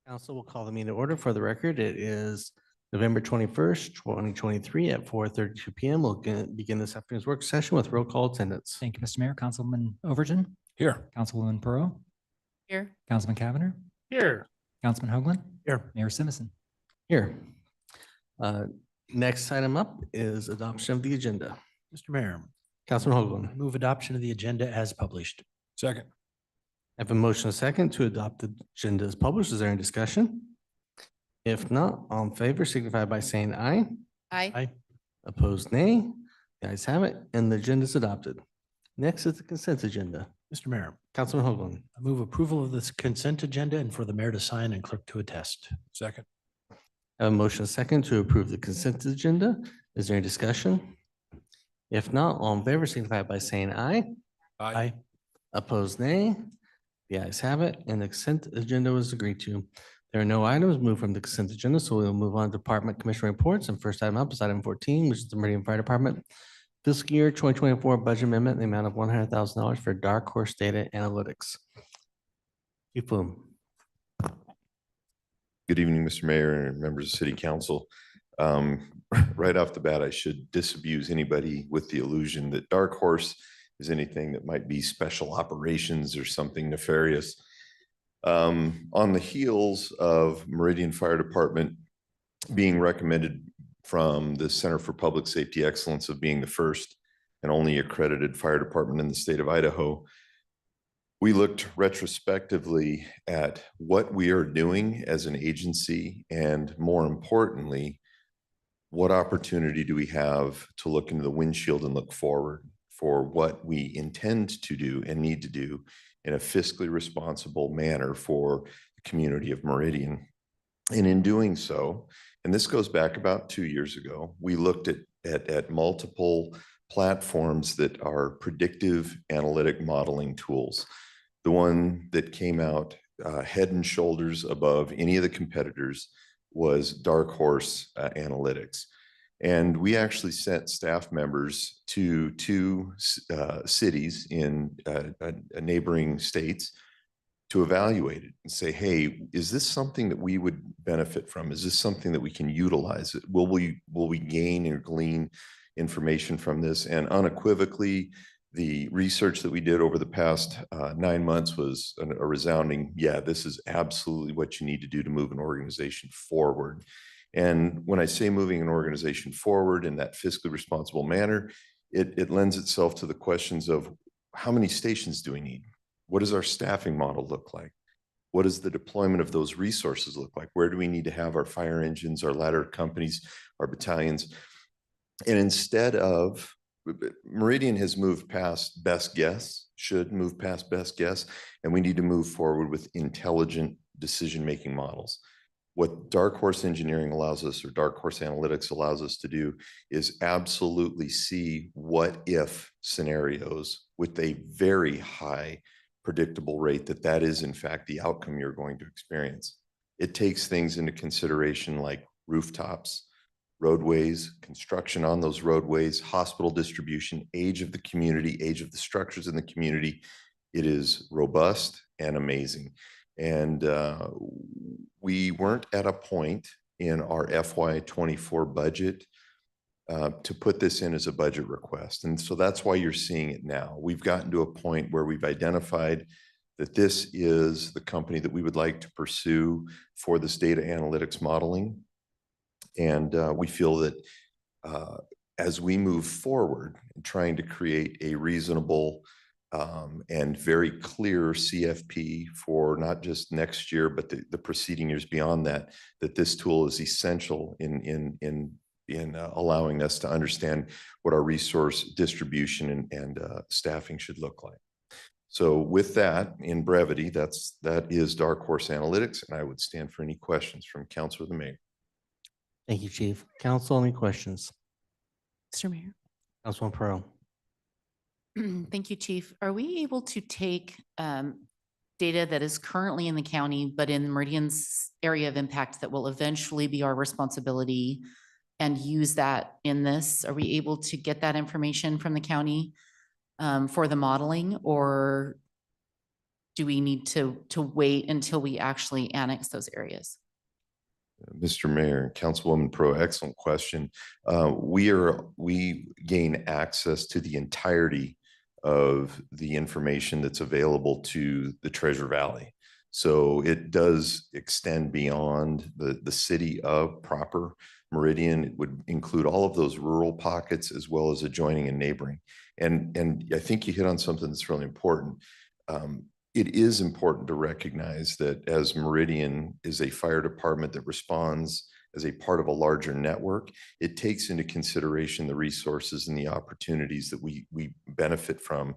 Council will call the meeting to order. For the record, it is November 21st, 2023 at 4:32 PM. We'll begin this afternoon's work session with roll call attendance. Thank you, Mr. Mayor. Councilman Overton. Here. Councilwoman Pearl. Here. Councilman Cavanagh. Here. Councilman Hoagland. Here. Mayor Simison. Here. Next item up is adoption of the agenda. Mr. Mayor, Councilman Hoagland. move adoption of the agenda as published. Second. I have a motion and a second to adopt the agenda as published. Is there any discussion? If not, all in favor signify by saying aye. Aye. Aye. Opposed, nay. The ayes have it, and the agenda is adopted. Next is the consent agenda. Mr. Mayor, Councilman Hoagland. I move approval of this consent agenda and for the mayor to sign and clerk to attest. Second. I have a motion and a second to approve the consent agenda. Is there any discussion? If not, all in favor signify by saying aye. Aye. Opposed, nay. The ayes have it, and the consent agenda was agreed to. There are no items moved from the consent agenda, so we'll move on to department commission reports. And first item up is item 14, which is the Meridian Fire Department fiscal year 2024 budget amendment in the amount of $100,000 for Dark Horse Data Analytics. Chief Bloom. Good evening, Mr. Mayor and members of City Council. Right off the bat, I should disabuse anybody with the illusion that Dark Horse is anything that might be special operations or something nefarious. On the heels of Meridian Fire Department being recommended from the Center for Public Safety Excellence of being the first and only accredited fire department in the state of Idaho, we looked retrospectively at what we are doing as an agency, and more importantly, what opportunity do we have to look into the windshield and look forward for what we intend to do and need to do in a fiscally responsible manner for the community of Meridian. And in doing so, and this goes back about 2 years ago, we looked at multiple platforms that are predictive analytic modeling tools. The one that came out head and shoulders above any of the competitors was Dark Horse Analytics. And we actually sent staff members to two cities in neighboring states to evaluate it and say, hey, is this something that we would benefit from? Is this something that we can utilize? Will we gain or glean information from this? And unequivocally, the research that we did over the past 9 months was a resounding, yeah, this is absolutely what you need to do to move an organization forward. And when I say moving an organization forward in that fiscally responsible manner, it lends itself to the questions of how many stations do we need? What does our staffing model look like? What does the deployment of those resources look like? Where do we need to have our fire engines, our ladder companies, our battalions? And instead of, Meridian has moved past best guess, should move past best guess, and we need to move forward with intelligent decision-making models. What Dark Horse Engineering allows us, or Dark Horse Analytics allows us to do, is absolutely see what if scenarios with a very high predictable rate that is in fact the outcome you're going to experience. It takes things into consideration like rooftops, roadways, construction on those roadways, hospital distribution, age of the community, age of the structures in the community. It is robust and amazing. And we weren't at a point in our FY24 budget to put this in as a budget request. And so that's why you're seeing it now. We've gotten to a point where we've identified that this is the company that we would like to pursue for this data analytics modeling. And we feel that as we move forward, trying to create a reasonable and very clear CFP for not just next year, but the preceding years beyond that, that this tool is essential in allowing us to understand what our resource distribution and staffing should look like. So with that, in brevity, that is Dark Horse Analytics, and I would stand for any questions from Council or the Mayor. Thank you, Chief. Council, any questions? Mr. Mayor. Councilman Pearl. Thank you, Chief. Are we able to take data that is currently in the county, but in Meridian's area of impact that will eventually be our responsibility, and use that in this? Are we able to get that information from the county for the modeling, or do we need to wait until we actually annex those areas? Mr. Mayor and Councilwoman Pro, excellent question. We gain access to the entirety of the information that's available to the Treasure Valley. So it does extend beyond the city of proper. Meridian. It would include all of those rural pockets as well as adjoining and neighboring. And I think you hit on something that's really important. It is important to recognize that as Meridian is a fire department that responds as a part of a larger network, it takes into consideration the resources and the opportunities that we benefit from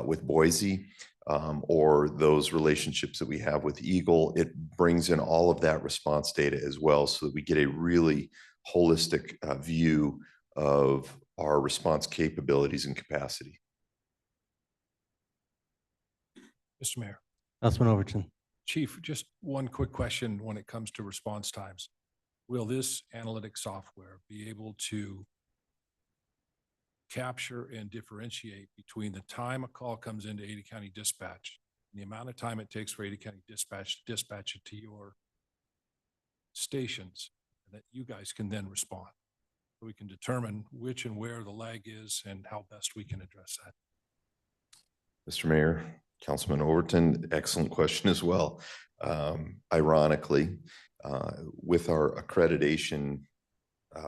with Boise or those relationships that we have with Eagle. It brings in all of that response data as well, so that we get a really holistic view of our response capabilities and capacity. Mr. Mayor, Councilman Overton. Chief, just one quick question when it comes to response times. Will this analytic software be able to capture and differentiate between the time a call comes into Ada County Dispatch and the amount of time it takes for Ada County Dispatch to dispatch it to your stations, and that you guys can then respond? So we can determine which and where the lag is and how best we can address that. Mr. Mayor, Councilman Overton, excellent question as well. Ironically, with our accreditation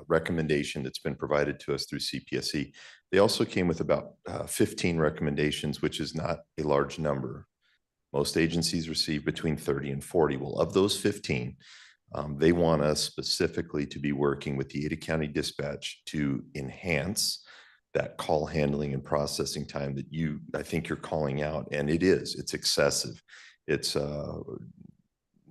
recommendation that's been provided to us through CPSC, they also came with about 15 recommendations, which is not a large number. Most agencies receive between 30 and 40. Well, of those 15, they want us specifically to be working with the Ada County Dispatch to enhance that call handling and processing time that I think you're calling out. And it's excessive. It's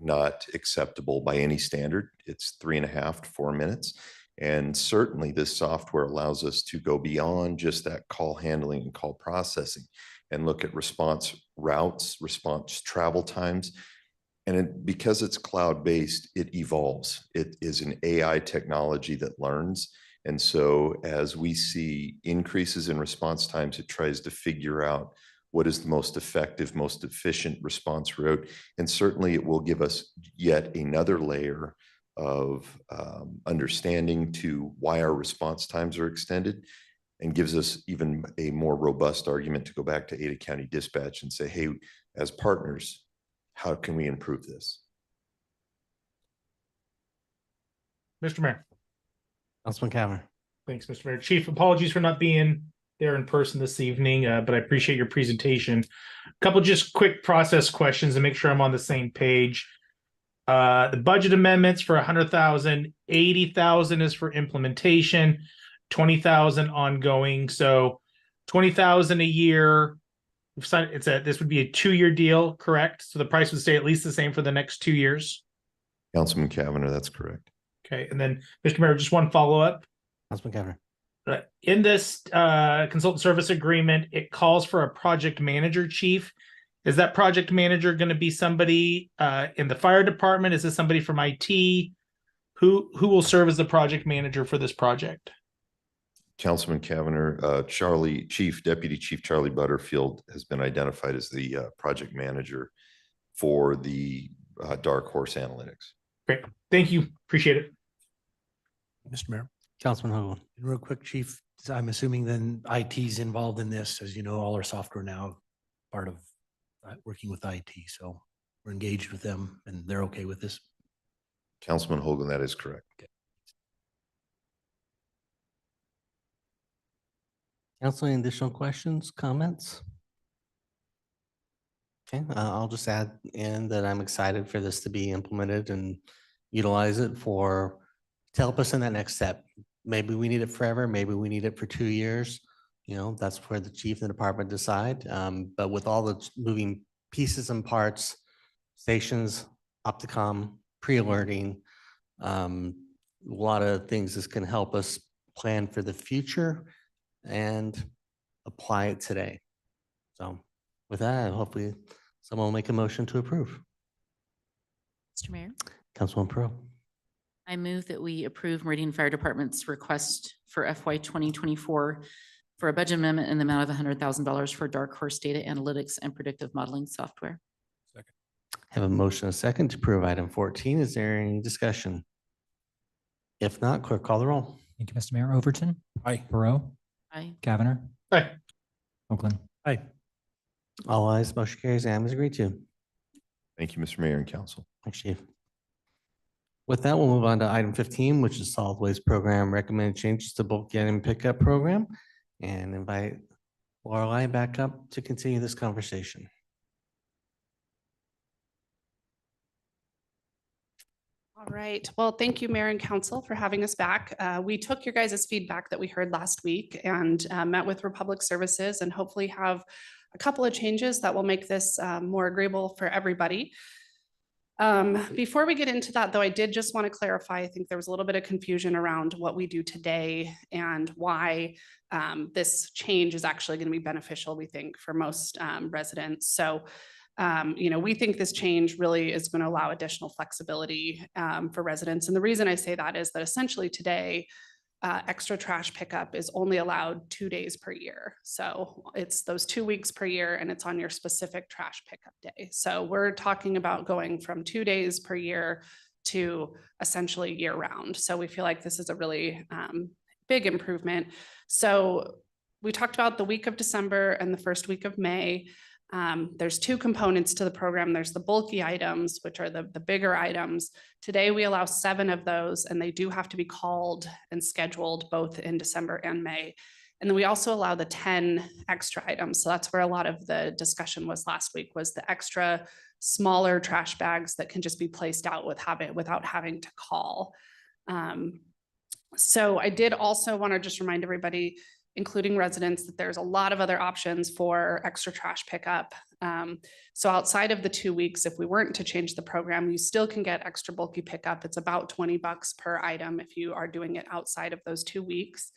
not acceptable by any standard. It's 3.5 to 4 minutes. And certainly this software allows us to go beyond just that call handling and call processing and look at response routes, response travel times. And because it's cloud-based, it evolves. It is an AI technology that learns. And so as we see increases in response times, it tries to figure out what is the most effective, most efficient response route. And certainly it will give us yet another layer of understanding to why our response times are extended, and gives us even a more robust argument to go back to Ada County Dispatch and say, hey, as partners, how can we improve this? Mr. Mayor. Councilman Cameron. Thanks, Mr. Mayor. Chief, apologies for not being there in person this evening, but I appreciate your presentation. A couple just quick process questions to make sure I'm on the same page. The budget amendments for 100,000, 80,000 is for implementation, 20,000 ongoing. So 20,000 a year. This would be a 2-year deal, correct? So the price would stay at least the same for the next 2 years. Councilman Cavanagh, that's correct. Okay, and then Mr. Mayor, just one follow-up. Councilman Cameron. In this consultant service agreement, it calls for a project manager, chief. Is that project manager going to be somebody in the fire department? Is this somebody from IT? Who will serve as the project manager for this project? Councilman Cavanagh, Deputy Chief Charlie Butterfield has been identified as the project manager for the Dark Horse Analytics. Great, thank you, appreciate it. Mr. Mayor, Councilman Hoagland. real quick, Chief, I'm assuming then IT's involved in this. As you know, all our software now part of working with IT. So we're engaged with them and they're okay with this. Councilman Hogan, that is correct. Council, any additional questions, comments? Okay, I'll just add in that I'm excited for this to be implemented and utilize it to help us in that next step. Maybe we need it forever, maybe we need it for 2 years. You know, that's where the chief and the department decide. But with all the moving pieces and parts, stations, Opticom, pre-alerting, a lot of things this can help us plan for the future and apply it today. So with that, hopefully someone will make a motion to approve. Mr. Mayor, Councilwoman Pro. I move that we approve Meridian Fire Department's request for FY 2024 for a budget amendment in the amount of $100,000 for Dark Horse data analytics and predictive modeling software. Have a motion and a second to approve item 14. Is there any discussion? If not, clerk call the roll. Thank you, Mr. Mayor. Overton, Aye. Barrow, Aye. Cavanagh, Aye. Hoagland. Aye. All ayes, motion carries and is agreed to. Thank you, Mr. Mayor and Council. Thanks, Chief. With that, we'll move on to item 15, which is solid waste program recommended changes to bulk item pickup program, and invite Lorelei back up to continue this conversation. All right. Well, thank you, Mayor and Council, for having us back. We took your guys' feedback that we heard last week and met with Republic Services and hopefully have a couple of changes that will make this more agreeable for everybody. Before we get into that, though, I did just want to clarify, I think there was a little bit of confusion around what we do today and why this change is actually going to be beneficial, we think, for most residents. So we think this change really is going to allow additional flexibility for residents. And the reason I say that is that essentially today, extra trash pickup is only allowed 2 days per year. So it's those 2 weeks per year and it's on your specific trash pickup day. So we're talking about going from 2 days per year to essentially year round. So we feel like this is a really big improvement. So we talked about the week of December and the first week of May. There's two components to the program. There's the bulky items, which are the bigger items. Today, we allow 7 of those, and they do have to be called and scheduled both in December and May. And then we also allow the 10 extra items. So that's where a lot of the discussion was last week, was the extra smaller trash bags that can just be placed out without having to call. So I did also want to just remind everybody, including residents, that there's a lot of other options for extra trash pickup. So outside of the 2 weeks, if we weren't to change the program, you still can get extra bulky pickup. It's about $20 per item if you are doing it outside of those 2 weeks.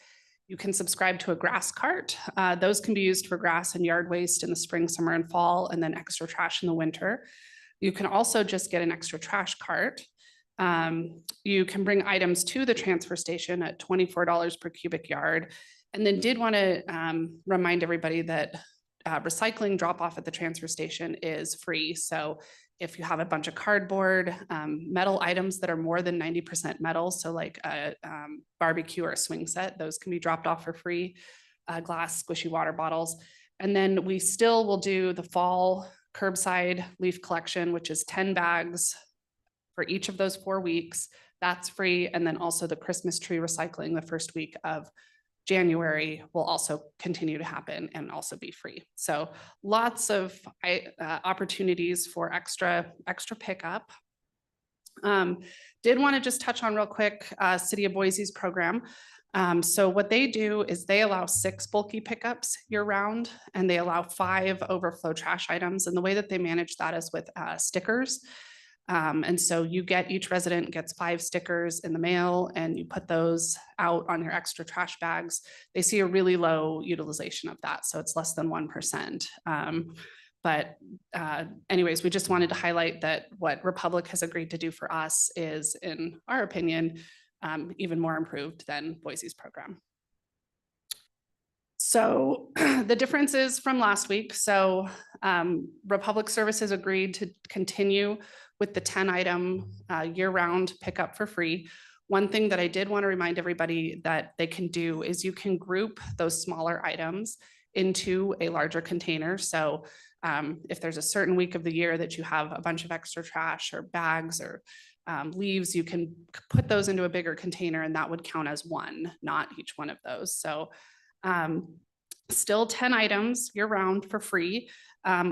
You can subscribe to a grass cart. Those can be used for grass and yard waste in the spring, summer, and fall, and then extra trash in the winter. You can also just get an extra trash cart. You can bring items to the transfer station at $24 per cubic yard. And then did want to remind everybody that recycling drop off at the transfer station is free. So if you have a bunch of cardboard, metal items that are more than 90% metal, so like a barbecue or a swing set, those can be dropped off for free, glass squishy water bottles. And then we still will do the fall curbside leaf collection, which is 10 bags for each of those 4 weeks. That's free. And then also the Christmas tree recycling the first week of January will also continue to happen and also be free. So lots of opportunities for extra pickup. Did want to just touch on real quick, City of Boise's program. So what they do is they allow 6 bulky pickups year round, and they allow 5 overflow trash items. And the way that they manage that is with stickers. And so each resident gets 5 stickers in the mail, and you put those out on your extra trash bags. They see a really low utilization of that, so it's less than 1%. But anyways, we just wanted to highlight that what Republic has agreed to do for us is, in our opinion, even more improved than Boise's program. So the differences from last week. So Republic Services agreed to continue with the 10 item year-round pickup for free. One thing that I did want to remind everybody that they can do is you can group those smaller items into a larger container. So if there's a certain week of the year that you have a bunch of extra trash or bags or leaves, you can put those into a bigger container, and that would count as one, not each one of those. So still 10 items year-round for free.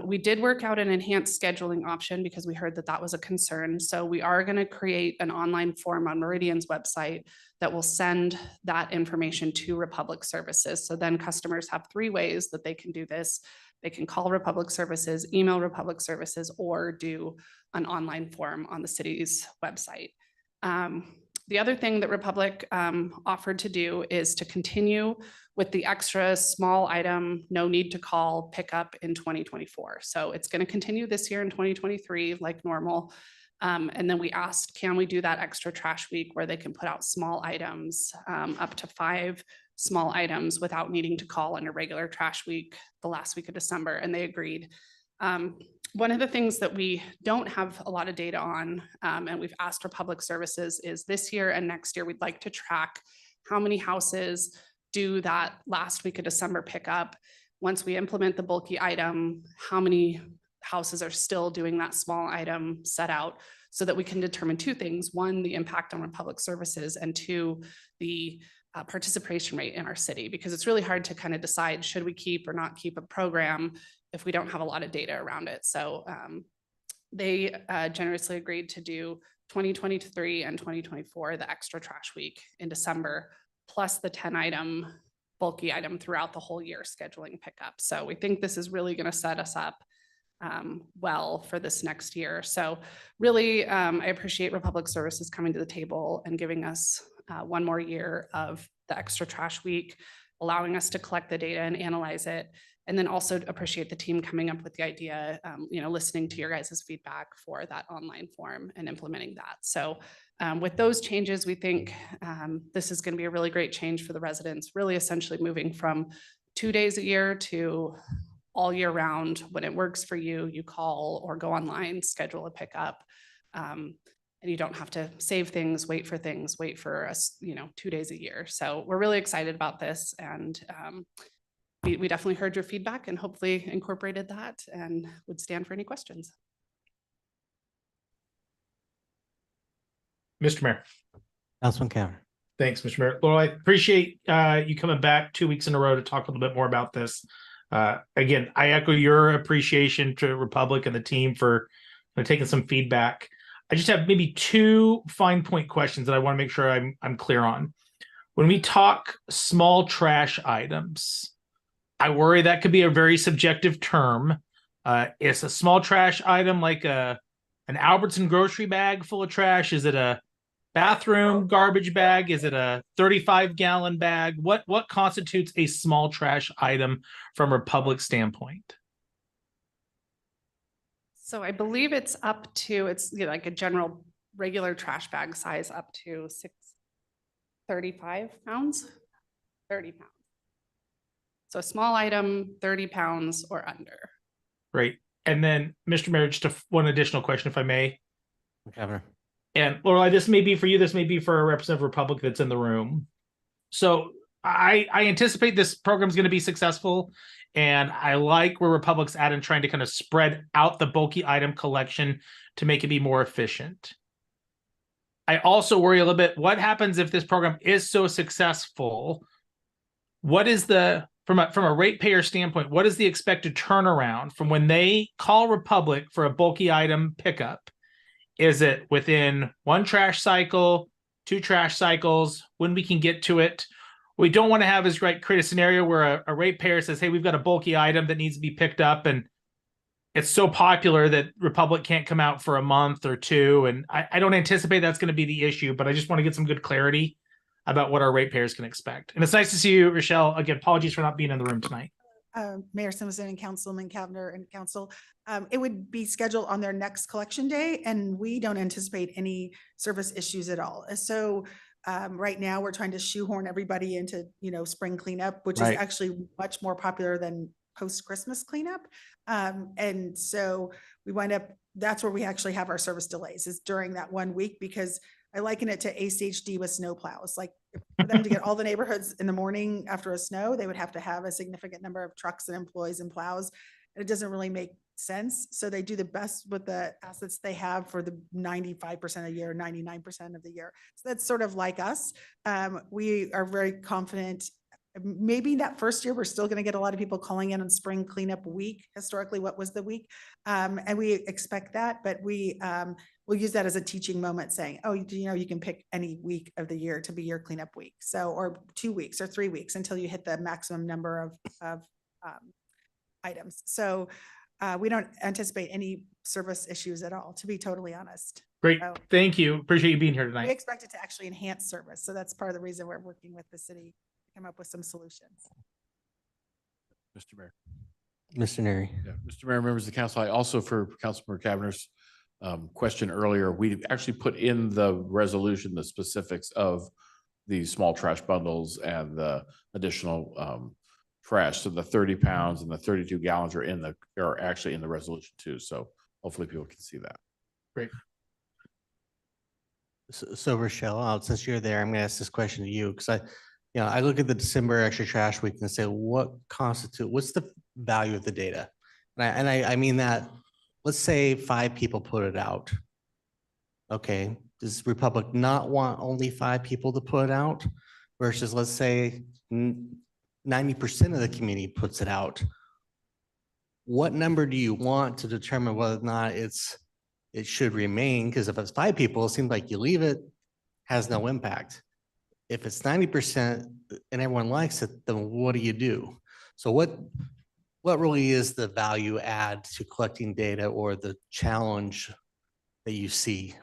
We did work out an enhanced scheduling option because we heard that that was a concern. So we are going to create an online form on Meridian's website that will send that information to Republic Services. So then customers have 3 ways that they can do this. They can call Republic Services, email Republic Services, or do an online form on the city's website. The other thing that Republic offered to do is to continue with the extra small item, no need to call pickup in 2024. So it's going to continue this year in 2023 like normal. And then we asked, can we do that extra trash week where they can put out small items, up to 5 small items without needing to call in a regular trash week, the last week of December, and they agreed. One of the things that we don't have a lot of data on, and we've asked for public services, is this year and next year, we'd like to track how many houses do that last week of December pickup. Once we implement the bulky item, how many houses are still doing that small item set out, so that we can determine two things: one, the impact on our public services, and two, the participation rate in our city, because it's really hard to kind of decide, should we keep or not keep a program if we don't have a lot of data around it. So they generously agreed to do 2023 and 2024, the extra trash week in December, plus the 10 item bulky item throughout the whole year scheduling pickup. So we think this is really going to set us up well for this next year. So really, I appreciate Republic Services coming to the table and giving us one more year of the extra trash week, allowing us to collect the data and analyze it. And then also appreciate the team coming up with the idea, listening to your guys' feedback for that online form and implementing that. So with those changes, we think this is going to be a really great change for the residents, really essentially moving from 2 days a year to all year round. When it works for you, you call or go online, schedule a pickup. And you don't have to save things, wait for us, 2 days a year. So we're really excited about this, and we definitely heard your feedback and hopefully incorporated that, and would stand for any questions. Mr. Mayor. Councilman Cameron. Thanks, Mr. Mayor. Laurel, I appreciate you coming back 2 weeks in a row to talk a little bit more about this. Again, I echo your appreciation to Republic and the team for taking some feedback. I just have maybe two fine point questions that I want to make sure I'm clear on. When we talk small trash items, I worry that could be a very subjective term. Is a small trash item like an Albertson grocery bag full of trash? Is it a bathroom garbage bag? Is it a 35-gallon bag? What constitutes a small trash item from a public standpoint? So I believe it's up to, it's like a general regular trash bag size up to 35 pounds, 30 pounds. So a small item, 30 pounds or under. Great. And then, Mr. Mayor, just one additional question, if I may. Cameron. And Laurel, this may be for you, this may be for a representative Republic that's in the room. So I anticipate this program is going to be successful, and I like where Republic's at in trying to kind of spread out the bulky item collection to make it be more efficient. I also worry a little bit, what happens if this program is so successful? What is from a ratepayer standpoint, what is the expected turnaround from when they call Republic for a bulky item pickup? Is it within one trash cycle, 2 trash cycles, when we can get to it? We don't want to have create a scenario where a ratepayer says, hey, we've got a bulky item that needs to be picked up, and it's so popular that Republic can't come out for a month or two. And I don't anticipate that's going to be the issue, but I just want to get some good clarity about what our ratepayers can expect. And it's nice to see you, Rochelle. Again, apologies for not being in the room tonight. Mayor Simpson and Councilman Kavner and Council, it would be scheduled on their next collection day, and we don't anticipate any service issues at all. So right now we're trying to shoehorn everybody into, spring cleanup, which is actually much more popular than post-Christmas cleanup. And so we wind up, that's where we actually have our service delays, is during that 1 week, because I liken it to ACHD with snow plows. Like, for them to get all the neighborhoods in the morning after a snow, they would have to have a significant number of trucks and employees and plows. And it doesn't really make sense. So they do the best with the assets they have for the 95% of the year, 99% of the year. So that's sort of like us. We are very confident. Maybe that first year, we're still going to get a lot of people calling in on spring cleanup week. Historically, what was the week? And we expect that, but we'll use that as a teaching moment, saying, oh, you can pick any week of the year to be your cleanup week. So, or 2 weeks or 3 weeks until you hit the maximum number of items. So we don't anticipate any service issues at all, to be totally honest. Great. So, thank you. Appreciate you being here we tonight. expect it to actually enhance service. So that's part of the reason we're working with the city to come up with some solutions. Mr. Mayor. Mr. Neri. Yeah, Mr. Mayor, members of the council, I also, for Councilmember Cavanaugh's question earlier, we actually put in the resolution the specifics of the small trash bundles and the additional trash. So the 30 pounds and the 32 gallons are actually in the resolution too. So hopefully people can see that. So Rochelle, since you're there, I'm gonna ask this question to you, because I look at the December extra trash week and say, what's the value of the data? I mean that, let's say 5 people put it out. Okay, does Republic not want only 5 people to put it out versus, let's say, 90% of the community puts it out? What number do you want to determine whether or not it should remain? Because if it's 5 people, it seems like you leave it, has no impact. If it's 90% and everyone likes it, then what do you do? So what really is the value add to collecting data, or the challenge that you see?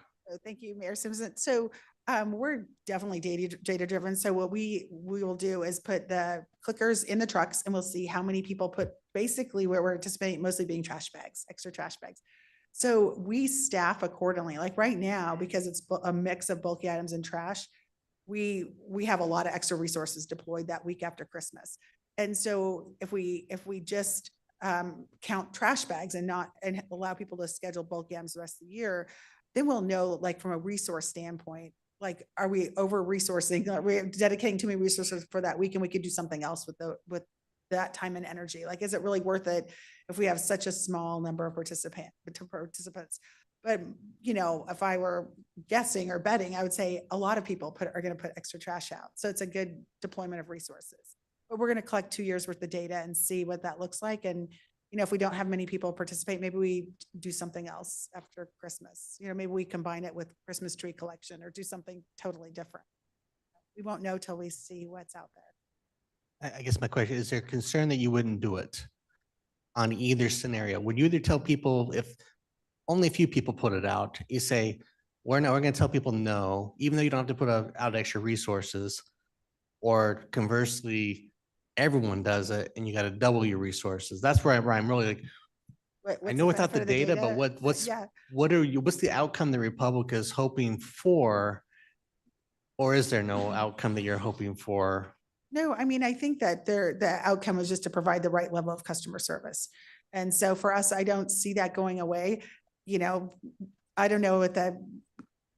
Thank you, Mayor Simpson. So we're definitely data driven. So what we will do is put the clickers in the trucks, and we'll see how many people put, basically where we're anticipating mostly being trash bags, extra trash bags. So we staff accordingly. Like right now, because it's a mix of bulky items and trash, we have a lot of extra resources deployed that week after Christmas. And so if we just count trash bags and allow people to schedule bulky items the rest of the year, then we'll know, like, from a resource standpoint, like, are we over resourcing? Are we dedicating too many resources for that week, and we could do something else with that time and energy? Like, is it really worth it if we have such a small number of participants? But, if I were guessing or betting, I would say a lot of people are going to put extra trash out. So it's a good deployment of resources. But we're going to collect 2 years worth of data and see what that looks like. And, if we don't have many people participate, maybe we do something else after Christmas. Maybe we combine it with Christmas tree collection or do something totally different. We won't know till we see what's out there. I guess my question, is there concern that you wouldn't do it on either scenario? Would you either tell people, if only a few people put it out, you say, we're going to tell people no, even though you don't have to put out extra resources, or conversely, everyone does it and you got to double your resources? That's where I'm really like, I What's know without benefit the of data, but what's the outcome the Republic is hoping for? Or is there no outcome that you're hoping for? No, I mean, I think that the outcome is just to provide the right level of customer service. And so for us, I don't see that going away. I don't know what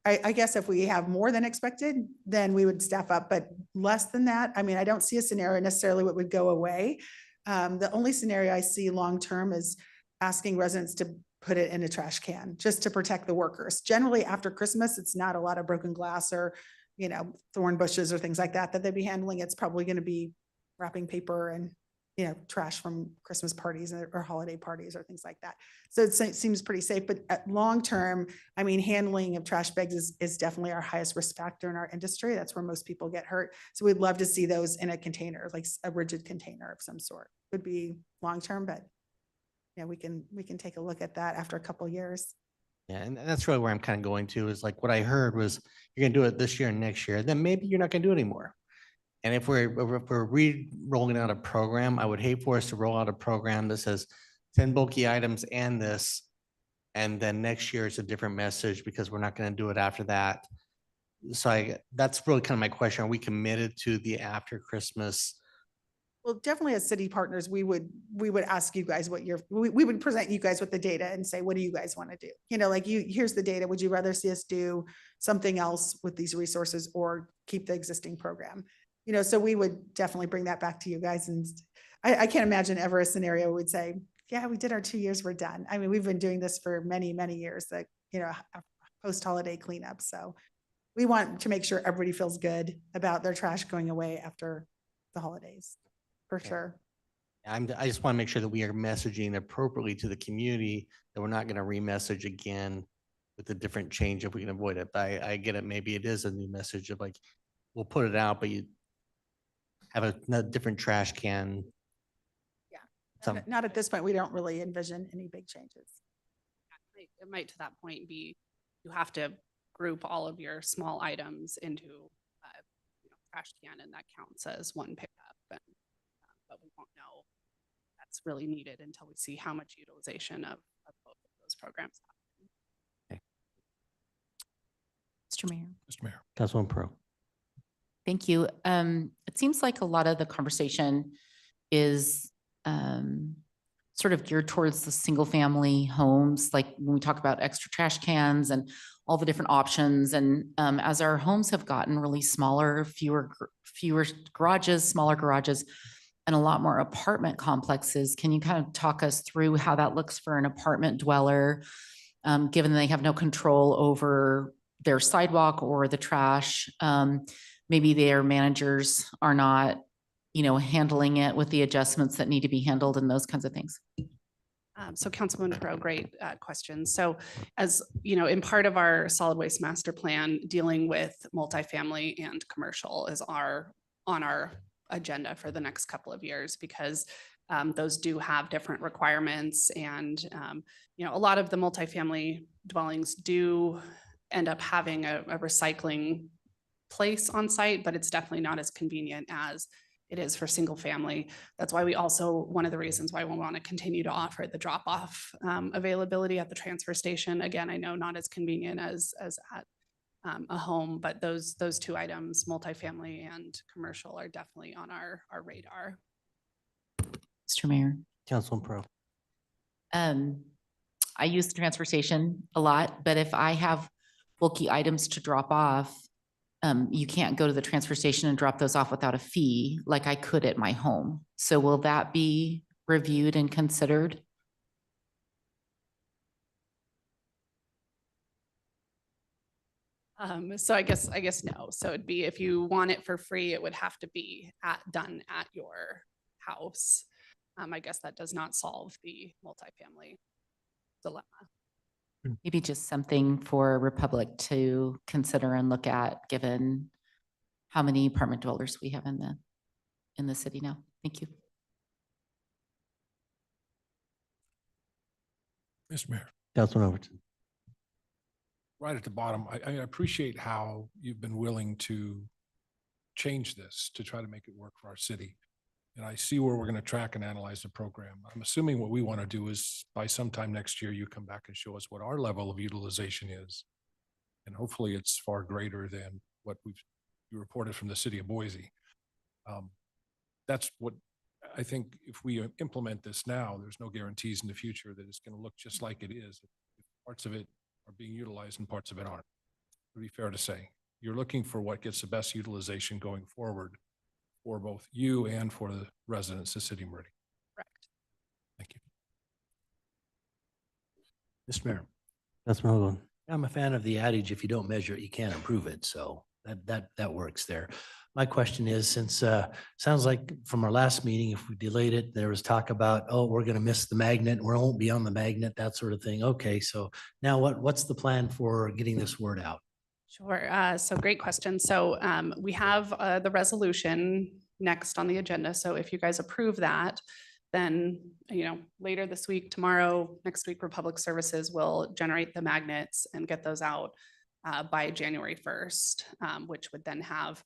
I guess if we have more than expected, then we would staff up, but less than that, I mean, I don't see a scenario necessarily what would go away. The only scenario I see long-term is asking residents to put it in a trash can, just to protect the workers. Generally, after Christmas, it's not a lot of broken glass or, thorn bushes or things like that they'd be handling. It's probably going to be wrapping paper and, trash from Christmas parties or holiday parties or things like that. So it seems pretty safe, but at long term, I mean, handling of trash bags is definitely our highest risk factor in our industry. That's where most people get hurt. So we'd love to see those in a container, like a rigid container of some sort. Would be long term, but we can take a look at that after a couple of years. Yeah, and that's really where I'm kind of going to, is like, what I heard was you're going to do it this year and next year, then maybe you're not going to do it anymore. And if we're rolling out a program, I would hate for us to roll out a program that says 10 bulky items and this, and then next year it's a different message because we're not going to do it after that. So that's really kind of my question. Are we committed to the after Christmas? Well, definitely as city partners, we would ask you guys we would present you guys with the data and say, what do you guys want to do? Here's the data. Would you rather see us do something else with these resources or keep the existing program? So we would definitely bring that back to you guys. And I can't imagine ever a scenario where we'd say, yeah, we did our 2 years, we're done. I mean, we've been doing this for many, many years, post-holiday cleanup. So we want to make sure everybody feels good about their trash going away after the holidays, for sure. I just want to make sure that we are messaging appropriately to the community, that we're not going to re-message again with a different change if we can avoid it. But I get it. Maybe it is a new message of like, we'll put it out, but you have a different trash can. Yeah. Not at this point. We don't really envision any big changes. It might to that point be, you have to group all of your small items into trash can, and that counts as one pickup. But we won't know that's really needed until we see how much utilization of both of those programs happen. Mr. Mayor. Mr. Mayor. Councilman Pro. Thank you. It seems like a lot of the conversation is sort of geared towards the single family homes, like when we talk about extra trash cans and all the different options. And as our homes have gotten really smaller, fewer garages, smaller garages, and a lot more apartment complexes, can you kind of talk us through how that looks for an apartment dweller, given they have no control over their sidewalk or the trash? Maybe their managers are not, handling it with the adjustments that need to be handled and those kinds of things. So Councilman Pro, great question. So as you know, in part of our solid waste master plan, dealing with multifamily and commercial is on our agenda for the next couple of years, because those do have different requirements. And a lot of the multifamily dwellings do end up having a recycling place on site, but it's definitely not as convenient as it is for single family. That's why one of the reasons why we want to continue to offer the drop off availability at the transfer station. Again, I know not as convenient as at a home, but those two items, multifamily and commercial, are definitely on our radar. Mr. Mayor. Councilman Pro. I use the transfer station a lot, but if I have bulky items to drop off, you can't go to the transfer station and drop those off without a fee like I could at my home. So will that be reviewed and considered? So I guess no. So it'd be, if you want it for free, it would have to be done at your house. I guess that does not solve the multifamily dilemma. Maybe just something for Republic to consider and look at, given how many apartment dwellers we have in the city now. Thank you. Mr. Mayor, Councilman Overton. right at the bottom, I appreciate how you've been willing to change this to try to make it work for our city. And I see where we're going to track and analyze the program. I'm assuming what we want to do is by sometime next year, you come back and show us what our level of utilization is. And hopefully it's far greater than what you reported from the city of Boise. That's what I think. If we implement this now, there's no guarantees in the future that it's going to look just like it is. If parts of it are being utilized and parts of it aren't. It would be fair to say. You're looking for what gets the best utilization going forward for both you and for the residents of City of Meridian. Correct. Thank you. Mr. Mayor, Councilman Hoagland. I'm a fan of the adage, if you don't measure it, you can't improve it. So that works there. My question is, since sounds like from our last meeting, if we delayed it, there was talk about, oh, we're going to miss the magnet, we won't be on the magnet, that sort of thing. Okay, so now what's the plan for getting this word out? Sure. So great question. So we have the resolution next on the agenda. So if you guys approve that, then, later this week, tomorrow, next week, Republic Services will generate the magnets and get those out by January 1st, which would then have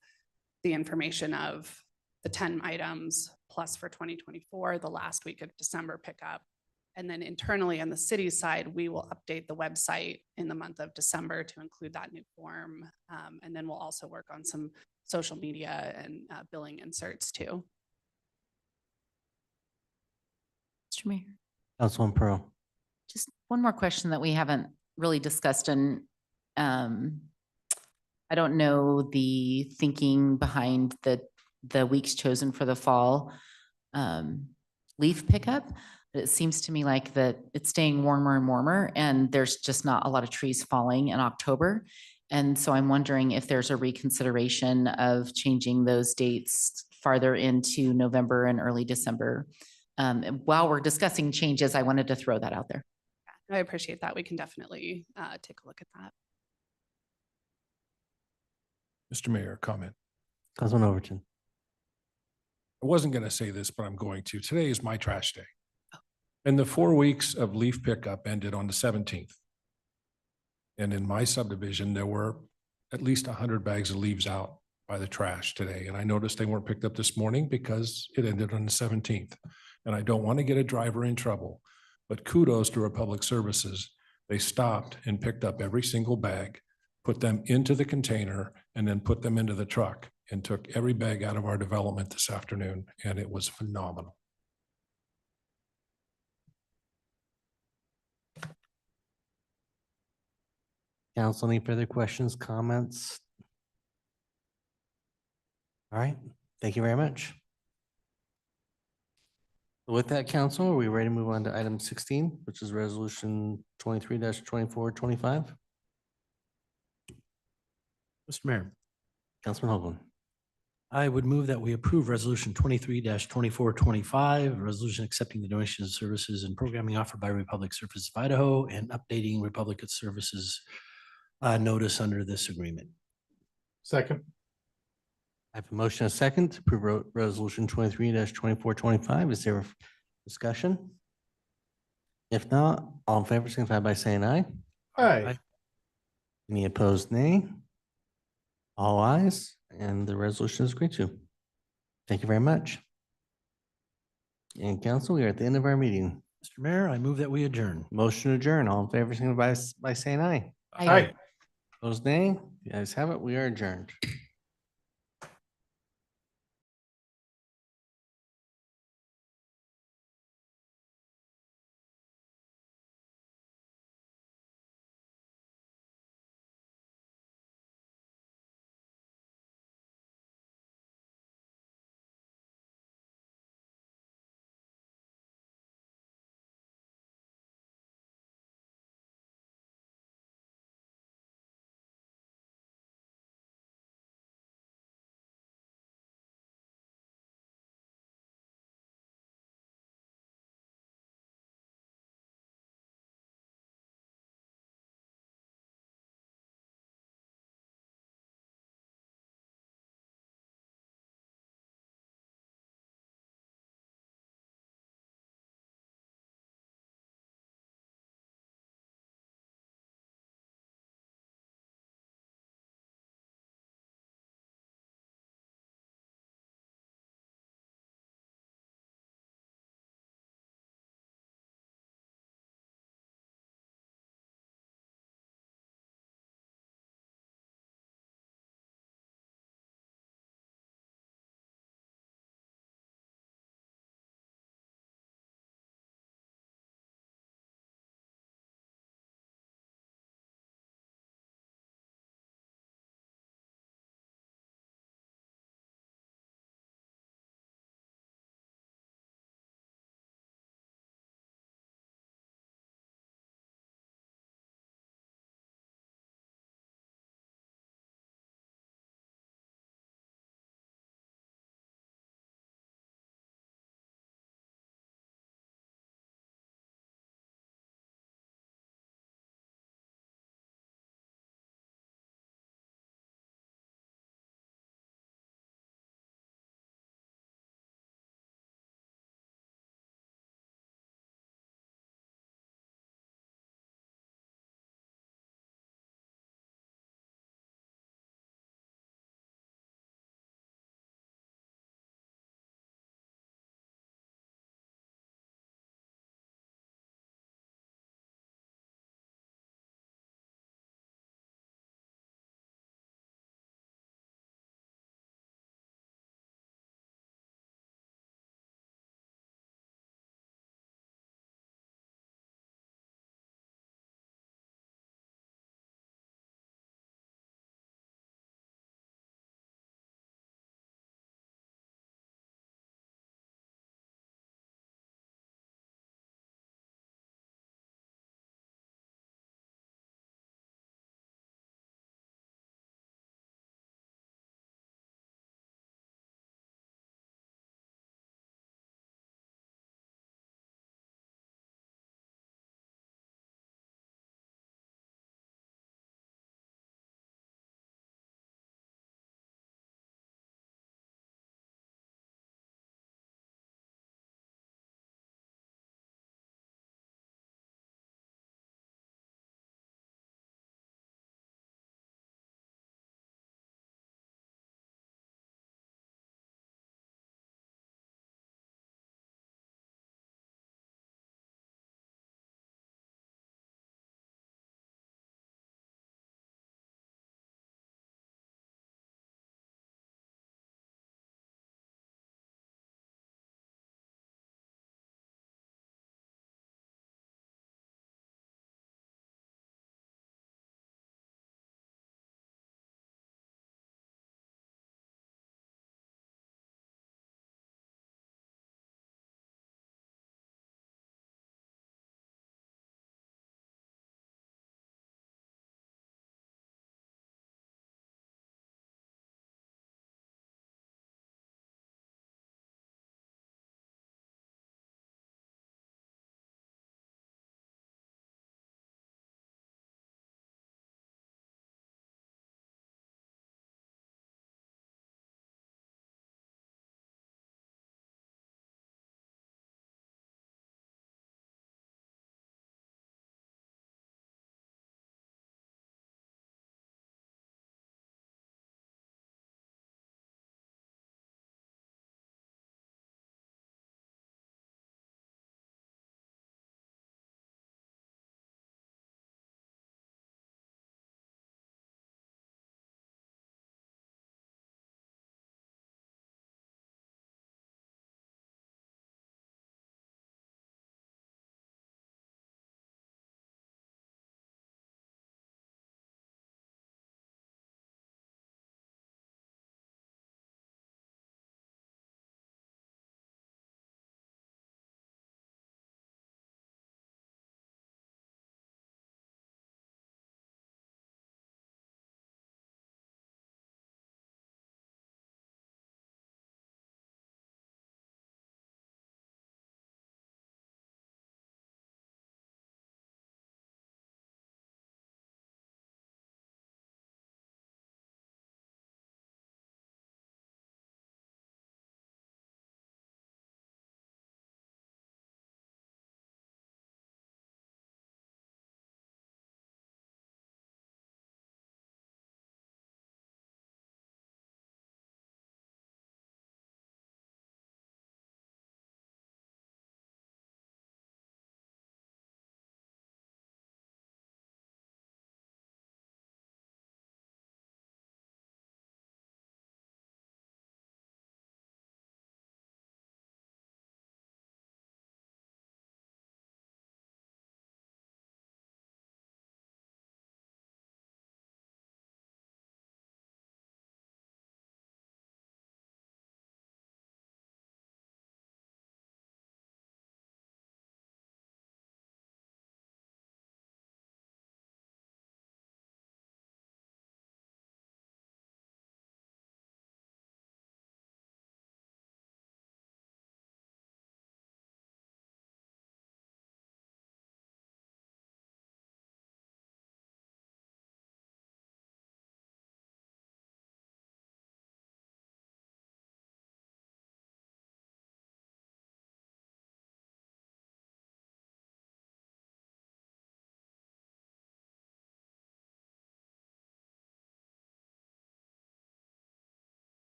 the information of the 10 items plus for 2024, the last week of December pickup. And then internally on the city side, we will update the website in the month of December to include that new form. And then we'll also work on some social media and billing inserts too. Mr. Mayor. Councilman Pro. Just one more question that we haven't really discussed, and I don't know the thinking behind the weeks chosen for the fall leaf pickup. It seems to me like that it's staying warmer and warmer, and there's just not a lot of trees falling in October. And so I'm wondering if there's a reconsideration of changing those dates farther into November and early December. While we're discussing changes, I wanted to throw that out there. I appreciate that. We can definitely take a look at that. Mr. Mayor, comment. Councilman Overton. I wasn't going to say this, but I'm going to. Today is my trash day. And the 4 weeks of leaf pickup ended on the 17th. And in my subdivision, there were at least 100 bags of leaves out by the trash today. And I noticed they weren't picked up this morning because it ended on the 17th. And I don't want to get a driver in trouble, but kudos to Republic Services. They stopped and picked up every single bag, put them into the container, and then put them into the truck and took every bag out of our development this afternoon, and it was phenomenal. Council, any further questions, comments? All right, thank you very much. With that, council, are we ready to move on to item 16, which is resolution 23-2425? Mr. Mayor, Councilman Hoagland. I would move that we approve resolution 23-2425, a resolution accepting the donation of services and programming offered by Republic Services of Idaho and updating Republic Services notice under this agreement. Second. I have a motion, and a second to approve resolution 23-2425. Is there a discussion? If not, all in favor, signify by saying aye. Aye. Any opposed, nay? All ayes, and the resolution is agreed to. Thank you very much. And council, we are at the end of our meeting. Mr. Mayor, I move that we adjourn. Motion to adjourn. All in favor, signify by saying aye. Aye. Opposed, nay? The ayes have it. We are adjourned.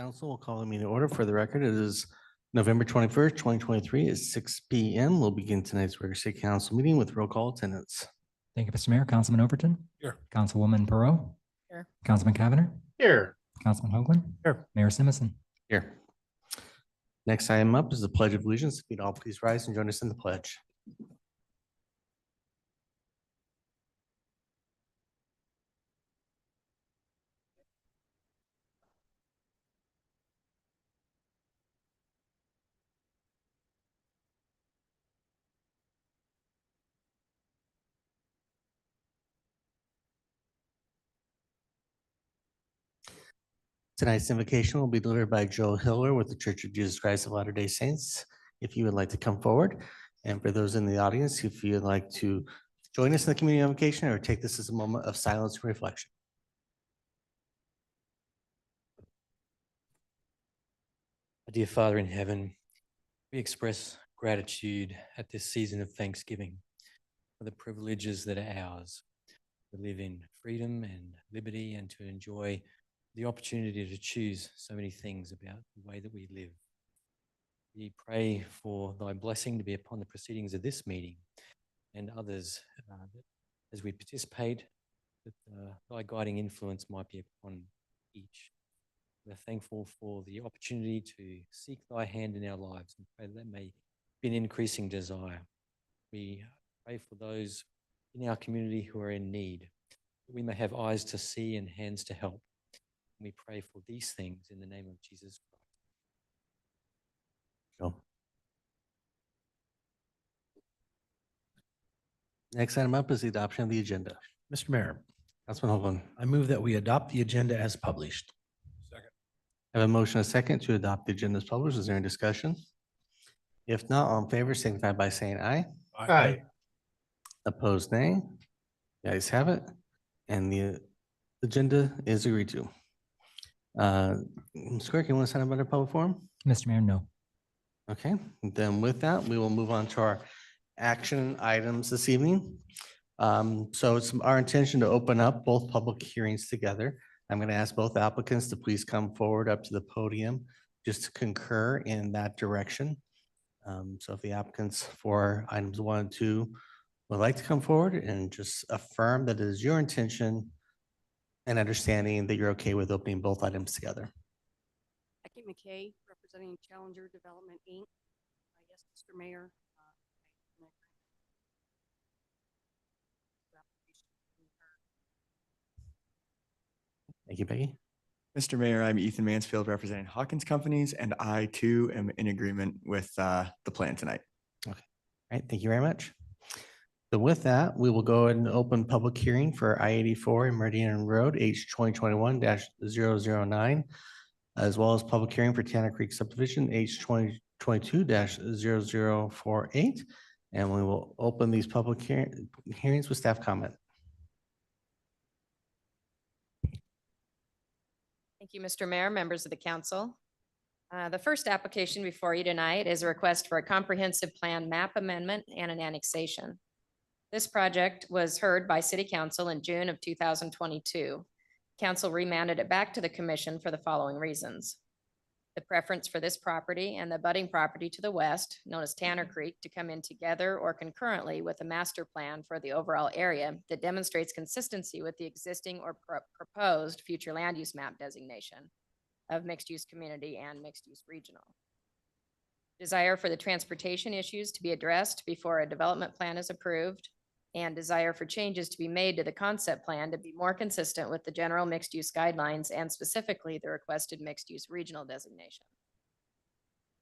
Council will call the meeting to order. For the record, it is November 21st, 2023 at 6 p.m. We'll begin tonight's regular city council meeting with roll call attendance. Thank you, Mr. Mayor. Councilman Overton. Here. Councilwoman Perot. Here. Councilman Cavanagh. Here. Councilman Hoagland. Here. Mayor Simmons. Here. Next item up is the Pledge of Allegiance. If you'd all please rise and join us in the pledge. Tonight's invocation will be delivered by Joe Hiller with the Church of Jesus Christ of Latter-day Saints. If you would like to come forward, and for those in the audience, if you'd like to join us in the community invocation or take this as a moment of silence and reflection. Dear Father in heaven, we express gratitude at this season of Thanksgiving for the privileges that are ours to live in freedom and liberty and to enjoy the opportunity to choose so many things about the way that we live. We pray for thy blessing to be upon the proceedings of this meeting and others that as we participate, that thy guiding influence might be upon each. We're thankful for the opportunity to seek thy hand in our lives and pray that may be an increasing desire. We pray for those in our community who are in need, that we may have eyes to see and hands to help. We pray for these things in the name of Jesus Christ. Joe. Next item up is the adoption of the agenda. Mr. Mayor, Councilman Hoagland. I move that we adopt the agenda as published. Second. I have a motion and a second to adopt the agenda as published. Is there any discussion? If not, all in favor signify by saying aye. Aye. Opposed, nay. The ayes have it, and the agenda is agreed to. Ms. Quirk, you want to sign up under public forum? Mr. Mayor, no. Okay, then with that, we will move on to our action items this evening. So it's our intention to open up both public hearings together. I'm going to ask both applicants to please come forward up to the podium just to concur in that direction. So if the applicants for items 1 and 2 would like to come forward and just affirm that it is your intention and understanding that you're okay with opening both items together. Becky McKay, representing Challenger Development, Inc. Yes, Mr. Mayor. Thank you, Peggy. Mr. Mayor, I'm Ethan Mansfield representing Hawkins Companies, and I too am in agreement with the plan tonight. Okay, all right, thank you very much. So with that, we will go ahead and open public hearing for I-84 and Meridian Road, H 2021-009, as well as public hearing for Tanner Creek subdivision, H 2022-0048. And we will open these public hearings with staff comment. Thank you, Mr. Mayor, members of the council. The first application before you tonight is a request for a comprehensive plan map amendment and an annexation. This project was heard by City Council in June of 2022. Council remanded it back to the commission for the following reasons. The preference for this property and the abutting property to the west, known as Tanner Creek, to come in together or concurrently with a master plan for the overall area that demonstrates consistency with the existing or proposed future land use map designation of mixed-use community and mixed-use regional. Desire for the transportation issues to be addressed before a development plan is approved, and desire for changes to be made to the concept plan to be more consistent with the general mixed-use guidelines and specifically the requested mixed-use regional designation.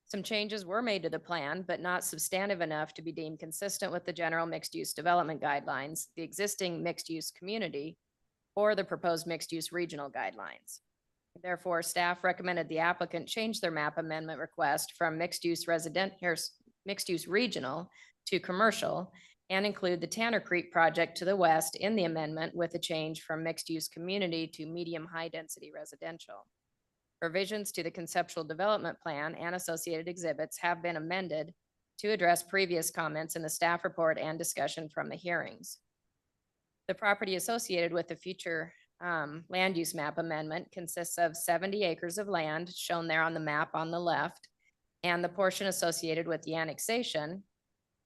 Some changes were made to the plan, but not substantive enough to be deemed consistent with the general mixed-use development guidelines, the existing mixed-use community, or the proposed mixed-use regional guidelines. Therefore, staff recommended the applicant change their map amendment request from mixed-use regional to commercial and include the Tanner Creek project to the west in the amendment with a change from mixed-use community to medium high-density residential. Revisions to the conceptual development plan and associated exhibits have been amended to address previous comments in the staff report and discussion from the hearings. The property associated with the future land use map amendment consists of 70 acres of land shown there on the map on the left. And the portion associated with the annexation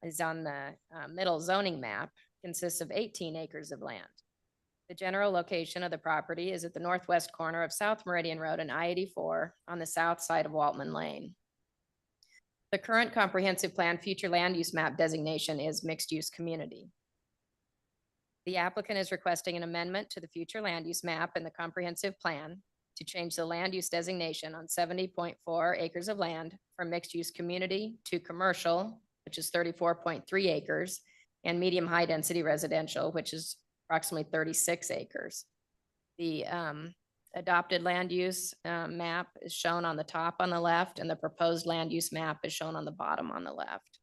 is on the middle zoning map, consists of 18 acres of land. The general location of the property is at the northwest corner of South Meridian Road and I-84 on the south side of Waltman Lane. The current comprehensive plan future land use map designation is mixed use community. The applicant is requesting an amendment to the future land use map in the comprehensive plan to change the land use designation on 70.4 acres of land from mixed use community to commercial, which is 34.3 acres, and medium high density residential, which is approximately 36 acres. The adopted land use map is shown on the top on the left, and the proposed land use map is shown on the bottom on the left.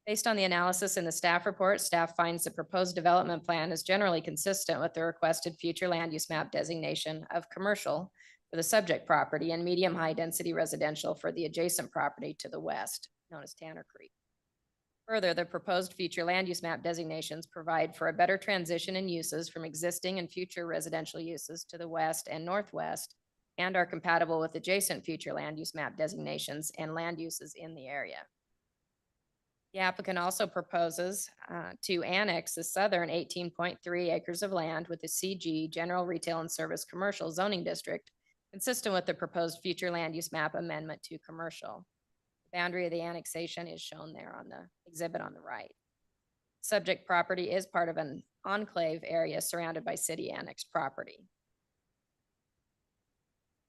Based on the analysis in the staff report, staff finds the proposed development plan is generally consistent with the requested future land use map designation of commercial for the subject property and medium high density residential for the adjacent property to the west, known as Tanner Creek. Further, the proposed future land use map designations provide for a better transition in uses from existing and future residential uses to the west and northwest, and are compatible with adjacent future land use map designations and land uses in the area. The applicant also proposes to annex the southern 18.3 acres of land with the CG General Retail and Service Commercial Zoning District, consistent with the proposed future land use map amendment to commercial. The boundary of the annexation is shown there on the exhibit on the right. Subject property is part of an enclave area surrounded by city annexed property.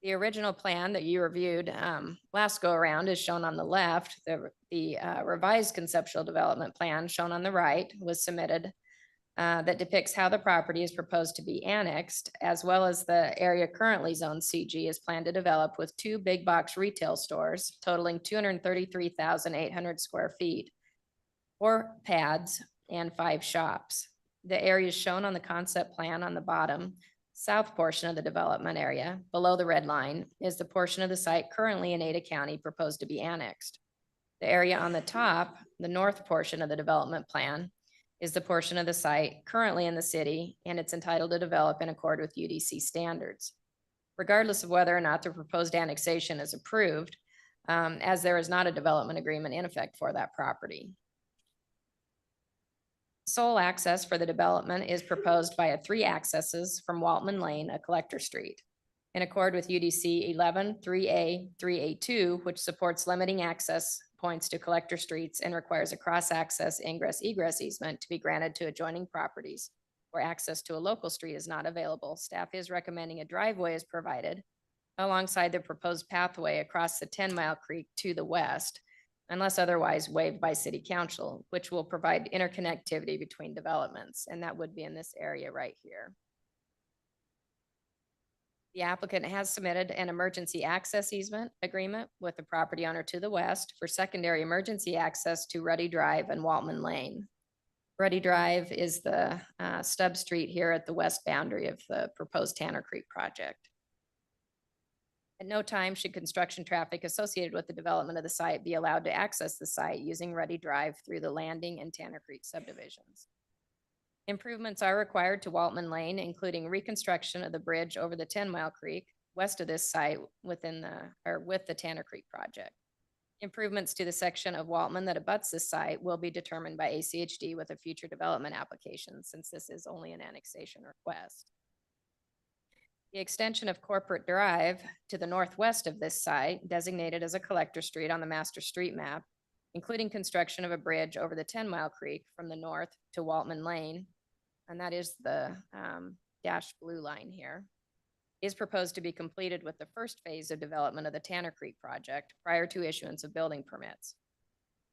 The original plan that you reviewed last go around is shown on the left. The revised conceptual development plan shown on the right was submitted that depicts how the property is proposed to be annexed, as well as the area currently zoned CG is planned to develop with 2 big box retail stores totaling 233,800 square feet, 4 pads, and 5 shops. The areas shown on the concept plan on the bottom south portion of the development area, below the red line, is the portion of the site currently in Ada County proposed to be annexed. The area on the top, the north portion of the development plan, is the portion of the site currently in the city, and it's entitled to develop in accord with UDC standards. Regardless of whether or not the proposed annexation is approved, as there is not a development agreement in effect for that property. Sole access for the development is proposed via 3 accesses from Waltman Lane, a collector street, in accord with UDC 11, 3A, 3A2, which supports limiting access points to collector streets and requires a cross-access ingress-egress easement to be granted to adjoining properties where access to a local street is not available. Staff is recommending a driveway is provided alongside the proposed pathway across the 10-Mile Creek to the west, unless otherwise waived by city council, which will provide interconnectivity between developments, and that would be in this area right here. The applicant has submitted an emergency access easement agreement with the property owner to the west for secondary emergency access to Ruddy Drive and Waltman Lane. Ruddy Drive is the stub street here at the west boundary of the proposed Tanner Creek project. At no time should construction traffic associated with the development of the site be allowed to access the site using Ruddy Drive through the Landing and Tanner Creek subdivisions. Improvements are required to Waltman Lane, including reconstruction of the bridge over the 10-Mile Creek west of this site with the Tanner Creek project. Improvements to the section of Waltman that abuts this site will be determined by ACHD with a future development application, since this is only an annexation request. The extension of Corporate Drive to the northwest of this site, designated as a collector street on the master street map, including construction of a bridge over the 10-Mile Creek from the north to Waltman Lane, and that is the dashed blue line here, is proposed to be completed with the first phase of development of the Tanner Creek project prior to issuance of building permits.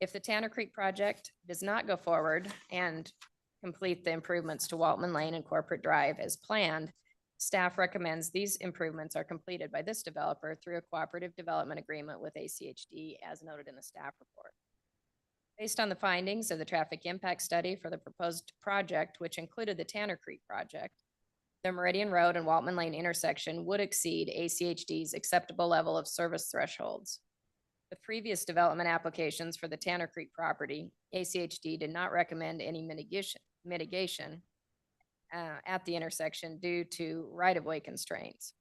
If the Tanner Creek project does not go forward and complete the improvements to Waltman Lane and Corporate Drive as planned, staff recommends these improvements are completed by this developer through a cooperative development agreement with ACHD as noted in the staff report. Based on the findings of the traffic impact study for the proposed project, which included the Tanner Creek project, the Meridian Road and Waltman Lane intersection would exceed ACHD's acceptable level of service thresholds. The previous development applications for the Tanner Creek property, ACHD did not recommend any mitigation at the intersection due to right-of-way constraints,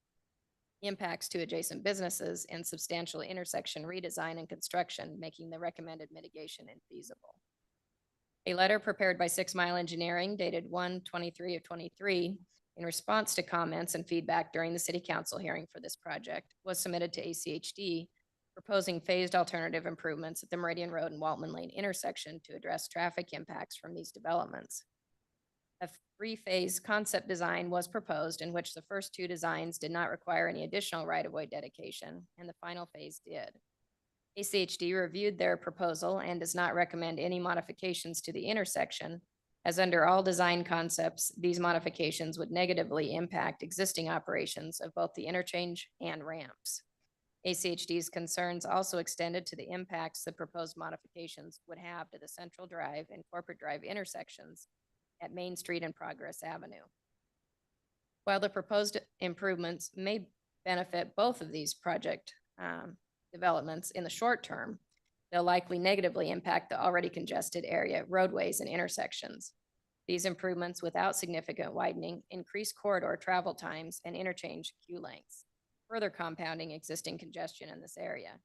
impacts to adjacent businesses, and substantial intersection redesign and construction, making the recommended mitigation infeasible. A letter prepared by 6 Mile Engineering dated 1/23/23 in response to comments and feedback during the city council hearing for this project was submitted to ACHD, proposing phased alternative improvements at the Meridian Road and Waltman Lane intersection to address traffic impacts from these developments. A 3-phase concept design was proposed in which the first 2 designs did not require any additional right-of-way dedication, and the final phase did. ACHD reviewed their proposal and does not recommend any modifications to the intersection, as under all design concepts, these modifications would negatively impact existing operations of both the interchange and ramps. ACHD's concerns also extended to the impacts the proposed modifications would have to the Central Drive and Corporate Drive intersections at Main Street and Progress Avenue. While the proposed improvements may benefit both of these project developments in the short term, they'll likely negatively impact the already congested area, roadways, and intersections. These improvements, without significant widening, increase corridor travel times and interchange queue lengths, further compounding existing congestion in this area.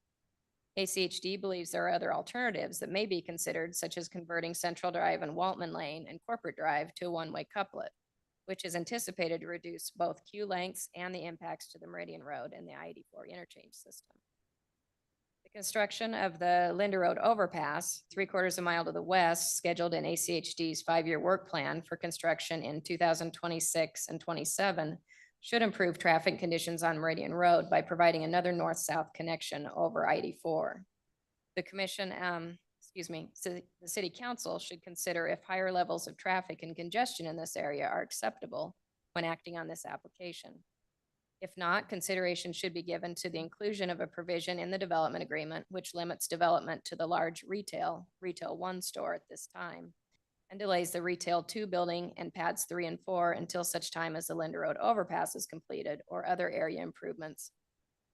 ACHD believes there are other alternatives that may be considered, such as converting Central Drive and Waltman Lane and Corporate Drive to a one-way couplet, which is anticipated to reduce both queue lengths and the impacts to the Meridian Road and the I-84 interchange system. The construction of the Linda Road overpass, 3/4 mile to the west, scheduled in ACHD's 5-year work plan for construction in 2026 and 27, should improve traffic conditions on Meridian Road by providing another north-south connection over I-84. The the city council should consider if higher levels of traffic and congestion in this area are acceptable when acting on this application. If not, consideration should be given to the inclusion of a provision in the development agreement which limits development to the large Retail 1 store at this time, and delays the Retail 2 building and pads 3 and 4 until such time as the Linda Road overpass is completed or other area improvements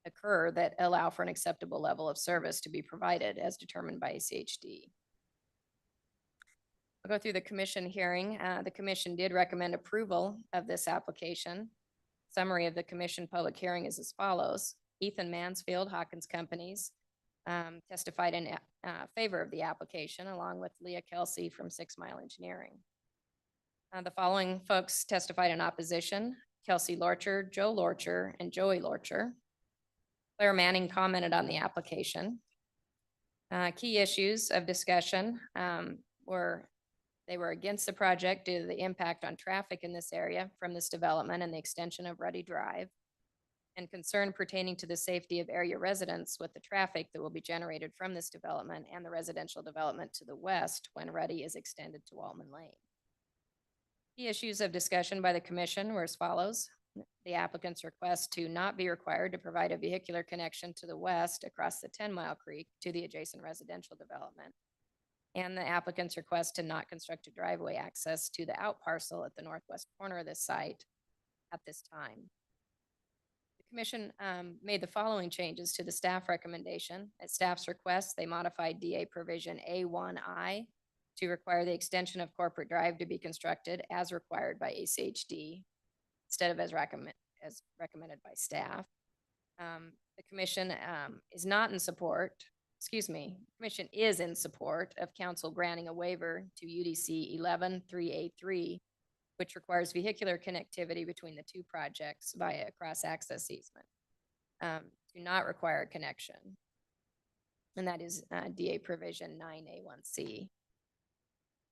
occur that allow for an acceptable level of service to be provided as determined by ACHD. I'll go through the commission hearing. The commission did recommend approval of this application. Summary of the commission public hearing is as follows. Ethan Mansfield, Hawkins Companies, testified in favor of the application, along with Leah Kelsey from 6 Mile Engineering. The following folks testified in opposition: Kelsey Lorcher, Joe Lorcher, and Joey Lorcher. Claire Manning commented on the application. Key issues of discussion were they were against the project due to the impact on traffic in this area from this development and the extension of Ruddy Drive, and concern pertaining to the safety of area residents with the traffic that will be generated from this development and the residential development to the west when Ruddy is extended to Waltman Lane. Key issues of discussion by the commission were as follows. The applicant's request to not be required to provide a vehicular connection to the west across the 10 Mile Creek to the adjacent residential development, and the applicant's request to not construct a driveway access to the out parcel at the northwest corner of this site at this time. The commission made the following changes to the staff recommendation. At staff's request, they modified DA provision A1I to require the extension of Corporate Drive to be constructed as required by ACHD instead of as recommended by staff. The commission is in support of council granting a waiver to UDC 113A3, which requires vehicular connectivity between the two projects via a cross-access easement. Do not require a connection. And that is DA provision 9A1C.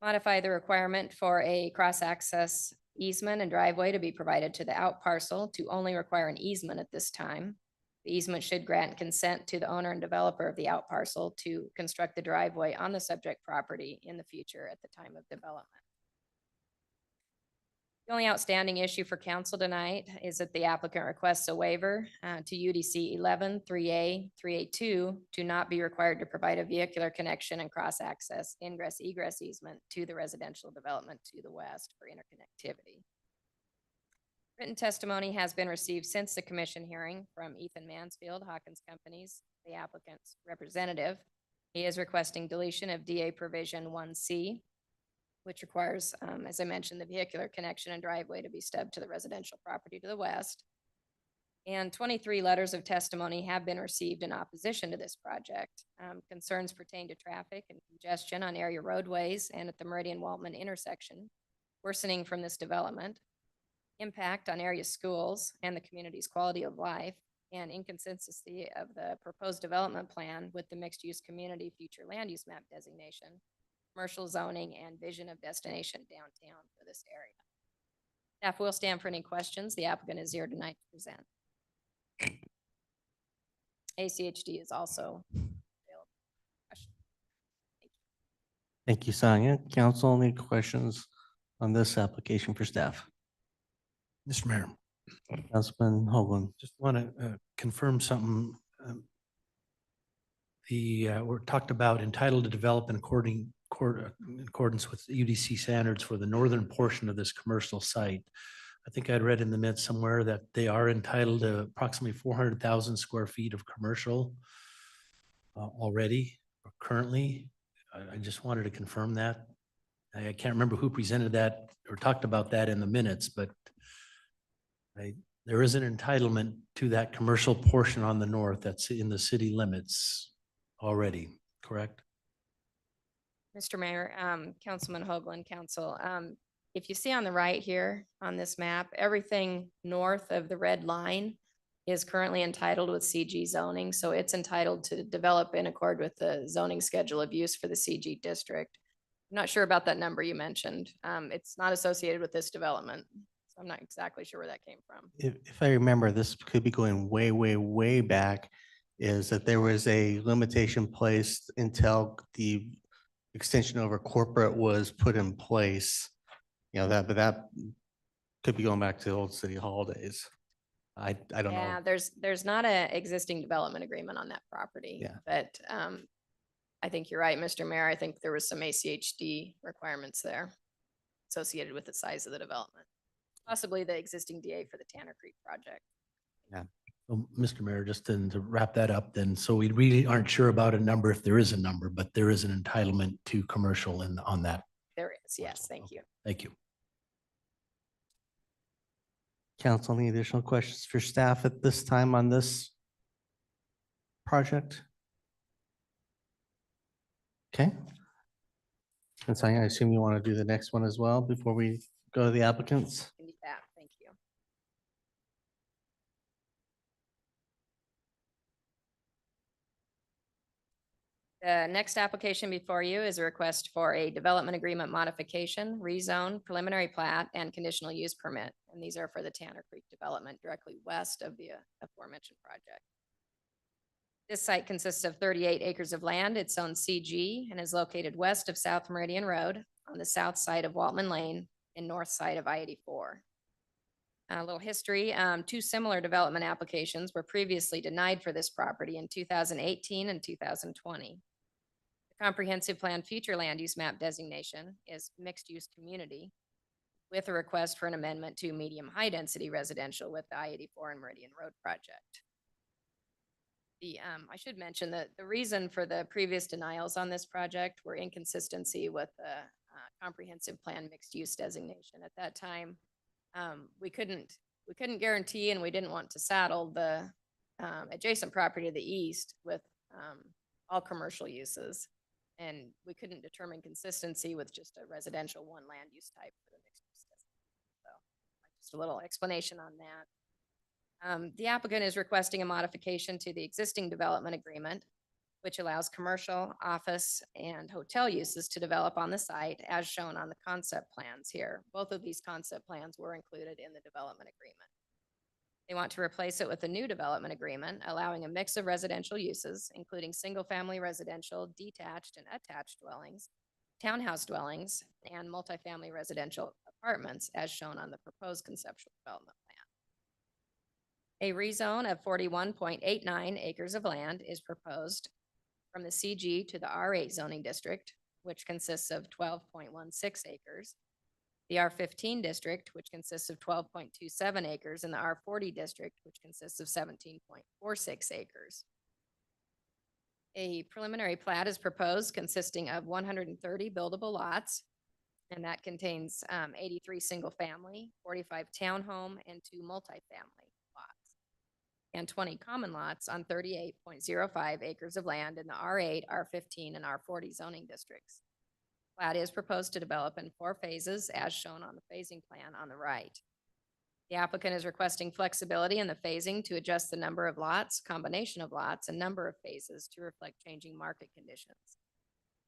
Modify the requirement for a cross-access easement and driveway to be provided to the out parcel to only require an easement at this time. The easement should grant consent to the owner and developer of the out parcel to construct the driveway on the subject property in the future at the time of development. The only outstanding issue for council tonight is that the applicant requests a waiver to UDC 113A 3A2 to not be required to provide a vehicular connection and cross-access ingress-egress easement to the residential development to the west for interconnectivity. Written testimony has been received since the commission hearing from Ethan Mansfield, Hawkins Companies, the applicant's representative. He is requesting deletion of DA provision 1C, which requires, as I mentioned, the vehicular connection and driveway to be stubbed to the residential property to the west. And 23 letters of testimony have been received in opposition to this project. Concerns pertain to traffic and congestion on area roadways and at the Meridian-Waltman intersection, worsening from this development, impact on area schools and the community's quality of life, and inconsistency of the proposed development plan with the mixed-use community future land use map designation, commercial zoning, and vision of destination downtown for this area. Staff will stand for any questions. The applicant is here tonight to present. ACHD is also available. Question. Thank you, Sonia. Council, any questions on this application for staff? Mr. Mayor, Councilman Hoagland. just want to confirm something. We're talked about entitled to develop in accordance with UDC standards for the northern portion of this commercial site. I think I'd read in the minutes somewhere that they are entitled to approximately 400,000 square feet of commercial already or currently. I just wanted to confirm that. I can't remember who presented that or talked about that in the minutes, but there is an entitlement to that commercial portion on the north that's in the city limits already, correct? Mr. Mayor, Councilman Hoagland, Council, if you see on the right here on this map, everything north of the red line is currently entitled with CG zoning. So it's entitled to develop in accord with the zoning schedule of use for the CG district. I'm not sure about that number you mentioned. It's not associated with this development. So I'm not exactly sure where that came from. If I remember, this could be going way, way, way back, is that there was a limitation placed until the extension over corporate was put in place. You know, but that could be going back to the old city hall days. I don't Yeah, know. there's not a existing development agreement on that property. Yeah. But I think you're right, Mr. Mayor. I think there was some ACHD requirements there associated with the size of the development. Possibly the existing DA for the Tanner Creek project. Well, Mr. Mayor, just to wrap that up then, so we really aren't sure about a number if there is a number, but there is an entitlement to commercial on that. There is, yes, thank you. Thank you. Council, any additional questions for staff at this time on this project? Okay. And Sonia, I assume you want to do the next one as well before we go to the applicants? Can do that, thank you. The next application before you is a request for a development agreement modification, rezone, preliminary plat, and conditional use permit. And these are for the Tanner Creek development directly west of the aforementioned project. This site consists of 38 acres of land. It's owned CG and is located west of South Meridian Road on the south side of Waltman Lane and north side of I-84. A little history, 2 similar development applications were previously denied for this property in 2018 and 2020. The comprehensive plan future land use map designation is mixed use community with a request for an amendment to medium high density residential with the I-84 and Meridian Road project. I should mention that the reason for the previous denials on this project were inconsistency with the comprehensive plan mixed use designation. At that time, we couldn't guarantee and we didn't want to saddle the adjacent property to the east with all commercial uses. And we couldn't determine consistency with just a residential one land use type for the mixed use. So just a little explanation on that. The applicant is requesting a modification to the existing development agreement, which allows commercial, office, and hotel uses to develop on the site as shown on the concept plans here. Both of these concept plans were included in the development agreement. They want to replace it with a new development agreement, allowing a mix of residential uses, including single-family residential, detached and attached dwellings, townhouse dwellings, and multifamily residential apartments as shown on the proposed conceptual development plan. A rezone of 41.89 acres of land is proposed from the CG to the R8 zoning district, which consists of 12.16 acres, the R15 district, which consists of 12.27 acres, and the R40 district, which consists of 17.46 acres. A preliminary plat is proposed consisting of 130 buildable lots And that contains 83 single-family, 45 townhome, and 2 multifamily lots, and 20 common lots on 38.05 acres of land in the R8, R15, and R40 zoning districts. Plat is proposed to develop in 4 phases as shown on the phasing plan on the right. The applicant is requesting flexibility in the phasing to adjust the number of lots, combination of lots, and number of phases to reflect changing market conditions.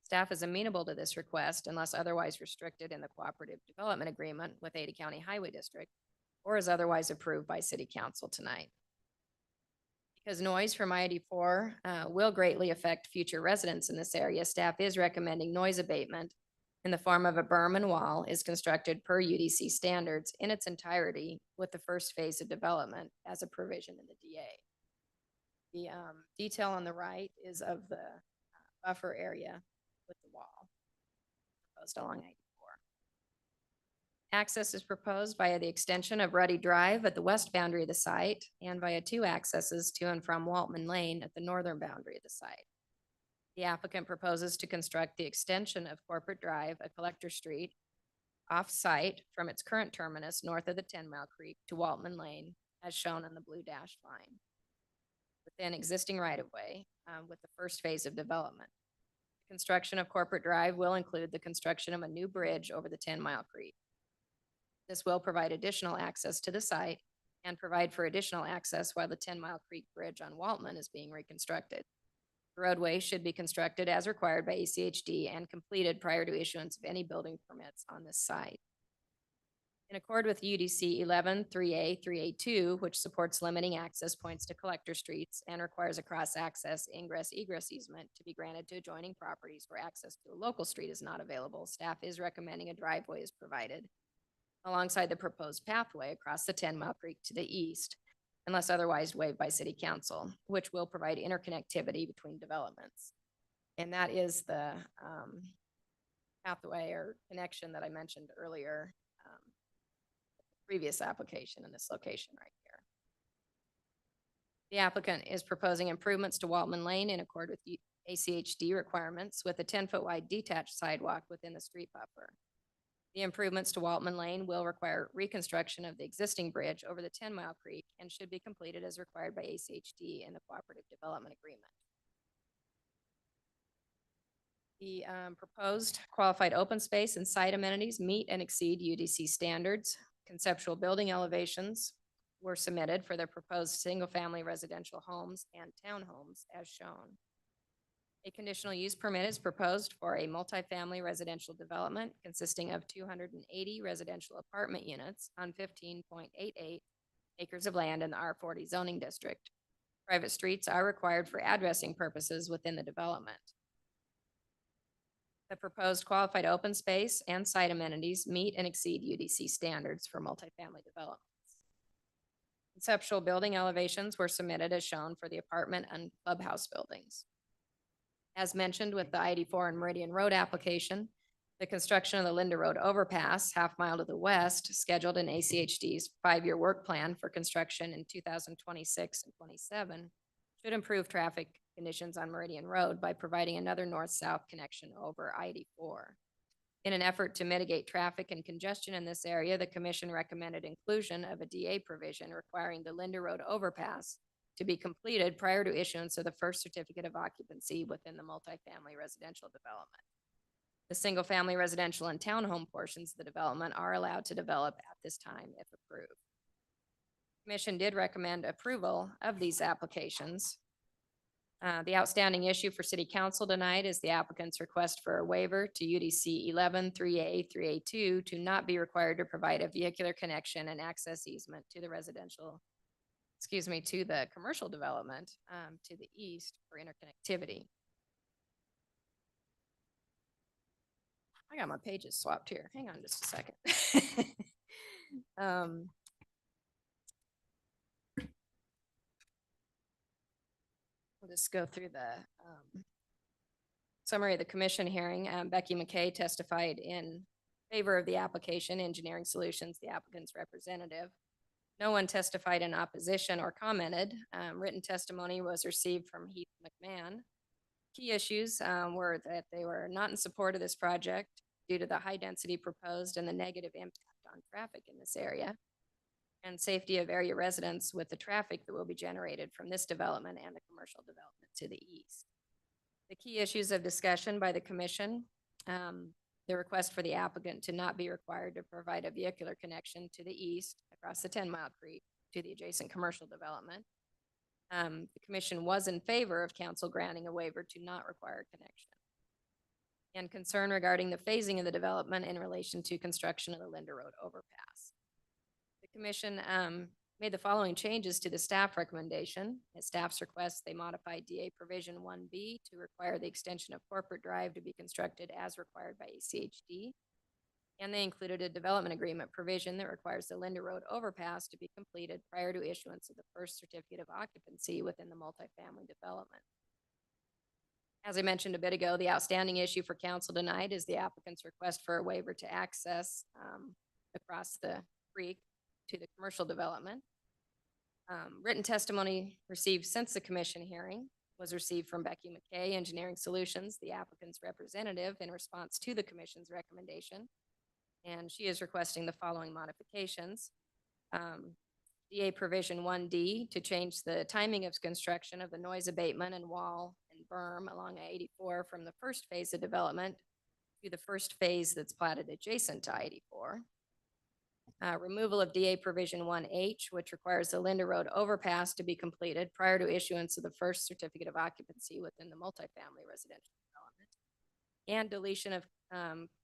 Staff is amenable to this request unless otherwise restricted in the cooperative development agreement with Ada County Highway District or is otherwise approved by City Council tonight. Because noise from I-84 will greatly affect future residents in this area, staff is recommending noise abatement in the form of a berm and wall is constructed per UDC standards in its entirety with the first phase of development as a provision in the DA. The detail on the right is of the buffer area with the wall proposed along 84. Access is proposed via the extension of Ruddy Drive at the west boundary of the site and via 2 accesses to and from Waltman Lane at the northern boundary of the site. The applicant proposes to construct the extension of Corporate Drive, a collector street, off-site from its current terminus north of the 10 Mile Creek to Waltman Lane, as shown on the blue dashed line, within existing right-of-way with the first phase of development. Construction of Corporate Drive will include the construction of a new bridge over the 10 Mile Creek. This will provide additional access to the site and provide for additional access while the 10 Mile Creek Bridge on Waltman is being reconstructed. The roadway should be constructed as required by ACHD and completed prior to issuance of any building permits on this site. In accord with UDC 11-3A, 3A2, which supports limiting access points to collector streets and requires a cross-access ingress-egress easement to be granted to adjoining properties where access to a local street is not available, staff is recommending a driveway is provided alongside the proposed pathway across the 10 Mile Creek to the east, unless otherwise waived by City Council, which will provide interconnectivity between developments. And that is the pathway or connection that I mentioned earlier, previous application in this location right here. The applicant is proposing improvements to Waltman Lane in accord with ACHD requirements with a 10-foot wide detached sidewalk within the street buffer. The improvements to Waltman Lane will require reconstruction of the existing bridge over the 10 Mile Creek and should be completed as required by ACHD in the Cooperative Development Agreement. The proposed qualified open space and site amenities meet and exceed UDC standards. Conceptual building elevations were submitted for the proposed single-family residential homes and townhomes as shown. A conditional use permit is proposed for a multifamily residential development consisting of 280 residential apartment units on 15.88 acres of land in the R40 zoning district. Private streets are required for addressing purposes within the development. The proposed qualified open space and site amenities meet and exceed UDC standards for multifamily developments. Conceptual building elevations were submitted as shown for the apartment and clubhouse buildings. As mentioned with the I-84 and Meridian Road application, the construction of the Linda Road overpass, half mile to the west, scheduled in ACHD's 5-year work plan for construction in 2026 and 27, should improve traffic conditions on Meridian Road by providing another north-south connection over I-84. In an effort to mitigate traffic and congestion in this area, the commission recommended inclusion of a DA provision requiring the Linda Road overpass to be completed prior to issuance of the first certificate of occupancy within the multifamily residential development. The single-family residential and townhome portions of the development are allowed to develop at this time if approved. The commission did recommend approval of these applications. The outstanding issue for City Council tonight is the applicant's request for a waiver to UDC 11-3A, 3A2 to not be required to provide a vehicular connection and access easement to the to the commercial development to the east for interconnectivity. I got my pages swapped here. Hang on just a second. We'll just go through the summary of the commission hearing. Becky McKay testified in favor of the application, Engineering Solutions, the applicant's representative. No one testified in opposition or commented. Written testimony was received from Heath McMahon. Key issues were that they were not in support of this project due to the high density proposed and the negative impact on traffic in this area, and safety of area residents with the traffic that will be generated from this development and the commercial development to the east. The key issues of discussion by the commission, the request for the applicant to not be required to provide a vehicular connection to the east across the 10-mile creek to the adjacent commercial development. The commission was in favor of council granting a waiver to not require connection. And concern regarding the phasing of the development in relation to construction of the Linda Road overpass. The commission made the following changes to the staff recommendation. At staff's request, they modified DA provision 1B to require the extension of Corporate Drive to be constructed as required by ACHD. And they included a development agreement provision that requires the Linda Road overpass to be completed prior to issuance of the first certificate of occupancy within the multifamily development. As I mentioned a bit ago, the outstanding issue for council tonight is the applicant's request for a waiver to access across the creek to the commercial development. Written testimony received since the commission hearing was received from Becky McKay, Engineering Solutions, the applicant's representative, in response to the commission's recommendation. And she is requesting the following modifications. DA provision 1D to change the timing of construction of the noise abatement and wall and berm along I-84 from the first phase of development to the first phase that's platted adjacent to I-84. Removal of DA provision 1H, which requires the Linda Road overpass to be completed prior to issuance of the first certificate of occupancy within the multifamily residential development. And deletion of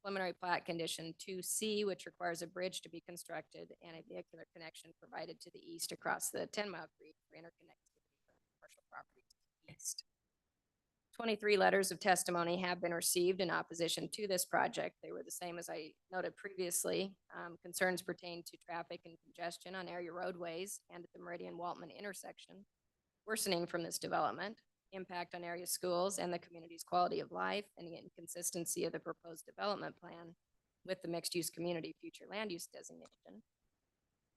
preliminary plat condition 2C, which requires a bridge to be constructed and a vehicular connection provided to the east across the 10-mile creek for interconnectivity from commercial property to the east. 23 letters of testimony have been received in opposition to this project. They were the same as I noted previously. Concerns pertain to traffic and congestion on area roadways and at the Meridian-Waltman intersection, worsening from this development, impact on area schools and the community's quality of life, and the inconsistency of the proposed development plan with the mixed-use community future land use designation,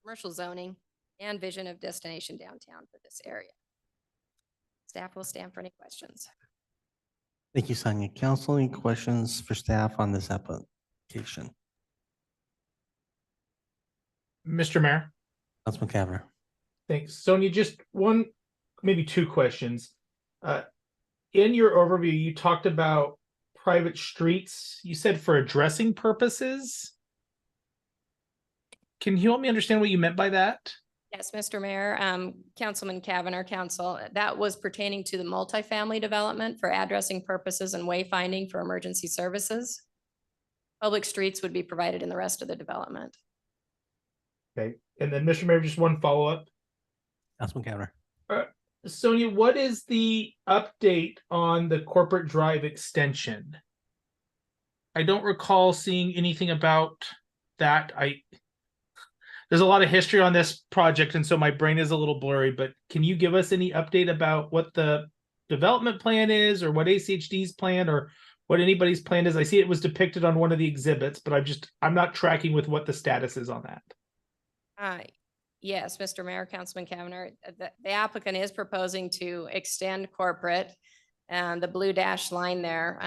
commercial zoning, and vision of destination downtown for this area. Staff will stand for any questions. Thank you, Sonia. Council, any questions for staff on this application? Mr. Mayor, Councilman Cavanagh. thanks. Sonia, just one, maybe two questions. In your overview, you talked about private streets. You said for addressing purposes. Can you help me understand what you meant by that? Yes, Mr. Mayor, Councilman Cavanagh, council, that was pertaining to the multifamily development for addressing purposes and wayfinding for emergency services. Public streets would be provided in the rest of the development. Okay, and then Mr. Mayor, just one follow-up. Councilman Cavanagh. Sonia, what is the update on the Corporate Drive extension? I don't recall seeing anything about that. There's a lot of history on this project, and so my brain is a little blurry, but can you give us any update about what the development plan is, or what ACHD's plan, or what anybody's plan is? I see it was depicted on one of the exhibits, but I'm not tracking with what the status is on that. Yes, Mr. Mayor, Councilman Cavanagh, the applicant is proposing to extend corporate and the blue dash line there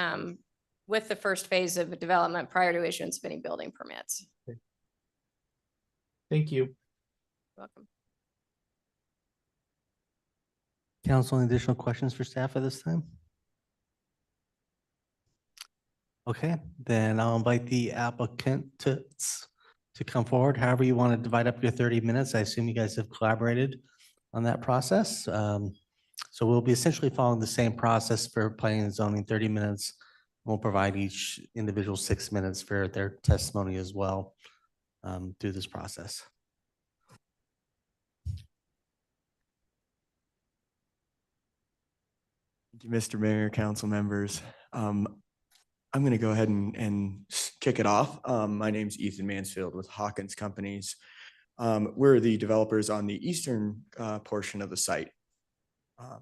with the first phase of development prior to issuance of any building permits. Okay. Thank you. Welcome. Council, any additional questions for staff at this time? Okay, then I'll invite the applicant to come forward. However you want to divide up your 30 minutes. I assume you guys have collaborated on that process. So we'll be essentially following the same process for planning and zoning, 30 minutes. We'll provide each individual 6 minutes for their testimony as well through this process. Thank you, Mr. Mayor, council members. I'm going to go ahead and kick it off. My name's Ethan Mansfield with Hawkins Companies. We're the developers on the eastern portion of the site. I'll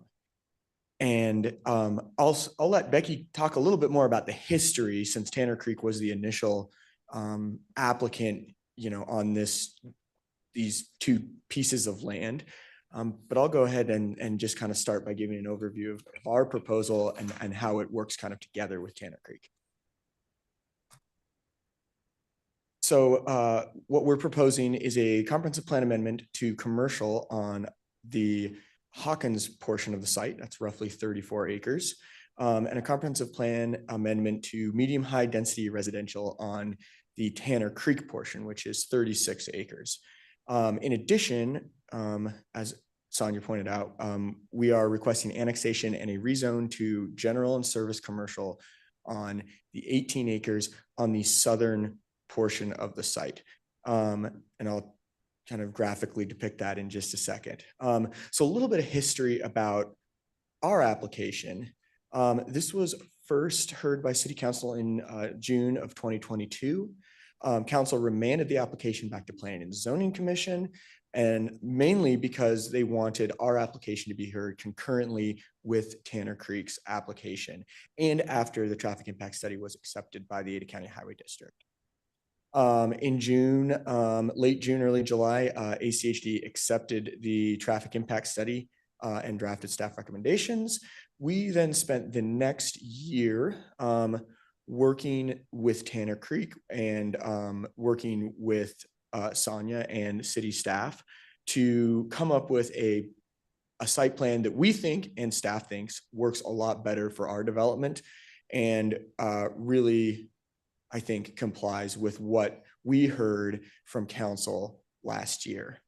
let Becky talk a little bit more about the history, since Tanner Creek was the initial applicant, on these two pieces of land. But I'll go ahead and just kind of start by giving an overview of our proposal and how it works kind of together with Tanner Creek. So what we're proposing is a comprehensive plan amendment to commercial on the Hawkins portion of the site. That's roughly 34 acres. And a comprehensive plan amendment to medium-high density residential on the Tanner Creek portion, which is 36 acres. In addition, as Sonia pointed out, we are requesting annexation and a rezone to general and service commercial on the 18 acres on the southern portion of the site. And I'll kind of graphically depict that in just a second. So a little bit of history about our application. This was first heard by City Council in June of 2022. Council remanded the application back to Planning and Zoning Commission, and mainly because they wanted our application to be heard concurrently with Tanner Creek's application and after the traffic impact study was accepted by the Ada County Highway District. In June, late June, early July, ACHD accepted the traffic impact study and drafted staff recommendations. We then spent the next year working with Tanner Creek and working with Sonia and city staff to come up with a site plan that we think and staff thinks works a lot better for our development and really, I think, complies with what we heard from council last year.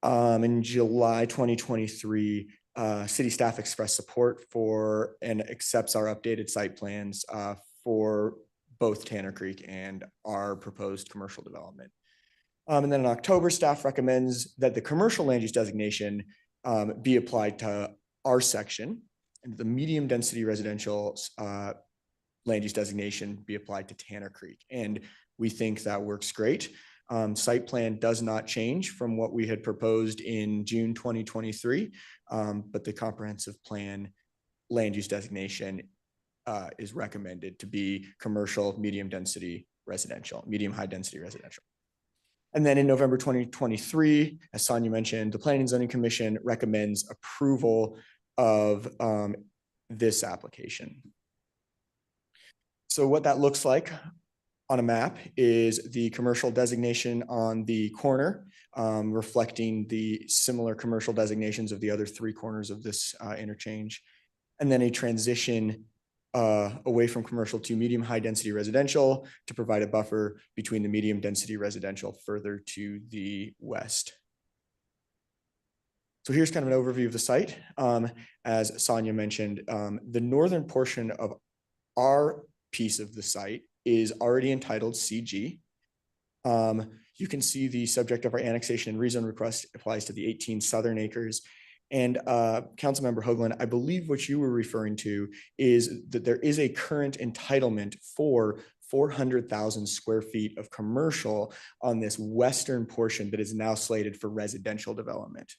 In July 2023, city staff expressed support for and accepts our updated site plans for both Tanner Creek and our proposed commercial development. And then in October, staff recommends that the commercial land use designation be applied to our section and the medium density residential land use designation be applied to Tanner Creek. And we think that works great. Site plan does not change from what we had proposed in June 2023, but the comprehensive plan land use designation is recommended to be commercial, medium density residential, medium high density residential. And then in November 2023, as Sonia mentioned, the Planning and Zoning Commission recommends approval of this application. So what that looks like on a map is the commercial designation on the corner, reflecting the similar commercial designations of the other three corners of this interchange. And then a transition away from commercial to medium high density residential to provide a buffer between the medium density residential further to the west. So here's kind of an overview of the site. As Sonia mentioned, the northern portion of our piece of the site is already entitled CG. You can see the subject of our annexation and rezone request applies to the 18 southern acres. And Councilmember Hoagland, I believe what you were referring to is that there is a current entitlement for 400,000 square feet of commercial on this western portion that is now slated for residential development.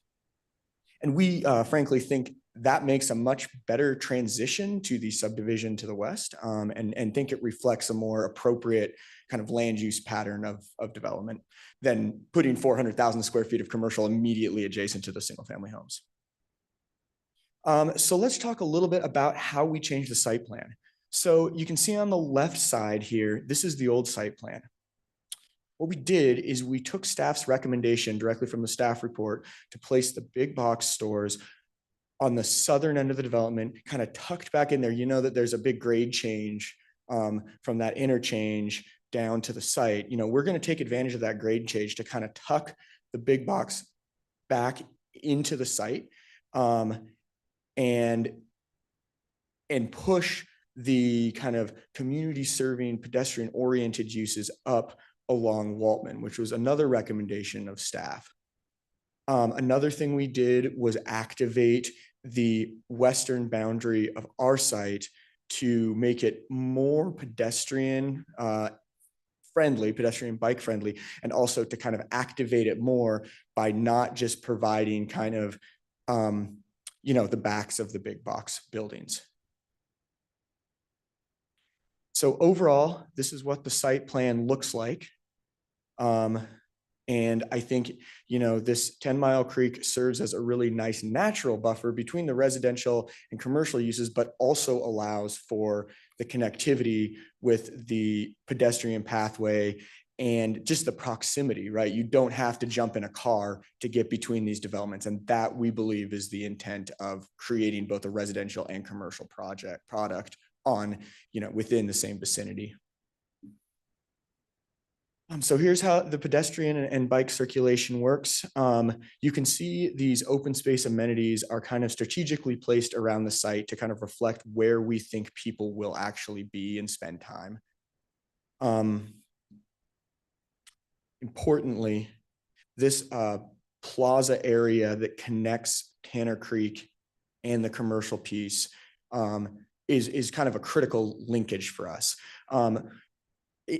And we frankly think that makes a much better transition to the subdivision to the west and think it reflects a more appropriate kind of land use pattern of development than putting 400,000 square feet of commercial immediately adjacent to the single family homes. So let's talk a little bit about how we changed the site plan. So you can see on the left side here, this is the old site plan. What we did is we took staff's recommendation directly from the staff report to place the big box stores on the southern end of the development, kind of tucked back in there. You know that there's a big grade change from that interchange down to the site. You know, we're going to take advantage of that grade change to kind of tuck the big box back into the site and push the kind of community serving pedestrian oriented uses up along Waltman, which was another recommendation of staff. Another thing we did was activate the western boundary of our site to make it more pedestrian friendly, pedestrian bike friendly, and also to kind of activate it more by not just providing kind of, you know, the backs of the big box buildings. So overall, this is what the site plan looks like. And I think, you know, this 10 Mile Creek serves as a really nice natural buffer between the residential and commercial uses, but also allows for the connectivity with the pedestrian pathway and just the proximity, right? You don't have to jump in a car to get between these developments. And that, we believe, is the intent of creating both a residential and commercial product on, within the same vicinity. So here's how the pedestrian and bike circulation works. You can see these open space amenities are kind of strategically placed around the site to kind of reflect where we think people will actually be and spend time. Importantly, this plaza area that connects Tanner Creek and the commercial piece is kind of a critical linkage for us.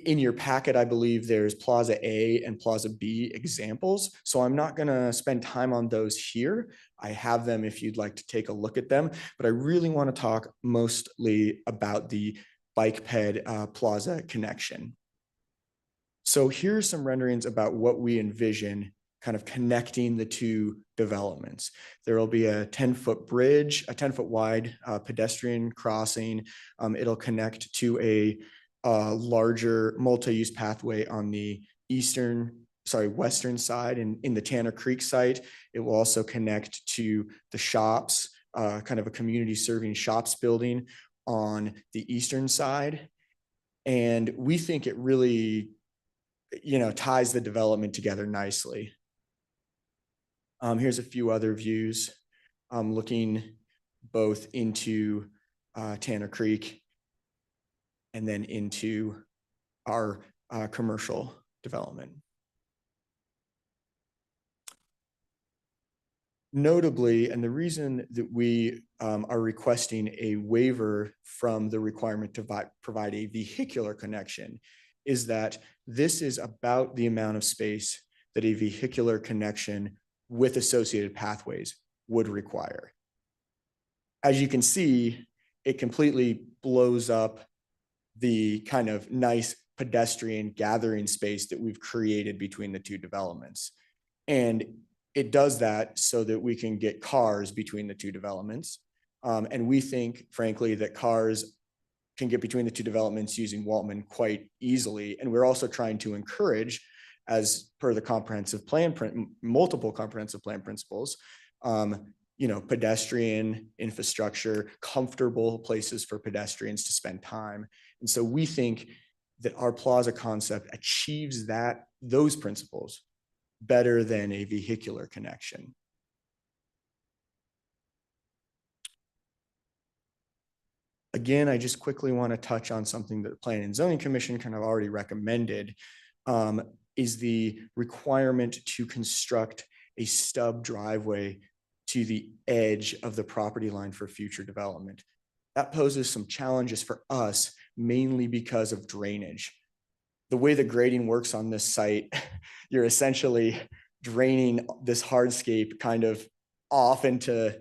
In your packet, I believe there's Plaza A and Plaza B examples. So I'm not gonna spend time on those here. I have them if you'd like to take a look at them, but I really wanna talk mostly about the bike ped plaza connection. So here's some renderings about what we envision kind of connecting the two developments. There will be a 10-foot bridge, a 10-foot wide pedestrian crossing. It'll connect to a larger multi-use pathway on the western side in the Tanner Creek site. It will also connect to the shops, kind of a community serving shops building on the eastern side. And we think it really, ties the development together nicely. Here's a few other views looking both into Tanner Creek and then into our commercial development. Notably, and the reason that we are requesting a waiver from the requirement to provide a vehicular connection is that this is about the amount of space that a vehicular connection with associated pathways would require. As you can see, it completely blows up the kind of nice pedestrian gathering space that we've created between the two developments. And it does that so that we can get cars between the two developments. And we think, frankly, that cars can get between the two developments using Waltman quite easily. And we're also trying to encourage, as per the comprehensive plan, multiple comprehensive plan principles, pedestrian infrastructure, comfortable places for pedestrians to spend time. And so we think that our plaza concept achieves those principles better than a vehicular connection. Again, I just quickly want to touch on something that the Planning and Zoning Commission kind of already recommended, is the requirement to construct a stub driveway to the edge of the property line for future development. That poses some challenges for us, mainly because of drainage. The way the grading works on this site, you're essentially draining this hardscape kind of off into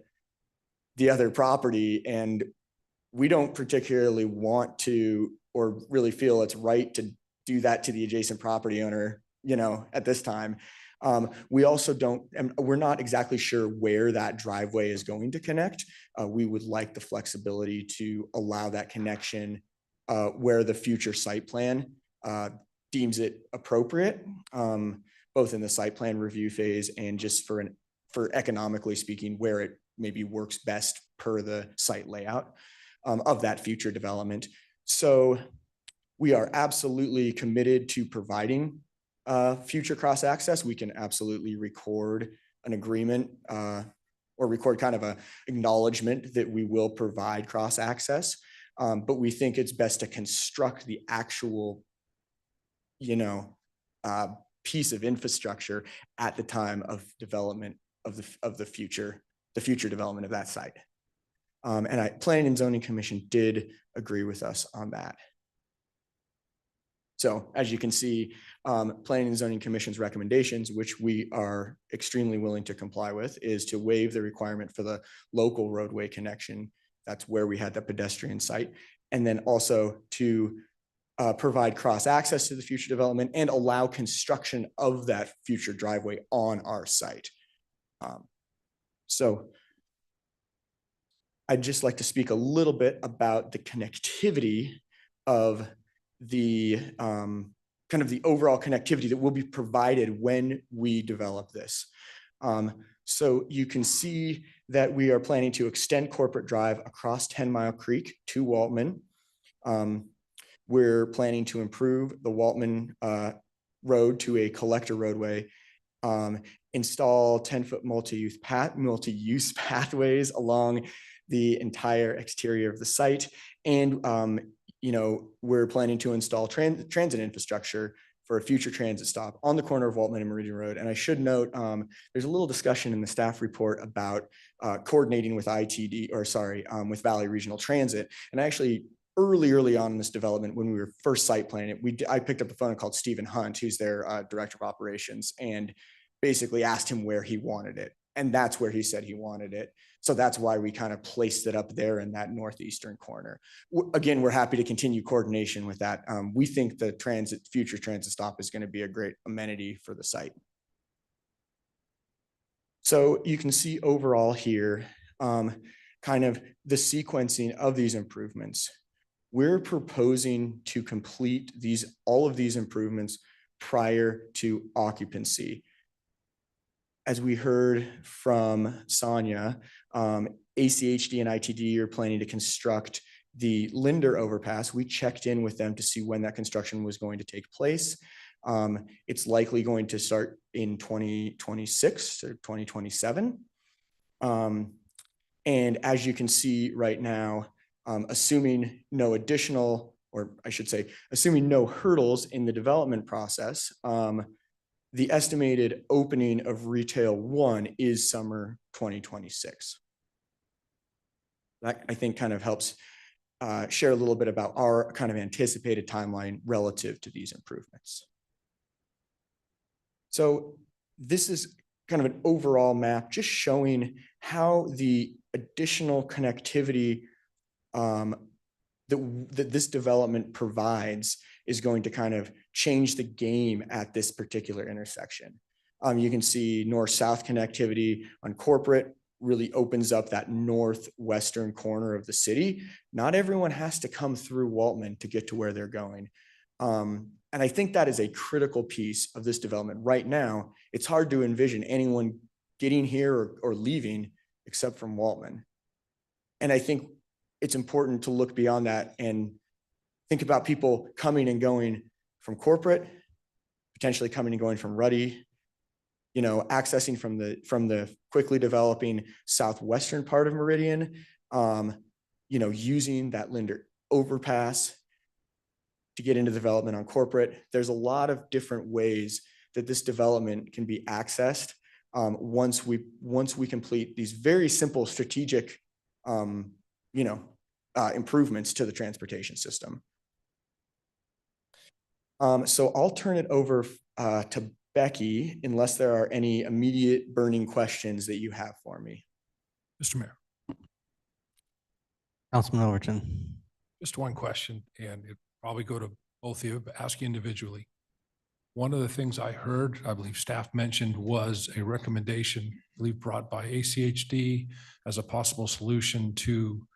the other property. And we don't particularly want to, or really feel it's right to do that to the adjacent property owner, at this time. We also we're not exactly sure where that driveway is going to connect. We would like the flexibility to allow that connection where the future site plan deems it appropriate, both in the site plan review phase and just for economically speaking, where it maybe works best per the site layout of that future development. So we are absolutely committed to providing future cross access. We can absolutely record an agreement or record kind of a acknowledgement that we will provide cross access. But we think it's best to construct the actual, piece of infrastructure at the time of development of the future development of that site. And Planning and Zoning Commission did agree with us on that. So as you can see, Planning and Zoning Commission's recommendations, which we are extremely willing to comply with, is to waive the requirement for the local roadway connection. That's where we had the pedestrian site. And then also to provide cross access to the future development and allow construction of that future driveway on our site. So I'd just like to speak a little bit about the connectivity of the kind of the overall connectivity that will be provided when we develop this. So you can see that we are planning to extend Corporate Drive across 10 Mile Creek to Waltman. We're planning to improve the Waltman road to a collector roadway, install 10-foot multi-use pathways along the entire exterior of the site. And, we're planning to install transit infrastructure for a future transit stop on the corner of Waltman and Meridian Road. And I should note, there's a little discussion in the staff report about coordinating with with Valley Regional Transit. And actually, early on in this development, when we were first site planning it, I picked up the phone and called Stephen Hunt, who's their director of operations, and basically asked him where he wanted it. And that's where he said he wanted it. So that's why we kind of placed it up there in that northeastern corner. Again, we're happy to continue coordination with that. We think the future transit stop is going to be a great amenity for the site. So you can see overall here, kind of the sequencing of these improvements. We're proposing to complete all of these improvements prior to occupancy. As we heard from Sonia, ACHD and ITD are planning to construct the Linder overpass. We checked in with them to see when that construction was going to take place. It's likely going to start in 2026 or 2027. And as you can see right now, assuming no additional, or I should say, assuming no hurdles in the development process, the estimated opening of Retail 1 is summer 2026. That, I think, kind of helps share a little bit about our kind of anticipated timeline relative to these improvements. So this is kind of an overall map just showing how the additional connectivity that this development provides is going to kind of change the game at this particular intersection. You can see north-south connectivity on Corporate really opens up that northwestern corner of the city. Not everyone has to come through Waltman to get to where they're going. And I think that is a critical piece of this development. Right now, it's hard to envision anyone getting here or leaving except from Waltman. And I think it's important to look beyond that and think about people coming and going from Corporate, potentially coming and going from Ruddy, accessing from the quickly developing southwestern part of Meridian, using that Linder overpass to get into development on Corporate. There's a lot of different ways that this development can be accessed once we complete these very simple strategic improvements to the transportation system. So I'll turn it over to Becky, unless there are any immediate burning questions that you have for me. Mr. Mayor, Councilman Overton. just one question, and it probably go to both of you, but ask you individually. One of the things I heard, I believe staff mentioned, was a recommendation, I believe brought by ACHD as a possible solution to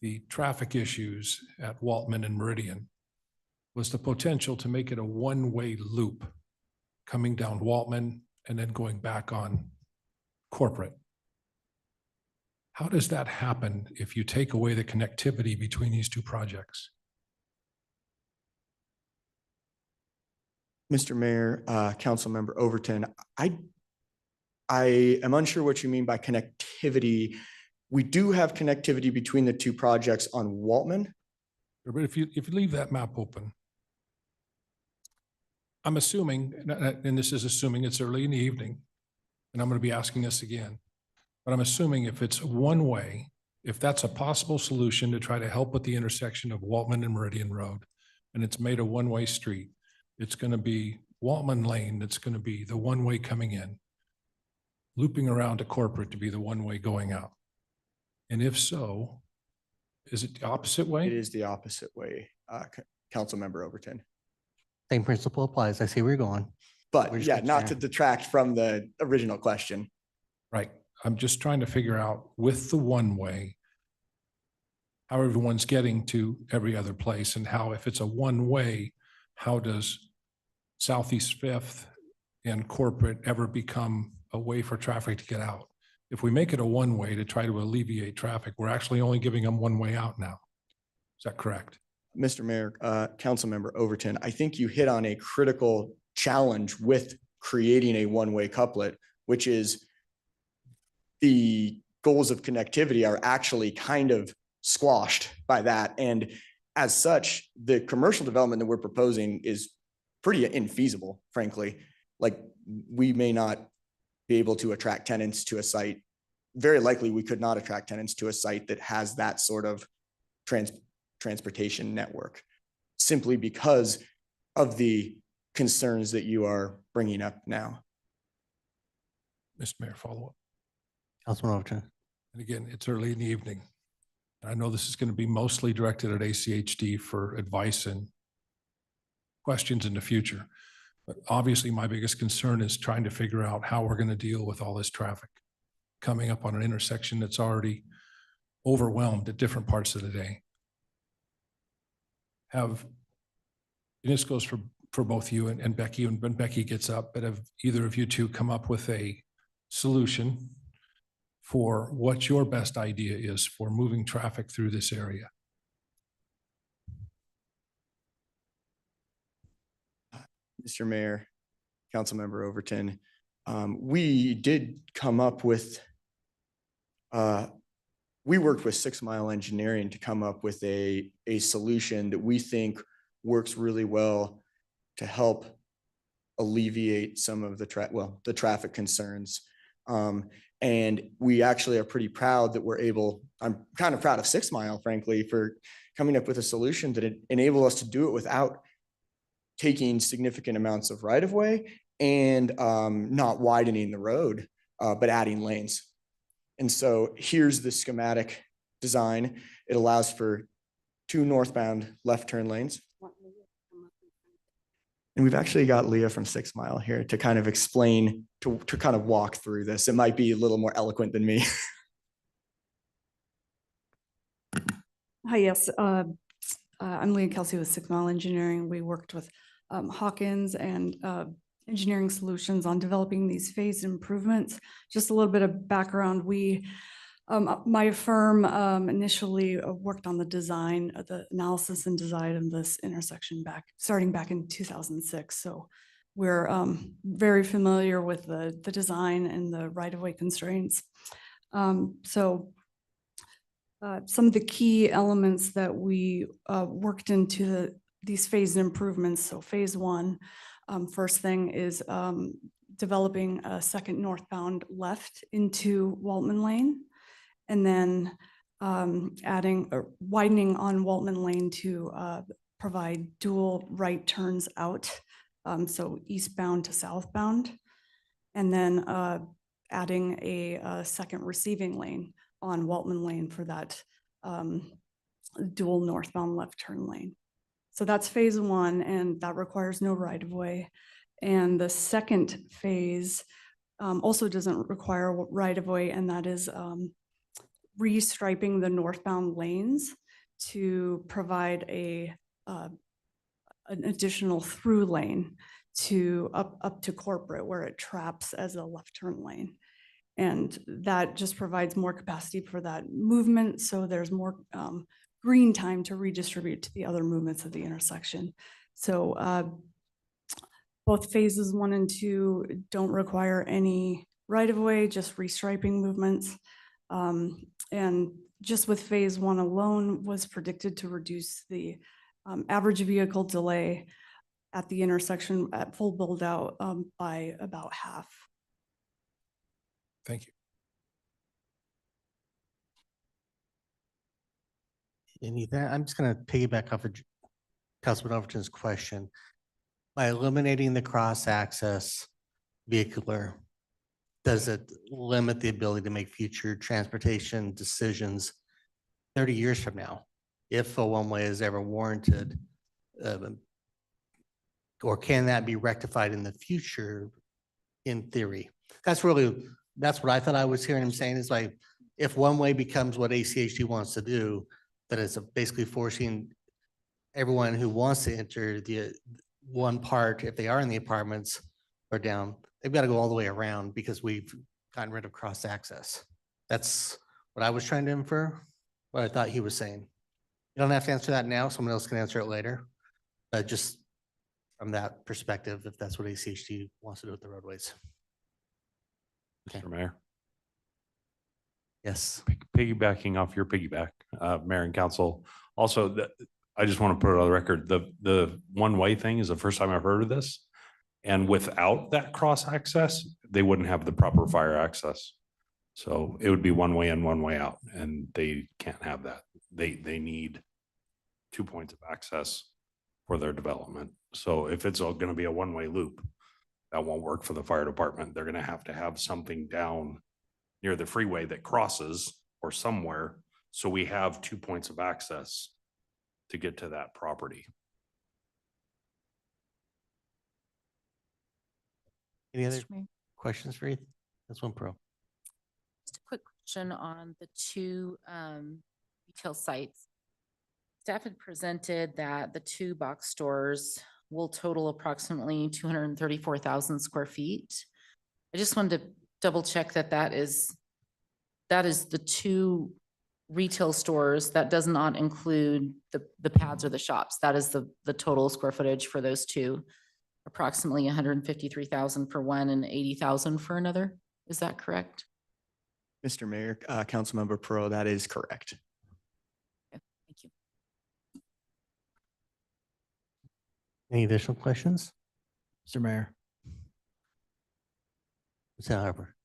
the traffic issues at Waltman and Meridian, was the potential to make it a one-way loop coming down Waltman and then going back on Corporate. How does that happen if you take away the connectivity between these two projects? Mr. Mayor, Councilmember Overton, I am unsure what you mean by connectivity. We do have connectivity between the two projects on Waltman. But if you leave that map open, I'm assuming, and this is assuming it's early in the evening, and I'm going to be asking this again, but I'm assuming if it's one way, if that's a possible solution to try to help with the intersection of Waltman and Meridian Road, and it's made a one-way street, it's going to be Waltman Lane that's going to be the one-way coming in, looping around to Corporate to be the one-way going out. And if so, is it the opposite way? It is the opposite way, Councilmember Overton. Same principle applies. I see where you're going. But We're just yeah, gonna not share. to detract from the original question. Right. I'm just trying to figure out with the one-way, how everyone's getting to every other place and how if it's a one-way, how does Southeast Fifth and Corporate ever become a way for traffic to get out? If we make it a one-way to try to alleviate traffic, we're actually only giving them one way out now. Is that correct? Mr. Mayor, Councilmember Overton, I think you hit on a critical challenge with creating a one-way couplet, which is the goals of connectivity are actually kind of squashed by that. And as such, the commercial development that we're proposing is pretty infeasible, frankly. Like, we may not be able to attract tenants to a site. Very likely, we could not attract tenants to a site that has that sort of transportation network, simply because of the concerns that you are bringing up now. Mr. Mayor, follow up. Councilman Overton. And again, it's early in the evening. I know this is going to be mostly directed at ACHD for advice and questions in the future. But obviously, my biggest concern is trying to figure out how we're going to deal with all this traffic coming up on an intersection that's already overwhelmed at different parts of the day. And this goes for both you and Becky, and when Becky gets up, but have either of you two come up with a solution for what your best idea is for moving traffic through this area? Mr. Mayor, Councilmember Overton, we did come up with, we worked with 6 Mile Engineering to come up with a solution that we think works really well to help alleviate some of the traffic concerns. And we actually are pretty proud that I'm kind of proud of 6 Mile, frankly, for coming up with a solution that enabled us to do it without taking significant amounts of right of way and not widening the road, but adding lanes. And so here's the schematic design. It allows for 2 northbound left turn lanes. And we've actually got Leah from 6 Mile here to kind of explain, to kind of walk through this. It might be a little more eloquent than me. Hi, yes. I'm Leah Kelsey with 6 Mile Engineering. We worked with Hawkins and Engineering Solutions on developing these phased improvements. Just a little bit of background. My firm initially worked on the design, the analysis and design of this intersection starting back in 2006. So we're very familiar with the design and the right-of-way constraints. Some of the key elements that we worked into these phased improvements. So phase 1, first thing is developing a second northbound left into Waltman Lane, and then adding or widening on Waltman Lane to provide dual right turns out, so eastbound to southbound, and then adding a second receiving lane on Waltman Lane for that dual northbound left turn lane. So that's phase 1, and that requires no right of way. And the second phase also doesn't require right of way, and that is restriping the northbound lanes to provide an additional through lane to up to Corporate, where it traps as a left turn lane. And that just provides more capacity for that movement, so there's more green time to redistribute to the other movements of the intersection. So both phases 1 and 2 don't require any right-of-way, just restriping movements. And just with phase 1 alone was predicted to reduce the average vehicle delay at the intersection at full build out by about half. Thank you. I'm just going to piggyback off of Councilman Overton's question. By eliminating the cross-access vehicular, does it limit the ability to make future transportation decisions 30 years from now, if a one-way is ever warranted? Or can that be rectified in the future, in theory? That's what I thought I was hearing him saying, is like, if one-way becomes what ACHD wants to do, that it's basically forcing everyone who wants to enter the one part, if they are in the apartments or down, they've got to go all the way around because we've gotten rid of cross access. That's what I was trying to infer, what I thought he was saying. You don't have to answer that now. Someone else can answer it later. But just from that perspective, if that's what ACHD wants to do with the roadways. Okay. Mr. Mayor, Yes. piggybacking off your piggyback, Mayor and Council. Also, I just want to put it on the record, the one-way thing is the first time I've heard of this. And without that cross access, they wouldn't have the proper fire access. So it would be one way in, one way out, and they can't have that. They need 2 points of access for their development. So if it's going to be a one-way loop, that won't work for the fire department. They're going to have something down near the freeway that crosses or somewhere. So we have 2 points of access to get to that property. Any other Mr. Mayor, questions for Ethan? That's one pro. just a quick question on the two retail sites. Staff had presented that the two box stores will total approximately 234,000 square feet. I just wanted to double check that that is the two retail stores. That does not include the pads or the shops. That is the total square footage for those two. Approximately 153,000 for one and 80,000 for another. Is that correct? Mr. Mayor, Councilmember Pro, that is correct. Okay, thank you. Any additional questions? Mr. Mayor, Mr. Harper.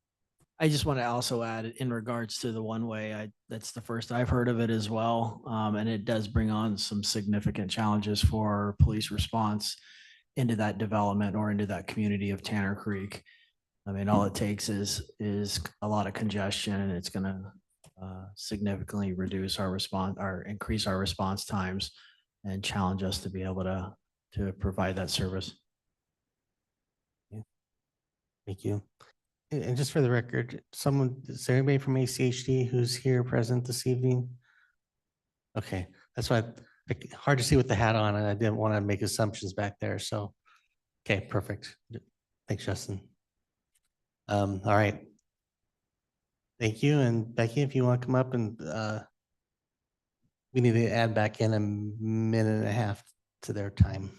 I just want to also add in regards to the one-way, that's the first I've heard of it as well. And it does bring on some significant challenges for police response into that development or into that community of Tanner Creek. I mean, all it takes is a lot of congestion, and it's going to significantly reduce our response or increase our response times and challenge us to be able to provide that service. Thank you. And just for the record, is there anybody from ACHD who's here present this evening? Okay, that's why hard to see with the hat on, and I didn't want to make assumptions back there. So, okay, perfect. Thanks, Justin. All right. Thank you. And Becky, if you want to come up and we need to add back in a minute and a half to their time.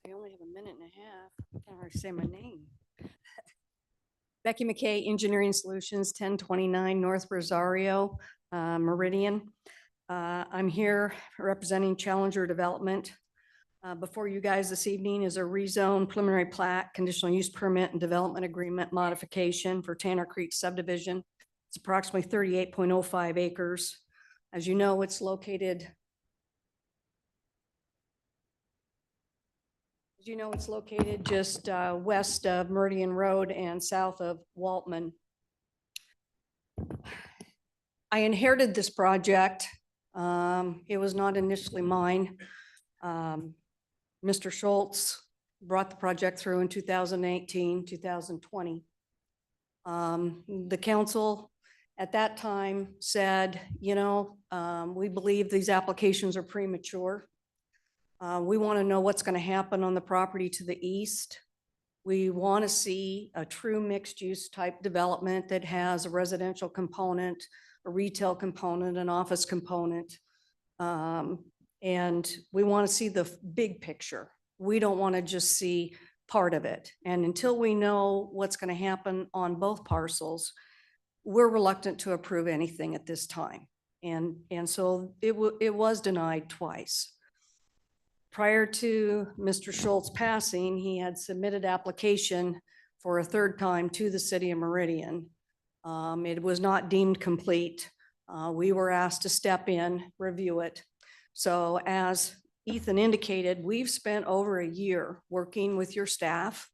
I only have a minute and a half. I can't hardly say my name. Becky McKay, Engineering Solutions, 1029 North Rosario, Meridian. I'm here representing Challenger Development. Before you guys this evening is a rezone preliminary plat, conditional use permit and development agreement modification for Tanner Creek subdivision. It's approximately 38.05 acres. As you know, it's located just west of Meridian Road and south of Waltman. I inherited this project. It was not initially mine. Mr. Schultz brought the project through in 2018, 2020. The council at that time said, we believe these applications are premature. We want to know what's going to happen on the property to the east. We want to see a true mixed use type development that has a residential component, a retail component, an office component. And we want to see the big picture. We don't want to just see part of it. And until we know what's going to happen on both parcels, we're reluctant to approve anything at this time. And so it was denied twice. Prior to Mr. Schultz passing, he had submitted application for a third time to the city of Meridian. It was not deemed complete. We were asked to step in, review it. So as Ethan indicated, we've spent over a year working with your staff,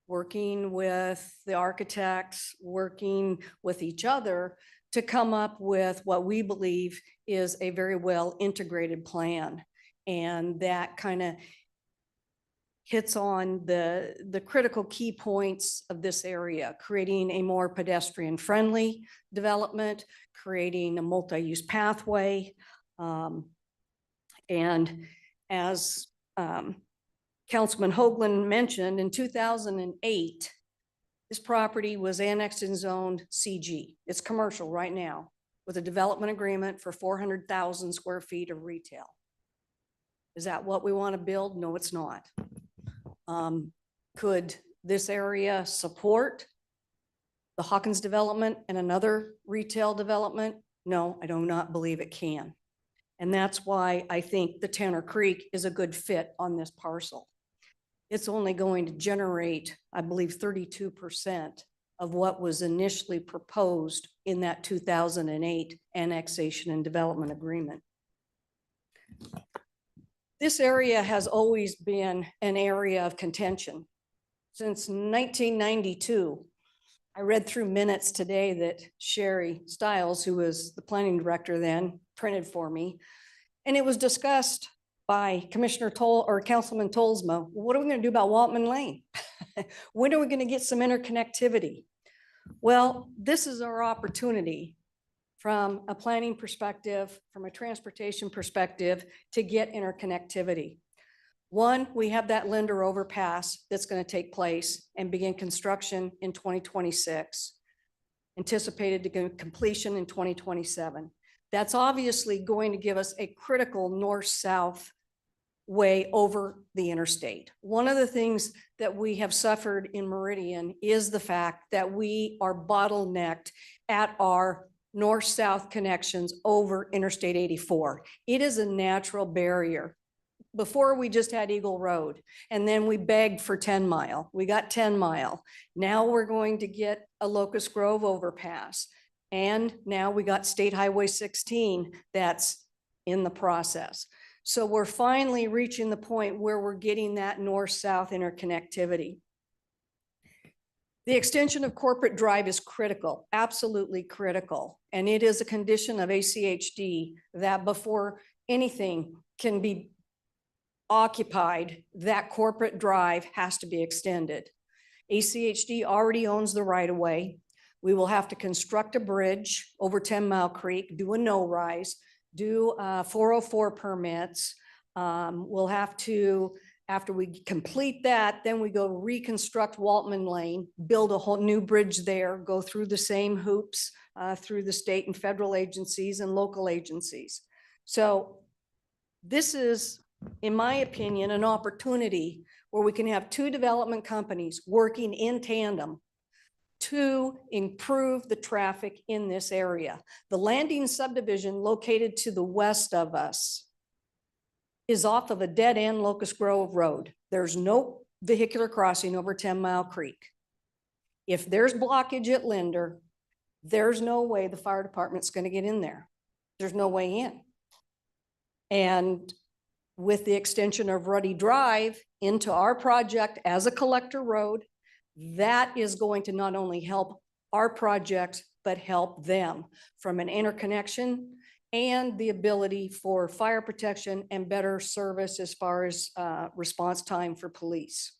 working with the architects, working with each other to come up with what we believe is a very well integrated plan. And that kind of hits on the critical key points of this area, creating a more pedestrian-friendly development, creating a multi-use pathway. And as Councilman Hoagland mentioned, in 2008, this property was annexed and zoned CG. It's commercial right now with a development agreement for 400,000 square feet of retail. Is that what we want to build? No, it's not. Could this area support the Hawkins development and another retail development? No, I do not believe it can. And that's why I think the Tanner Creek is a good fit on this parcel. It's only going to generate, I believe, 32% of what was initially proposed in that 2008 annexation and development agreement. This area has always been an area of contention. Since 1992, I read through minutes today that Sherry Stiles, who was the planning director then, printed for me. And it was discussed by Commissioner Toll or Councilman Tolsma. What are we going to do about Waltman Lane? When are we going to get some interconnectivity? Well, this is our opportunity from a planning perspective, from a transportation perspective, to get interconnectivity. One, we have that Linder overpass that's going to take place and begin construction in 2026, anticipated to go completion in 2027. That's obviously going to give us a critical north-south way over the interstate. One of the things that we have suffered in Meridian is the fact that we are bottlenecked at our north-south connections over Interstate 84. It is a natural barrier. Before we just had Eagle Road, and then we begged for 10 Mile. We got 10 Mile. Now we're going to get a Locust Grove overpass. And now we got State Highway 16 that's in the process. So we're finally reaching the point where we're getting that north-south interconnectivity. The extension of Corporate Drive is critical, absolutely critical. And it is a condition of ACHD that before anything can be occupied, that Corporate Drive has to be extended. ACHD already owns the right of way. We will have to construct a bridge over 10 Mile Creek, do a no-rise, do 404 permits. We'll have to, after we complete that, then we go reconstruct Waltman Lane, build a whole new bridge there, go through the same hoops through the state and federal agencies and local agencies. So this is, in my opinion, an opportunity where we can have two development companies working in tandem to improve the traffic in this area. The Landing subdivision located to the west of us is off of a dead-end Locust Grove Road. There's no vehicular crossing over 10 Mile Creek. If there's blockage at Linder, there's no way the fire department's going to get in there. There's no way in. And with the extension of Ruddy Drive into our project as a collector road, that is going to not only help our project, but help them from an interconnection and the ability for fire protection and better service as far as response time for police.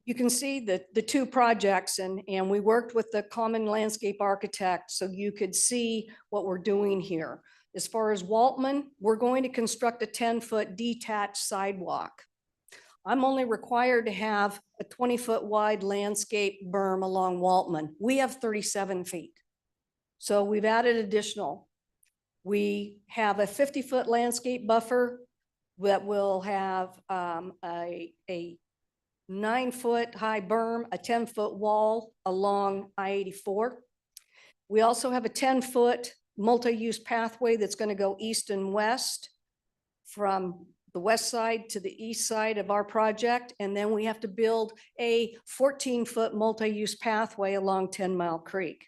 You can see that the two projects and we worked with the common landscape architect so you could see what we're doing here. As far as Waltman, we're going to construct a 10-foot detached sidewalk. I'm only required to have a 20-foot wide landscape berm along Waltman. We have 37 feet. So we've added additional. We have a 50-foot landscape buffer that will have a 9-foot high berm, a 10-foot wall along I-84. We also have a 10-foot multi-use pathway that's going to go east and west from the west side to the east side of our project. And then we have to build a 14-foot multi-use pathway along 10 Mile Creek.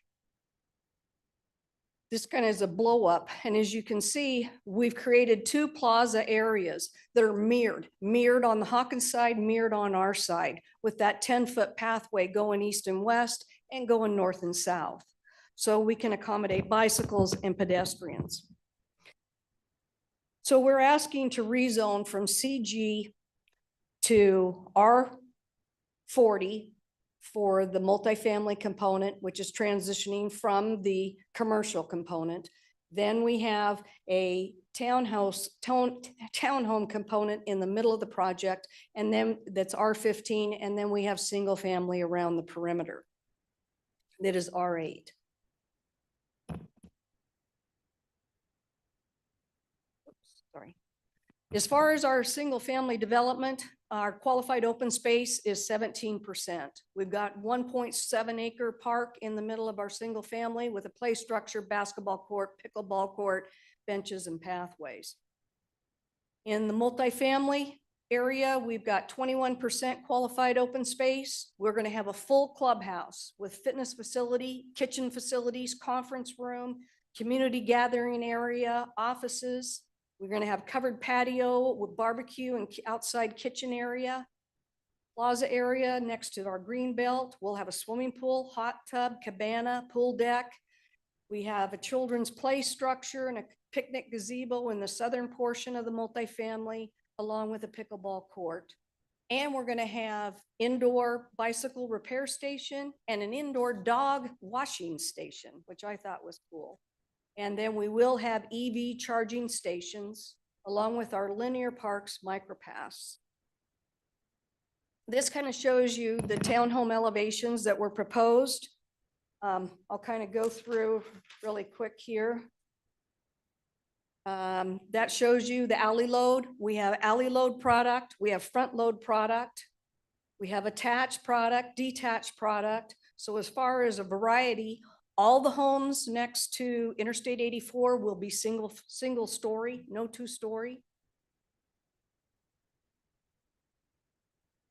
This kind of is a blow up. And as you can see, we've created two plaza areas that are mirrored on the Hawkins side, mirrored on our side, with that 10-foot pathway going east and west and going north and south. So we can accommodate bicycles and pedestrians. So we're asking to rezone from CG to R40 for the multifamily component, which is transitioning from the commercial component. Then we have a townhome component in the middle of the project, and then that's R15, and then we have single family around the perimeter. That is R8. Sorry. As far as our single family development, our qualified open space is 17%. We've got 1.7 acre park in the middle of our single family with a play structure, basketball court, pickleball court, benches and pathways. In the multifamily area, we've got 21% qualified open space. We're going to have a full clubhouse with fitness facility, kitchen facilities, conference room, community gathering area, offices. We're going to have covered patio with barbecue and outside kitchen area, plaza area next to our green belt. We'll have a swimming pool, hot tub, cabana, pool deck. We have a children's play structure and a picnic gazebo in the southern portion of the multifamily, along with a pickleball court. And we're going to have indoor bicycle repair station and an indoor dog washing station, which I thought was cool. And then we will have EV charging stations along with our linear parks micropaths. This kind of shows you the townhome elevations that were proposed. I'll kind of go through really quick here. That shows you the alley load. We have alley load product. We have front load product. We have attached product, detached product. So as far as a variety, all the homes next to Interstate 84 will be single story, no two-story.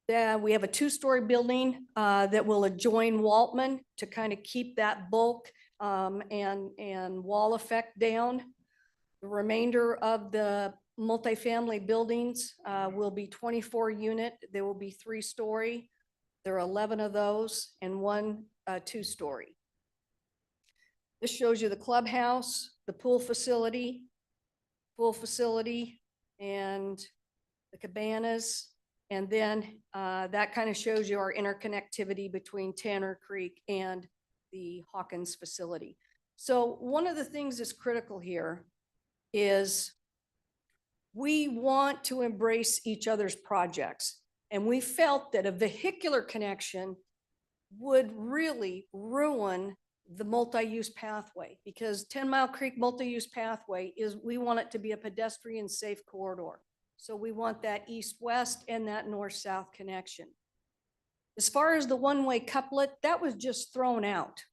Then we have a two-story building that will adjoin Waltman to kind of keep that bulk and wall effect down. The remainder of the multifamily buildings will be 24 unit. There will be 3-story. There are 11 of those and 1 2-story. This shows you the clubhouse, the pool facility, and the cabanas. And then that kind of shows you our interconnectivity between Tanner Creek and the Hawkins facility. So one of the things that's critical here is we want to embrace each other's projects. And we felt that a vehicular connection would really ruin the multi-use pathway, because 10 Mile Creek multi-use pathway is, we want it to be a pedestrian safe corridor. So we want that east-west and that north-south connection. As far as the one-way couplet, that was just thrown out.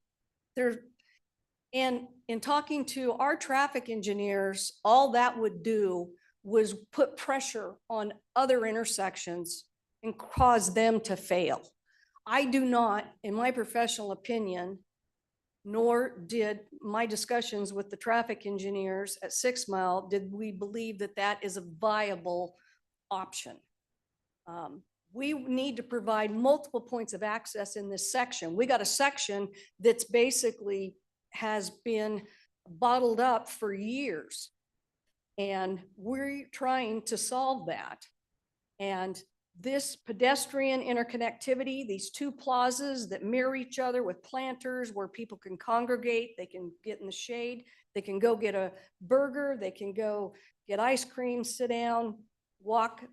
And in talking to our traffic engineers, all that would do was put pressure on other intersections and cause them to fail. I do not, in my professional opinion, nor did my discussions with the traffic engineers at 6 Mile, did we believe that that is a viable option. We need to provide multiple points of access in this section. We got a section that's basically has been bottled up for years. And we're trying to solve that. And this pedestrian interconnectivity, these 2 plazas that mirror each other with planters where people can congregate, they can get in the shade, they can go get a burger, they can go get ice cream, sit down, walk,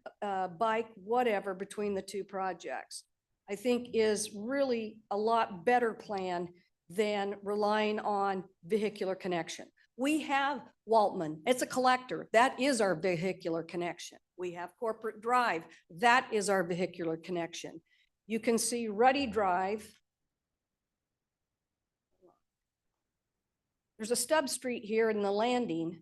bike, whatever between the 2 projects, I think is really a lot better plan than relying on vehicular connection. We have Waltman, it's a collector. That is our vehicular connection. We have Corporate Drive. That is our vehicular connection. You can see Ruddy Drive. There's a stub street here in the landing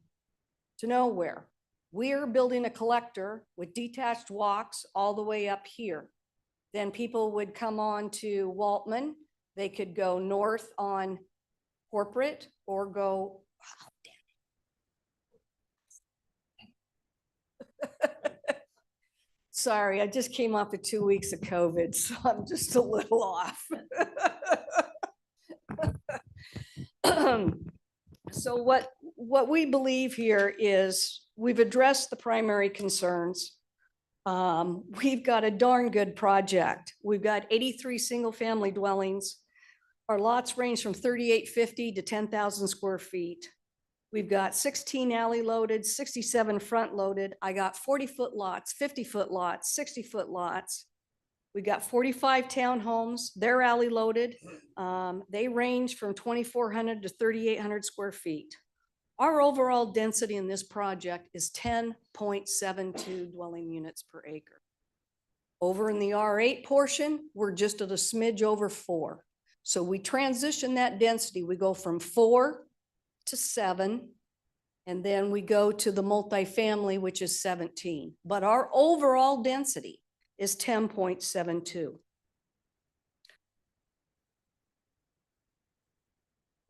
to nowhere. We're building a collector with detached walks all the way up here. Then people would come on to Waltman. They could go north on Corporate or go, oh, sorry, I just came off of 2 weeks of COVID, so I'm just a little off. So what we believe here is we've addressed the primary concerns. We've got a darn good project. We've got 83 single-family dwellings. Our lots range from 3,850 to 10,000 square feet. We've got 16 alley loaded, 67 front loaded. I got 40-foot lots, 50-foot lots, 60-foot lots. We got 45 townhomes. They're alley loaded. They range from 2,400 to 3,800 square feet. Our overall density in this project is 10.72 dwelling units per acre. Over in the R8 portion, we're just at a smidge over 4. So we transition that density. We go from 4 to 7, and then we go to the multifamily, which is 17. But our overall density is 10.72.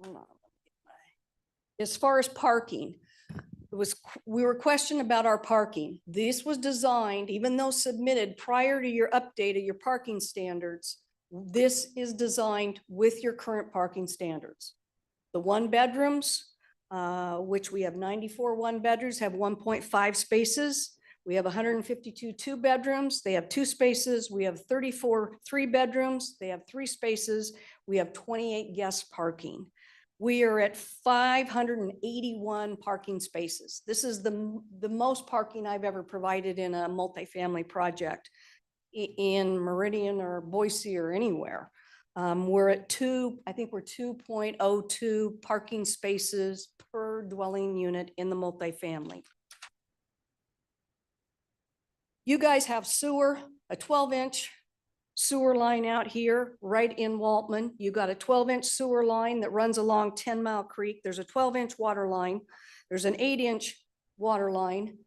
Hold on. As far as parking, we were questioned about our parking. This was designed, even though submitted prior to your update of your parking standards, this is designed with your current parking standards. The 1-bedrooms, which we have 94 1-bedrooms, have 1.5 spaces. We have 152 2-bedrooms. They have 2 spaces. We have 34 3-bedrooms. They have 3 spaces. We have 28 guest parking. We are at 581 parking spaces. This is the most parking I've ever provided in a multifamily project in Meridian or Boise or anywhere. We're at I think we're 2.02 parking spaces per dwelling unit in the multifamily. You guys have sewer, a 12-inch sewer line out here right in Waltman. You got a 12-inch sewer line that runs along 10 Mile Creek. There's a 12-inch water line. There's an 8-inch water line.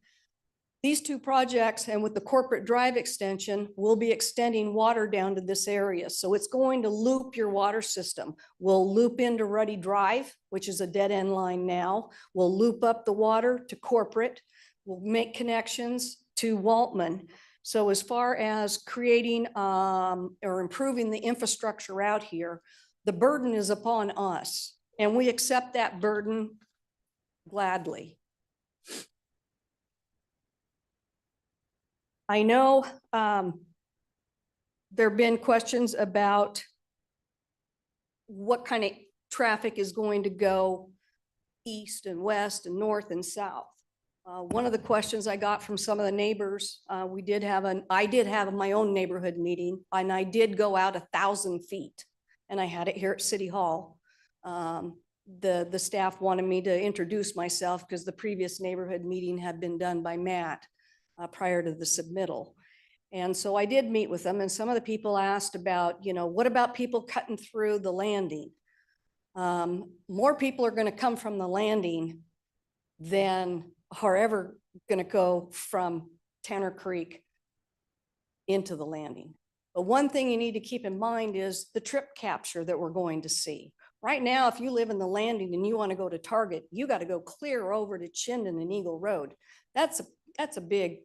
These 2 projects, and with the corporate drive extension, we'll be extending water down to this area. So it's going to loop your water system. We'll loop into Ruddy Drive, which is a dead end line now. We'll loop up the water to corporate. We'll make connections to Waltman. So as far as creating or improving the infrastructure out here, the burden is upon us, and we accept that burden gladly. I know there have been questions about what kind of traffic is going to go east and west and north and south. One of the questions I got from some of the neighbors, I did have my own neighborhood meeting, and I did go out 1,000 feet, and I had it here at City Hall. The staff wanted me to introduce myself because the previous neighborhood meeting had been done by Matt prior to the submittal. And so I did meet with them, and some of the people asked about, what about people cutting through the landing? More people are going to come from the landing than are ever going to go from Tanner Creek into the landing. But one thing you need to keep in mind is the trip capture that we're going to see. Right now, if you live in the landing and you want to go to Target, you got to go clear over to Chinden and Eagle Road. That's a big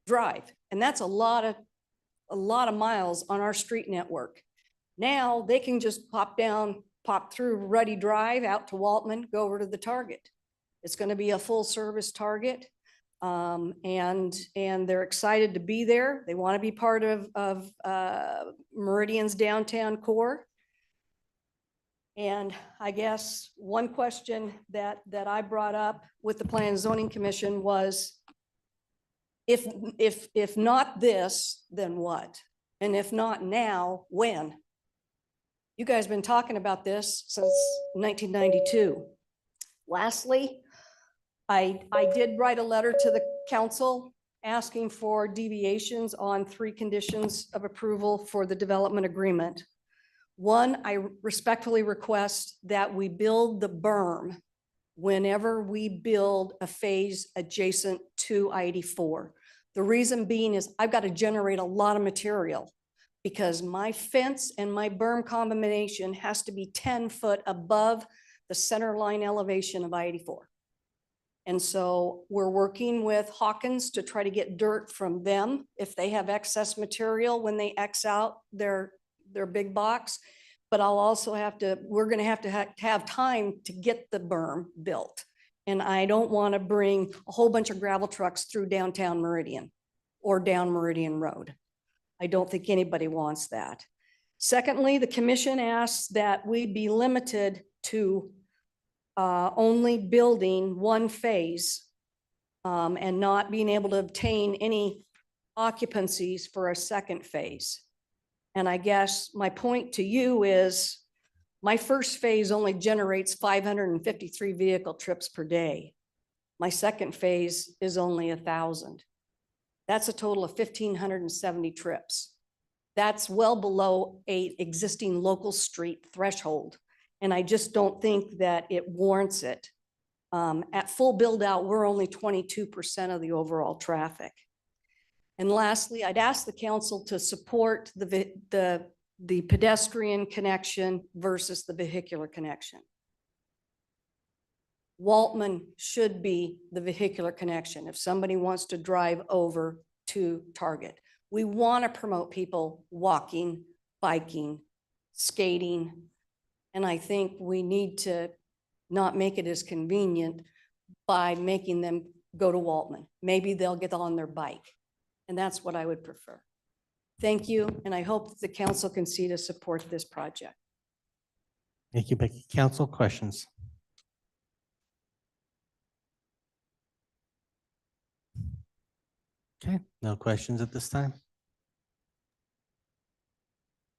drive, and that's a lot of miles on our street network. Now they can just pop through Ruddy Drive out to Waltman, go over to the Target. It's going to be a full service Target, and they're excited to be there. They want to be part of Meridian's downtown core. And I guess one question that I brought up with the Plan and Zoning Commission was, if not this, then what? And if not now, when? You guys have been talking about this since 1992. Lastly, I did write a letter to the council asking for deviations on 3 conditions of approval for the development agreement. 1, I respectfully request that we build the berm whenever we build a phase adjacent to I-84. The reason being is I've got to generate a lot of material because my fence and my berm combination has to be 10 foot above the center line elevation of I-84. And so we're working with Hawkins to try to get dirt from them if they have excess material when they X out their big box. But I'll also we're going to have time to get the berm built. And I don't want to bring a whole bunch of gravel trucks through downtown Meridian or down Meridian Road. I don't think anybody wants that. Secondly, the commission asks that we be limited to only building one phase and not being able to obtain any occupancies for a second phase. And I guess my point to you is my first phase only generates 553 vehicle trips per day. My second phase is only 1,000. That's a total of 1,570 trips. That's well below a existing local street threshold. And I just don't think that it warrants it. At full build out, we're only 22% of the overall traffic. And lastly, I'd ask the council to support the pedestrian connection versus the vehicular connection. Waltman should be the vehicular connection if somebody wants to drive over to Target. We want to promote people walking, biking, skating, and I think we need to not make it as convenient by making them go to Waltman. Maybe they'll get on their bike, and that's what I would prefer. Thank you, and I hope the council can see to support this project. Thank you, Becky. Council questions? Okay, no questions at this time.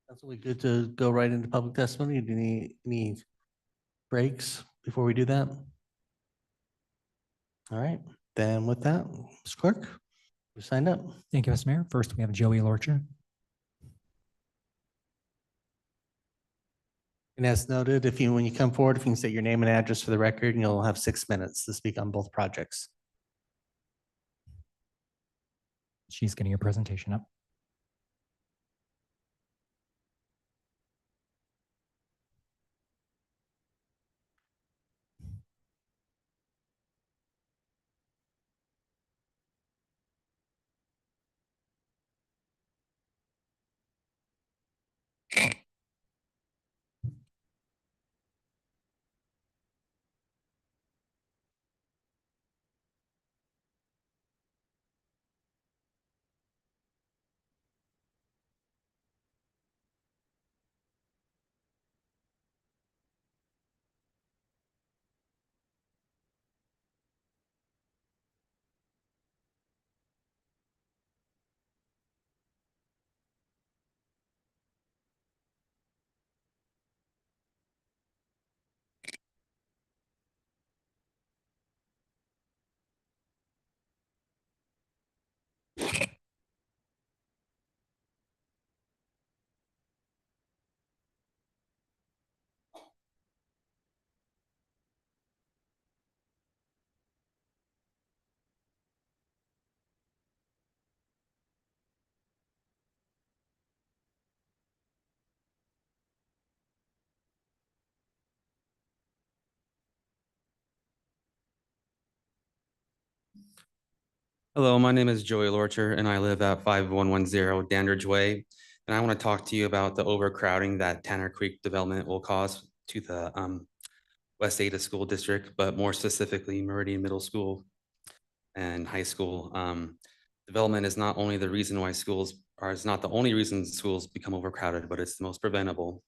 That's we good to go right into public testimony. Do you need any breaks before we do that? All right, then with that, Ms. Clerk, you signed up. Thank you, Mr. Mayor. First, we have Joey Lorcher. And as noted, when you come forward, if you can state your name and address for the record, and you'll have 6 minutes to speak on both projects. She's getting her presentation up. Hello, my name is Joey Lorcher and I live at 5110 Dandridge Way. And I want to talk to you about the overcrowding that Tanner Creek development will cause to the West Ada School District, but more specifically Meridian Middle School and High School. Development is not only the reason why schools are, it's not the only reason schools become overcrowded, but it's the most preventable.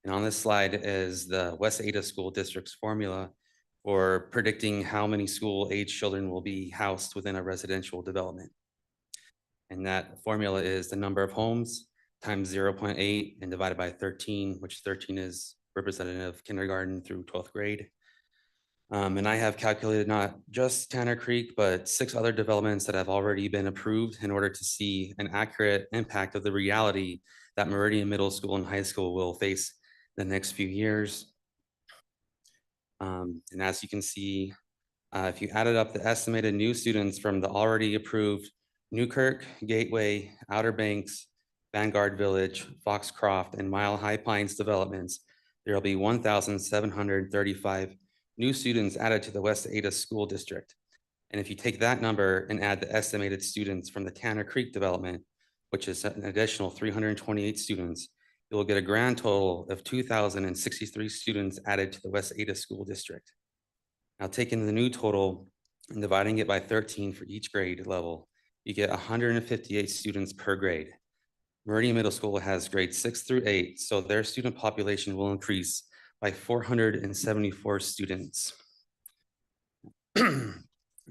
And on this slide is the West Ada School District's formula for predicting how many school-age children will be housed within a residential development. And that formula is the number of homes times 0.8 and divided by 13, which 13 is representative of kindergarten through 12th grade. And I have calculated not just Tanner Creek, but 6 other developments that have already been approved in order to see an accurate impact of the reality that Meridian Middle School and High School will face the next few years. And as you can see, if you added up the estimated new students from the already approved Newkirk, Gateway, Outer Banks, Vanguard Village, Foxcroft, and Mile High Pines developments, there will be 1,735 new students added to the West Ada School District. And if you take that number and add the estimated students from the Tanner Creek development, which is an additional 328 students, you will get a grand total of 2,063 students added to the West Ada School District. Now taking the new total and dividing it by 13 for each grade level, you get 158 students per grade. Meridian Middle School has grades 6 through 8, so their student population will increase by 474 students. And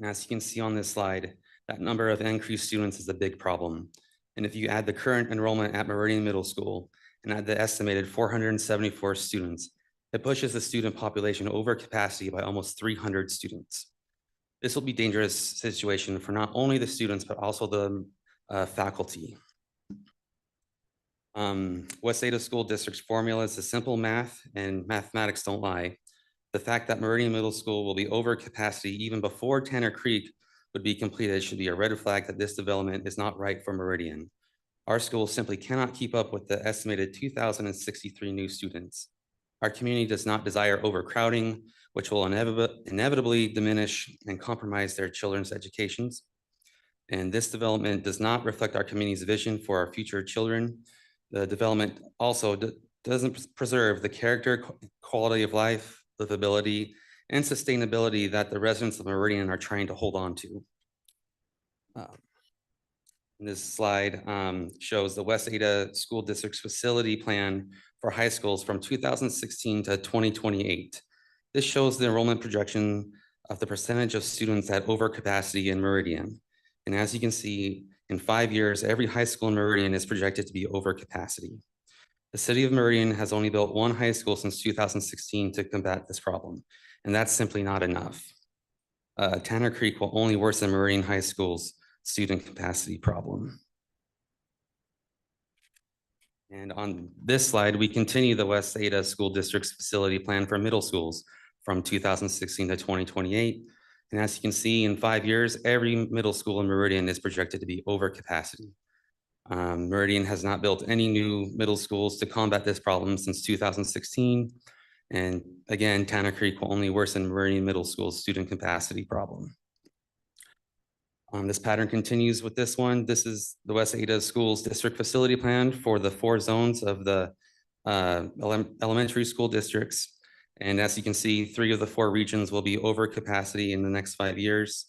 as you can see on this slide, that number of increased students is a big problem. And if you add the current enrollment at Meridian Middle School and add the estimated 474 students, it pushes the student population over capacity by almost 300 students. This will be a dangerous situation for not only the students, but also the faculty. West Ada School District's formula is a simple math, and mathematics don't lie. The fact that Meridian Middle School will be over capacity even before Tanner Creek would be completed should be a red flag that this development is not right for Meridian. Our school simply cannot keep up with the estimated 2,063 new students. Our community does not desire overcrowding, which will inevitably diminish and compromise their children's educations. And this development does not reflect our community's vision for our future children. The development also doesn't preserve the character, quality of life, livability, and sustainability that the residents of Meridian are trying to hold on to. This slide shows the West Ada School District's facility plan for high schools from 2016 to 2028. This shows the enrollment projection of the percentage of students at overcapacity in Meridian. And as you can see, in 5 years, every high school in Meridian is projected to be over capacity. The city of Meridian has only built one high school since 2016 to combat this problem, and that's simply not enough. Tanner Creek will only worsen Meridian High School's student capacity problem. And on this slide, we continue the West Ada School District's facility plan for middle schools from 2016 to 2028. And as you can see, in 5 years, every middle school in Meridian is projected to be over capacity. Meridian has not built any new middle schools to combat this problem since 2016. And again, Tanner Creek will only worsen Meridian Middle School's student capacity problem. This pattern continues with this one. This is the West Ada Schools District Facility Plan for the 4 zones of the elementary school districts. And as you can see, 3 of the 4 regions will be over capacity in the next 5 years.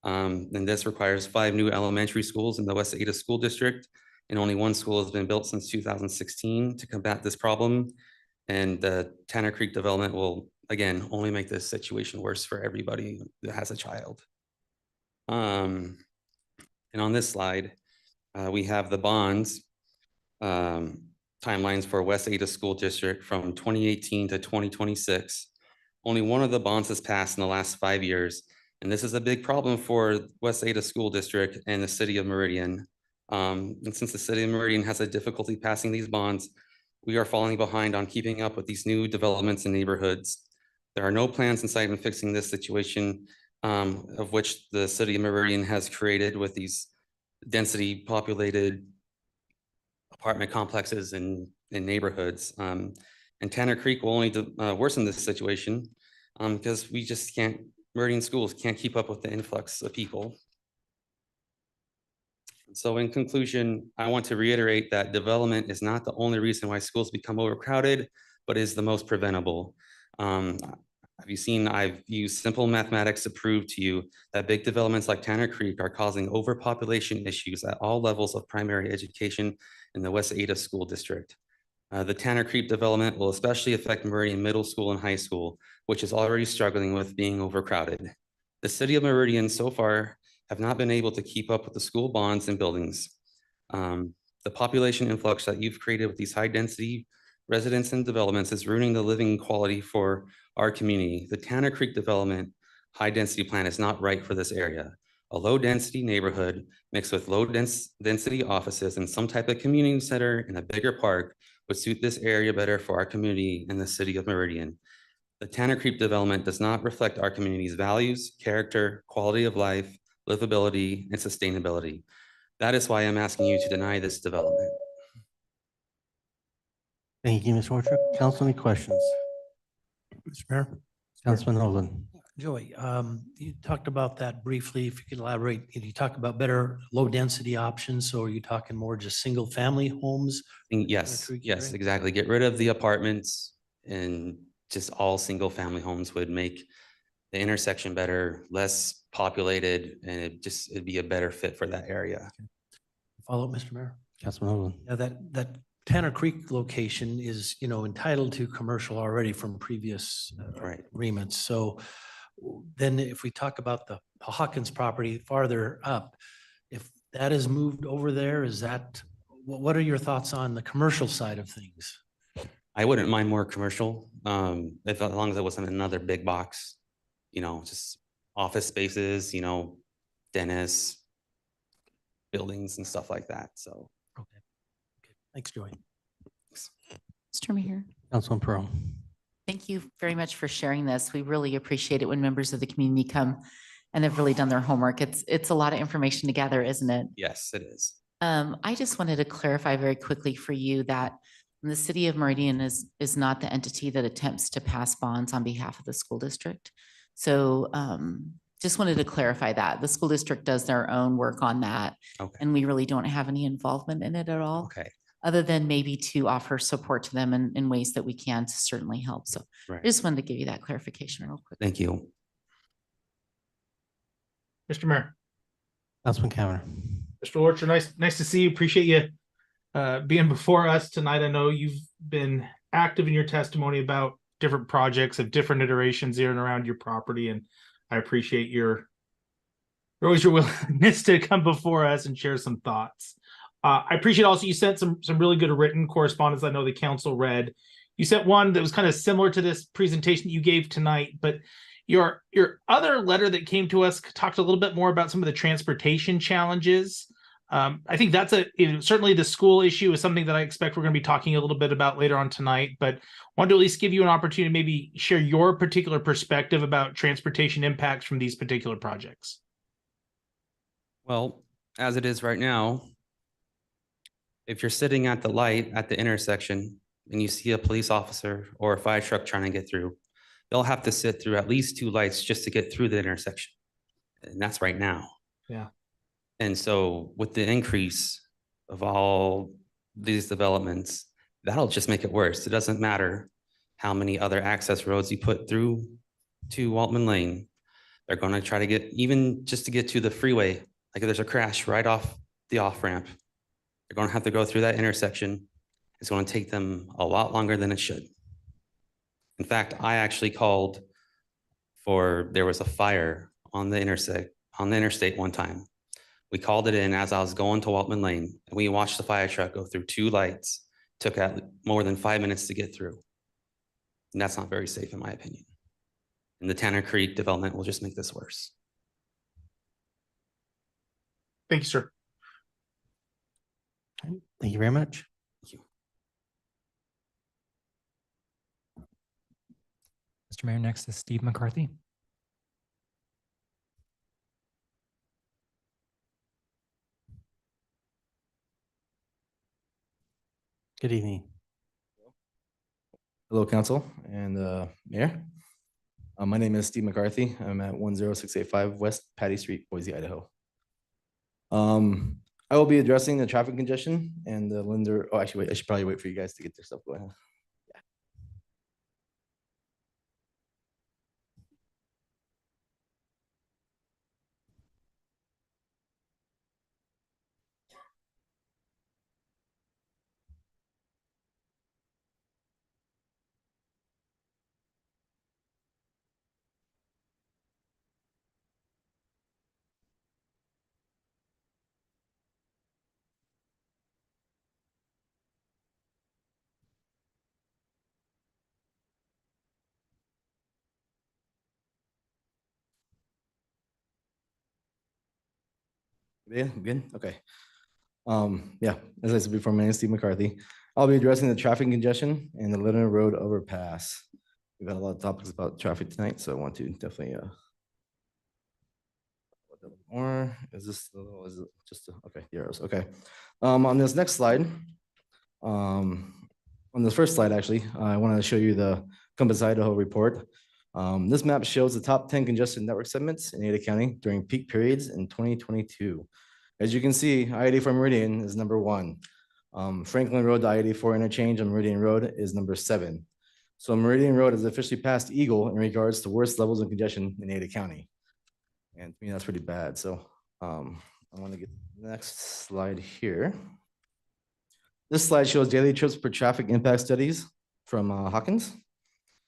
And this requires 5 new elementary schools in the West Ada School District. And only 1 school has been built since 2016 to combat this problem. And the Tanner Creek development will, again, only make this situation worse for everybody that has a child. And on this slide, we have the bonds timelines for West Ada School District from 2018 to 2026. Only one of the bonds has passed in the last 5 years. And this is a big problem for West Ada School District and the city of Meridian. And since the city of Meridian has a difficulty passing these bonds, we are falling behind on keeping up with these new developments in neighborhoods. There are no plans in sight in fixing this situation, of which the city of Meridian has created with these density populated apartment complexes in neighborhoods. And Tanner Creek will only worsen this situation because we just can't, Meridian schools can't keep up with the influx of people. So in conclusion, I want to reiterate that development is not the only reason why schools become overcrowded, but is the most preventable. Have you seen, I've used simple mathematics to prove to you that big developments like Tanner Creek are causing overpopulation issues at all levels of primary education in the West Ada School District. The Tanner Creek development will especially affect Meridian Middle School and High School, which is already struggling with being overcrowded. The city of Meridian so far have not been able to keep up with the school bonds and buildings. The population influx that you've created with these high density residents and developments is ruining the living quality for our community. The Tanner Creek development high density plan is not right for this area. A low density neighborhood mixed with low density offices and some type of community center in a bigger park would suit this area better for our community in the city of Meridian. The Tanner Creek development does not reflect our community's values, character, quality of life, livability, and sustainability. That is why I'm asking you to deny this development. Thank you, Ms. Orchard. Council, any questions? Mr. Mayor? Councilman Hoagland. Joey, you talked about that briefly. If you could elaborate, you talk about better low density options. So are you talking more just single family homes? Yes, yes, exactly. Get rid of the apartments and just all single family homes would make the intersection better, less populated, and it'd be a better fit for that area. Follow up, Mr. Mayor? Councilman Hoagland. Yeah, that Tanner Creek location is, entitled to commercial already from previous Right. agreements. So then if we talk about the Hawkins property farther up, if that is moved over there, what are your thoughts on the commercial side of things? I wouldn't mind more commercial, as long as it wasn't another big box, just office spaces, dentists, buildings and stuff like that. So. Okay. Thanks, Joey. Mr. Mayor. Councilman Pearl. Thank you very much for sharing this. We really appreciate it when members of the community come and they've really done their homework. It's a lot of information to gather, isn't it? Yes, it is. I just wanted to clarify very quickly for you that the city of Meridian is not the entity that attempts to pass bonds on behalf of the school district. So just wanted to clarify that. The school district does their own work on that. Okay. And we really don't have any involvement in it at all. Okay. Other than maybe to offer support to them in ways that we can to certainly help. So Right. I just wanted to give you that clarification real quick. Thank you. Mr. Mayor. Councilman Cavanagh. Mr. Lorcher, nice to see you. Appreciate you being before us tonight. I know you've been active in your testimony about different projects of different iterations in and around your property, and I appreciate your willingness to come before us and share some thoughts. I appreciate also you sent some really good written correspondence I know the council read. You sent one that was kind of similar to this presentation that you gave tonight, but your other letter that came to us talked a little bit more about some of the transportation challenges. I think that's certainly the school issue is something that I expect we're going to be talking a little bit about later on tonight, but wanted to at least give you an opportunity to maybe share your particular perspective about transportation impacts from these particular projects. Well, as it is right now, if you're sitting at the light at the intersection and you see a police officer or a fire truck trying to get through, they'll have to sit through at least 2 lights just to get through the intersection. And that's right now. Yeah. And so with the increase of all these developments, that'll just make it worse. It doesn't matter how many other access roads you put through to Waltman Lane. They're going to try to get, even just to get to the freeway, like if there's a crash right off the off-ramp, they're going to have to go through that intersection. It's going to take them a lot longer than it should. In fact, I actually called there was a fire on the interstate one time. We called it in as I was going to Waltman Lane, and we watched the fire truck go through 2 lights. Took more than 5 minutes to get through. And that's not very safe in my opinion. And the Tanner Creek development will just make this worse. Thank you, sir. Thank you very much. Thank you. Mr. Mayor, next is Steve McCarthy. Good evening. Hello, Council and Mayor. My name is Steve McCarthy. I'm at 10685 West Patty Street, Boise, Idaho. I will be addressing the traffic congestion and the Linder. Oh, actually, wait. I should probably wait for you guys to get their stuff going. Yeah, good. Okay. Yeah, as I said before, my name is Steve McCarthy. I'll be addressing the traffic congestion and the Linder Road overpass. We've had a lot of topics about traffic tonight, so I want to definitely more. Is this just okay? The arrows. Okay. On this next slide, on this first slide, actually, I wanted to show you the Compass Idaho report. This map shows the top 10 congested network segments in Ada County during peak periods in 2022. As you can see, I-84 Meridian is number 1. Franklin Road to I-84 interchange on Meridian Road is number 7. So Meridian Road has officially passed Eagle in regards to worst levels of congestion in Ada County. And to me, that's pretty bad. So I want to get the next slide here. This slide shows daily trips per traffic impact studies from Hawkins.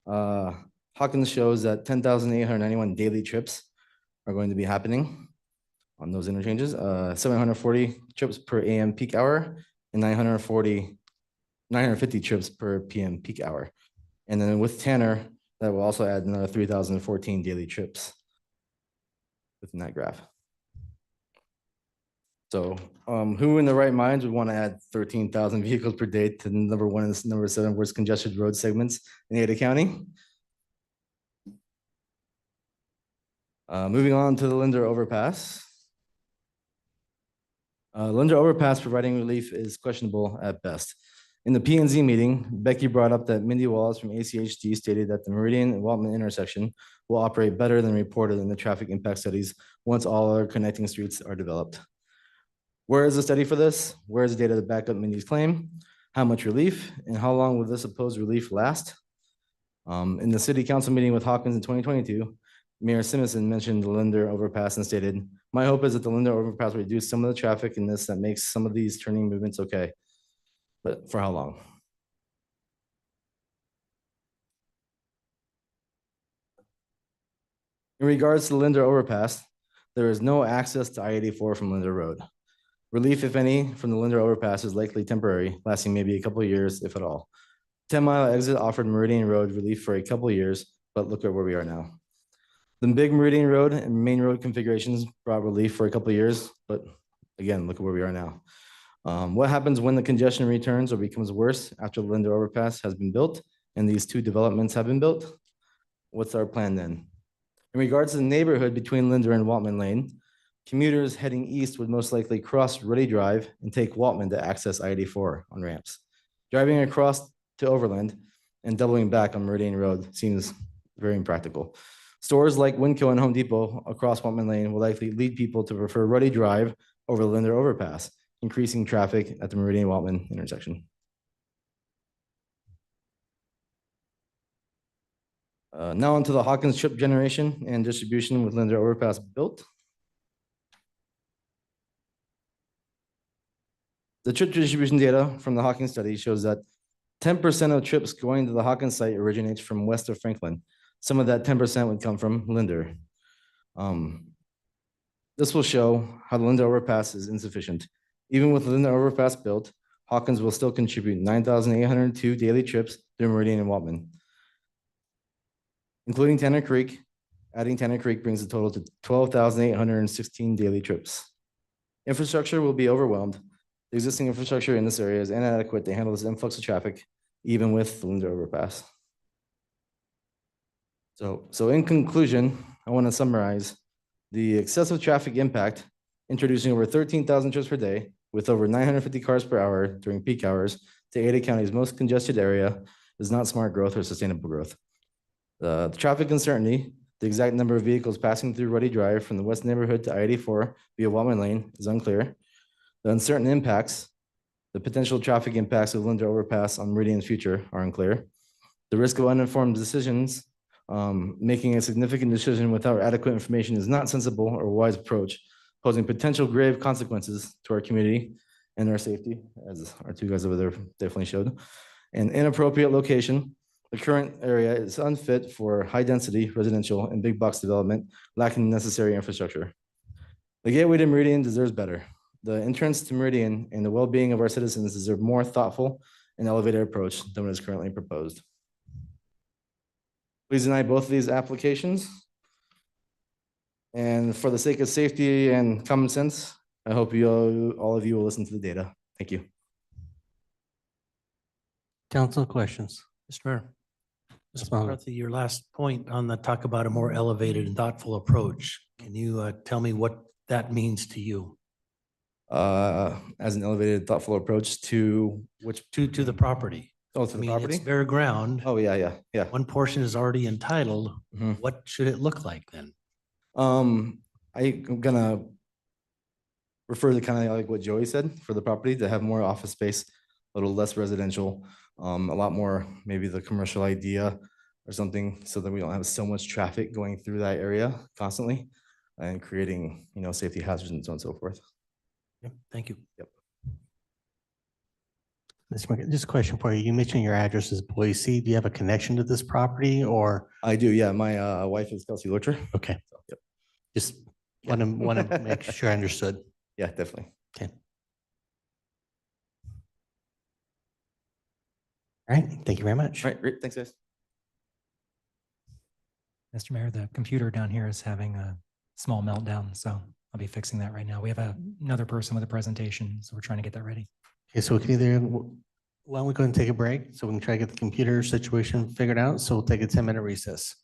Hawkins shows that 10,891 daily trips are going to be happening on those interchanges, 740 trips per AM peak hour and 950 trips per PM peak hour. And then with Tanner, that will also add another 3,014 daily trips within that graph. So who in the right minds would want to add 13,000 vehicles per day to number 1 and number 7 worst congested road segments in Ada County? Moving on to the Linder Overpass. Linder Overpass providing relief is questionable at best. In the P&Z meeting, Becky brought up that Mindy Wallace from ACHD stated that the Meridian and Waltman intersection will operate better than reported in the traffic impact studies once all other connecting streets are developed. Where is the study for this? Where is the data to back up Mindy's claim? How much relief and how long will this supposed relief last? In the city council meeting with Hawkins in 2022, Mayor Simonson mentioned the Linder Overpass and stated, "My hope is that the Linder Overpass will reduce some of the traffic in this that makes some of these turning movements okay." But for how long? In regards to the Linder Overpass, there is no access to I-84 from Linder Road. Relief, if any, from the Linder Overpass is likely temporary, lasting maybe a couple of years, if at all. 10-mile exit offered Meridian Road relief for a couple of years, but look at where we are now. The big Meridian Road and main road configurations brought relief for a couple of years, but again, look at where we are now. What happens when the congestion returns or becomes worse after the Linder Overpass has been built and these two developments have been built? What's our plan then? In regards to the neighborhood between Linder and Waltman Lane, commuters heading east would most likely cross Ruddy Drive and take Waltman to access I-84 on ramps. Driving across to Overland and doubling back on Meridian Road seems very impractical. Stores like Winco and Home Depot across Waltman Lane will likely lead people to prefer Ruddy Drive over the Linder Overpass, increasing traffic at the Meridian Waltman intersection. Now onto the Hawkins trip generation and distribution with Linder Overpass built. The trip distribution data from the Hawkins study shows that 10% of trips going to the Hawkins site originates from west of Franklin. Some of that 10% would come from Linder. This will show how the Linder Overpass is insufficient. Even with the Linder Overpass built, Hawkins will still contribute 9,802 daily trips through Meridian and Waltman. Including Tanner Creek, adding Tanner Creek brings the total to 12,816 daily trips. Infrastructure will be overwhelmed. The existing infrastructure in this area is inadequate to handle this influx of traffic, even with the Linder Overpass. So in conclusion, I want to summarize the excessive traffic impact, introducing over 13,000 trips per day with over 950 cars per hour during peak hours to Ada County's most congested area is not smart growth or sustainable growth. The traffic uncertainty, the exact number of vehicles passing through Ruddy Drive from the west neighborhood to I-84 via Waltman Lane is unclear. The uncertain impacts, the potential traffic impacts of Linder Overpass on Meridian's future are unclear. The risk of uninformed decisions, making a significant decision without adequate information is not sensible or wise approach, posing potential grave consequences to our community and our safety, as our two guys over there definitely showed. An inappropriate location. The current area is unfit for high-density residential and big box development, lacking necessary infrastructure. The gateway to Meridian deserves better. The entrance to Meridian and the well-being of our citizens deserve more thoughtful and elevated approach than what is currently proposed. Please deny both of these applications. And for the sake of safety and common sense, I hope all of you will listen to the data. Thank you. Council questions. Mr. Mayor. Mr. Mr. Mahoney. McCarthy, your last point on the talk about a more elevated and thoughtful approach. Can you tell me what that means to you? As an elevated, thoughtful approach to which to the property. Oh, to I the mean, property? it's bare ground. Oh, yeah. One portion is already entitled. Mhm. What should it look like then? I'm gonna refer to kind of like what Joey said for the property to have more office space, a little less residential, A lot more, maybe the commercial idea or something, so that we don't have so much traffic going through that area constantly and creating, safety hazards and so on and so forth. Thank you. Yep. Just a question for you. You mentioned your address is Boise. Do you have a connection to this property or? I do, yeah. My wife is Kelsey Lutcher. Okay. Yep. Just want to make sure I understood. Yeah, definitely. Okay. All right. Thank you very much. All right, great. Thanks, guys. Mr. Mayor, the computer down here is having a small meltdown, so I'll be fixing that right now. We have another person with a presentation, so we're trying to get that ready. Okay, so we can either, why don't we go and take a break so we can try to get the computer situation figured out? So we'll take a 10-minute recess.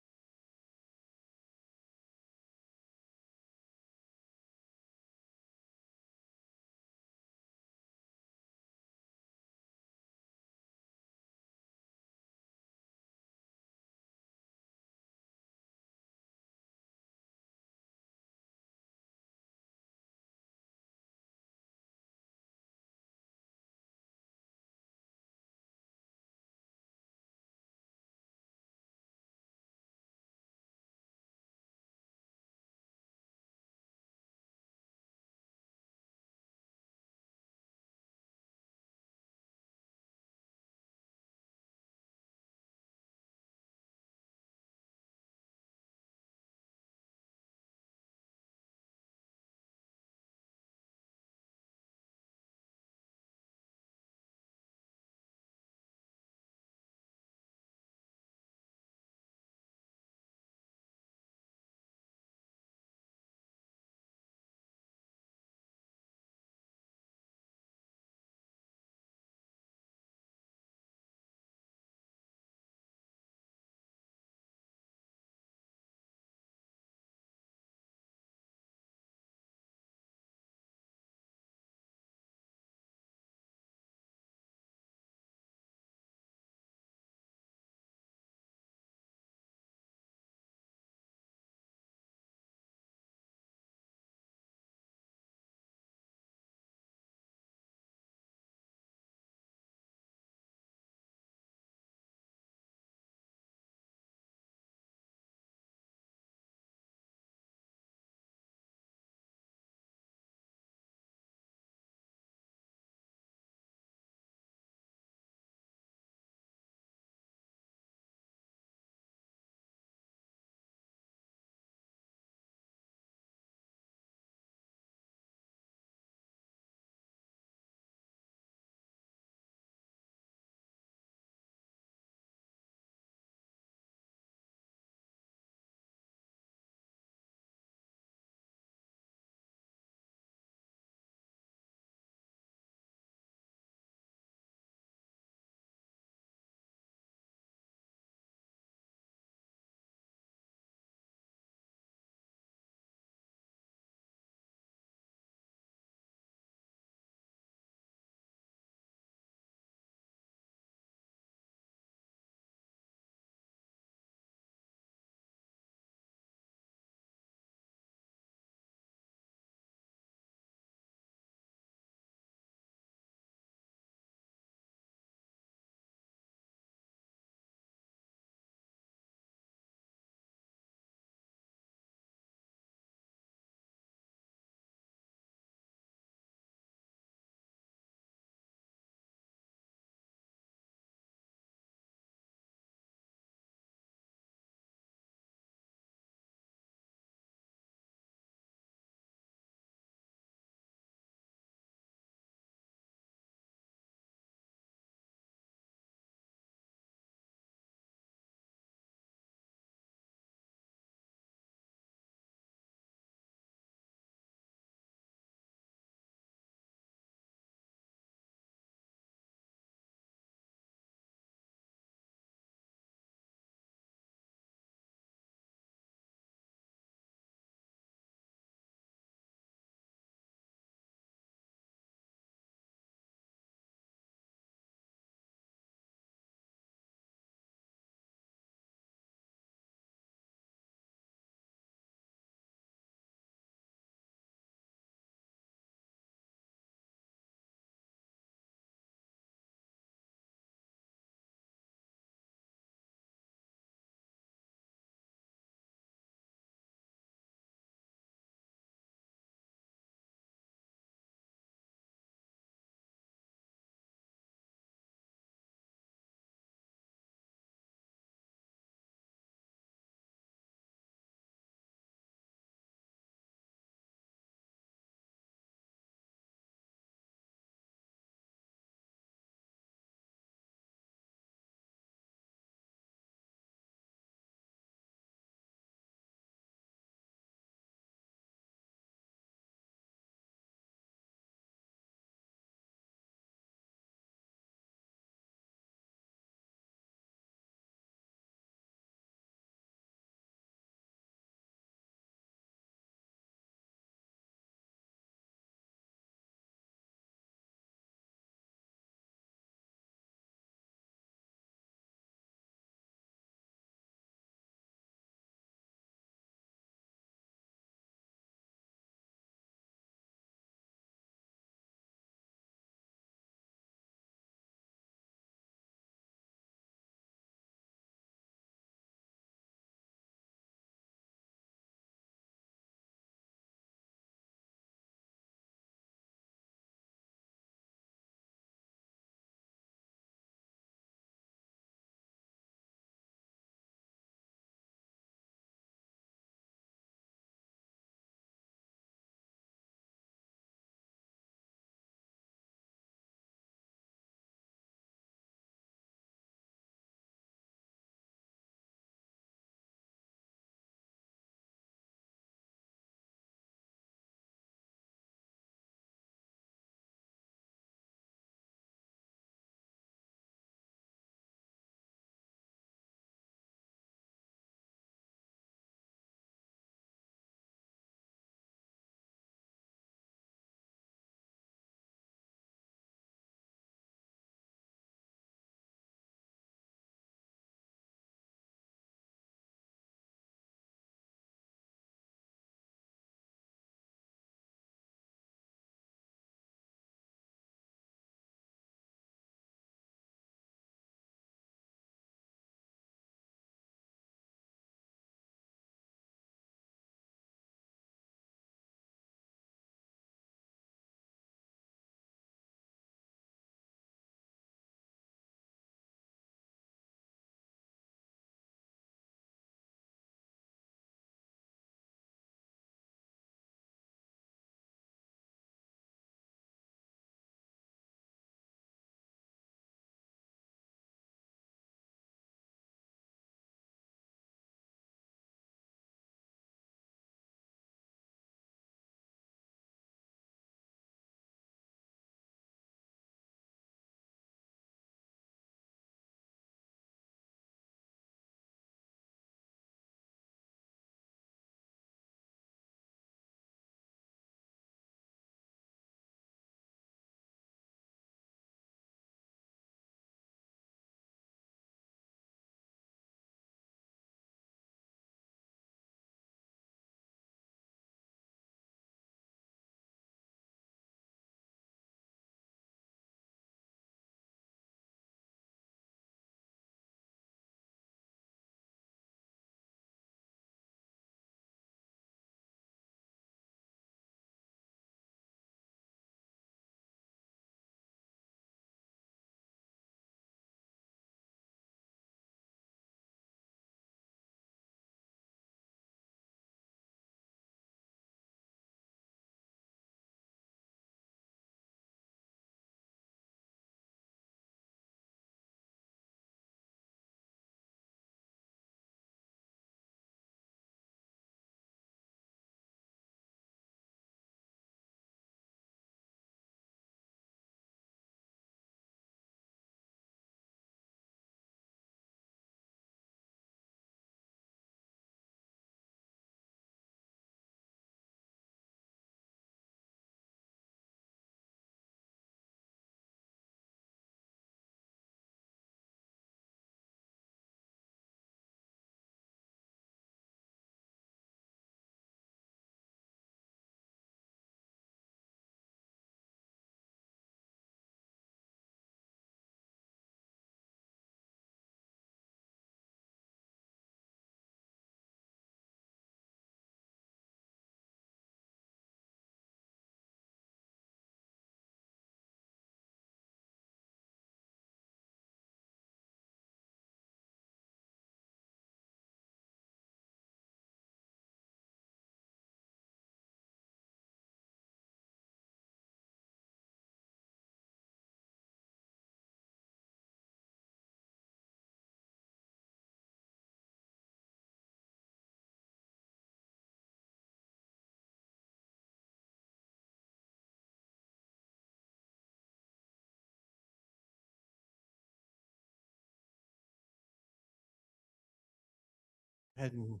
Ahead and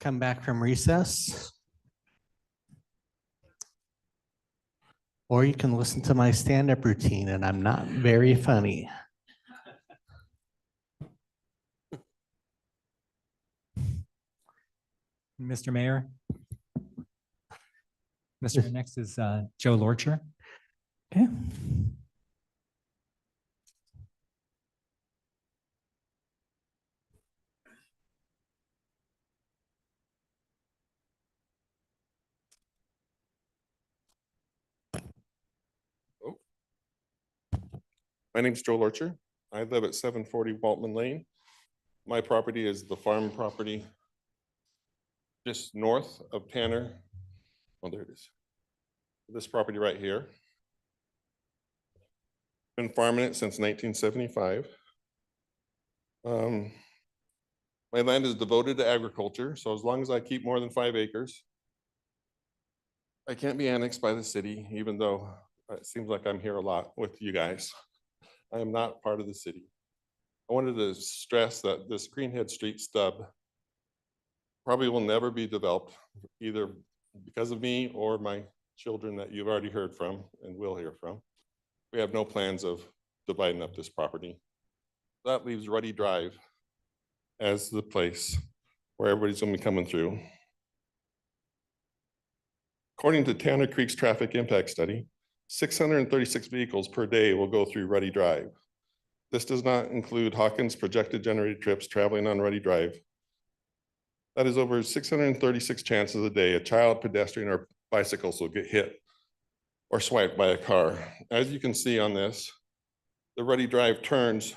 come back from recess. Or you can listen to my stand-up routine, and I'm not very funny. Mr. Mayor. Mr. Next is Joe Lorcher. Okay. My name's Joe Lorcher. I live at 740 Waltman Lane. My property is the farm property just north of Tanner. Oh, there it is. This property right here. Been farming it since 1975. My land is devoted to agriculture, so as long as I keep more than 5 acres, I can't be annexed by the city, even though it seems like I'm here a lot with you guys. I am not part of the city. I wanted to stress that this Greenhead Street stub probably will never be developed, either because of me or my children that you've already heard from and will hear from. We have no plans of dividing up this property. That leaves Ruddy Drive as the place where everybody's gonna be coming through. According to Tanner Creek's traffic impact study, 636 vehicles per day will go through Ruddy Drive. This does not include Hawkins' projected generated trips traveling on Ruddy Drive. That is over 636 chances a day a child, pedestrian, or bicycles will get hit or swiped by a car. As you can see on this, the Ruddy Drive turns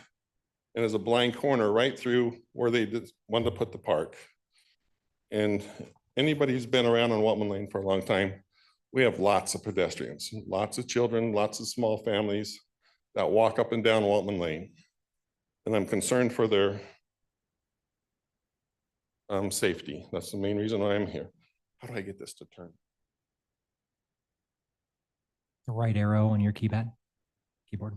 and is a blind corner right through where they wanted to put the park. And anybody who's been around on Waltman Lane for a long time, we have lots of pedestrians, lots of children, lots of small families that walk up and down Waltman Lane. And I'm concerned for their safety. That's the main reason why I'm here. How do I get this to turn? The right arrow on your keyboard. There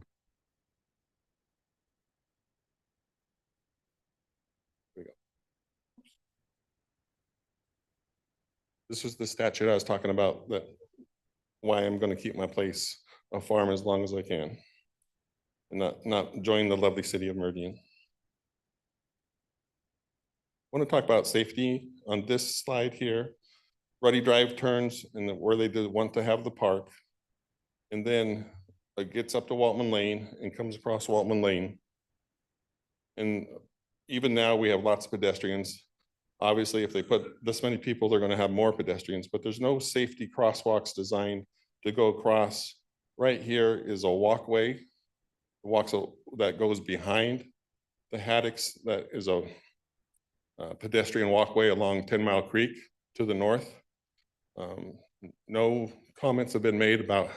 we go. This is the statute I was talking about, that why I'm going to keep my place a farm as long as I can and not join the lovely city of Meridian. I want to talk about safety on this slide here. Ruddy Drive turns and where they did want to have the park. And then it gets up to Waltman Lane and comes across Waltman Lane. And even now we have lots of pedestrians. Obviously, if they put this many people, they're going to have more pedestrians, but there's no safety crosswalks designed to go across. Right here is a walkway, that goes behind the haddocks. That is a pedestrian walkway along 10 Mile Creek to the north. No comments have been made about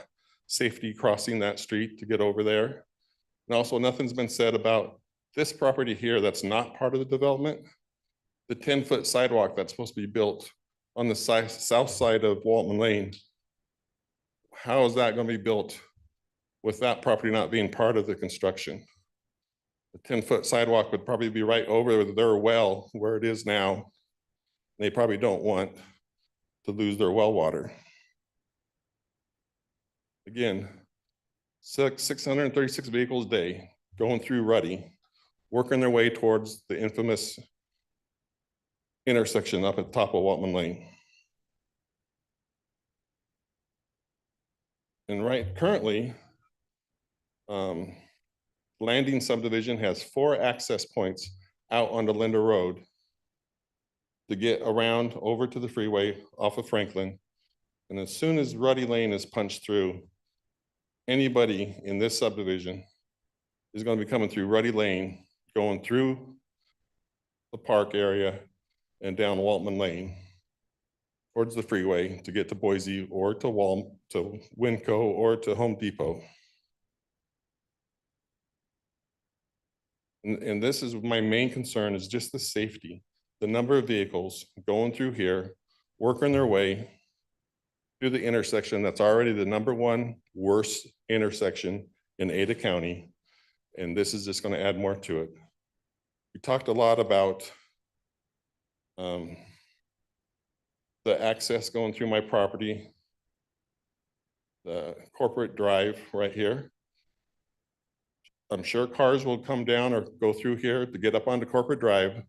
safety crossing that street to get over there. And also nothing's been said about this property here that's not part of the development. The 10-foot sidewalk that's supposed to be built on the south side of Waltman Lane. How is that going to be built with that property not being part of the construction? The 10-foot sidewalk would probably be right over their well where it is now. They probably don't want to lose their well water. Again, 636 vehicles a day going through Ruddy, working their way towards the infamous intersection up at the top of Waltman Lane. And currently, Landing subdivision has 4 access points out onto Linda Road to get around over to the freeway off of Franklin. And as soon as Ruddy Lane is punched through, anybody in this subdivision is going to be coming through Ruddy Lane, going through the park area and down Waltman Lane towards the freeway to get to Boise or to Winco or to Home Depot. And this is my main concern, is just the safety, the number of vehicles going through here, working their way through the intersection that's already the #1 worst intersection in Ada County. And this is just going to add more to it. We talked a lot about The access going through my property, the corporate drive right here. I'm sure cars will come down or go through here to get up onto corporate drive,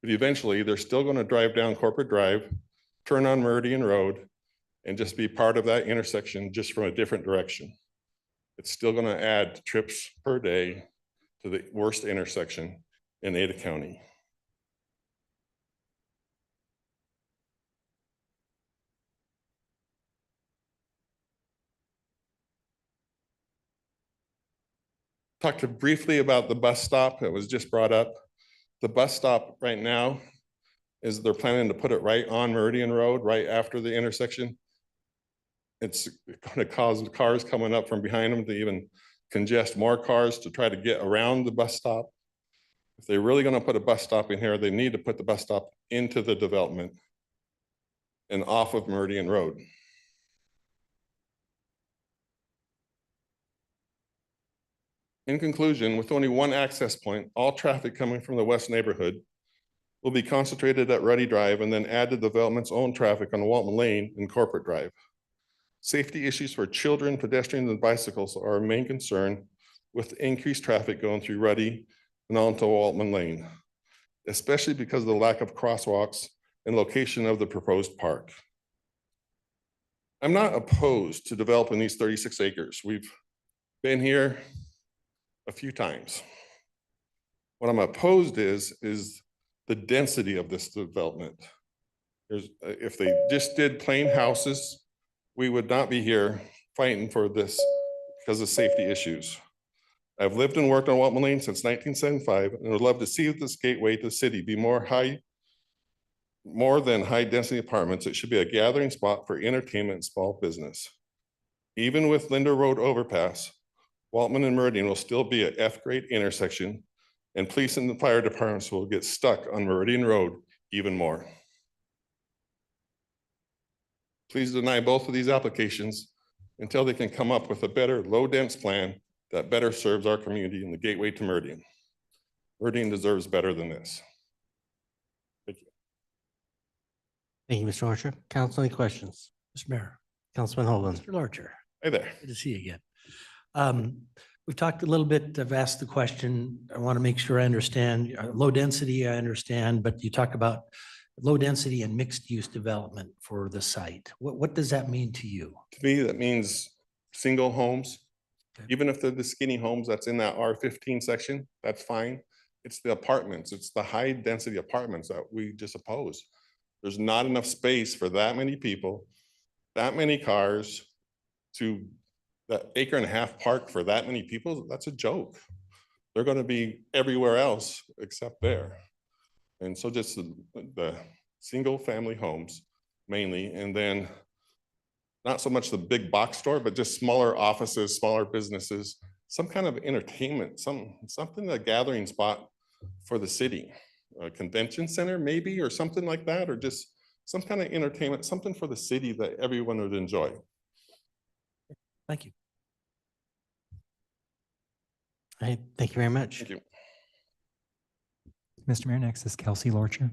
but eventually they're still going to drive down corporate drive, turn on Meridian Road, and just be part of that intersection just from a different direction. It's still going to add trips per day to the worst intersection in Ada County. Talked briefly about the bus stop that was just brought up. The bus stop right now is they're planning to put it right on Meridian Road, right after the intersection. It's going to cause cars coming up from behind them to even congest more cars to try to get around the bus stop. If they're really going to put a bus stop in here, they need to put the bus stop into the development and off of Meridian Road. In conclusion, with only one access point, all traffic coming from the west neighborhood will be concentrated at Ruddy Drive and then add to the development's own traffic on Waltman Lane and Corporate Drive. Safety issues for children, pedestrians, and bicycles are our main concern with increased traffic going through Ruddy and onto Waltman Lane, especially because of the lack of crosswalks and location of the proposed park. I'm not opposed to developing these 36 acres. We've been here a few times. What I'm opposed is the density of this development. If they just did plain houses, we would not be here fighting for this because of safety issues. I've lived and worked on Waltman Lane since 1975 and would love to see this gateway to the city be more than high density apartments. It should be a gathering spot for entertainment and small business. Even with Linda Road overpass, Waltman and Meridian will still be an F-grade intersection, and police and the fire departments will get stuck on Meridian Road even more. Please deny both of these applications until they can come up with a better low-dense plan that better serves our community in the gateway to Meridian. Meridian deserves better than this. Thank you. Thank you, Mr. Archer. Council, any questions? Mr. Mayor. Councilman Hoagland. Mr. Larcher. Hey there. Good to see you again. We've talked a little bit, I've asked the question, I want to make sure I understand. Low density, I understand, but you talk about low density and mixed use development for the site. What does that mean to you? To me, that means single homes. Okay. Even if they're the skinny homes that's in that R15 section, that's fine. It's the apartments, it's the high density apartments that we just oppose. There's not enough space for that many people, that many cars, to that acre and a half park for that many people. That's a joke. They're going to be everywhere else except there. And so just the single family homes mainly, and then not so much the big box store, but just smaller offices, smaller businesses, some kind of entertainment, something, a gathering spot for the city, a convention center maybe, or something like that, or just some kind of entertainment, something for the city that everyone would enjoy. Thank you. All right, thank you very much. Thank you. Mr. Mayor, next is Kelsey Lorcher.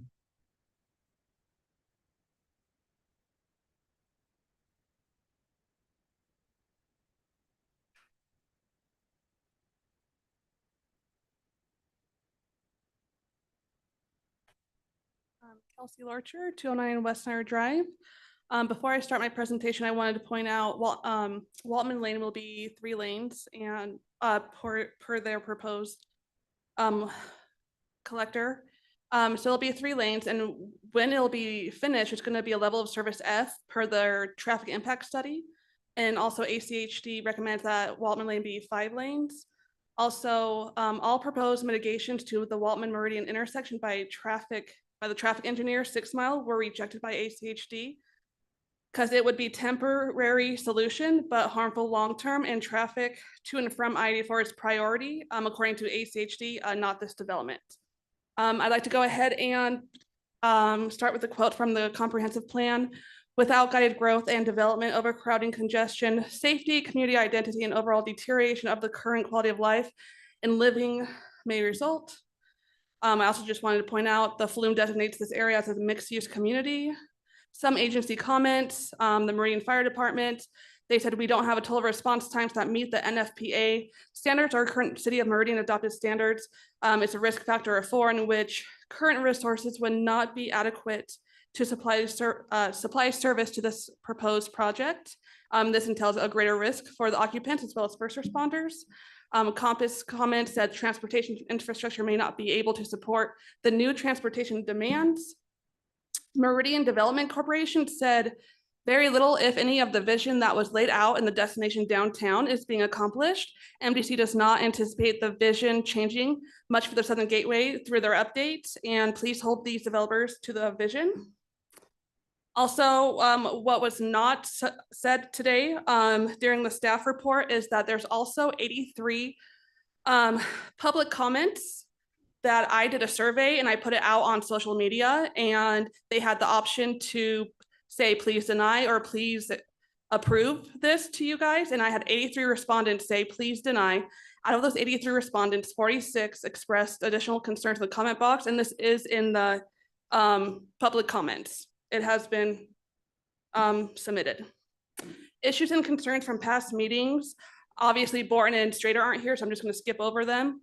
Kelsey Lorcher, 209 West Nile Drive. Before I start my presentation, I wanted to point out Waltman Lane will be 3 lanes and per their proposed collector. So it'll be 3 lanes, and when it'll be finished, it's going to be a level of service F per their traffic impact study. And also ACHD recommends that Waltman Lane be 5 lanes. Also, all proposed mitigations to the Waltman Meridian intersection by the traffic engineer 6 Mile were rejected by ACHD because it would be temporary solution, but harmful long-term, and traffic to and from I-84 is priority, according to ACHD, not this development. I'd like to go ahead and start with a quote from the comprehensive plan. Without guided growth and development, overcrowding, congestion, safety, community identity, and overall deterioration of the current quality of life and living may result. I also just wanted to point out the Flume designates this area as a mixed-use community. Some agency comments, the Meridian Fire Department, they said we don't have a total response times that meet the NFPA standards or current City of Meridian adopted standards. It's a risk factor of 4 in which current resources would not be adequate to supply service to this proposed project. This entails a greater risk for the occupants as well as first responders. Compass comment said transportation infrastructure may not be able to support the new transportation demands. Meridian Development Corporation said very little, if any, of the vision that was laid out in the destination downtown is being accomplished. MDC does not anticipate the vision changing much for the Southern Gateway through their updates, and please hold these developers to the vision. Also, what was not said today during the staff report is that there's also 83 public comments that I did a survey and I put it out on social media, and they had the option to say, please deny or please approve this to you guys. And I had 83 respondents say, please deny. Out of those 83 respondents, 46 expressed additional concerns in the comment box. And this is in the public comments. It has been submitted. Issues and concerns from past meetings. Obviously, Borton and Strader aren't here, so I'm just going to skip over them.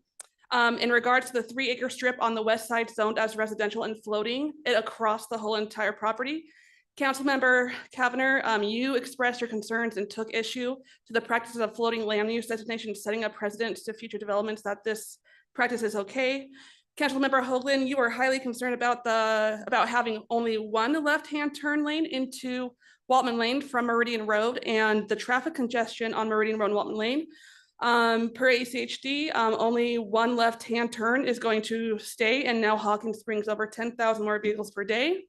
In regards to the 3-acre strip on the west side zoned as residential and floating it across the whole entire property. Councilmember Kavanagh, you expressed your concerns and took issue to the practices of floating land use designation, setting up precedents to future developments that this practice is okay. Councilmember Hoagland, you are highly concerned about having only one left-hand turn lane into Waltman Lane from Meridian Road and the traffic congestion on Meridian Road and Waltman Lane. Per ACHD, only one left-hand turn is going to stay, and now Hawkins brings over 10,000 more vehicles per day.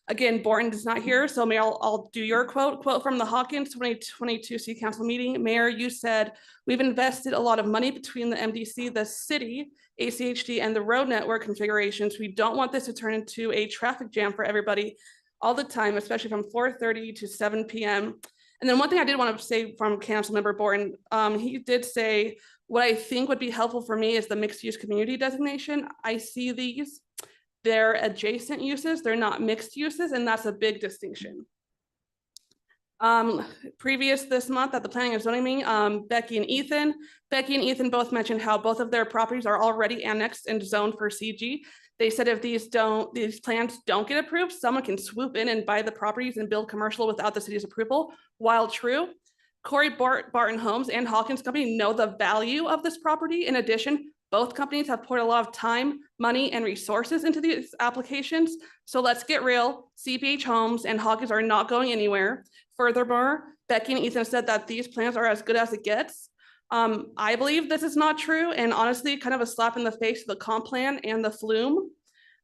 Again, Borton is not here, so Mayor, I'll do your quote from the Hawkins 2022 City Council meeting. Mayor, you said, we've invested a lot of money between the MDC, the city, ACHD, and the road network configurations. We don't want this to turn into a traffic jam for everybody all the time, especially from 4:30 to 7 p.m. And then one thing I did want to say from Councilmember Borton, he did say, what I think would be helpful for me is the mixed use community designation. I see these, they're adjacent uses, they're not mixed uses, and that's a big distinction. Previous this month at the Planning and Zoning meeting, Becky and Ethan both mentioned how both of their properties are already annexed and zoned for CG. They said if these plans don't get approved, someone can swoop in and buy the properties and build commercial without the city's approval. While true, Corey Barton Homes and Hawkins Company know the value of this property. In addition, both companies have poured a lot of time, money, and resources into these applications. So let's get real. CBH Homes and Hawkins are not going anywhere. Furthermore, Becky and Ethan said that these plans are as good as it gets. I believe this is not true, and honestly, kind of a slap in the face of the comp plan and the flume.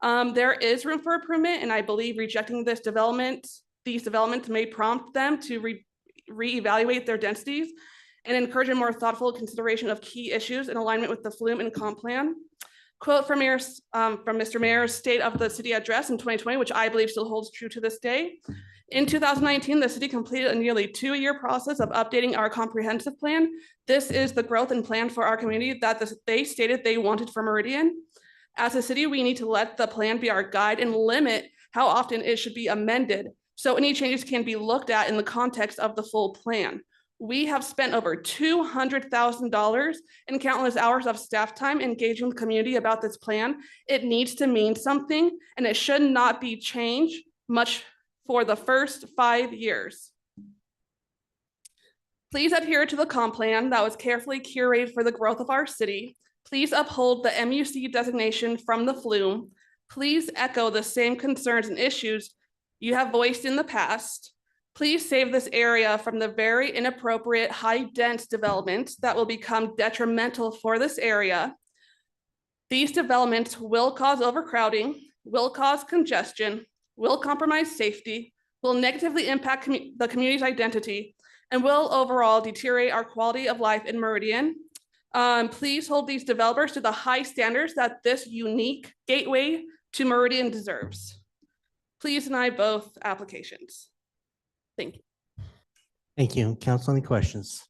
There is room for improvement, and I believe rejecting these developments may prompt them to reevaluate their densities and encourage a more thoughtful consideration of key issues in alignment with the flume and comp plan. Quote from Mr. Mayor's State of the City address in 2020, which I believe still holds true to this day. In 2019, the city completed a nearly 2-year process of updating our comprehensive plan. This is the growth and plan for our community that they stated they wanted for Meridian. As a city, we need to let the plan be our guide and limit how often it should be amended, so any changes can be looked at in the context of the full plan. We have spent over $200,000 in countless hours of staff time engaging the community about this plan. It needs to mean something, and it should not be changed much for the first 5 years. Please adhere to the comp plan that was carefully curated for the growth of our city. Please uphold the MUC designation from the flume. Please echo the same concerns and issues you have voiced in the past. Please save this area from the very inappropriate high-dense developments that will become detrimental for this area. These developments will cause overcrowding, will cause congestion, will compromise safety, will negatively impact the community's identity, and will overall deteriorate our quality of life in Meridian. Please hold these developers to the high standards that this unique gateway to Meridian deserves. Please deny both applications. Thank you. Thank you. Council, any questions?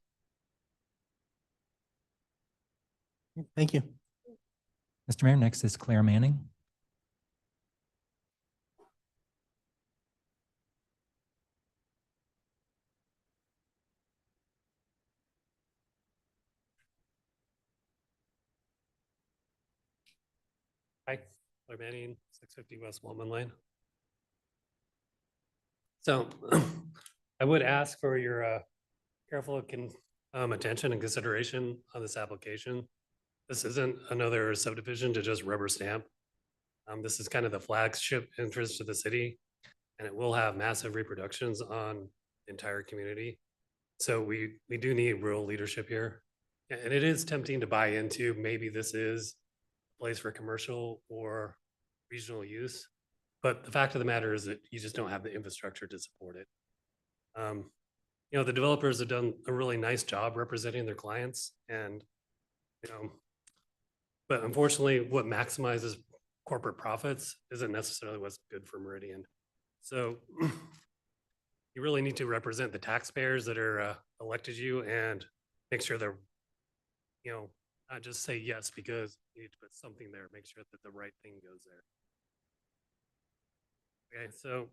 Thank you. Mr. Mayor, next is Claire Manning. Hi, Claire Manning, 650 West Walman Lane. So I would ask for your careful attention and consideration on this application. This isn't another subdivision to just rubber stamp. This is kind of the flagship interest to the city, and it will have massive repercussions on the entire community. So we do need real leadership here. And it is tempting to buy into maybe this is a place for commercial or regional use. But the fact of the matter is that you just don't have the infrastructure to support it. You know, the developers have done a really nice job representing their clients and, you know, but unfortunately what maximizes corporate profits isn't necessarily what's good for Meridian. So you really need to represent the taxpayers that are elected you and make sure they're, you know, not just say yes because you need to put something there, make sure that the right thing goes there. Okay, so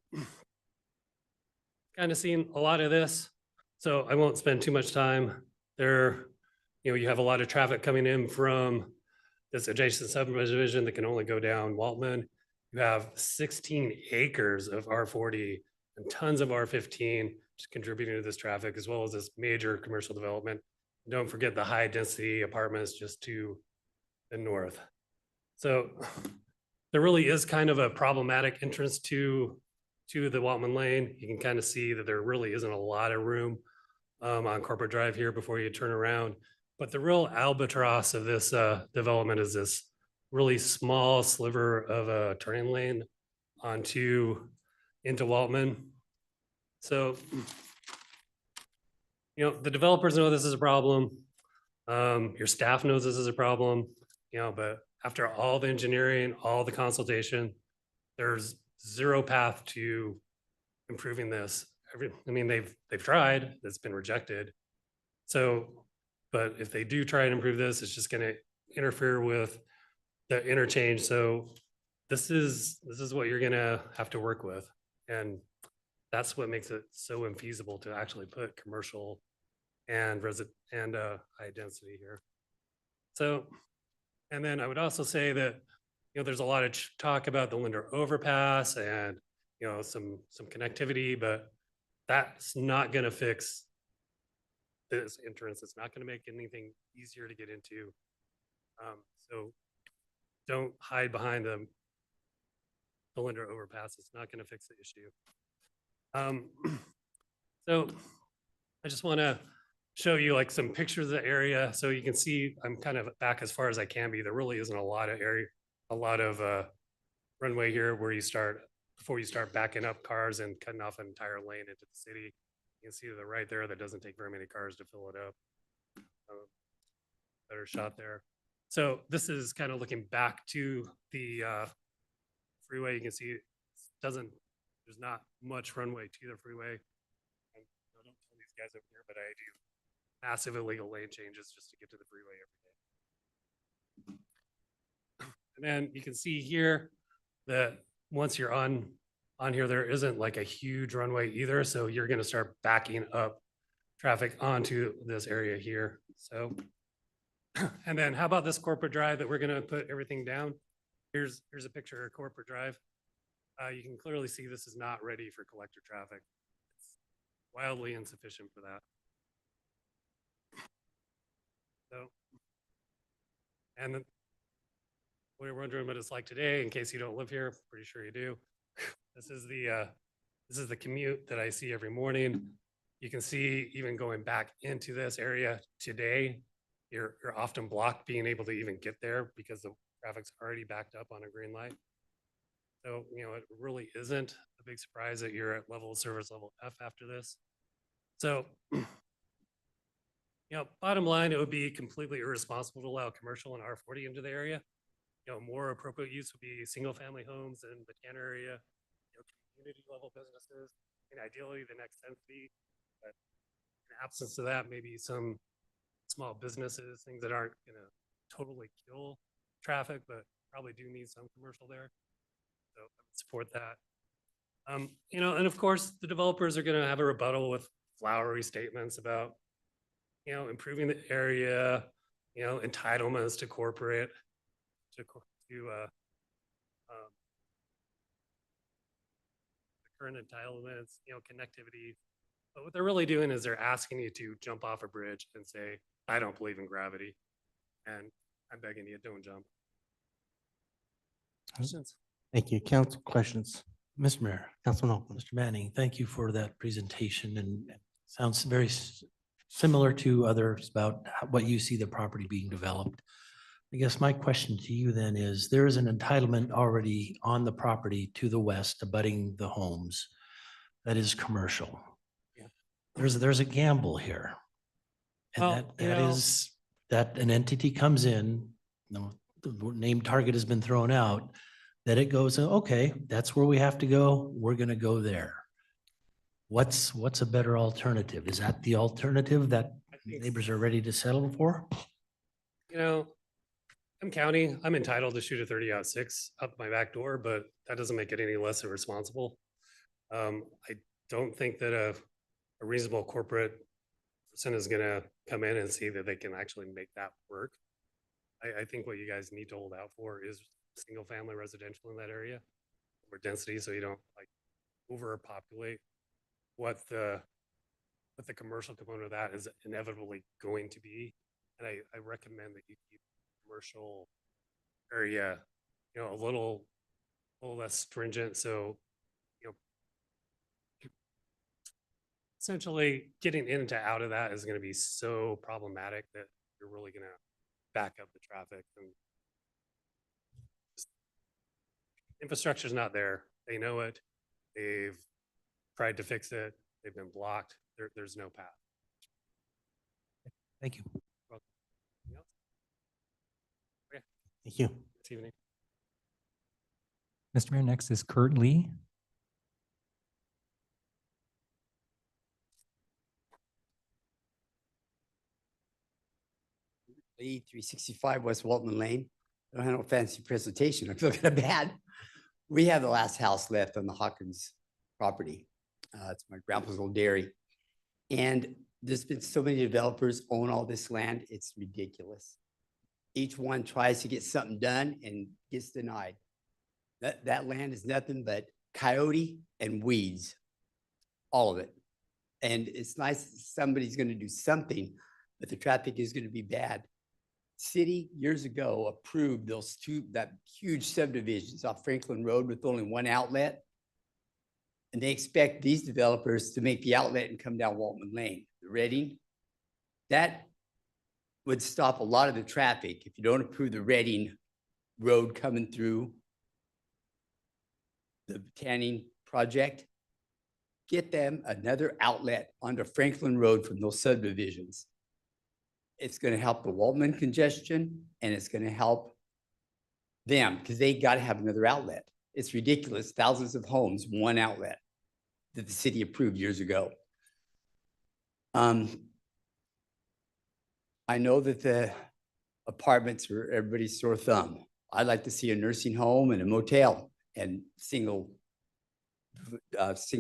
kind of seen a lot of this, so I won't spend too much time there. You know, you have a lot of traffic coming in from this adjacent subdivision that can only go down Waltman. You have 16 acres of R40 and tons of R15 just contributing to this traffic, as well as this major commercial development. And don't forget the high density apartments just to the north. So there really is kind of a problematic entrance to the Waltman Lane. You can kind of see that there really isn't a lot of room on Corporate Drive here before you turn around. But the real albatross of this development is this really small sliver of a turning lane into Waltman. So, you know, the developers know this is a problem. Your staff knows this is a problem, you know, but after all the engineering, all the consultation, there's zero path to improving this. I mean, they've tried, it's been rejected. So, but if they do try and improve this, it's just gonna interfere with the interchange. So this is what you're gonna have to work with. And that's what makes it so infeasible to actually put commercial and high density here. So, and then I would also say that, you know, there's a lot of talk about the Linder overpass and, you know, some connectivity, but that's not going to fix this entrance. It's not going to make anything easier to get into. So don't hide behind the Linder overpass. It's not going to fix the issue. So I just want to show you like some pictures of the area. So you can see I'm kind of back as far as I can be. There really isn't a lot of area, a lot of runway here where you start, before you start backing up cars and cutting off an entire lane into the city. You can see to the right there, that doesn't take very many cars to fill it up. Better shot there. So this is kind of looking back to the freeway. You can see there's not much runway to the freeway. I don't tell these guys over here, but I do massive illegal lane changes just to get to the freeway every day. And then you can see here that once you're on here, there isn't like a huge runway either. So you're going to start backing up traffic onto this area here. So, and then how about this Corporate Drive that we're going to put everything down? Here's a picture of Corporate Drive. You can clearly see this is not ready for collector traffic. It's wildly insufficient for that. So, and then we're wondering what it's like today in case you don't live here. Pretty sure you do. This is the commute that I see every morning. You can see even going back into this area today, you're often blocked being able to even get there because the traffic's already backed up on a green light. So, you know, it really isn't a big surprise that you're at service level F after this. So, you know, bottom line, it would be completely irresponsible to allow commercial and R40 into the area. You know, more appropriate use would be single family homes in the Tanner area, you know, community level businesses, and ideally the next density. But in absence of that, maybe some small businesses, things that aren't going to totally kill traffic, but probably do need some commercial there. So I would support that. You know, and of course, the developers are gonna have a rebuttal with flowery statements about, you know, improving the area, you know, entitlements to corporate, to the current entitlements, you know, connectivity. But what they're really doing is they're asking you to jump off a bridge and say, I don't believe in gravity. And I'm begging you, don't jump. Questions? Thank you. Council questions. Mr. Mayor, Councilman Holcomb. Mr. Manning, thank you for that presentation and sounds very similar to others about what you see the property being developed. I guess my question to you then is, there is an entitlement already on the property to the west abutting the homes that is commercial. Yeah. There's a gamble here. And Well, you that know- is that an entity comes in, you know, the name target has been thrown out, that it goes, okay, that's where we have to go. We're gonna go there. What's a better alternative? Is that the alternative that neighbors are ready to settle for? You know, I'm county, I'm entitled to shoot a 30-06 up my back door, but that doesn't make it any less irresponsible. I don't think that a reasonable corporate person is gonna come in and see that they can actually make that work. I think what you guys need to hold out for is single family residential in that area, or density, so you don't like overpopulate what the commercial component of that is inevitably going to be. And I recommend that you keep commercial area, you know, a little less stringent. So, you know, essentially getting in and out of that is going to be so problematic that you're really going to back up the traffic, and infrastructure's not there. They know it. They've tried to fix it. They've been blocked. There's no path. Thank you. Welcome. Anything else? Okay. Thank you. This evening. Mr. Mayor, next is Kurt Lee. Lee, 365 West Waltman Lane. I don't have no fancy presentation. I feel kind of bad. We have the last house left on the Hawkins property. It's my grandpa's old dairy. And there's been so many developers own all this land. It's ridiculous. Each one tries to get something done and gets denied. That land is nothing but coyote and weeds, all of it. And it's nice that somebody's going to do something, but the traffic is going to be bad. City years ago approved that huge subdivisions off Franklin Road with only one outlet. And they expect these developers to make the outlet and come down Waltman Lane, the Reading. That would stop a lot of the traffic if you don't approve the Reading Road coming through the tanning project. Get them another outlet onto Franklin Road from those subdivisions. It's going to help the Waltman congestion, and it's going to help them because they got to have another outlet. It's ridiculous. Thousands of homes, one outlet that the city approved years ago. I know that the apartments are everybody's sore thumb. I'd like to see a nursing home and a motel and single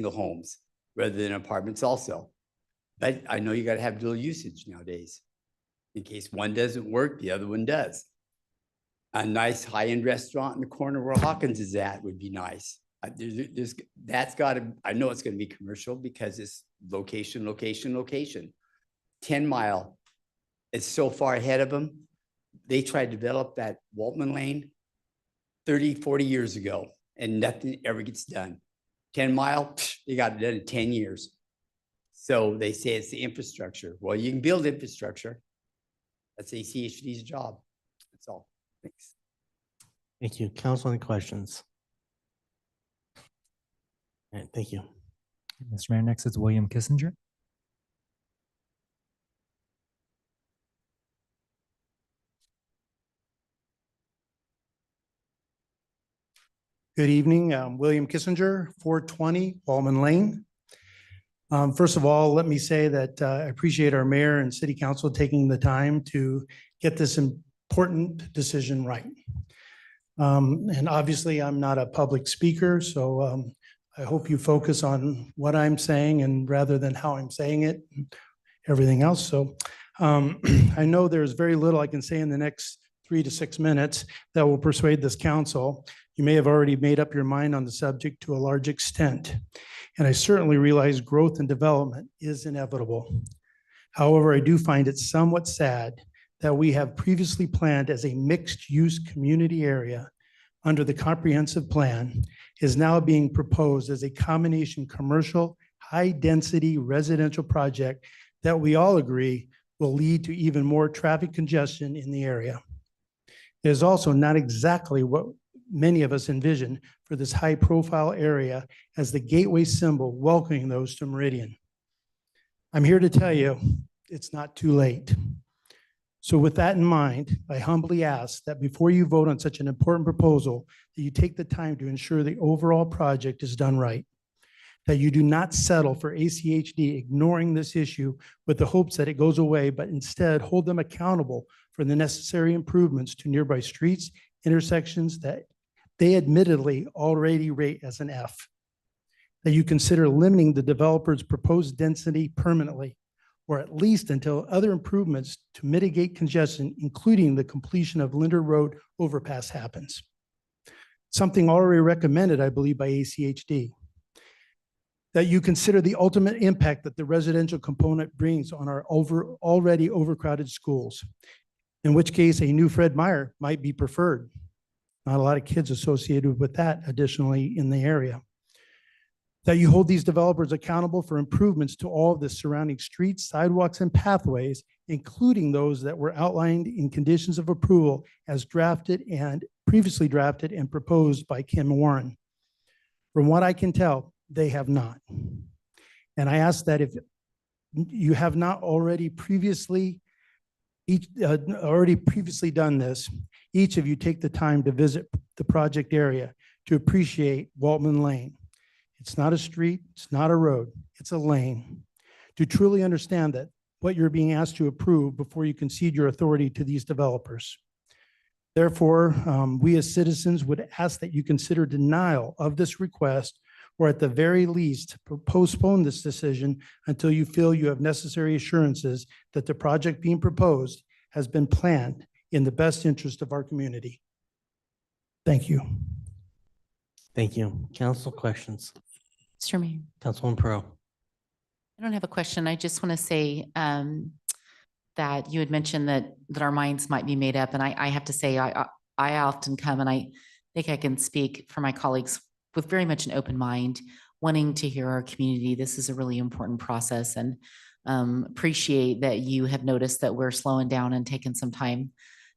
homes rather than apartments also. But I know you got to have dual usage nowadays. In case one doesn't work, the other one does. A nice high-end restaurant in the corner where Hawkins is at would be nice. That's got to, I know it's going to be commercial because it's location, location, location. 10 Mile is so far ahead of them. They tried to develop that Waltman Lane 30, 40 years ago, and nothing ever gets done. 10 Mile, they got it done in 10 years. So they say it's the infrastructure. Well, you can build infrastructure. That's ACHD's job. That's all. Thanks. Thank you. Council, any questions? All right, thank you. Mr. Mayor, next is William Kissinger. Good evening. I'm William Kissinger, 420 Waltman Lane. First of all, let me say that I appreciate our mayor and city council taking the time to get this in important decision right. And obviously, I'm not a public speaker, so I hope you focus on what I'm saying and rather than how I'm saying it, and everything else. So I know there's very little I can say in the next 3 to 6 minutes that will persuade this council. You may have already made up your mind on the subject to a large extent. And I certainly realize growth and development is inevitable. However, I do find it somewhat sad that we have previously planned as a mixed-use community area under the comprehensive plan is now being proposed as a combination commercial, high-density residential project that we all agree will lead to even more traffic congestion in the area. It is also not exactly what many of us envision for this high-profile area as the gateway symbol welcoming those to Meridian. I'm here to tell you, it's not too late. So with that in mind, I humbly ask that before you vote on such an important proposal, that you take the time to ensure the overall project is done right, that you do not settle for ACHD ignoring this issue with the hopes that it goes away, but instead hold them accountable for the necessary improvements to nearby streets, intersections that they admittedly already rate as an F, that you consider limiting the developer's proposed density permanently, or at least until other improvements to mitigate congestion, including the completion of Linder Road overpass happens. Something already recommended, I believe, by ACHD. That you consider the ultimate impact that the residential component brings on our already overcrowded schools, in which case a new Fred Meyer might be preferred. Not a lot of kids associated with that additionally in the area. That you hold these developers accountable for improvements to all of the surrounding streets, sidewalks, and pathways, including those that were outlined in conditions of approval as drafted and previously drafted and proposed by Kim Warren. From what I can tell, they have not. And I ask that if you have not already previously done this, each of you take the time to visit the project area to appreciate Waltman Lane. It's not a street, it's not a road, it's a lane. To truly understand that what you're being asked to approve before you concede your authority to these developers. Therefore, we as citizens would ask that you consider denial of this request, or at the very least, postpone this decision until you feel you have necessary assurances that the project being proposed has been planned in the best interest of our community. Thank you. Thank you. Council questions? Mr. Mayor. Councilwoman Pro. I don't have a question. I just want to say that you had mentioned that our minds might be made up. And I have to say, I often come and I think I can speak for my colleagues with very much an open mind, wanting to hear our community. This is a really important process, and appreciate that you have noticed that we're slowing down and taking some time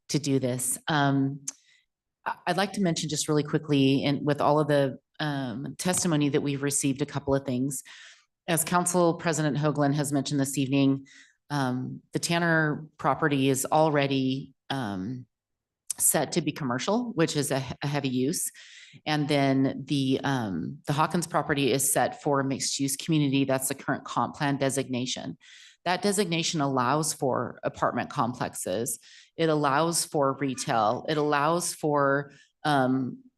to do this. I'd like to mention just really quickly, and with all of the testimony that we've received, a couple of things. As Council President Hoagland has mentioned this evening, the Tanner property is already set to be commercial, which is a heavy use. And then the Hawkins property is set for a mixed use community. That's the current comp plan designation. That designation allows for apartment complexes. It allows for retail. It allows for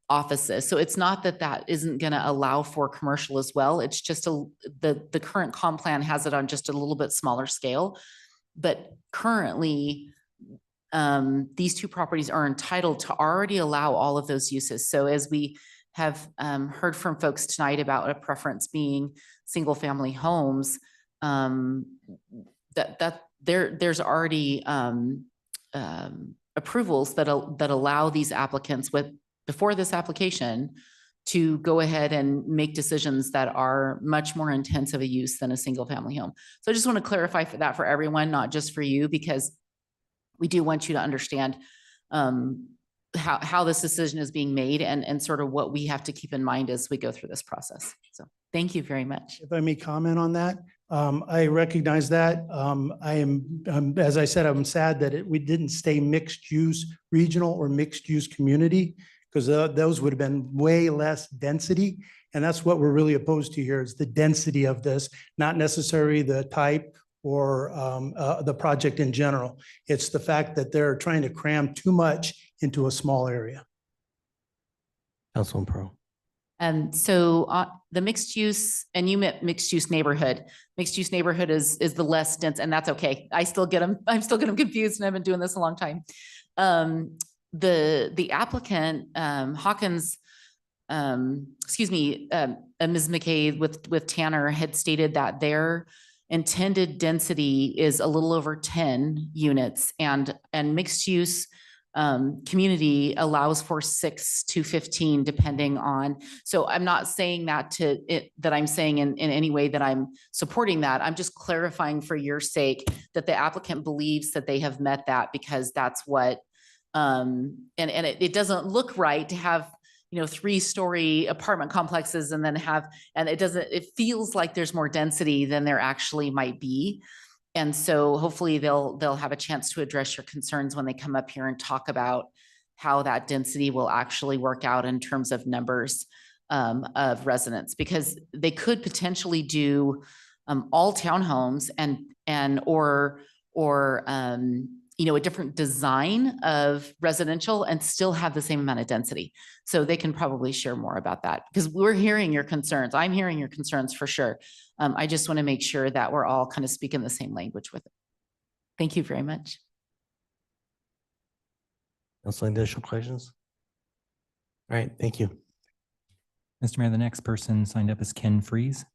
offices. So it's not that that isn't going to allow for commercial as well. It's just the current comp plan has it on just a little bit smaller scale. But currently, these two properties are entitled to already allow all of those uses. So as we have heard from folks tonight about a preference being single family homes, there's already approvals that allow these applicants before this application to go ahead and make decisions that are much more intense of a use than a single family home. So I just want to clarify that for everyone, not just for you, because we do want you to understand how this decision is being made and sort of what we have to keep in mind as we go through this process. So thank you very much. If I may comment on that, I recognize that. As I said, I'm sad that we didn't stay mixed use regional or mixed use community, because those would have been way less density. And that's what we're really opposed to here, is the density of this, not necessarily the type or the project in general. It's the fact that they're trying to cram too much into a small area. Councilman Pro. So the mixed use, and you meant mixed use neighborhood. Mixed use neighborhood is the less dense, and that's okay. I'm still get them confused, and I've been doing this a long time. The applicant, Hawkins, Ms. McKay with Tanner had stated that their intended density is a little over 10 units, and mixed use community allows for 6 to 15 depending on. So I'm not saying that that I'm saying in any way that I'm supporting that. I'm just clarifying for your sake that the applicant believes that they have met that, because that's what it doesn't look right to have 3-story apartment complexes and then it feels like there's more density than there actually might be. And so hopefully they'll have a chance to address your concerns when they come up here and talk about how that density will actually work out in terms of numbers of residents, because they could potentially do all townhomes or a different design of residential and still have the same amount of density. So they can probably share more about that, because we're hearing your concerns. I'm hearing your concerns for sure. I just want to make sure that we're all kind of speaking the same language with it. Thank you very much. Council, additional questions? All right, thank you. Mr. Mayor, the next person signed up is Ken Freeze.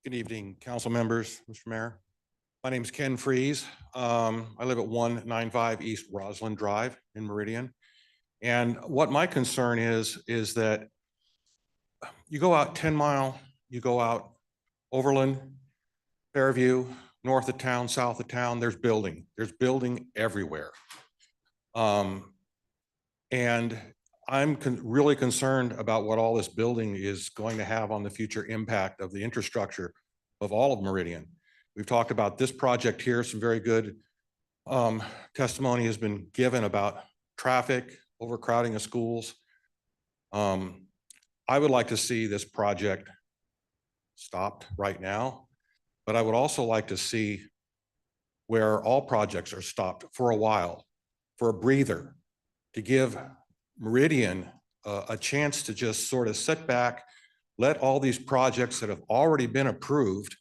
Good evening, council members, Mr. Mayor. My name is Ken Freeze. I live at 195 East Roslyn Drive in Meridian. And what my concern is that you go out 10 Mile, you go out Overland, Fairview, north of town, south of town, there's building everywhere. And I'm really concerned about what all this building is going to have on the future impact of the infrastructure of all of Meridian. We've talked about this project here. Some very good testimony has been given about traffic, overcrowding of schools. I would like to see this project stopped right now, but I would also like to see where all projects are stopped for a while, for a breather, to give Meridian a chance to just sort of sit back, let all these projects that have already been approved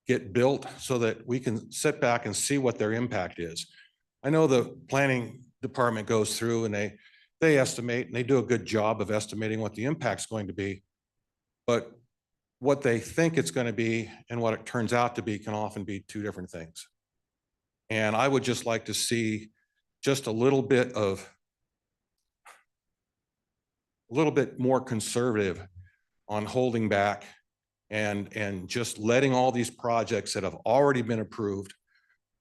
get built so that we can sit back and see what their impact is. I know the planning department goes through and they estimate, and they do a good job of estimating what the impact's going to be, but what they think it's going to be and what it turns out to be can often be two different things. And I would just like to see just a little bit more conservative on holding back and just letting all these projects that have already been approved,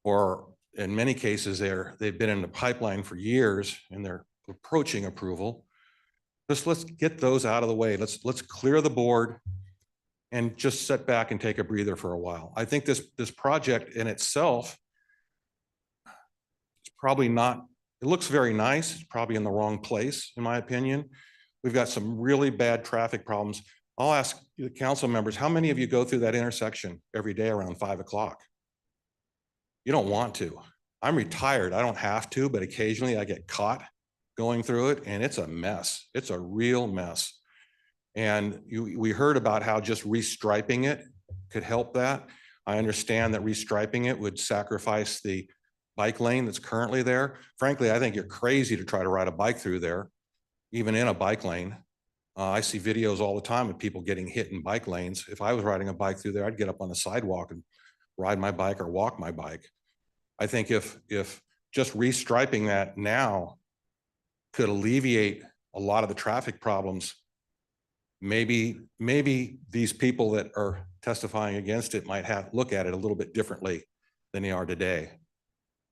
or in many cases they've been in the pipeline for years and they're approaching approval. Just let's get those out of the way. Let's clear the board and just sit back and take a breather for a while. I think this project in itself is probably not, it looks very nice. It's probably in the wrong place, in my opinion. We've got some really bad traffic problems. I'll ask the council members, how many of you go through that intersection every day around 5 o'clock? You don't want to. I'm retired. I don't have to, but occasionally I get caught going through it and it's a mess. It's a real mess. And we heard about how just restriping it could help that. I understand that restriping it would sacrifice the bike lane that's currently there. Frankly, I think you're crazy to try to ride a bike through there, even in a bike lane. I see videos all the time of people getting hit in bike lanes. If I was riding a bike through there, I'd get up on the sidewalk and ride my bike or walk my bike. I think if just restriping that now could alleviate a lot of the traffic problems, maybe these people that are testifying against it might look at it a little bit differently than they are today.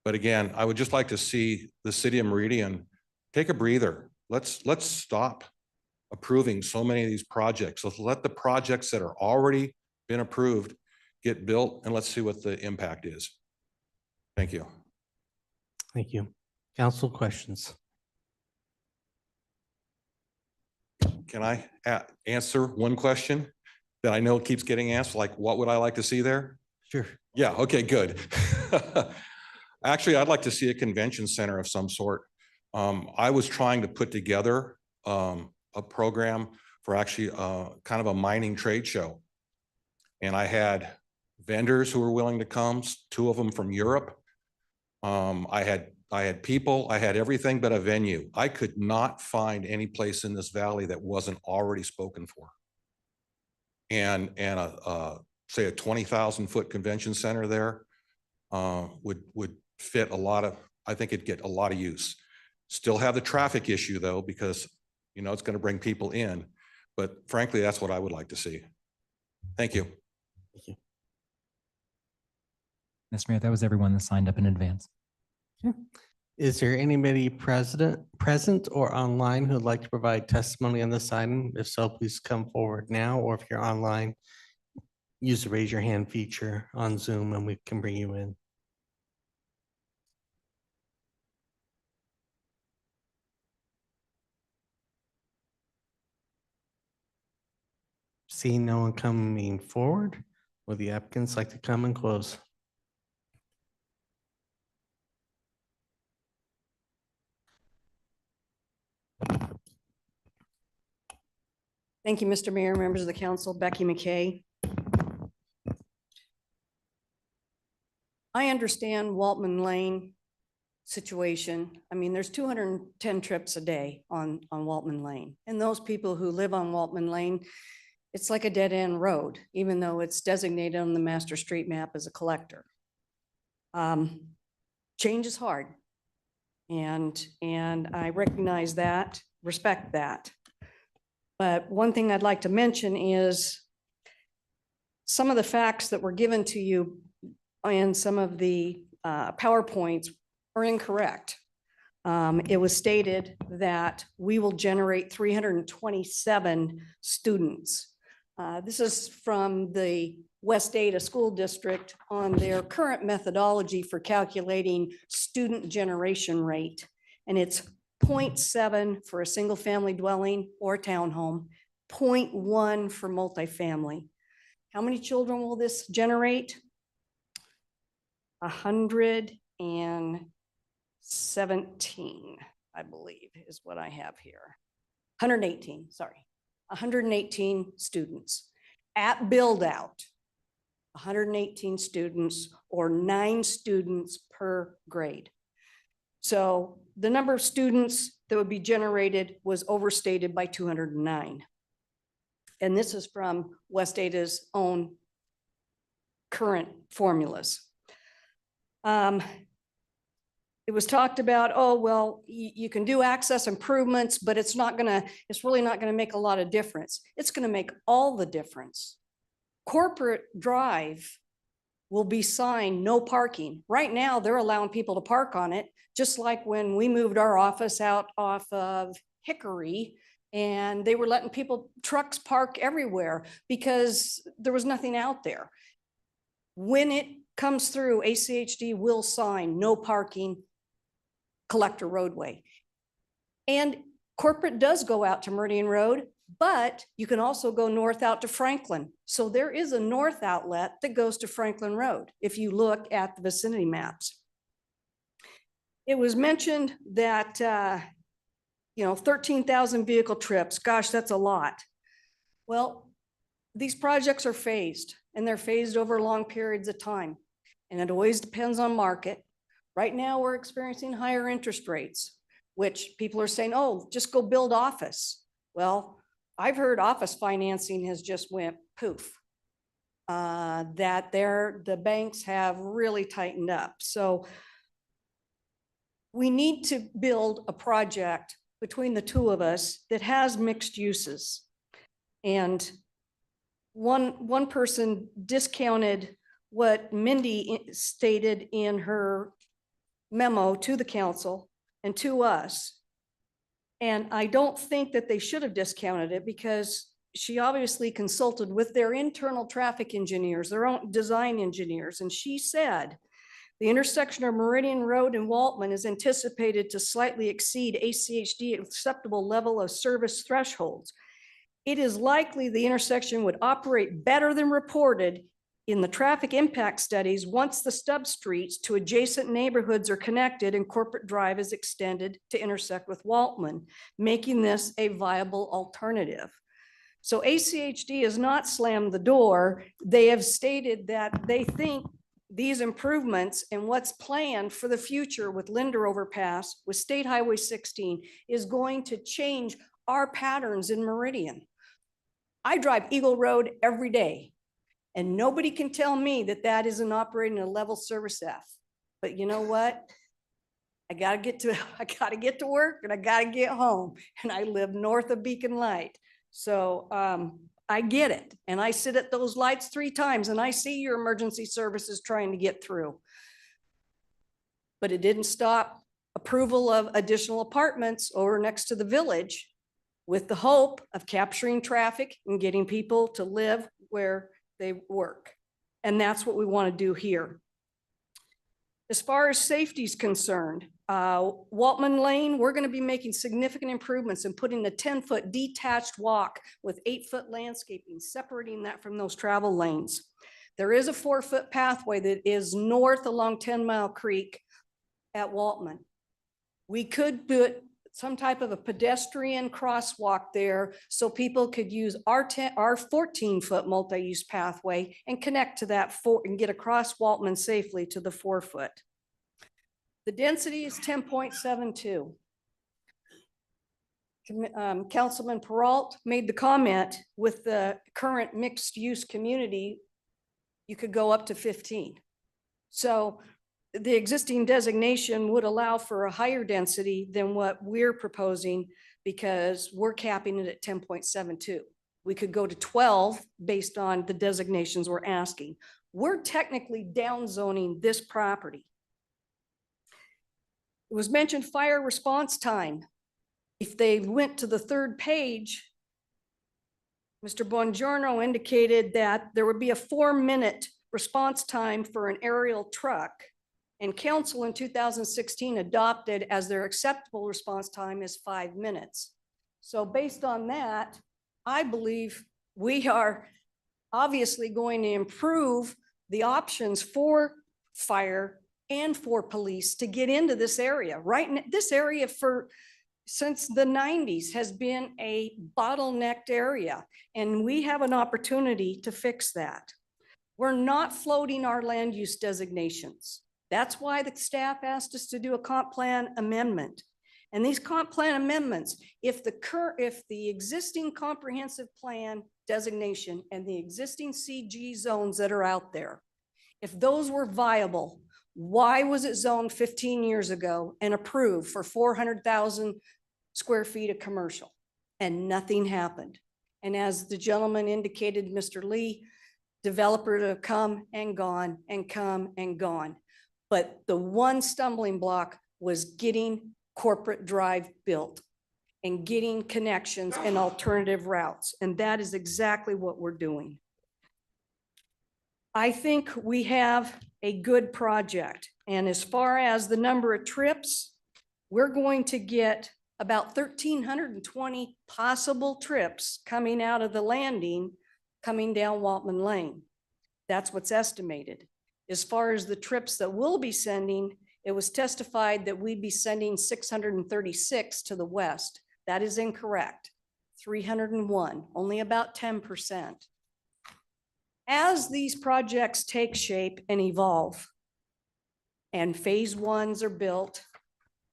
But again, I would just like to see the city of Meridian take a breather. Let's stop approving so many of these projects. Let's let the projects that are already been approved get built, and let's see what the impact is. Thank you. Thank you. Council questions? can I answer one question that I know keeps getting asked, like, what would I like to see there? Sure. Yeah, okay, good. Actually, I'd like to see a convention center of some sort. I was trying to put together a program for actually kind of a mining trade show. And I had vendors who were willing to come, 2 of them from Europe. I had people, I had everything but a venue. I could not find any place in this valley that wasn't already spoken for. And say a 20,000 foot convention center there would fit a lot of, I think it'd get a lot of use. Still have the traffic issue though, because you know, it's going to bring people in, but frankly, that's what I would like to see. Thank you. Mr. Mayor, that was everyone that signed up in advance. Is there anybody present or online who'd like to provide testimony on this item? If so, please come forward now, or if you're online, use the raise your hand feature on Zoom and we can bring you in. Seeing no one coming forward, would the applicants like to come and close? Thank you, Mr. Mayor, members of the council, Becky McKay. I understand Waltman Lane situation. I mean, there's 210 trips a day on Waltman Lane. And those people who live on Waltman Lane, it's like a dead end road, even though it's designated on the master street map as a collector. Change is hard. And I recognize that, respect that. But one thing I'd like to mention is some of the facts that were given to you and some of the PowerPoints are incorrect. It was stated that we will generate 327 students. This is from the West Ada School District on their current methodology for calculating student generation rate. And it's 0.7 for a single family dwelling or townhome, 0.1 for multifamily. How many children will this generate? 117, I believe, is what I have here. 118, sorry. 118 students. At build out, 118 students or 9 students per grade. So the number of students that would be generated was overstated by 209. And this is from West Ada's own current formulas. It was talked about, oh, well, you can do access improvements, but it's really not gonna make a lot of difference. It's gonna make all the difference. Corporate Drive will be signed no parking. Right now, they're allowing people to park on it, just like when we moved our office out off of Hickory, and they were letting trucks park everywhere because there was nothing out there. When it comes through, ACHD will sign no parking collector roadway. And corporate does go out to Meridian Road, but you can also go north out to Franklin. So there is a north outlet that goes to Franklin Road if you look at the vicinity maps. It was mentioned that 13,000 vehicle trips, gosh, that's a lot. Well, these projects are phased and they're phased over long periods of time. And it always depends on market. Right now we're experiencing higher interest rates, which people are saying, oh, just go build office. Well, I've heard office financing has just went poof. That the banks have really tightened up. So we need to build a project between the two of us that has mixed uses. And one person discounted what Mindy stated in her memo to the council and to us. And I don't think that they should have discounted it because she obviously consulted with their internal traffic engineers, their own design engineers. And she said, the intersection of Meridian Road and Waltman is anticipated to slightly exceed ACHD acceptable level of service thresholds. it is likely the intersection would operate better than reported in the traffic impact studies once the stub streets to adjacent neighborhoods are connected and Corporate Drive is extended to intersect with Waltman, making this a viable alternative. So ACHD has not slammed the door. They have stated that they think these improvements and what's planned for the future with Linder Overpass, with State Highway 16, is going to change our patterns in Meridian. I drive Eagle Road every day, and nobody can tell me that that isn't operating at a level service F. But you know what? I gotta get to work and I gotta get home, and I live north of Beacon Light. So I get it. And I sit at those lights 3 times and I see your emergency services trying to get through. But it didn't stop approval of additional apartments over next to the village with the hope of capturing traffic and getting people to live where they work. And that's what we want to do here. As far as safety is concerned, Waltman Lane, we're going to be making significant improvements and putting a 10-foot detached walk with 8-foot landscaping, separating that from those travel lanes. There is a 4-foot pathway that is north along 10 Mile Creek at Waltman. We could put some type of a pedestrian crosswalk there so people could use our 14-foot multi-use pathway and connect to that and get across Waltman safely to the 4-foot. The density is 10.72. Councilman Peralt made the comment with the current mixed use community, you could go up to 15. So the existing designation would allow for a higher density than what we're proposing because we're capping it at 10.72. We could go to 12 based on the designations we're asking. We're technically down zoning this property. It was mentioned fire response time. If they went to the 3rd page, Mr. Bongiorno indicated that there would be a 4-minute response time for an aerial truck. And council in 2016 adopted as their acceptable response time is 5 minutes. So based on that, I believe we are obviously going to improve the options for fire and for police to get into this area. Right, this area since the 90s has been a bottlenecked area, and we have an opportunity to fix that. We're not floating our land use designations. That's why the staff asked us to do a comp plan amendment. And these comp plan amendments, if the existing comprehensive plan designation and the existing CG zones that are out there, if those were viable, why was it zoned 15 years ago and approved for 400,000 square feet of commercial and nothing happened? And as the gentleman indicated, Mr. Lee, developers have come and gone and come and gone. But the one stumbling block was getting Corporate Drive built and getting connections and alternative routes. And that is exactly what we're doing. I think we have a good project. And as far as the number of trips, we're going to get about 1,320 possible trips coming out of the landing, coming down Waltman Lane. That's what's estimated. As far as the trips that we'll be sending, it was testified that we'd be sending 636 to the west. That is incorrect. 301, only about 10%. As these projects take shape and evolve, and phase 1s are built,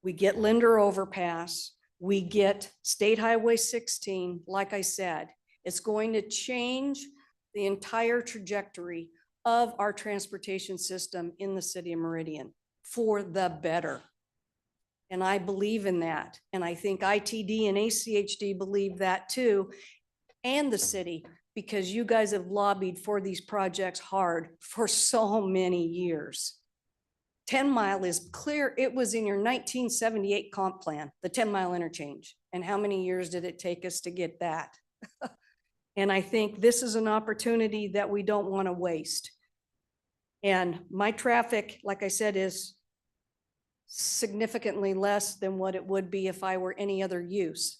we get Linder Overpass, we get State Highway 16, like I said, it's going to change the entire trajectory of our transportation system in the city of Meridian for the better. And I believe in that. And I think ITD and ACHD believe that too, and the city, because you guys have lobbied for these projects hard for so many years. 10 Mile is clear. It was in your 1978 comp plan, the 10 Mile interchange. And how many years did it take us to get that? And I think this is an opportunity that we don't want to waste. And my traffic, like I said, is significantly less than what it would be if I were any other use.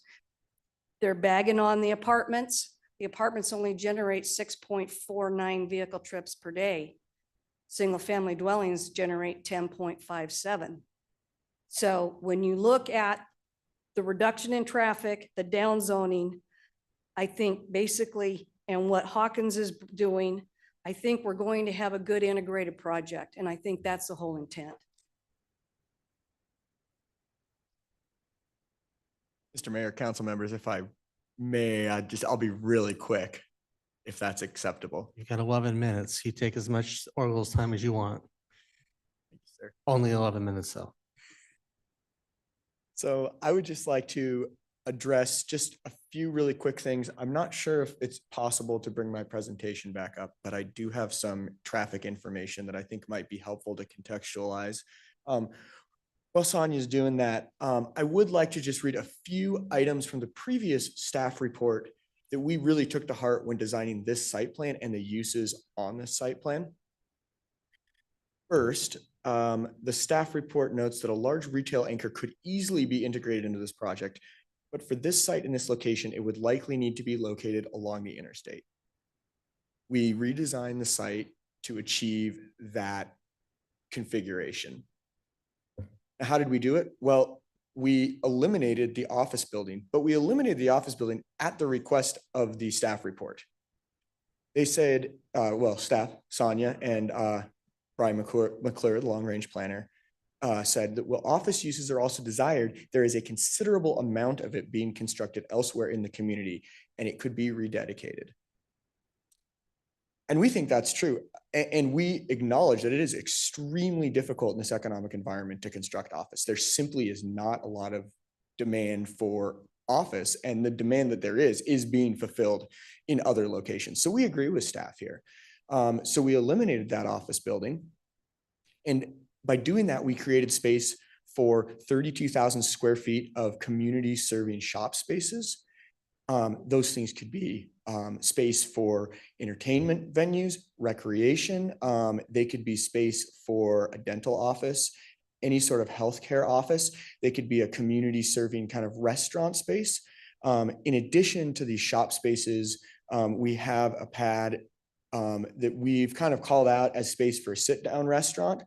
They're bagging on the apartments. The apartments only generate 6.49 vehicle trips per day. Single-family dwellings generate 10.57. So when you look at the reduction in traffic, the downzoning, I think basically, and what Hawkins is doing, I think we're going to have a good integrated project, and I think that's the whole intent. Mr. Mayor, council members, if I may, I'll be really quick, if that's acceptable. You got 11 minutes. You take as much Oracle's time as you want. Thank you, sir. Only 11 minutes though. So I would just like to address just a few really quick things. I'm not sure if it's possible to bring my presentation back up, but I do have some traffic information that I think might be helpful to contextualize. While Sonia's doing that, I would like to just read a few items from the previous staff report that we really took to heart when designing this site plan and the uses on this site plan. First, the staff report notes that a large retail anchor could easily be integrated into this project, but for this site in this location, it would likely need to be located along the interstate. We redesigned the site to achieve that configuration. Now, how did we do it? Well, we eliminated the office building, but we eliminated the office building at the request of the staff report. They said, well, staff, Sonia and Brian McClure, the long-range planner, said that while office uses are also desired, there is a considerable amount of it being constructed elsewhere in the community, and it could be rededicated. And we think that's true. And we acknowledge that it is extremely difficult in this economic environment to construct office. There simply is not a lot of demand for office, and the demand that there is being fulfilled in other locations. So we agree with staff here. So we eliminated that office building. And by doing that, we created space for 32,000 square feet of community serving shop spaces. Those things could be space for entertainment venues, recreation. They could be space for a dental office, any sort of healthcare office. They could be a community serving kind of restaurant space. In addition to these shop spaces, we have a pad that we've kind of called out as space for a sit-down restaurant.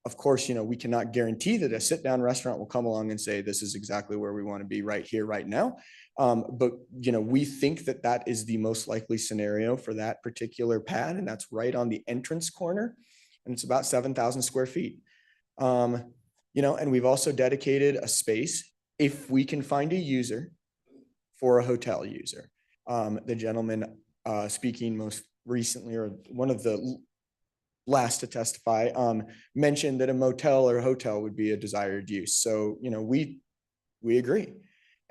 Of course, we cannot guarantee that a sit-down restaurant will come along and say, this is exactly where we want to be right here, right now. But, we think that that is the most likely scenario for that particular pad, and that's right on the entrance corner, and it's about 7,000 square feet. And we've also dedicated a space, if we can find a user, for a hotel user. The gentleman speaking most recently, or one of the last to testify, mentioned that a motel or a hotel would be a desired use. So, we agree.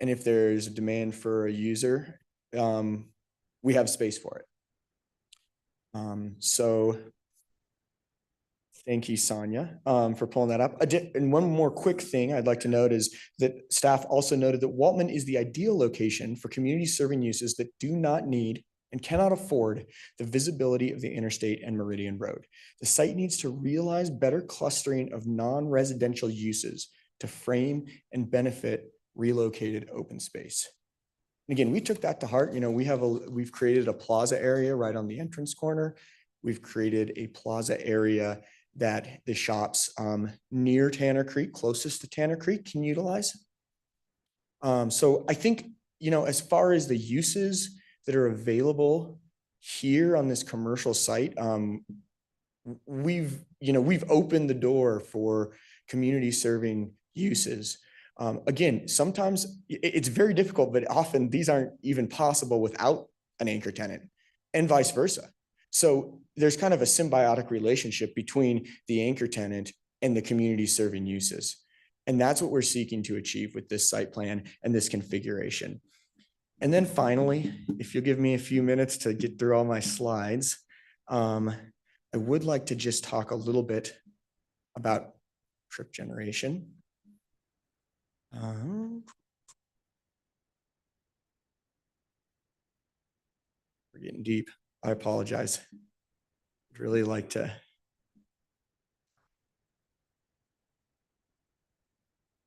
And if there's a demand for a user, we have space for it. So thank you, Sonia, for pulling that up. And one more quick thing I'd like to note is that staff also noted that Waltman is the ideal location for community serving uses that do not need and cannot afford the visibility of the interstate and Meridian Road. The site needs to realize better clustering of non-residential uses to frame and benefit relocated open space. And again, we took that to heart. We've created a plaza area right on the entrance corner. We've created a plaza area that the shops near Tanner Creek, closest to Tanner Creek, can utilize. So I think, as far as the uses that are available here on this commercial site, we've opened the door for community serving uses. Again, sometimes it's very difficult, but often these aren't even possible without an anchor tenant, and vice versa. So there's kind of a symbiotic relationship between the anchor tenant and the community serving uses. And that's what we're seeking to achieve with this site plan and this configuration. And then finally, if you'll give me a few minutes to get through all my slides, I would like to just talk a little bit about trip generation. We're getting deep. I apologize. I'd really like to.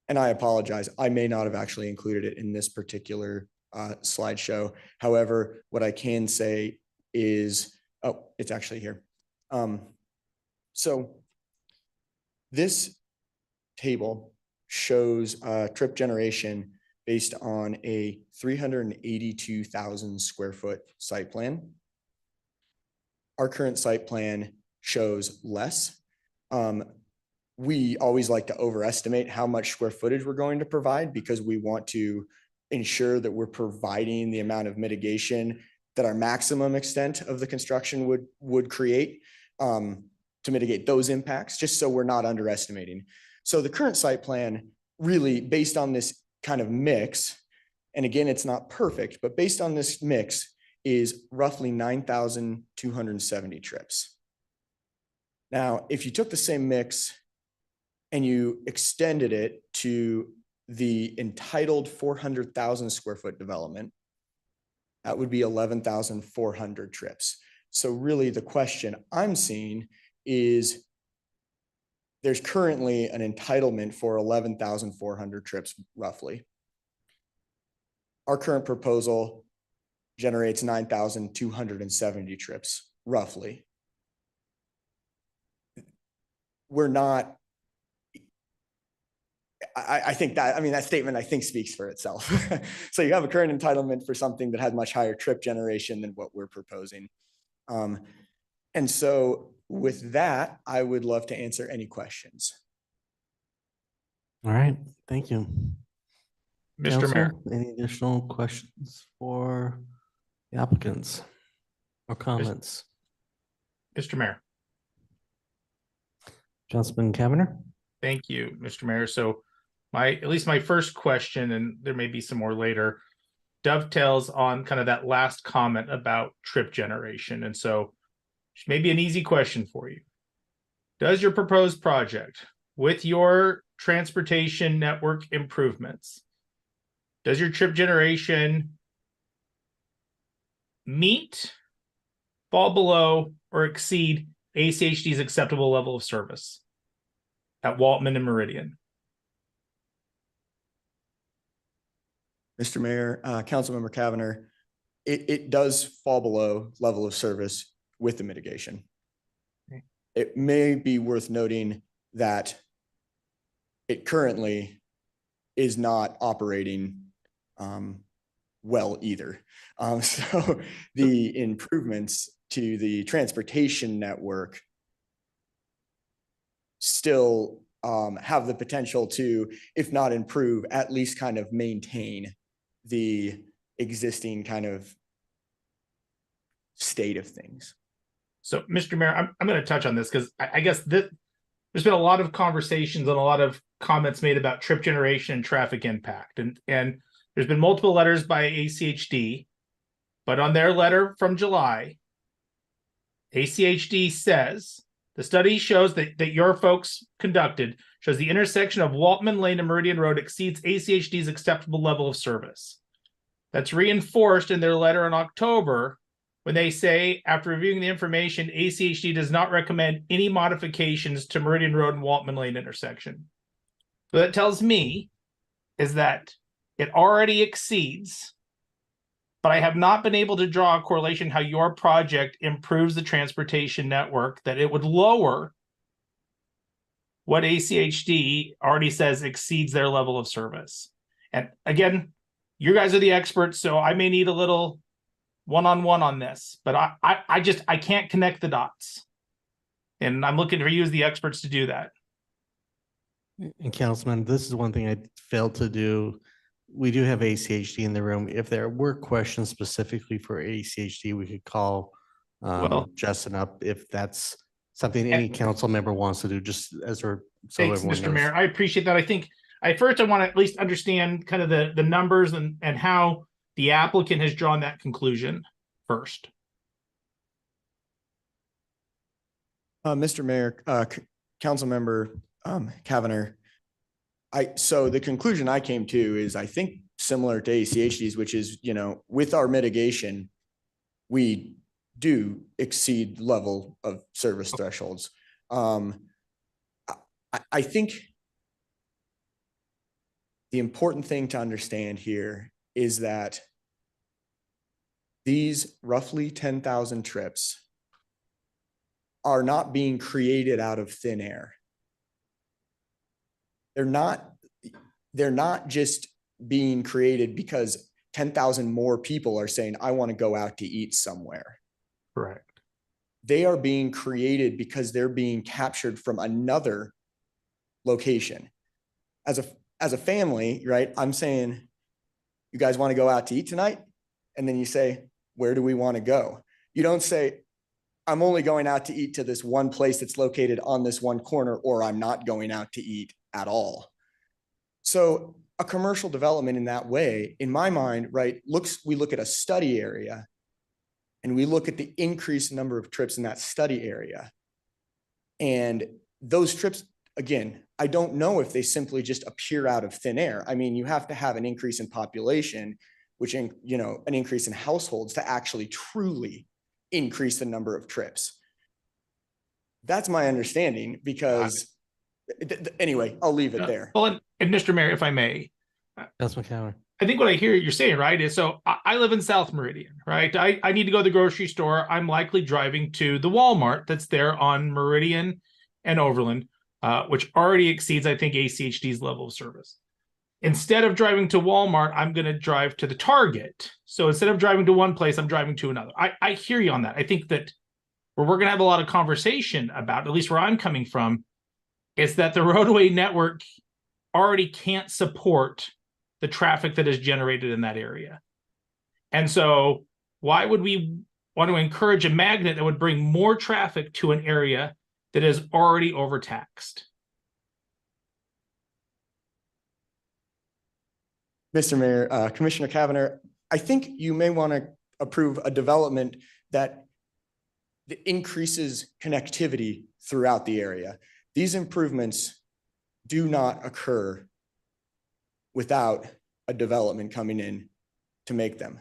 And I apologize. I may not have actually included it in this particular slideshow. However, what I can say is, oh, it's actually here. So this table shows trip generation based on a 382,000 square foot site plan. Our current site plan shows less. We always like to overestimate how much square footage we're going to provide because we want to ensure that we're providing the amount of mitigation that our maximum extent of the construction would create to mitigate those impacts, just so we're not underestimating. So the current site plan really based on this kind of mix, and again, it's not perfect, but based on this mix is roughly 9,270 trips. Now, if you took the same mix and you extended it to the entitled 400,000 square foot development, that would be 11,400 trips. So really the question I'm seeing is there's currently an entitlement for 11,400 trips roughly. Our current proposal generates 9,270 trips roughly. We're not, I think that, I mean, that statement I think speaks for itself. So you have a current entitlement for something that has much higher trip generation than what we're proposing. And so with that, I would love to answer any questions. All right, thank you. Mr. Mayor. Council, any additional questions for the applicants or comments? Mr. Mayor. Councilman Cavanagh? Thank you, Mr. Mayor. So at least my first question, and there may be some more later, dovetails on kind of that last comment about trip generation. And so maybe an easy question for you. Does your proposed project with your transportation network improvements, does your trip generation meet, fall below, or exceed ACHD's acceptable level of service at Waltman and Meridian? Mr. Mayor, Councilmember Cavanagh, it does fall below level of service with the mitigation. Okay. It may be worth noting that it currently is not operating well either. So the improvements to the transportation network still have the potential to, if not improve, at least kind of maintain the existing kind of state of things. So, Mr. Mayor, I'm going to touch on this because I guess there's been a lot of conversations and a lot of comments made about trip generation and traffic impact. And there's been multiple letters by ACHD, but on their letter from July, ACHD says, the study shows that your folks conducted shows the intersection of Waltman Lane and Meridian Road exceeds ACHD's acceptable level of service. That's reinforced in their letter in October when they say, after reviewing the information, ACHD does not recommend any modifications to Meridian Road and Waltman Lane intersection. So that tells me is that it already exceeds, but I have not been able to draw a correlation how your project improves the transportation network, that it would lower what ACHD already says exceeds their level of service. And again, you guys are the experts, so I may need a little one-on-one on this, but I can't connect the dots. And I'm looking for you as the experts to do that. And Councilman, this is one thing I failed to do. We do have ACHD in the room. If there were questions specifically for ACHD, we could call Justin up if that's something any council member wants to do, just as we're. So Thanks, everyone Mr. knows. Mayor. I appreciate that. I think I want to at least understand kind of the numbers and how the applicant has drawn that conclusion first. Mr. Mayor, Councilmember Cavanagh, so the conclusion I came to is I think similar to ACHD's, which is, with our mitigation, we do exceed level of service thresholds. I think the important thing to understand here is that These roughly 10,000 trips are not being created out of thin air. They're not just being created because 10,000 more people are saying, I want to go out to eat somewhere. Correct. They are being created because they're being captured from another location. As a family, right? I'm saying, you guys want to go out to eat tonight? And then you say, where do we want to go? You don't say, I'm only going out to eat to this one place that's located on this one corner, or I'm not going out to eat at all. So a commercial development in that way, in my mind, right, we look at a study area and we look at the increased number of trips in that study area. And those trips, again, I don't know if they simply just appear out of thin air. I mean, you have to have an increase in population, which, an increase in households to actually truly increase the number of trips. That's my understanding because anyway, I'll leave it there. Well, and Mr. Mayor, if I may, Councilman Cowan. I think what I hear you're saying, right, is so I live in South Meridian, right? I need to go to the grocery store. I'm likely driving to the Walmart that's there on Meridian and Overland, which already exceeds, I think, ACHD's level of service. Instead of driving to Walmart, I'm going to drive to the Target. So instead of driving to one place, I'm driving to another. I hear you on that. I think that where we're going to have a lot of conversation about, at least where I'm coming from, is that the roadway network already can't support the traffic that is generated in that area. And so why would we want to encourage a magnet that would bring more traffic to an area that is already overtaxed? Mr. Mayor, Commissioner Cavanagh, I think you may want to approve a development that increases connectivity throughout the area. These improvements do not occur without a development coming in to make them.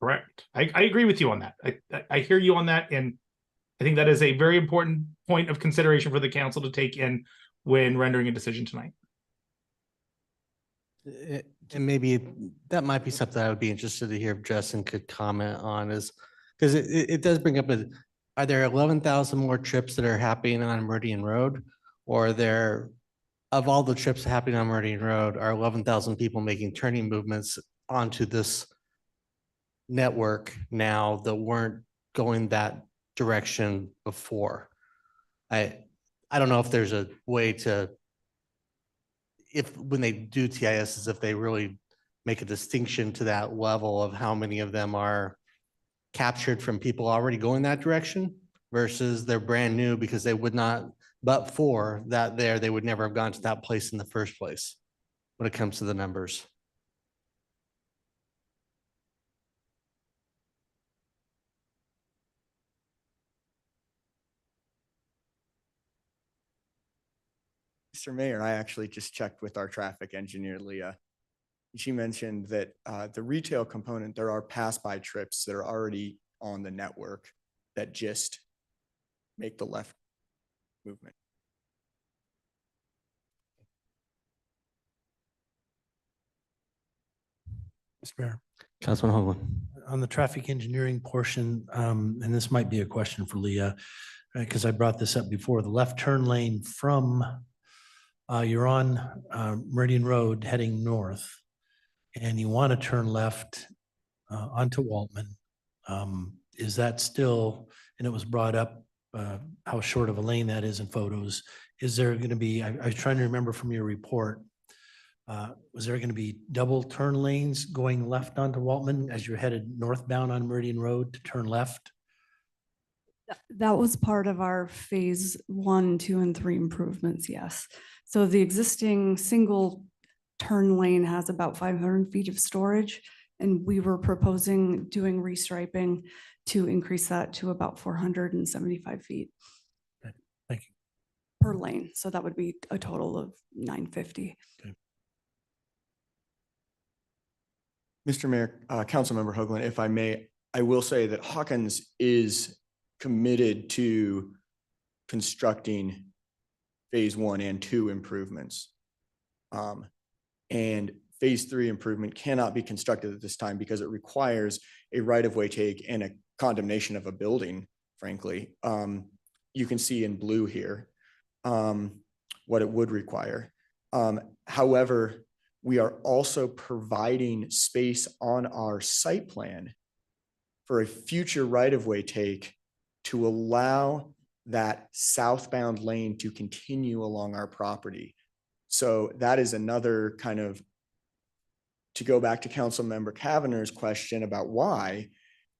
Correct. I agree with you on that. I hear you on that. And I think that is a very important point of consideration for the council to take in when rendering a decision tonight. And maybe that might be something I would be interested to hear if Justin could comment on, is because it does bring up are there 11,000 more trips that are happening on Meridian Road, or are there, of all the trips happening on Meridian Road, are 11,000 people making turning movements onto this network now that weren't going that direction before? I don't know if there's a way to, if when they do TIS, if they really make a distinction to that level of how many of them are captured from people already going that direction versus they're brand new because they would not, but for that there, they would never have gone to that place in the first place when it comes to the numbers. Mr. Mayor, I actually just checked with our traffic engineer, Leah. She mentioned that the retail component, there are pass-by trips that are already on the network that just make the left movement. Mr. Mayor. Councilman Hoagland. On the traffic engineering portion, and this might be a question for Leah, because I brought this up before, the left turn lane from, you're on Meridian Road heading north, and you want to turn left onto Waltman. Is that still, and it was brought up how short of a lane that is in photos. Is there going to be, I was trying to remember from your report, was there going to be double turn lanes going left onto Waltman as you're headed northbound on Meridian Road to turn left? That was part of our phase 1, 2, and 3 improvements, yes. So the existing single turn lane has about 500 feet of storage, and we were proposing doing restriping to increase that to about 475 feet. Okay, thank you. Per lane. So that would be a total of 950. Okay. Mr. Mayor, Councilmember Hoagland, if I may, I will say that Hawkins is committed to constructing phase 1 and 2 improvements. And phase 3 improvement cannot be constructed at this time because it requires a right-of-way take and a condemnation of a building, frankly. You can see in blue here what it would require. However, we are also providing space on our site plan for a future right-of-way take to allow that southbound lane to continue along our property. So that is another kind of, to go back to Councilmember Kavanagh's question about why,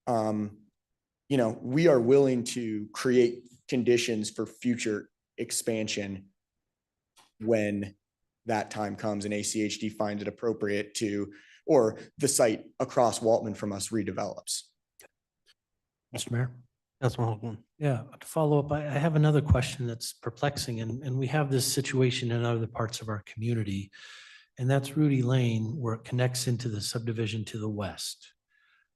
you know, we are willing to create conditions for future expansion when that time comes and ACHD finds it appropriate to, or the site across Waltman from us redevelops. Mr. Mayor? Councilman Hoagland. Yeah, to follow up, I have another question that's perplexing, and we have this situation in other parts of our community. And that's Rudy Lane, where it connects into the subdivision to the west.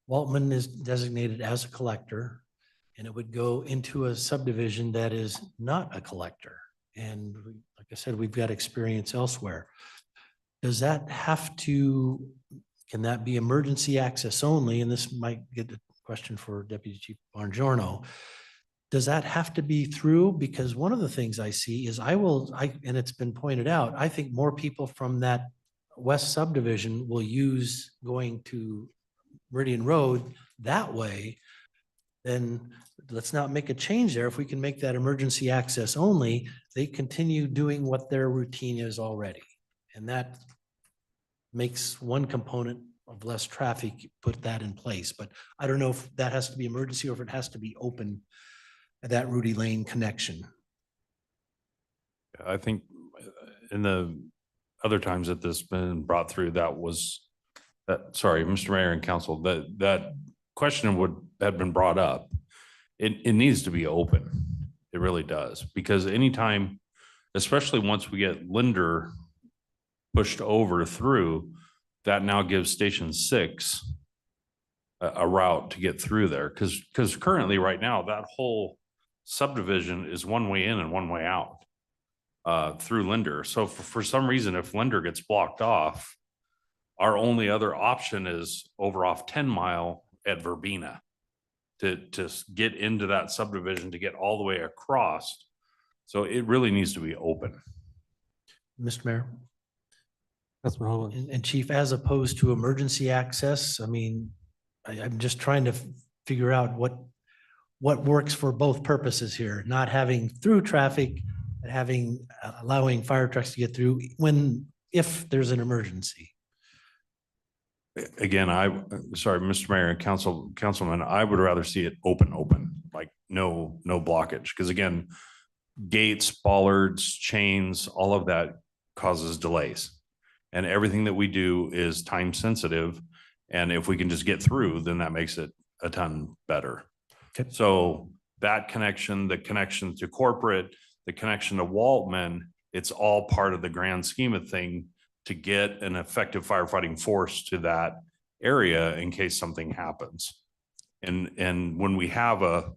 Waltman is designated as a collector, and it would go into a subdivision that is not a collector. And like I said, we've got experience elsewhere. Does that have to, can that be emergency access only? And this might get a question for Deputy Chief Bongiorno. Does that have to be through? Because one of the things I see is and it's been pointed out, I think more people from that west subdivision will use going to Meridian Road that way. Then let's not make a change there. If we can make that emergency access only, they continue doing what their routine is already. And that makes one component of less traffic, put that in place. But I don't know if that has to be emergency or if it has to be open, that Rudy Lane connection. I think in the other times that this been brought through, sorry, Mr. Mayor and Council, that question had been brought up. It needs to be open. It really does. Because anytime, especially once we get Linder pushed over through, that now gives Station 6 a route to get through there. Because currently right now, that whole subdivision is one way in and one way out through Linder. So for some reason, if Linder gets blocked off, our only other option is over off 10 Mile at Verbena to get into that subdivision to get all the way across. So it really needs to be open. Mr. Mayor? Councilman Hoagland. And Chief, as opposed to emergency access, I mean, I'm just trying to figure out what works for both purposes here, not having through traffic, and allowing fire trucks to get through if there's an emergency. Again, sorry, Mr. Mayor and Councilman, I would rather see it open, like no blockage. Because again, gates, bollards, chains, all of that causes delays. And everything that we do is time sensitive. And if we can just get through, then that makes it a ton better. Okay. So that connection, the connection to corporate, the connection to Waltman, it's all part of the grand scheme of thing to get an effective firefighting force to that area in case something happens. And when we have a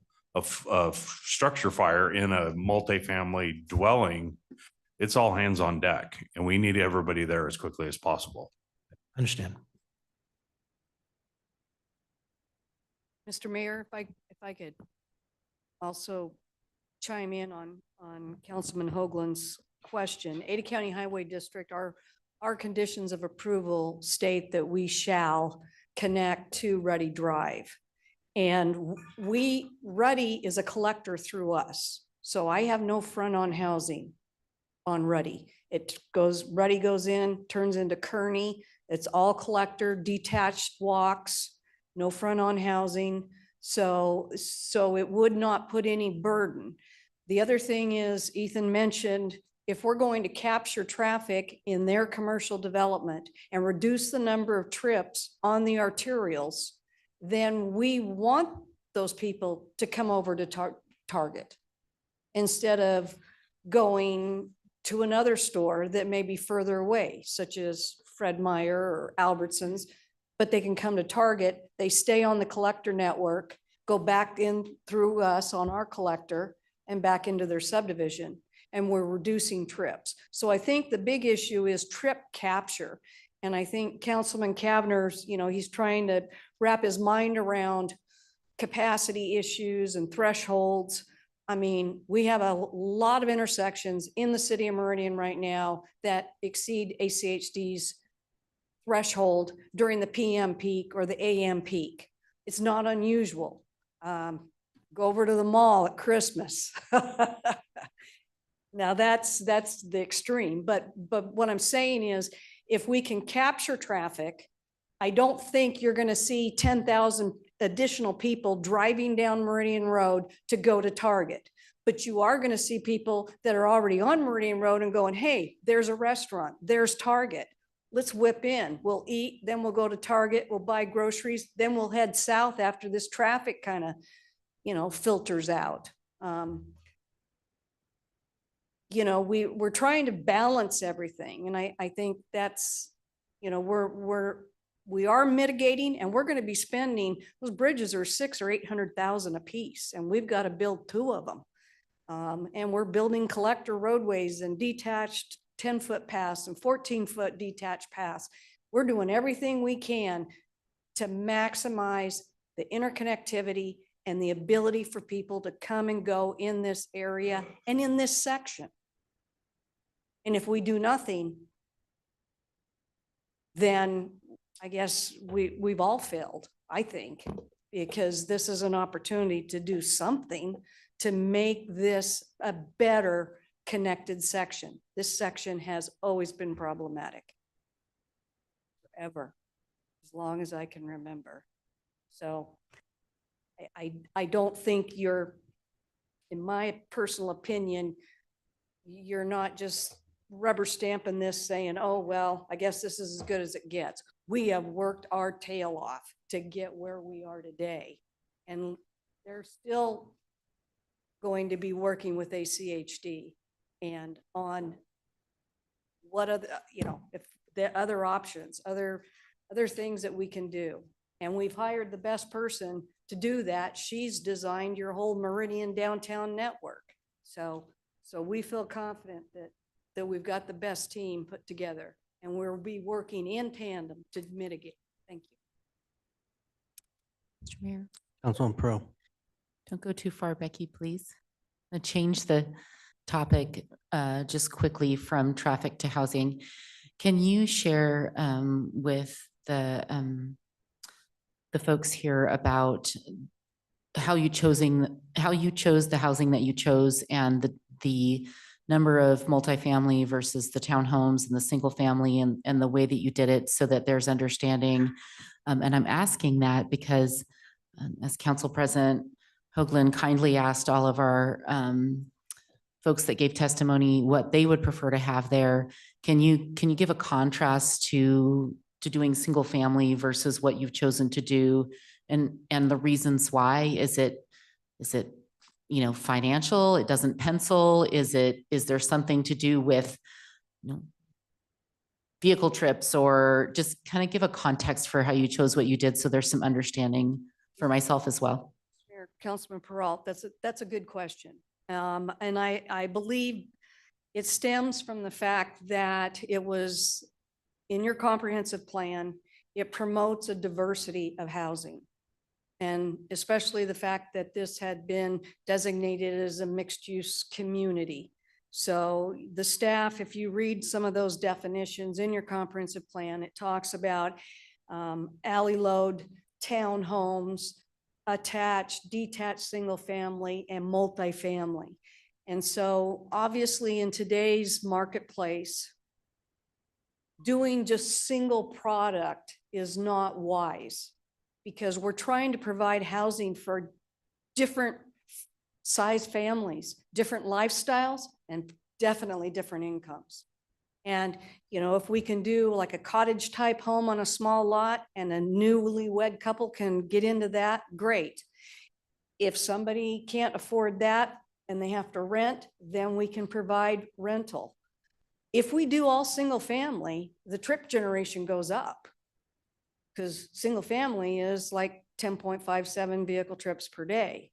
structure fire in a multifamily dwelling, it's all hands on deck, and we need everybody there as quickly as possible. Understand. Mr. Mayor, if I could also chime in on Councilman Hoagland's question. Ada County Highway District, our conditions of approval state that we shall connect to Ruddy Drive. And Ruddy is a collector through us. So I have no front on housing on Ruddy. Ruddy goes in, turns into Kearney. It's all collector, detached walks, no front on housing. So it would not put any burden. The other thing is, Ethan mentioned, if we're going to capture traffic in their commercial development and reduce the number of trips on the arterials, then we want those people to come over to Target instead of going to another store that may be further away, such as Fred Meyer or Albertsons, but they can come to Target, they stay on the collector network, go back in through us on our collector and back into their subdivision, and we're reducing trips. So I think the big issue is trip capture. And I think Councilman Cavaners, he's trying to wrap his mind around capacity issues and thresholds. I mean, we have a lot of intersections in the city of Meridian right now that exceed ACHD's threshold during the PM peak or the AM peak. It's not unusual. Go over to the mall at Christmas. Now that's the extreme, but what I'm saying is if we can capture traffic, I don't think you're going to see 10,000 additional people driving down Meridian Road to go to Target. But you are going to see people that are already on Meridian Road and going, hey, there's a restaurant, there's Target. Let's whip in, we'll eat, then we'll go to Target, we'll buy groceries, then we'll head south after this traffic kind of, filters out. We're trying to balance everything. And I think that's, we are mitigating, and we're going to be spending, those bridges are 600,000 or 800,000 a piece, and we've got to build 2 of them. And we're building collector roadways and detached 10-foot paths and 14-foot detached paths. We're doing everything we can to maximize the interconnectivity and the ability for people to come and go in this area and in this section. And if we do nothing, then I guess we've all failed, I think, because this is an opportunity to do something to make this a better connected section. This section has always been problematic. Forever, as long as I can remember. So I don't think you're, in my personal opinion, you're not just rubber stamping this saying, oh, well, I guess this is as good as it gets. We have worked our tail off to get where we are today. And they're still going to be working with ACHD and on what other, if the other options, other things that we can do. And we've hired the best person to do that. She's designed your whole Meridian downtown network. So we feel confident that we've got the best team put together, and we'll be working in tandem to mitigate. Thank you. Mr. Mayor. Councilman Pro. Don't go too far, Becky, please. I'll change the topic just quickly from traffic to housing. Can you share with the folks here about how you chose the housing that you chose and the number of multifamily versus the townhomes and the single family and the way that you did it so that there's understanding. And I'm asking that because as Council President Hoagland kindly asked all of our folks that gave testimony what they would prefer to have there. Can you give a contrast to doing single family versus what you've chosen to do and the reasons why? Is it financial? It doesn't pencil? Is there something to do with vehicle trips, or just kind of give a context for how you chose what you did so there's some understanding for myself as well? Councilman Peralt, that's a good question. And I believe it stems from the fact that it was in your comprehensive plan. It promotes a diversity of housing. And especially the fact that this had been designated as a mixed use community. So the staff, if you read some of those definitions in your comprehensive plan, it talks about alley load, townhomes, attached, detached, single family, and multifamily. And so obviously in today's marketplace, doing just single product is not wise, because we're trying to provide housing for different size families, different lifestyles, and definitely different incomes. And, if we can do like a cottage type home on a small lot and a newlywed couple can get into that, great. If somebody can't afford that and they have to rent, then we can provide rental. If we do all single family, the trip generation goes up, because single family is like 10.57 vehicle trips per day,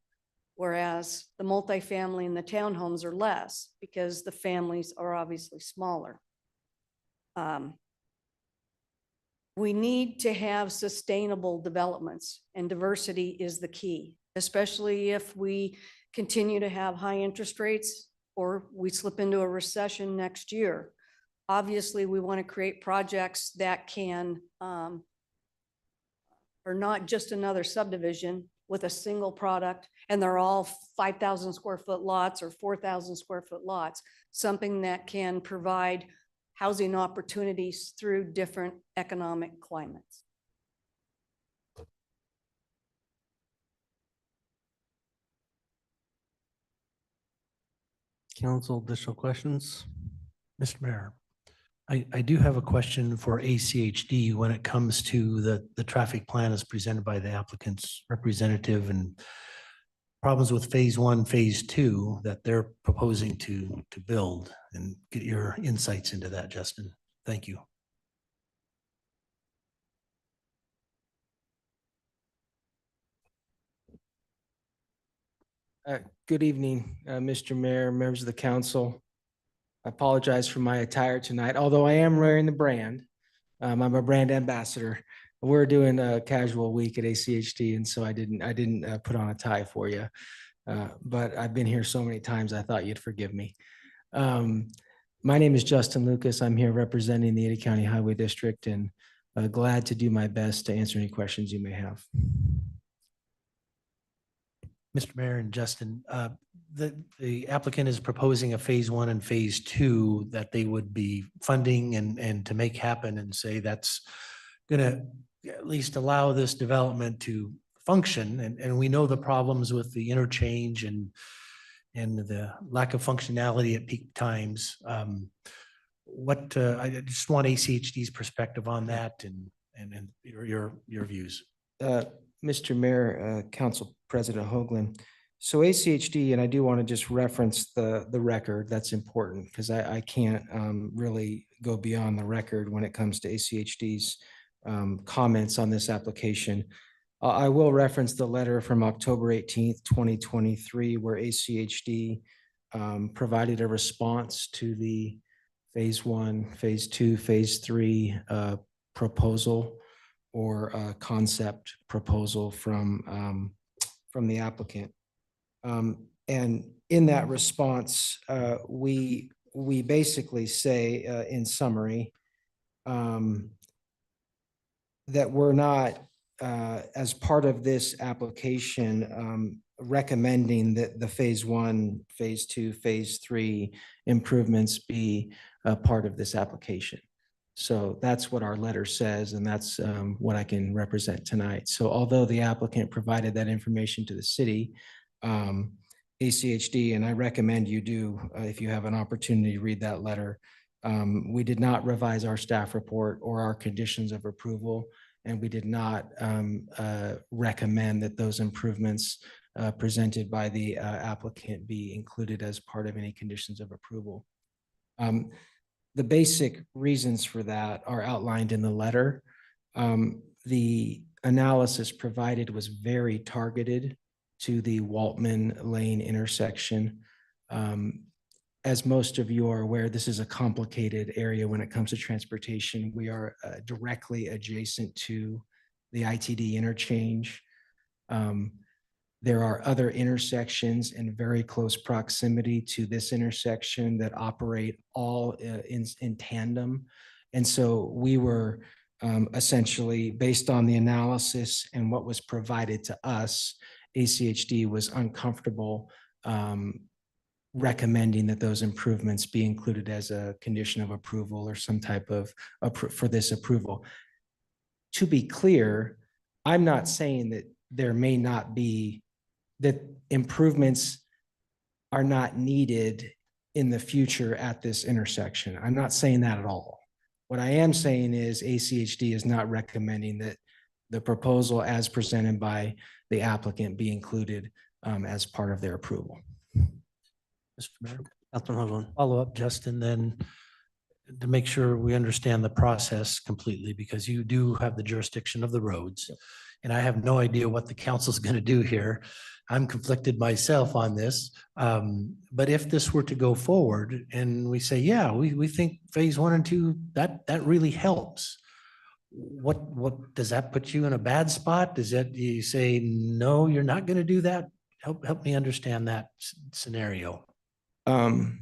whereas the multifamily and the townhomes are less because the families are obviously smaller. We need to have sustainable developments, and diversity is the key, especially if we continue to have high interest rates or we slip into a recession next year. Obviously, we want to create projects that can are not just another subdivision with a single product, and they're all 5,000 square foot lots or 4,000 square foot lots, something that can provide housing opportunities through different economic climates. Council, additional questions? Mr. Mayor, I do have a question for ACHD when it comes to the traffic plan as presented by the applicant's representative and problems with phase one, phase two that they're proposing to build, and get your insights into that, Justin. Thank you. Good evening, Mr. Mayor, members of the council. I apologize for my attire tonight, although I am wearing the brand. I'm a brand ambassador. We're doing a casual week at ACHD, and so I didn't put on a tie for you. But I've been here so many times, I thought you'd forgive me. My name is Justin Lucas. I'm here representing the Ada County Highway District, and glad to do my best to answer any questions you may have. Mr. Mayor and Justin, the applicant is proposing a phase one and phase two that they would be funding and to make happen, and say that's gonna at least allow this development to function. And we know the problems with the interchange and the lack of functionality at peak times. I just want ACHD's perspective on that and your views. Mr. Mayor, Council President Hoagland. So ACHD, and I do want to just reference the record, that's important because I can't really go beyond the record when it comes to ACHD's comments on this application. I will reference the letter from October 18th, 2023, where ACHD provided a response to the phase one, phase two, phase three proposal or concept proposal from the applicant. And in that response, we basically say in summary that we're not, as part of this application, recommending that the phase one, phase two, phase three improvements be a part of this application. So that's what our letter says, and that's what I can represent tonight. So although the applicant provided that information to the city, ACHD, and I recommend you do, if you have an opportunity to read that letter, we did not revise our staff report or our conditions of approval, and we did not recommend that those improvements presented by the applicant be included as part of any conditions of approval. The basic reasons for that are outlined in the letter. The analysis provided was very targeted to the Waltman Lane intersection. As most of you are aware, this is a complicated area when it comes to transportation. We are directly adjacent to the ITD interchange. There are other intersections in very close proximity to this intersection that operate all in tandem. And so we were essentially, based on the analysis and what was provided to us, ACHD was uncomfortable recommending that those improvements be included as a condition of approval or some type of for this approval. To be clear, I'm not saying that there may not be, that improvements are not needed in the future at this intersection. I'm not saying that at all. What I am saying is ACHD is not recommending that the proposal as presented by the applicant be included as part of their approval. Mr. Mayor, follow up, Justin, then to make sure we understand the process completely, because you do have the jurisdiction of the roads. And I have no idea what the council's going to do here. I'm conflicted myself on this. But if this were to go forward and we say, yeah, we think phase one and two, that really helps. what, does that put you in a bad spot? Does that, you say, no, you're not going to do that? Help me understand that scenario. Mr.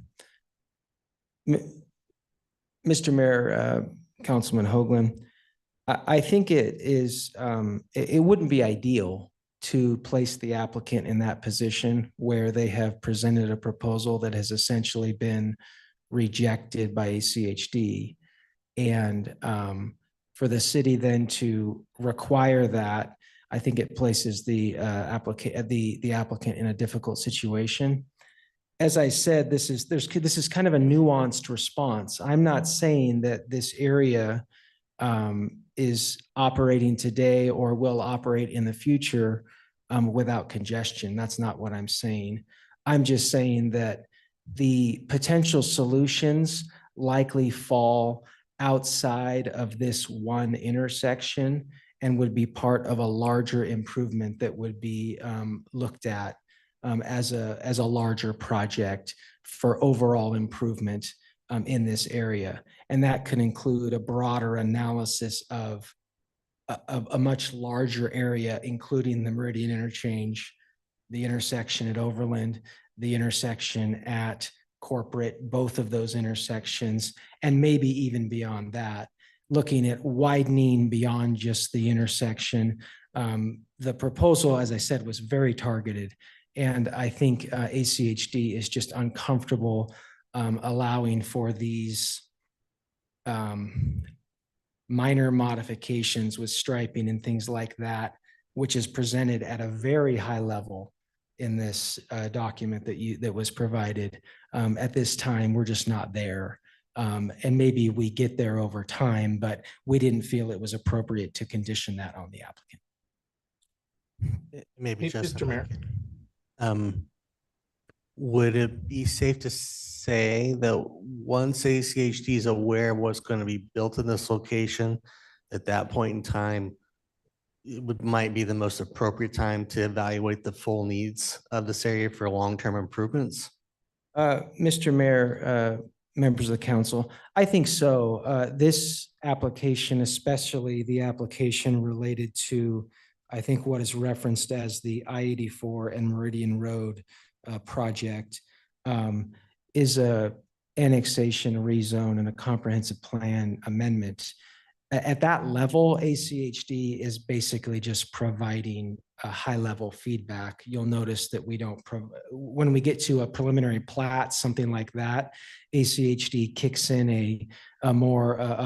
Mayor, Councilman Hoagland, I think it is, it wouldn't be ideal to place the applicant in that position where they have presented a proposal that has essentially been rejected by ACHD. And for the city then to require that, I think it places the applicant in a difficult situation. As I said, this is kind of a nuanced response. I'm not saying that this area is operating today or will operate in the future without congestion. That's not what I'm saying. I'm just saying that the potential solutions likely fall outside of this one intersection and would be part of a larger improvement that would be looked at as a larger project for overall improvement in this area. And that could include a broader analysis of a much larger area, including the Meridian interchange, the intersection at Overland, the intersection at Corporate, both of those intersections, and maybe even beyond that, looking at widening beyond just the intersection. The proposal, as I said, was very targeted. And I think ACHD is just uncomfortable allowing for these minor modifications with striping and things like that, which is presented at a very high level in this document that was provided. At this time, we're just not there. And maybe we get there over time, but we didn't feel it was appropriate to condition that on the applicant. Maybe just. Mr. Mayor. Would it be safe to say that once ACHD is aware of what's going to be built in this location, at that point in time, might be the most appropriate time to evaluate the full needs of this area for long-term improvements? Mr. Mayor, members of the council, I think so. This application, especially the application related to, I think what is referenced as the I-84 and Meridian Road project, is a annexation, rezone, and a comprehensive plan amendment. At that level, ACHD is basically just providing a high-level feedback. You'll notice that we don't, when we get to a preliminary plat, something like that, ACHD kicks in a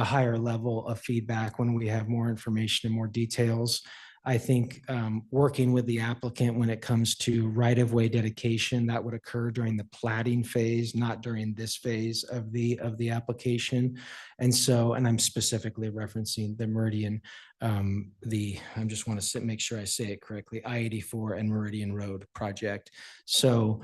higher level of feedback when we have more information and more details. I think working with the applicant when it comes to right-of-way dedication, that would occur during the platting phase, not during this phase of the application. And so, and I'm specifically referencing the Meridian, I just want to make sure I say it correctly, I-84 and Meridian Road project. So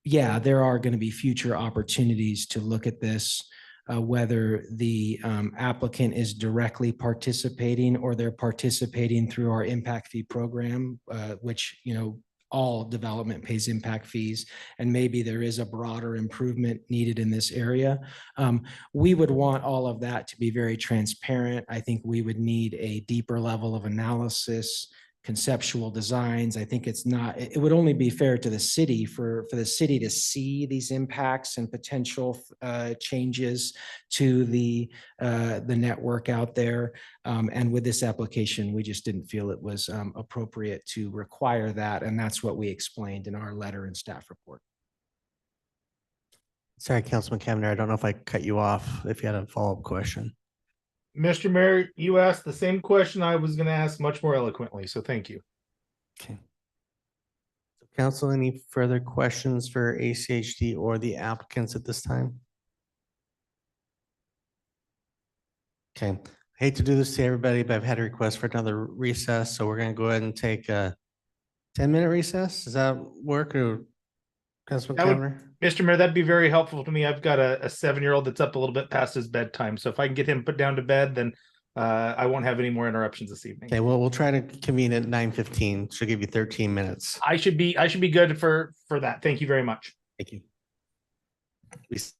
yeah, there are going to be future opportunities to look at this. Whether the applicant is directly participating or they're participating through our impact fee program, which, all development pays impact fees, and maybe there is a broader improvement needed in this area. We would want all of that to be very transparent. I think we would need a deeper level of analysis, conceptual designs. I think it would only be fair to the city for the city to see these impacts and potential changes to the network out there. And with this application, we just didn't feel it was appropriate to require that. And that's what we explained in our letter and staff report. Sorry, Councilman Kavner, I don't know if I cut you off if you had a follow-up question. Mr. Mayor, you asked the same question I was going to ask much more eloquently, so thank you. Okay. Council, any further questions for ACHD or the applicants at this time? Okay, I hate to do this to everybody, but I've had a request for another recess, so we're going to go ahead and take a 10-minute recess. Does that work, or Councilman Kavner? Mr. Mayor, that'd be very helpful to me. I've got a 7-year-old that's up a little bit past his bedtime, so if I can get him put down to bed, then I won't have any more interruptions this evening. Okay, well, we'll try to convene at 9:15. She'll give you 13 minutes. I should be good for that. Thank you very much. Thank you. Please.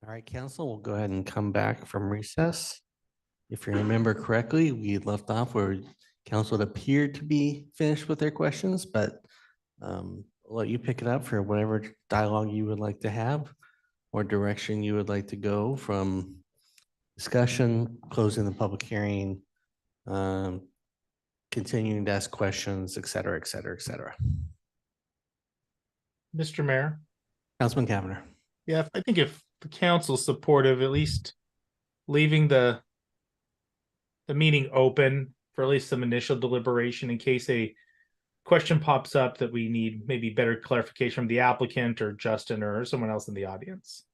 All right, council, we'll go ahead and come back from recess. If you remember correctly, we had left off where council had appeared to be finished with their questions, but I'll let you pick it up for whatever dialogue you would like to have or direction you would like to go from discussion, closing the public hearing, continuing to ask questions, et cetera, et cetera, et cetera. Mr. Mayor. Councilman Cavanagh. Yeah, I think if the council's supportive, at least leaving the meeting open for at least some initial deliberation in case a question pops up that we need maybe better clarification from the applicant or Justin or someone else in the audience.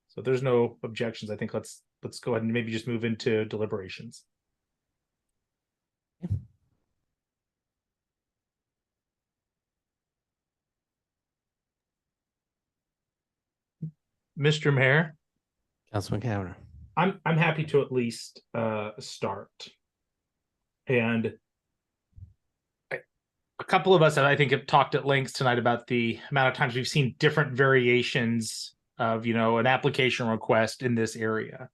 So if there's no objections, I think let's go ahead and maybe just move into deliberations. Mr. Mayor. Councilman Cavanagh. I'm happy to at least start. And a couple of us that I think have talked at length tonight about the amount of times we've seen different variations of, you know, an application request in this area.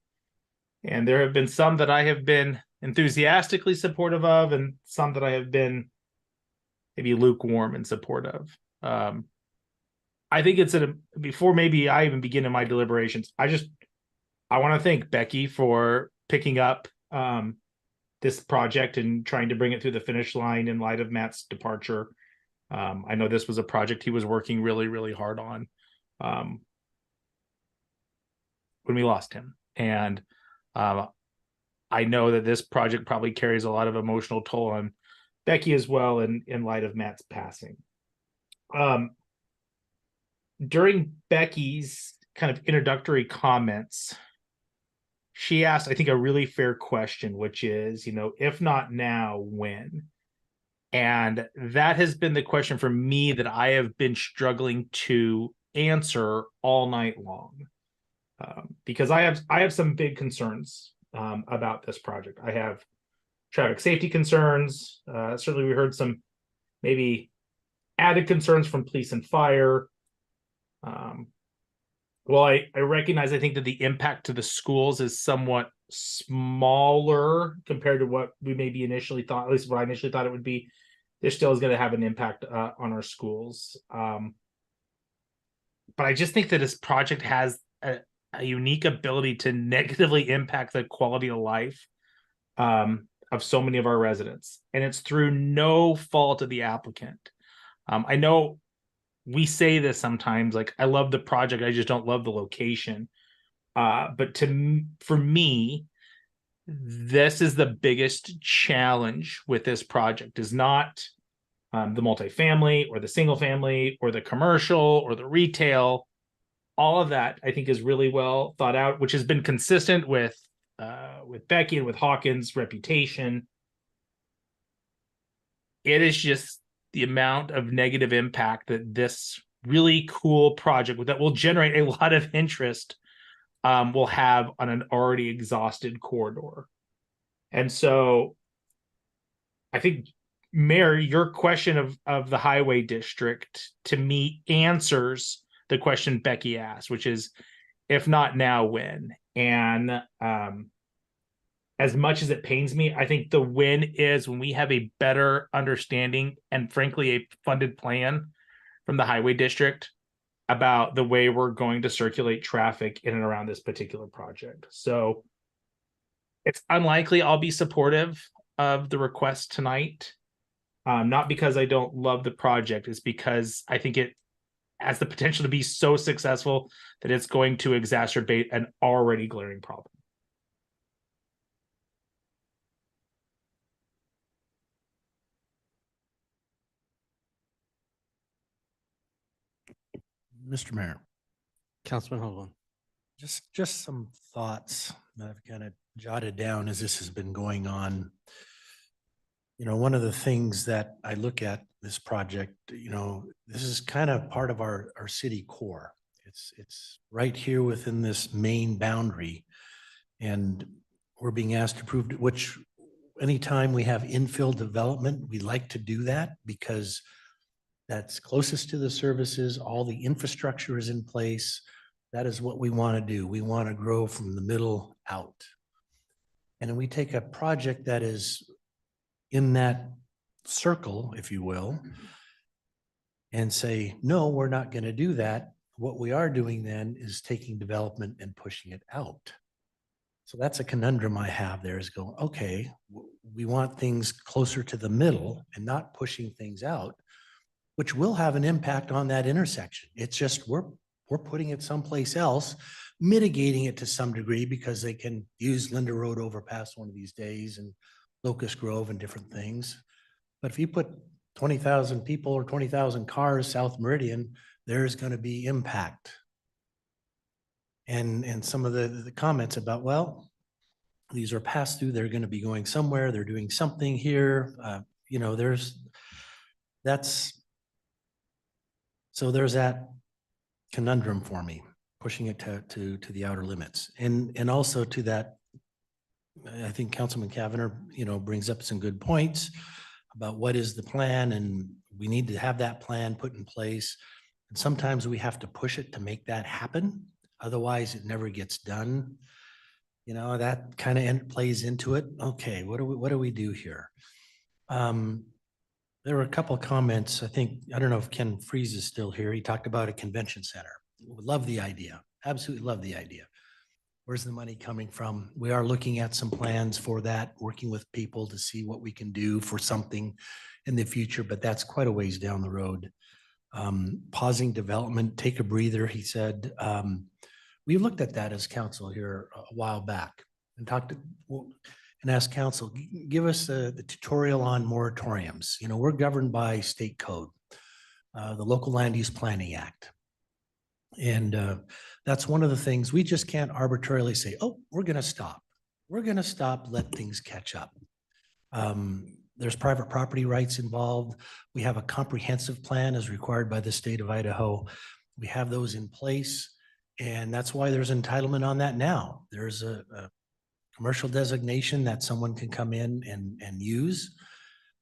And there have been some that I have been enthusiastically supportive of and some that I have been maybe lukewarm in support of. I think it's before maybe I even begin in my deliberations, I want to thank Becky for picking up this project and trying to bring it through the finish line in light of Matt's departure. I know this was a project he was working really, really hard on when we lost him. And I know that this project probably carries a lot of emotional toll on Becky as well in light of Matt's passing. During Becky's kind of introductory comments, she asked, I think, a really fair question, which is, you know, if not now, when? And that has been the question for me that I have been struggling to answer all night long. Because I have some big concerns about this project. I have traffic safety concerns. Certainly we heard some maybe added concerns from police and fire. Well, I recognize, I think that the impact to the schools is somewhat smaller compared to what we maybe initially thought, at least what I initially thought it would be. There still is going to have an impact on our schools. But I just think that this project has a unique ability to negatively impact the quality of life of so many of our residents. And it's through no fault of the applicant. I know we say this sometimes, like, I love the project, I just don't love the location. But for me, this is the biggest challenge with this project, is not the multifamily or the single family or the commercial or the retail. All of that, I think, is really well thought out, which has been consistent with Becky and with Hawkins' reputation. It is just the amount of negative impact that this really cool project that will generate a lot of interest will have on an already exhausted corridor. And so I think, Mayor, your question of the highway district to me answers the question Becky asked, which is, if not now, when? And as much as it pains me, I think the win is when we have a better understanding and, frankly, a funded plan from the highway district about the way we're going to circulate traffic in and around this particular project. So it's unlikely I'll be supportive of the request tonight. Not because I don't love the project, it's because I think it has the potential to be so successful that it's going to exacerbate an already glaring problem. Mr. Mayor. Councilman Hoagland. Just some thoughts that I've kind of jotted down as this has been going on. You know, one of the things that I look at this project, you know, this is kind of part of our city core. It's right here within this main boundary. And we're being asked to approve, which anytime we have infill development, we like to do that because that's closest to the services, all the infrastructure is in place. That is what we want to do. We want to grow from the middle out. And then we take a project that is in that circle, if you will, and say, no, we're not going to do that. What we are doing then is taking development and pushing it out. So that's a conundrum I have there, is going, okay, we want things closer to the middle and not pushing things out, which will have an impact on that intersection. It's just we're putting it someplace else, mitigating it to some degree because they can use Linda Road overpass one of these days and Locust Grove and different things. But if you put 20,000 people or 20,000 cars South Meridian, there's going to be impact. And some of the comments about, well, these are passed through, they're going to be going somewhere, they're doing something here. You know, there's that conundrum for me, pushing it to the outer limits. And also to that, I think Councilman Cavanagh, you know, brings up some good points about what is the plan, and we need to have that plan put in place. And sometimes we have to push it to make that happen. Otherwise, it never gets done. You know, that kind of plays into it. Okay, what do we do here? There were a couple of comments. I don't know if Ken Freeze is still here. He talked about a convention center. Love the idea. Absolutely love the idea. Where's the money coming from? We are looking at some plans for that, working with people to see what we can do for something in the future, but that's quite a ways down the road. Pausing development, take a breather, he said. We looked at that as council here a while back and asked council, give us the tutorial on moratoriums. You know, we're governed by state code, the Local Land Use Planning Act. And that's one of the things, we just can't arbitrarily say, oh, we're going to stop. We're going to stop, let things catch up. There's private property rights involved. We have a comprehensive plan as required by the state of Idaho. We have those in place. And that's why there's entitlement on that now. There's a commercial designation that someone can come in and use.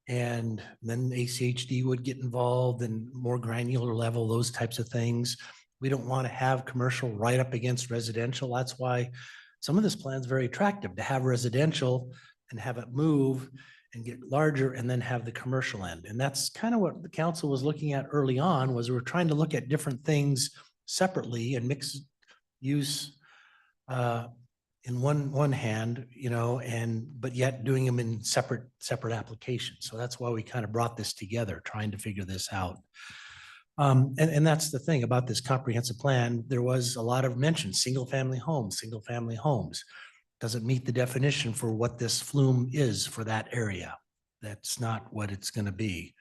And then ACHD would get involved and more granular level, those types of things. We don't want to have commercial right up against residential. That's why some of this plan is very attractive, to have residential and have it move and get larger and then have the commercial end. And that's kind of what the council was looking at early on, was we're trying to look at different things separately and mix use in one hand, you know, but yet doing them in separate applications. So that's why we kind of brought this together, trying to figure this out. And that's the thing about this comprehensive plan. There was a lot of mention, single family homes. Doesn't meet the definition for what this flume is for that area. That's not what it's going to be.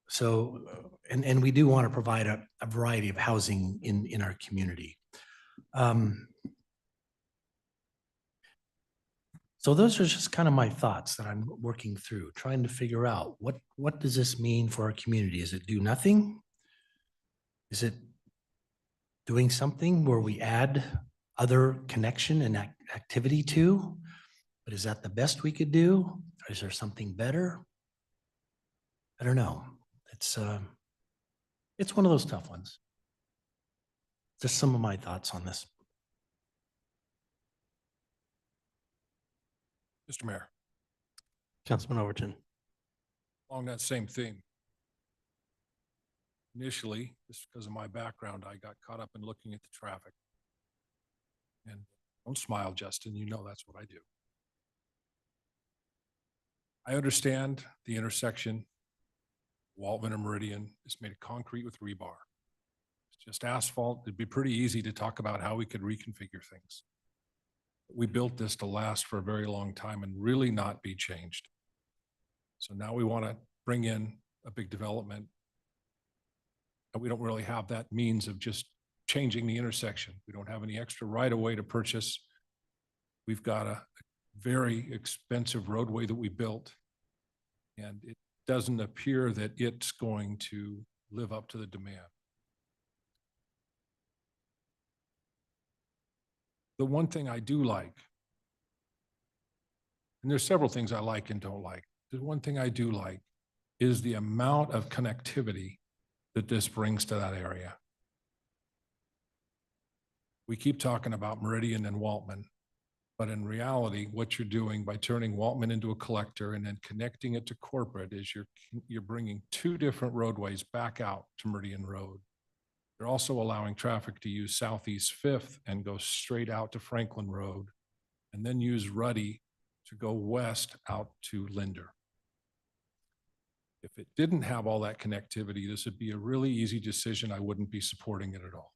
So we do want to provide a variety of housing in our community. So those are just kind of my thoughts that I'm working through, trying to figure out what does this mean for our community? Is it do nothing? Is it doing something where we add other connection and activity to? But is that the best we could do? Or is there something better? I don't know. It's one of those tough ones. Just some of my thoughts on this. Mr. Mayor, Councilman Overton. along that same theme. Initially, just because of my background, I got caught up in looking at the traffic. And don't smile, Justin, you know that's what I do. I understand the intersection, Waltman and Meridian is made of concrete with rebar. It's just asphalt. It'd be pretty easy to talk about how we could reconfigure things. We built this to last for a very long time and really not be changed. So now we want to bring in a big development. And we don't really have that means of just changing the intersection. We don't have any extra right of way to purchase. We've got a very expensive roadway that we built. And it doesn't appear that it's going to live up to the demand. The one thing I do like, and there's several things I like and don't like. The one thing I do like is the amount of connectivity that this brings to that area. We keep talking about Meridian and Waltman, but in reality, what you're doing by turning Waltman into a collector and then connecting it to corporate is you're bringing two different roadways back out to Meridian Road. You're also allowing traffic to use Southeast Fifth and go straight out to Franklin Road, and then use Ruddy to go west out to Linder. If it didn't have all that connectivity, this would be a really easy decision. I wouldn't be supporting it at all.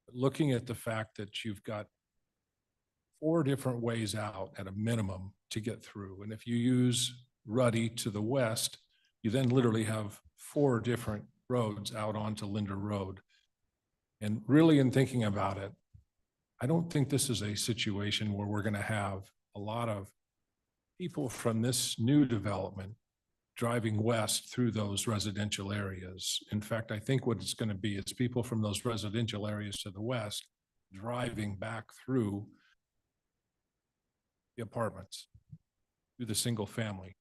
But looking at the fact that you've got 4 different ways out at a minimum to get through, and if you use Ruddy to the west, you then literally have 4 different roads out onto Linder Road. And really, in thinking about it, I don't think this is a situation where we're going to have a lot of people from this new development driving west through those residential areas. In fact, I think what it's going to be is people from those residential areas to the west driving back through the apartments, through the single family,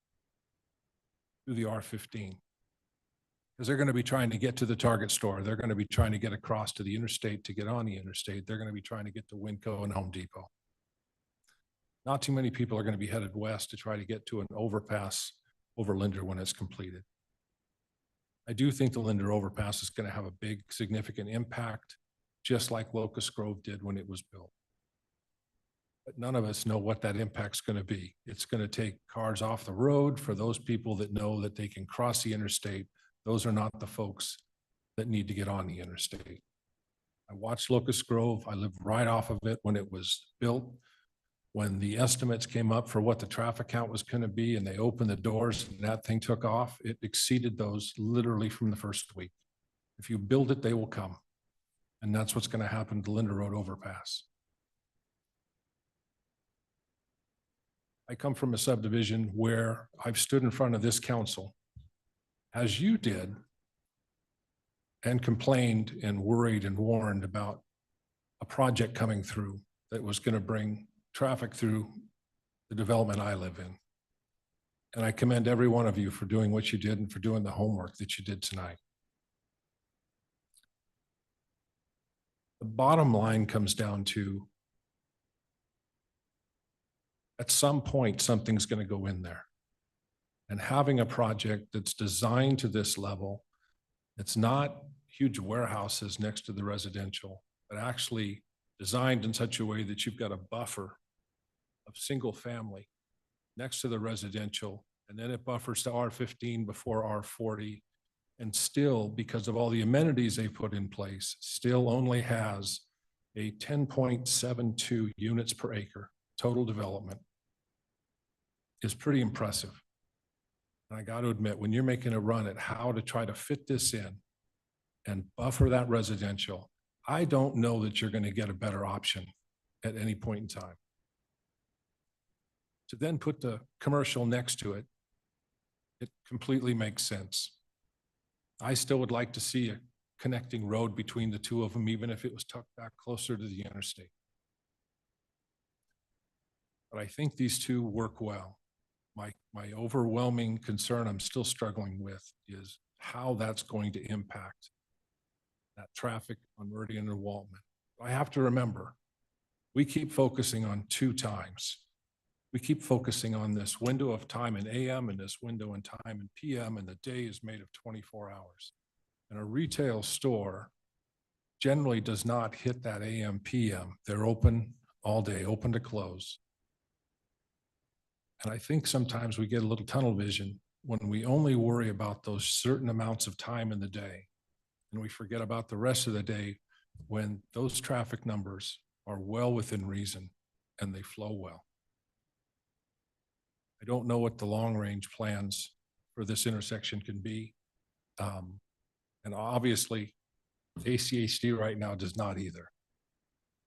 through the R15. Because they're going to be trying to get to the Target store. They're going to be trying to get across to the interstate to get on the interstate. They're going to be trying to get to Winco and Home Depot. Not too many people are going to be headed west to try to get to an overpass over Linder when it's completed. I do think the Linder overpass is going to have a big, significant impact, just like Locust Grove did when it was built. But none of us know what that impact's going to be. It's going to take cars off the road for those people that know that they can cross the interstate. Those are not the folks that need to get on the interstate. I watched Locust Grove. I lived right off of it when it was built. When the estimates came up for what the traffic count was going to be and they opened the doors and that thing took off, it exceeded those literally from the first week. If you build it, they will come. And that's what's going to happen to Linder Road overpass. I come from a subdivision where I've stood in front of this council, as you did, and complained and worried and warned about a project coming through that was going to bring traffic through the development I live in. And I commend every one of you for doing what you did and for doing the homework that you did tonight. The bottom line comes down to, at some point, something's going to go in there. And having a project that's designed to this level, it's not huge warehouses next to the residential, but actually designed in such a way that you've got a buffer of single family next to the residential, and then it buffers to R15 before R40, and still, because of all the amenities they put in place, still only has a 10.72 units per acre total development, is pretty impressive. And I got to admit, when you're making a run at how to try to fit this in and buffer that residential, I don't know that you're going to get a better option at any point in time. To then put the commercial next to it, it completely makes sense. I still would like to see a connecting road between the two of them, even if it was tucked back closer to the interstate. But I think these two work well. My overwhelming concern I'm still struggling with is how that's going to impact that traffic on Meridian and Waltman. I have to remember, we keep focusing on 2 times. We keep focusing on this window of time in AM and this window in time in PM, and the day is made of 24 hours. And a retail store generally does not hit that AM, PM. They're open all day, open to close. And I think sometimes we get a little tunnel vision when we only worry about those certain amounts of time in the day. And we forget about the rest of the day when those traffic numbers are well within reason and they flow well. I don't know what the long range plans for this intersection can be. And obviously, ACHD right now does not either.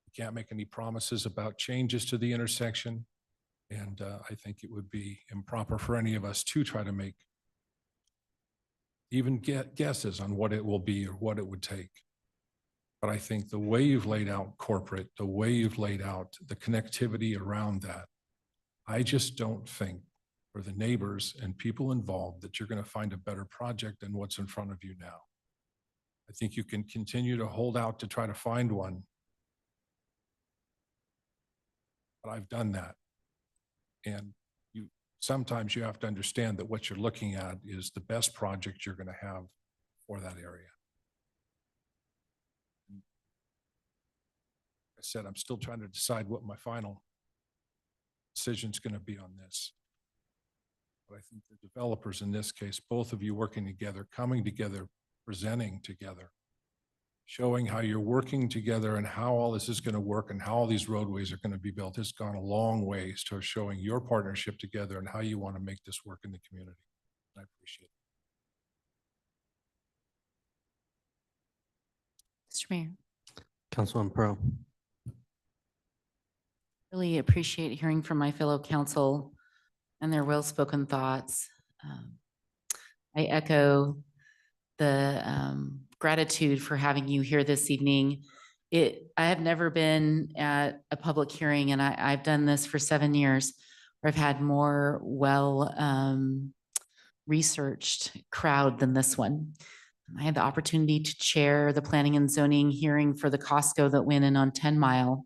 We can't make any promises about changes to the intersection. And I think it would be improper for any of us to try to make even guesses on what it will be or what it would take. But I think the way you've laid out corporate, the way you've laid out the connectivity around that, I just don't think for the neighbors and people involved that you're going to find a better project than what's in front of you now. I think you can continue to hold out to try to find one, but I've done that. And sometimes you have to understand that what you're looking at is the best project you're going to have for that area. I said, I'm still trying to decide what my final decision is going to be on this. But I think the developers in this case, both of you working together, coming together, presenting together, showing how you're working together and how all this is going to work and how all these roadways are going to be built has gone a long ways to showing your partnership together and how you want to make this work in the community. I appreciate it. Mr. Mayor. Councilman Pro. Really appreciate hearing from my fellow council and their well-spoken thoughts. I echo the gratitude for having you here this evening. I have never been at a public hearing, and I've done this for 7 years, where I've had more researched crowd than this one. I had the opportunity to chair the planning and zoning hearing for the Costco that went in on 10 Mile.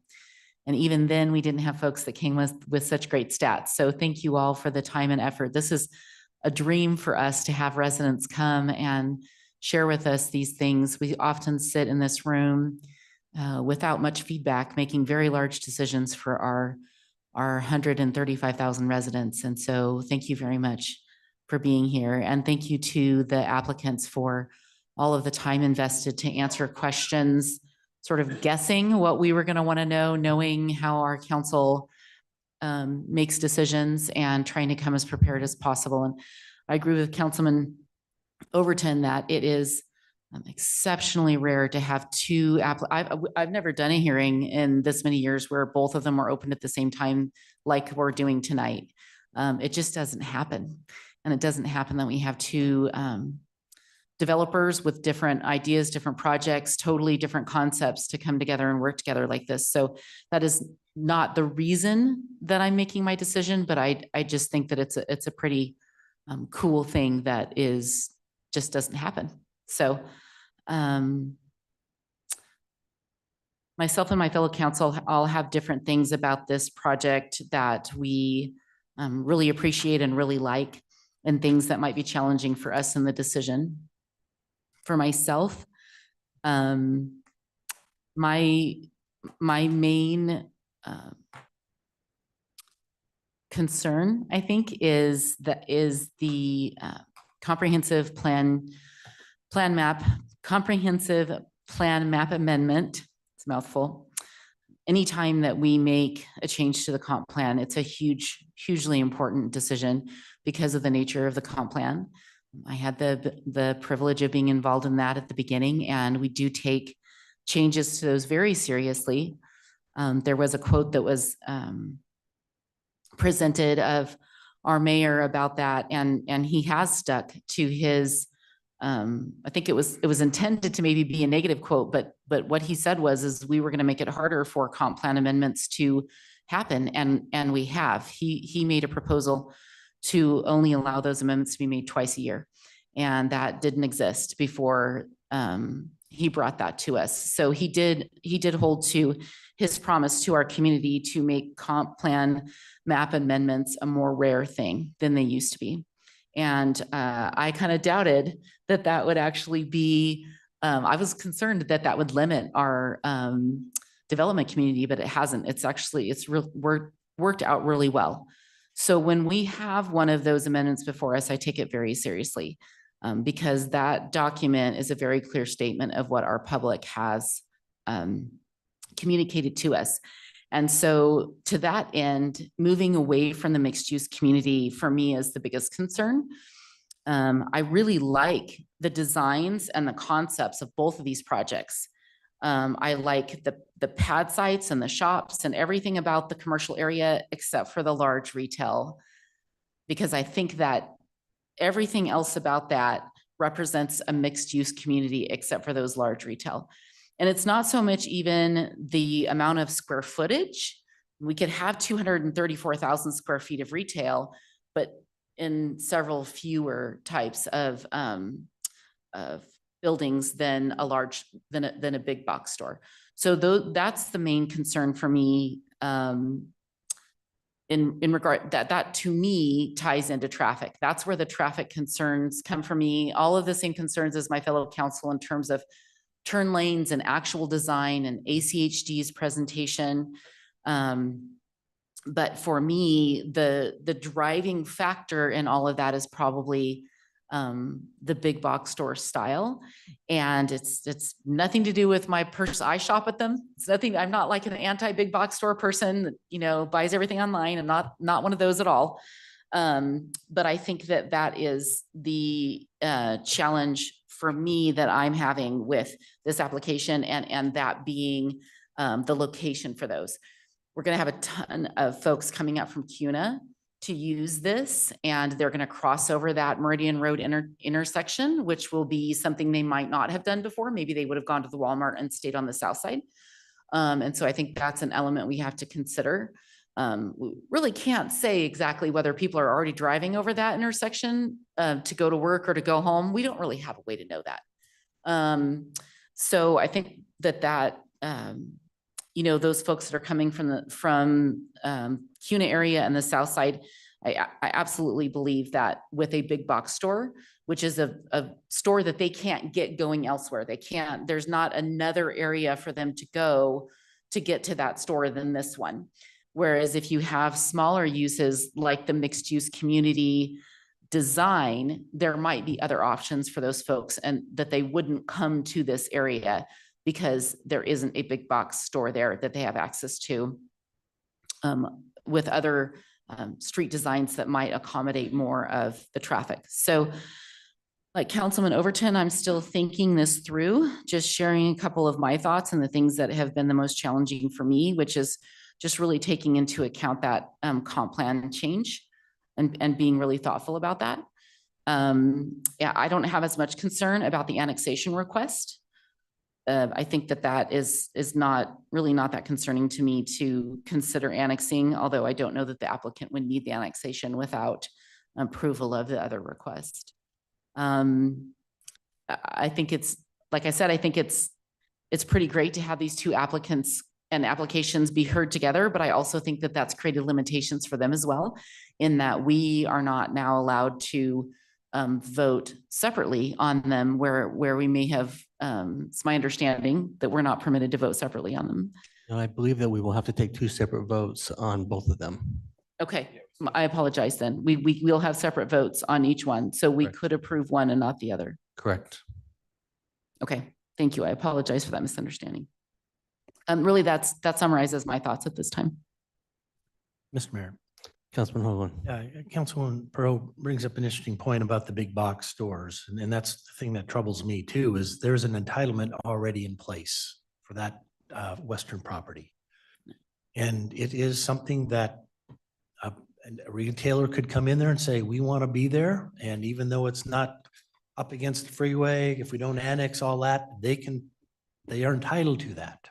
And even then, we didn't have folks that came with such great stats. So thank you all for the time and effort. This is a dream for us to have residents come and share with us these things. We often sit in this room without much feedback, making very large decisions for our 135,000 residents. And so thank you very much for being here. And thank you to the applicants for all of the time invested to answer questions, sort of guessing what we were going to want to know, knowing how our council makes decisions and trying to come as prepared as possible. And I agree with Councilman Overton that it is exceptionally rare to have two I've never done a hearing in this many years where both of them are open at the same time like we're doing tonight. It just doesn't happen. And it doesn't happen that we have two developers with different ideas, different projects, totally different concepts to come together and work together like this. So that is not the reason that I'm making my decision, but I just think that it's a pretty cool thing that just doesn't happen. So myself and my fellow council all have different things about this project that we really appreciate and really like, and things that might be challenging for us in the decision. For myself, my main concern, I think, is the comprehensive plan map amendment. It's a mouthful. Anytime that we make a change to the comp plan, it's a hugely important decision because of the nature of the comp plan. I had the privilege of being involved in that at the beginning, and we do take changes to those very seriously. There was a quote that was presented of our mayor about that, and he has stuck to his. I think it was intended to maybe be a negative quote, but what he said is we were going to make it harder for comp plan amendments to happen, and we have. He made a proposal to only allow those amendments to be made twice a year. And that didn't exist before he brought that to us. So he did hold to his promise to our community to make comp plan map amendments a more rare thing than they used to be. And I kind of doubted that would actually be, I was concerned that would limit our development community, but it hasn't. It's worked out really well. So when we have one of those amendments before us, I take it very seriously because that document is a very clear statement of what our public has communicated to us. And so to that end, moving away from the mixed use community for me is the biggest concern. I really like the designs and the concepts of both of these projects. I like the pad sites and the shops and everything about the commercial area except for the large retail, because I think that everything else about that represents a mixed use community except for those large retail. And it's not so much even the amount of square footage. We could have 234,000 square feet of retail, but in several fewer types of buildings than a big box store. So that's the main concern for me in regard that to me ties into traffic. That's where the traffic concerns come from me. All of the same concerns as my fellow council in terms of turn lanes and actual design and ACHD's presentation. But for me, the driving factor in all of that is probably the big box store style. And it's nothing to do with my purchase. I shop at them. It's nothing, I'm not like an anti-big box store person that, you know, buys everything online. I'm not one of those at all. But I think that is the challenge for me that I'm having with this application and that being the location for those. We're going to have a ton of folks coming up from CUNA to use this, and they're going to cross over that Meridian Road intersection, which will be something they might not have done before. Maybe they would have gone to the Walmart and stayed on the south side. And so I think that's an element we have to consider. We really can't say exactly whether people are already driving over that intersection to go to work or to go home. We don't really have a way to know that. So I think that you know, those folks that are coming from CUNA area and the south side, I absolutely believe that with a big box store, which is a store that they can't get going elsewhere. There's not another area for them to go to get to that store than this one. Whereas if you have smaller uses like the mixed use community design, there might be other options for those folks and that they wouldn't come to this area because there isn't a big box store there that they have access to with other street designs that might accommodate more of the traffic. So like Councilman Overton, I'm still thinking this through, just sharing a couple of my thoughts and the things that have been the most challenging for me, which is just really taking into account that comp plan change and being really thoughtful about that. Yeah, I don't have as much concern about the annexation request. I think that is not that concerning to me to consider annexing, although I don't know that the applicant would need the annexation without approval of the other request. I think it's, like I said, I think it's pretty great to have these two applicants and applications be heard together, but I also think that that's created limitations for them as well, in that we are not now allowed to vote separately on them where we may have, it's my understanding that we're not permitted to vote separately on them. And I believe that we will have to take two separate votes on both of them. Okay, I apologize then. We will have separate votes on each one. So we Correct. could approve one and not the other. Correct. Okay, thank you. I apologize for that misunderstanding. Really, that summarizes my thoughts at this time. Mr. Mayor. Councilman Hoagland. Councilman Pearl brings up an interesting point about the big box stores. And that's the thing that troubles me too, is there's an entitlement already in place for that western property. And it is something that a retailer could come in there and say, we want to be there. And even though it's not up against the freeway, if we don't annex all that, they are entitled to that.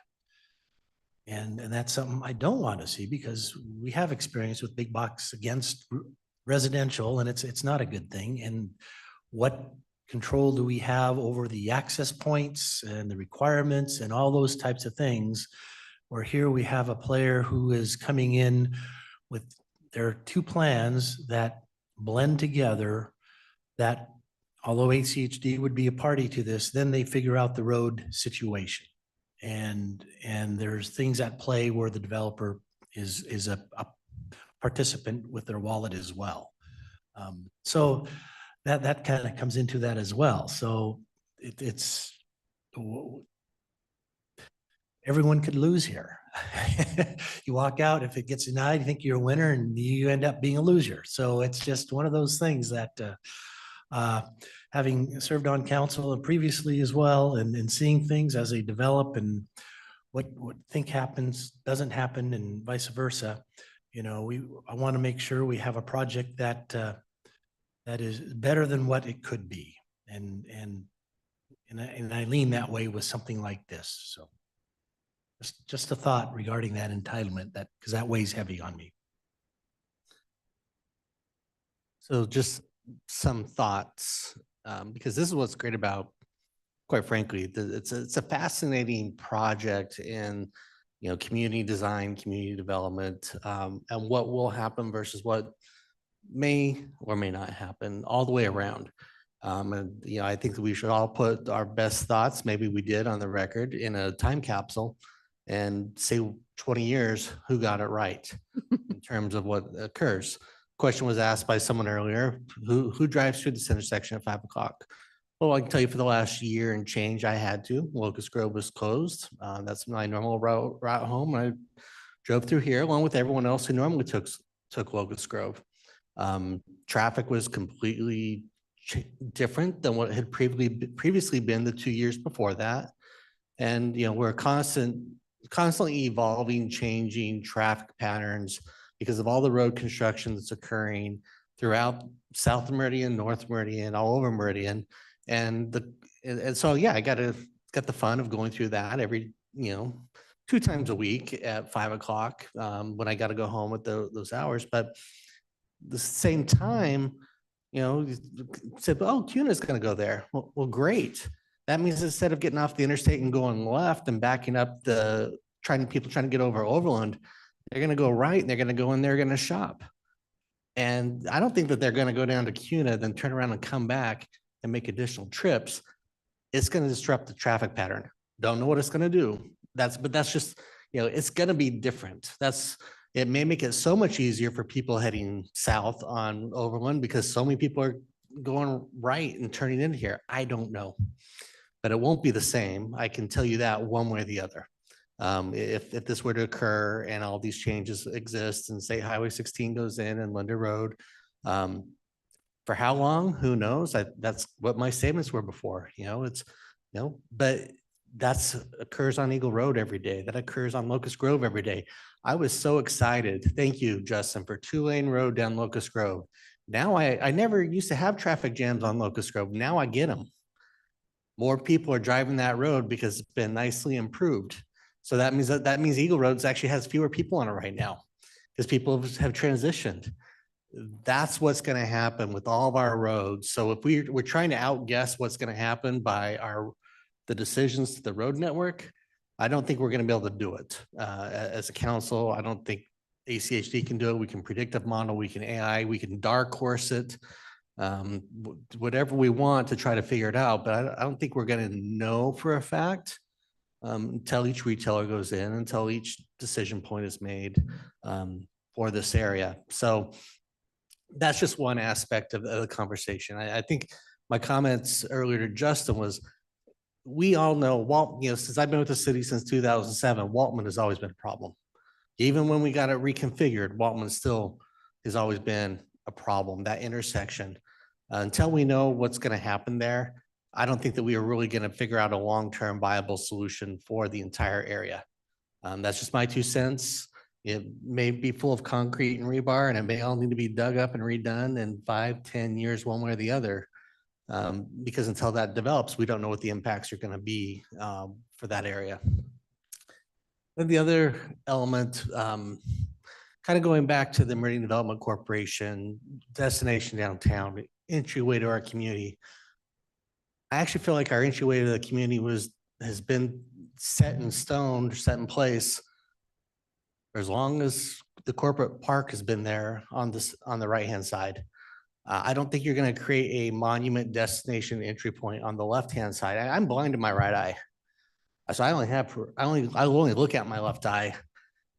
And that's something I don't want to see, because we have experience with big box against residential, and it's not a good thing. And what control do we have over the access points and the requirements and all those types of things? Where here we have a player who is coming in with their two plans that blend together, that although ACHD would be a party to this, then they figure out the road situation. And there's things at play where the developer is a participant with their wallet as well. So that kind of comes into that as well. So it's everyone could lose here. You walk out, if it gets denied, you think you're a winner and you end up being a loser. So it's just one of those things that having served on council and previously as well, and seeing things as they develop and what think happens doesn't happen and vice versa. You know, I want to make sure we have a project that is better than what it could be. And I lean that way with something like this. So just a thought regarding that entitlement, because that weighs heavy on me. So just some thoughts, because this is what's great about, quite frankly, it's a fascinating project, and community design, community development, and what will happen versus what may or may not happen all the way around. And, I think that we should all put our best thoughts, maybe we did on the record, in a time capsule and say 20 years, who got it right in terms of what occurs. Question was asked by someone earlier, who drives through this intersection at 5 o'clock? Well, I can tell you for the last year and change, I had to. Locust Grove was closed. That's my normal route home. I drove through here along with everyone else who normally took Locust Grove. Traffic was completely different than what had previously been the 2 years before that. And, we're constantly evolving, changing traffic patterns because of all the road construction that's occurring throughout South Meridian, North Meridian, all over Meridian. And so, yeah, I got the fun of going through that every, 2 times a week at 5 o'clock when I got to go home at those hours. But the same time, said, oh, CUNA's going to go there. Well, great. That means instead of getting off the interstate and going left and backing up people trying to get over Overland, they're going to go right and they're going to go in there, going to shop. And I don't think that they're going to go down to CUNA, then turn around and come back and make additional trips. It's going to disrupt the traffic pattern. Don't know what it's going to do. But that's just, it's going to be different. It may make it so much easier for people heading south on Overland because so many people are going right and turning in here. I don't know, but it won't be the same. I can tell you that one way or the other. If this were to occur and all these changes exist and say Highway 16 goes in and Linda Road, for how long, who knows? That's what my statements were before, but that's occurs on Eagle Road every day. That occurs on Locust Grove every day. I was so excited. Thank you, Justin, for 2-lane road down Locust Grove. Now I never used to have traffic jams on Locust Grove. Now I get them. More people are driving that road because it's been nicely improved. So that means Eagle Road actually has fewer people on it right now because people have transitioned. That's what's going to happen with all of our roads. So if we're trying to outguess what's going to happen by the decisions to the road network, I don't think we're going to be able to do it. As a council, I don't think ACHD can do it. We can predictive model, we can AI, we can dark horse it, whatever we want to try to figure it out. But I don't think we're going to know for a fact until each retailer goes in, until each decision point is made for this area. So that's just one aspect of the conversation. I think my comments earlier to Justin was, we all know since I've been with the city since 2007, Waltman has always been a problem. Even when we got it reconfigured, Waltman still has always been a problem, that intersection. Until we know what's going to happen there, I don't think that we are really going to figure out a long-term viable solution for the entire area. That's just my 2 cents. It may be full of concrete and rebar, and it may all need to be dug up and redone in 5-10 years, one way or the other. Because until that develops, we don't know what the impacts are going to be for that area. Then the other element, kind of going back to the Meridian Development Corporation, destination downtown, entryway to our community. I actually feel like our entryway to the community has been set in stone, set in place for as long as the corporate park has been there on the right-hand side. I don't think you're going to create a monument destination entry point on the left-hand side. I'm blind in my right eye. So I only look at my left eye,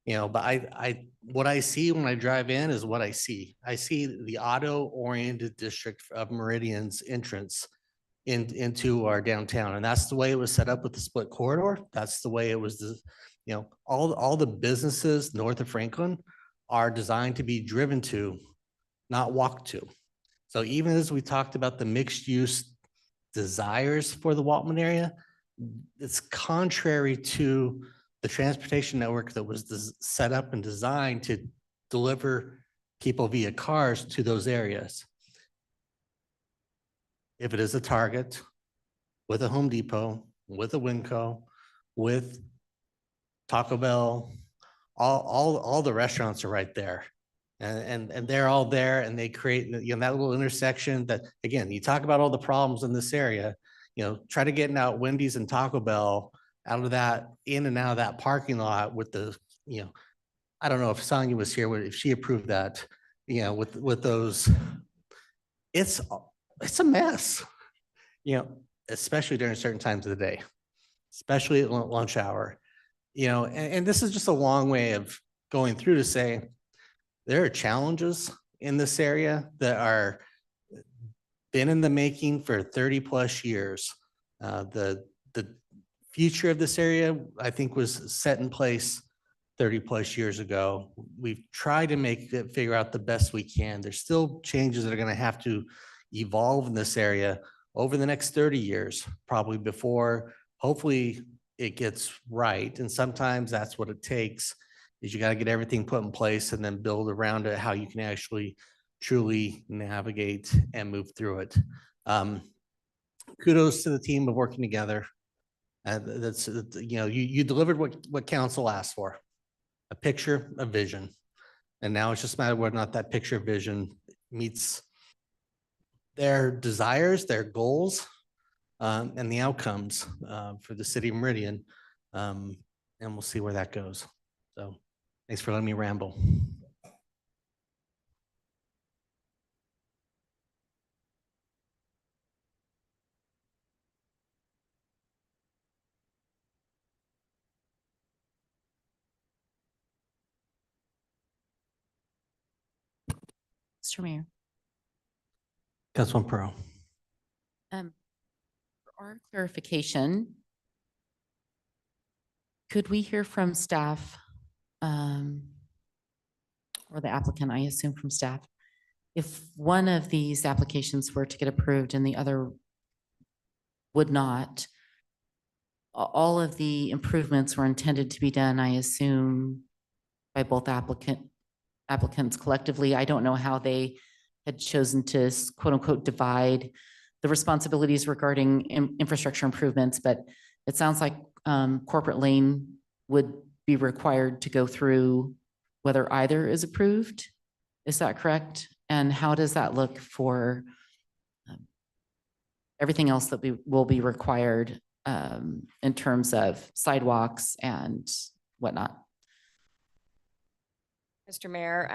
but what I see when I drive in is what I see. I see the auto-oriented district of Meridian's entrance into our downtown. And that's the way it was set up with the split corridor. That's the way it was, all the businesses north of Franklin are designed to be driven to, not walked to. So even as we talked about the mixed use desires for the Waltman area, it's contrary to the transportation network that was set up and designed to deliver people via cars to those areas. If it is a Target with a Home Depot, with a Winco, with Taco Bell, all the restaurants are right there. And they're all there, and they create that little intersection that, again, you talk about all the problems in this area, try to get out Wendy's and Taco Bell out of that, in and out of that parking lot with the, I don't know if Sonia was here, if she approved that, with those, it's a mess, especially during certain times of the day, especially at lunch hour, and this is just a long way of going through to say there are challenges in this area that are been in the making for 30 plus years. The future of this area, I think, was set in place 30 plus years ago. We've tried to figure out the best we can. There's still changes that are going to have to evolve in this area over the next 30 years, probably before, hopefully, it gets right. And sometimes that's what it takes, is you got to get everything put in place and then build around it how you can actually truly navigate and move through it. Kudos to the team of working together. That's, you delivered what council asked for, a picture, a vision. And now it's just a matter of whether or not that picture vision meets their desires, their goals, and the outcomes for the city of Meridian. And we'll see where that goes. So thanks for letting me ramble. Mr. Mayor. Councilman Pro. For our clarification, could we hear from staff or the applicant, I assume from staff, if one of these applications were to get approved and the other would not, all of the improvements were intended to be done, I assume, by both applicants collectively. I don't know how they had chosen to quote unquote divide the responsibilities regarding infrastructure improvements, but it sounds like corporate lane would be required to go through whether either is approved. Is that correct? And how does that look for everything else that will be required in terms of sidewalks and whatnot? Mr. Mayor,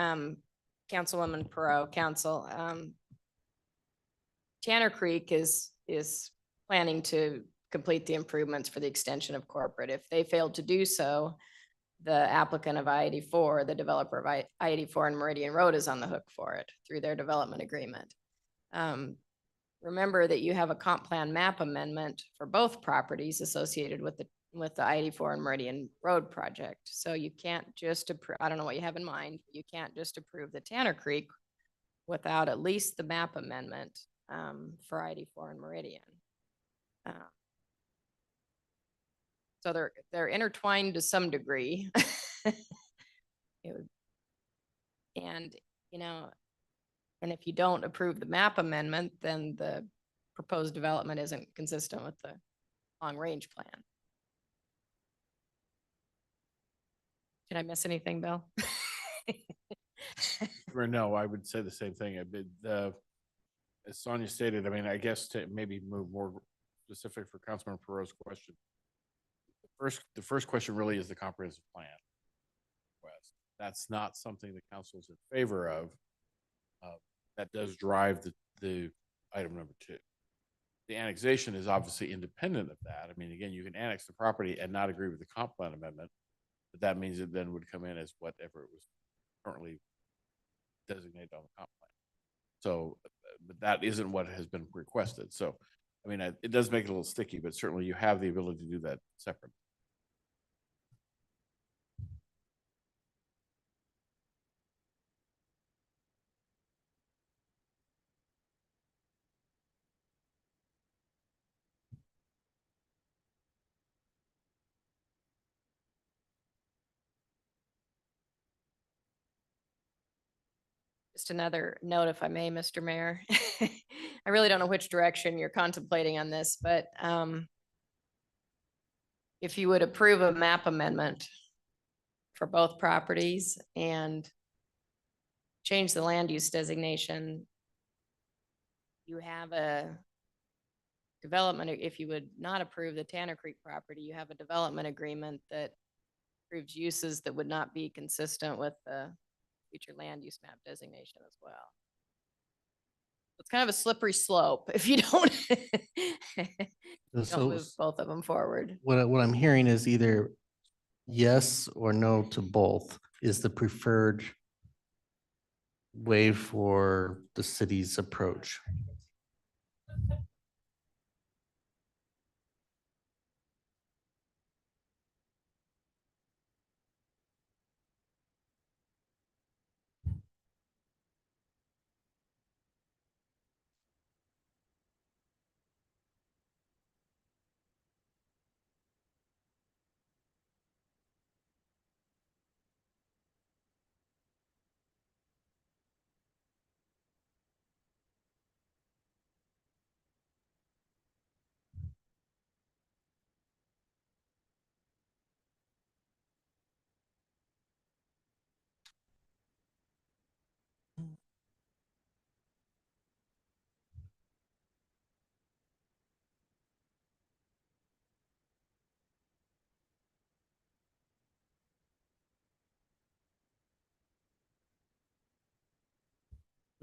Councilwoman Perot, Council, Tanner Creek is planning to complete the improvements for the extension of corporate. If they failed to do so, the applicant of I-84, the developer of I-84 and Meridian Road is on the hook for it through their development agreement. Remember that you have a comp plan map amendment for both properties associated with the I-84 and Meridian Road project. So you can't just approve, I don't know what you have in mind, you can't just approve the Tanner Creek without at least the map amendment for I-84 and Meridian. So they're intertwined to some degree. And if you don't approve the map amendment, then the proposed development isn't consistent with the long range plan. Did I miss anything, Bill? No, I would say the same thing. As Sonia stated, I mean, I guess to maybe move more specific for Councilman Perot's question. The first question really is the comprehensive plan request. That's not something the council is in favor of. That does drive the item number 2. The annexation is obviously independent of that. I mean, again, you can annex the property and not agree with the comp plan amendment, but that means it then would come in as whatever it was currently designated on the comp plan. So, but that isn't what has been requested. So, I mean, it does make it a little sticky, but certainly you have the ability to do that separate. Just another note, if I may, Mr. Mayor. I really don't know which direction you're contemplating on this, but if you would approve a map amendment for both properties and change the land use designation, you have a development, if you would not approve the Tanner Creek property, you have a development agreement that approves uses that would not be consistent with the future land use map designation as well. It's kind of a slippery slope if you don't don't move both of them forward. What I'm hearing is either yes or no to both is the preferred way for the city's approach.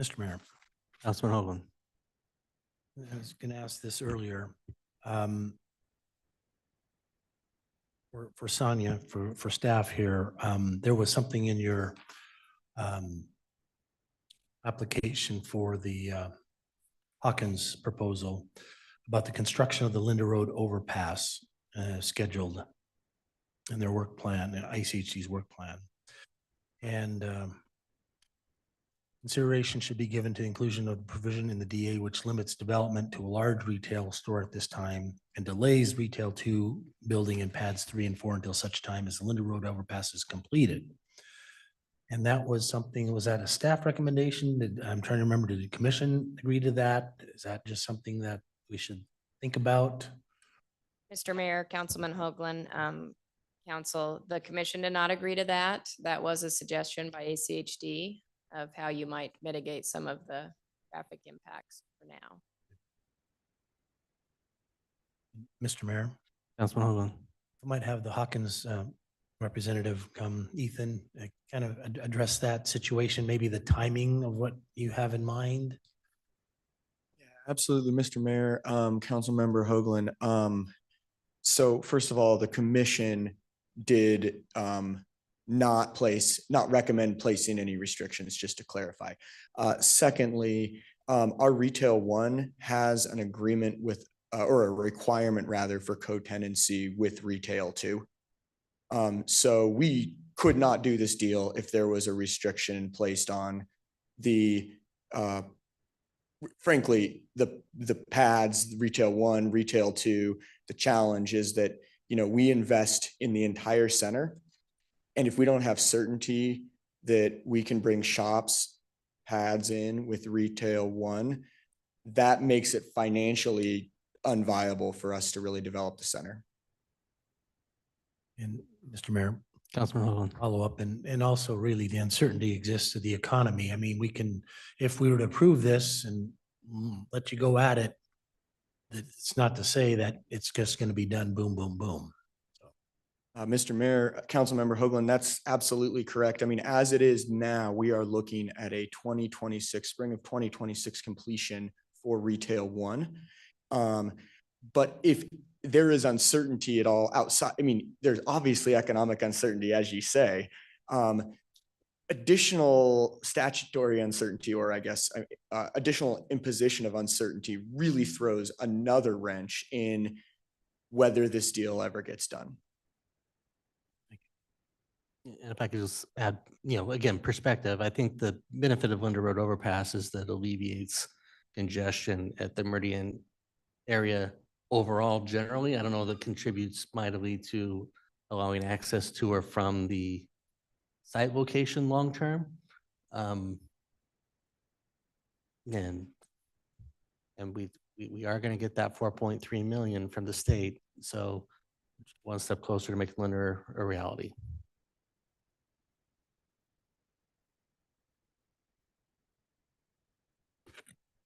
Mr. Mayor, Councilman Hoagland. I was going to ask this earlier. For Sonia, for staff here, there was something in your application for the Hawkins proposal about the construction of the Linda Road overpass scheduled in their work plan, ICHD's work plan. And consideration should be given to the inclusion of the provision in the DA which limits development to a large retail store at this time and delays retail 2 building in pads 3 and 4 until such time as the Linda Road overpass is completed. And that was something, was that a staff recommendation? I'm trying to remember, did the commission agree to that? Is that just something that we should think about? Mr. Mayor, Councilman Hoagland, council, the commission did not agree to that. That was a suggestion by ACHD of how you might mitigate some of the traffic impacts for now. Mr. Mayor, Councilman Hoagland. I might have the Hawkins representative come, Ethan, kind of address that situation, maybe the timing of what you have in mind. Absolutely, Mr. Mayor, Councilmember Hoagland. So first of all, the commission did not recommend placing any restrictions, just to clarify. Secondly, our Retail 1 has an agreement with, or a requirement rather, for co-tenancy with Retail 2. So we could not do this deal if there was a restriction placed on the, frankly, the pads, Retail 1, Retail 2. The challenge is that, we invest in the entire center. And if we don't have certainty that we can bring shops, pads in with Retail 1, that makes it financially unviable for us to really develop the center. And Mr. Mayor, Councilman Hoagland. follow up, and also really the uncertainty exists to the economy. I mean, we can, if we were to approve this and let you go at it, it's not to say that it's just going to be done boom, boom, boom. Mr. Mayor, Councilmember Hoagland, that's absolutely correct. I mean, as it is now, we are looking at a spring of 2026 completion for Retail 1. But if there is uncertainty at all outside, I mean, there's obviously economic uncertainty, as you say. Additional statutory uncertainty, or I guess additional imposition of uncertainty, really throws another wrench in whether this deal ever gets done. And if I could just add, again, perspective, I think the benefit of Linda Road overpass is that it alleviates congestion at the Meridian area overall generally. I don't know that contributes mightily to allowing access to or from the site location long-term. And we are going to get that 4.3 million from the state. So one step closer to making Linda a reality.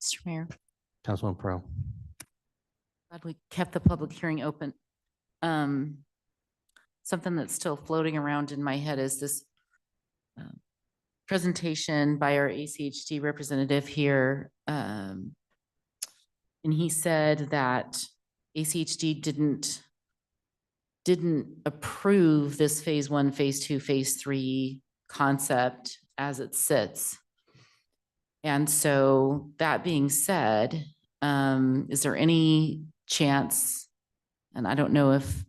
Mr. Mayor. Councilman Pro. Glad we kept the public hearing open. Something that's still floating around in my head is this presentation by our ACHD representative here. And he said that ACHD didn't approve this phase 1, phase 2, phase 3 concept as it sits. And so that being said, is there any chance, and I don't know if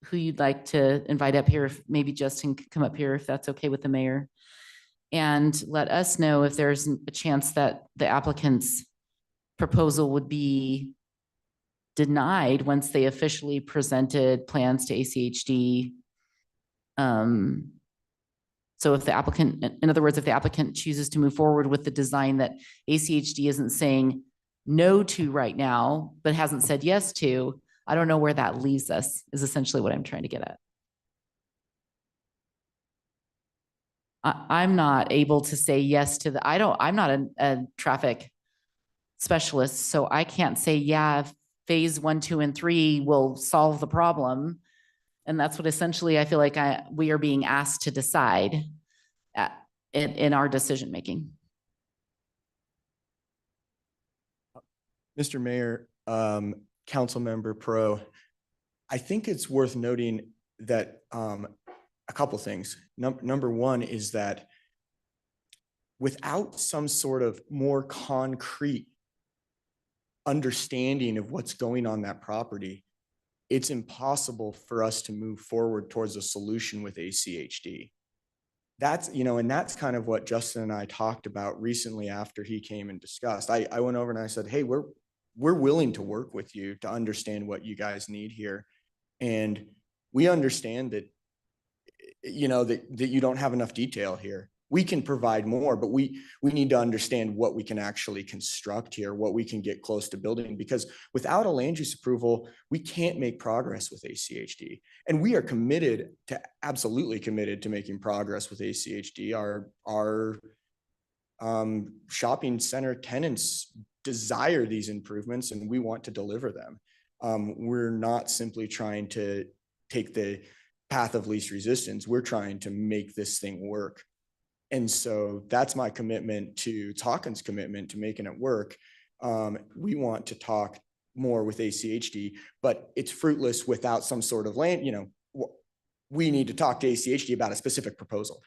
who you'd like to invite up here, if maybe Justin could come up here, if that's okay with the mayor, and let us know if there's a chance that the applicant's proposal would be denied once they officially presented plans to ACHD. So if the applicant, in other words, if the applicant chooses to move forward with the design that ACHD isn't saying no to right now, but hasn't said yes to, I don't know where that leaves us, is essentially what I'm trying to get at. I'm not able to say yes to the, I'm not a traffic specialist, so I can't say, yeah, phase 1, 2, and 3 will solve the problem. And that's what essentially I feel like we are being asked to decide in our decision-making. Mr. Mayor, Councilmember Pro, I think it's worth noting that a couple things. Number one is that without some sort of more concrete understanding of what's going on that property, it's impossible for us to move forward towards a solution with ACHD. That's, and that's kind of what Justin and I talked about recently after he came and discussed. I went over and I said, hey, we're willing to work with you to understand what you guys need here. And we understand that, that you don't have enough detail here. We can provide more, but we need to understand what we can actually construct here, what we can get close to building, because without a land use approval, we can't make progress with ACHD. And we are absolutely committed to making progress with ACHD. Our shopping center tenants desire these improvements and we want to deliver them. We're not simply trying to take the path of least resistance. We're trying to make this thing work. And so that's my commitment to Hawkins' commitment to making it work. We want to talk more with ACHD, but it's fruitless without some sort of land, we need to talk to ACHD about a specific proposal.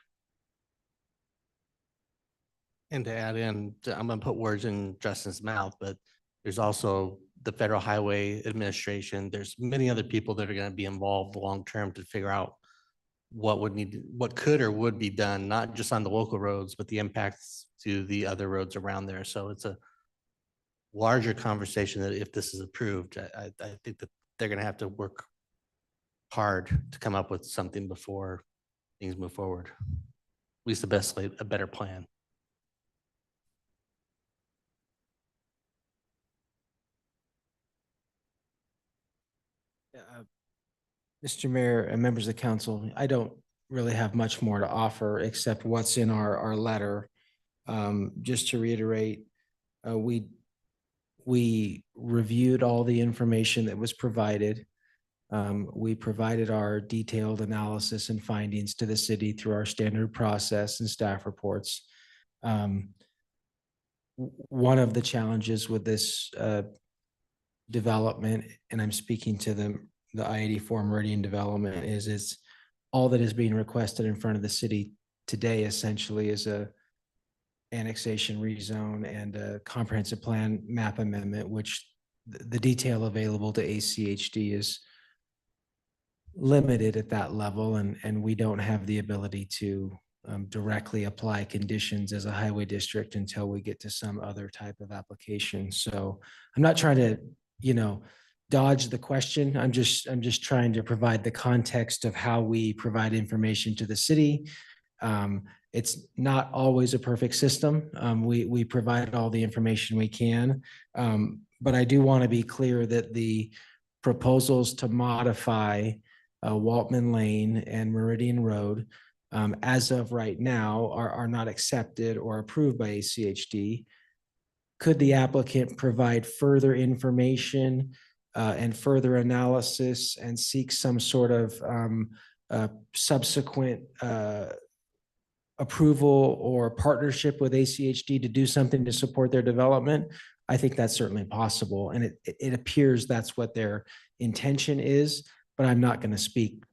And to add in, I'm going to put words in Justin's mouth, but there's also the Federal Highway Administration. There's many other people that are going to be involved long-term to figure out what could or would be done, not just on the local roads, but the impacts to the other roads around there. So it's a larger conversation that if this is approved, I think that they're going to have to work hard to come up with something before things move forward. At least a better plan. Mr. Mayor and members of council, I don't really have much more to offer except what's in our letter. Just to reiterate, we reviewed all the information that was provided. We provided our detailed analysis and findings to the city through our standard process and staff reports. One of the challenges with this development, and I'm speaking to the I-84 Meridian development, is all that is being requested in front of the city today essentially is a annexation rezone and a comprehensive plan map amendment, which the detail available to ACHD is limited at that level, and we don't have the ability to directly apply conditions as a highway district until we get to some other type of application. So I'm not trying to, dodge the question. I'm just trying to provide the context of how we provide information to the city. It's not always a perfect system. We provide all the information we can, but I do want to be clear that the proposals to modify Waltman Lane and Meridian Road, as of right now, are not accepted or approved by ACHD. Could the applicant provide further information and further analysis and seek some sort of subsequent approval or partnership with ACHD to do something to support their development, I think that's certainly possible. And it appears that's what their intention is, but I'm not going to speak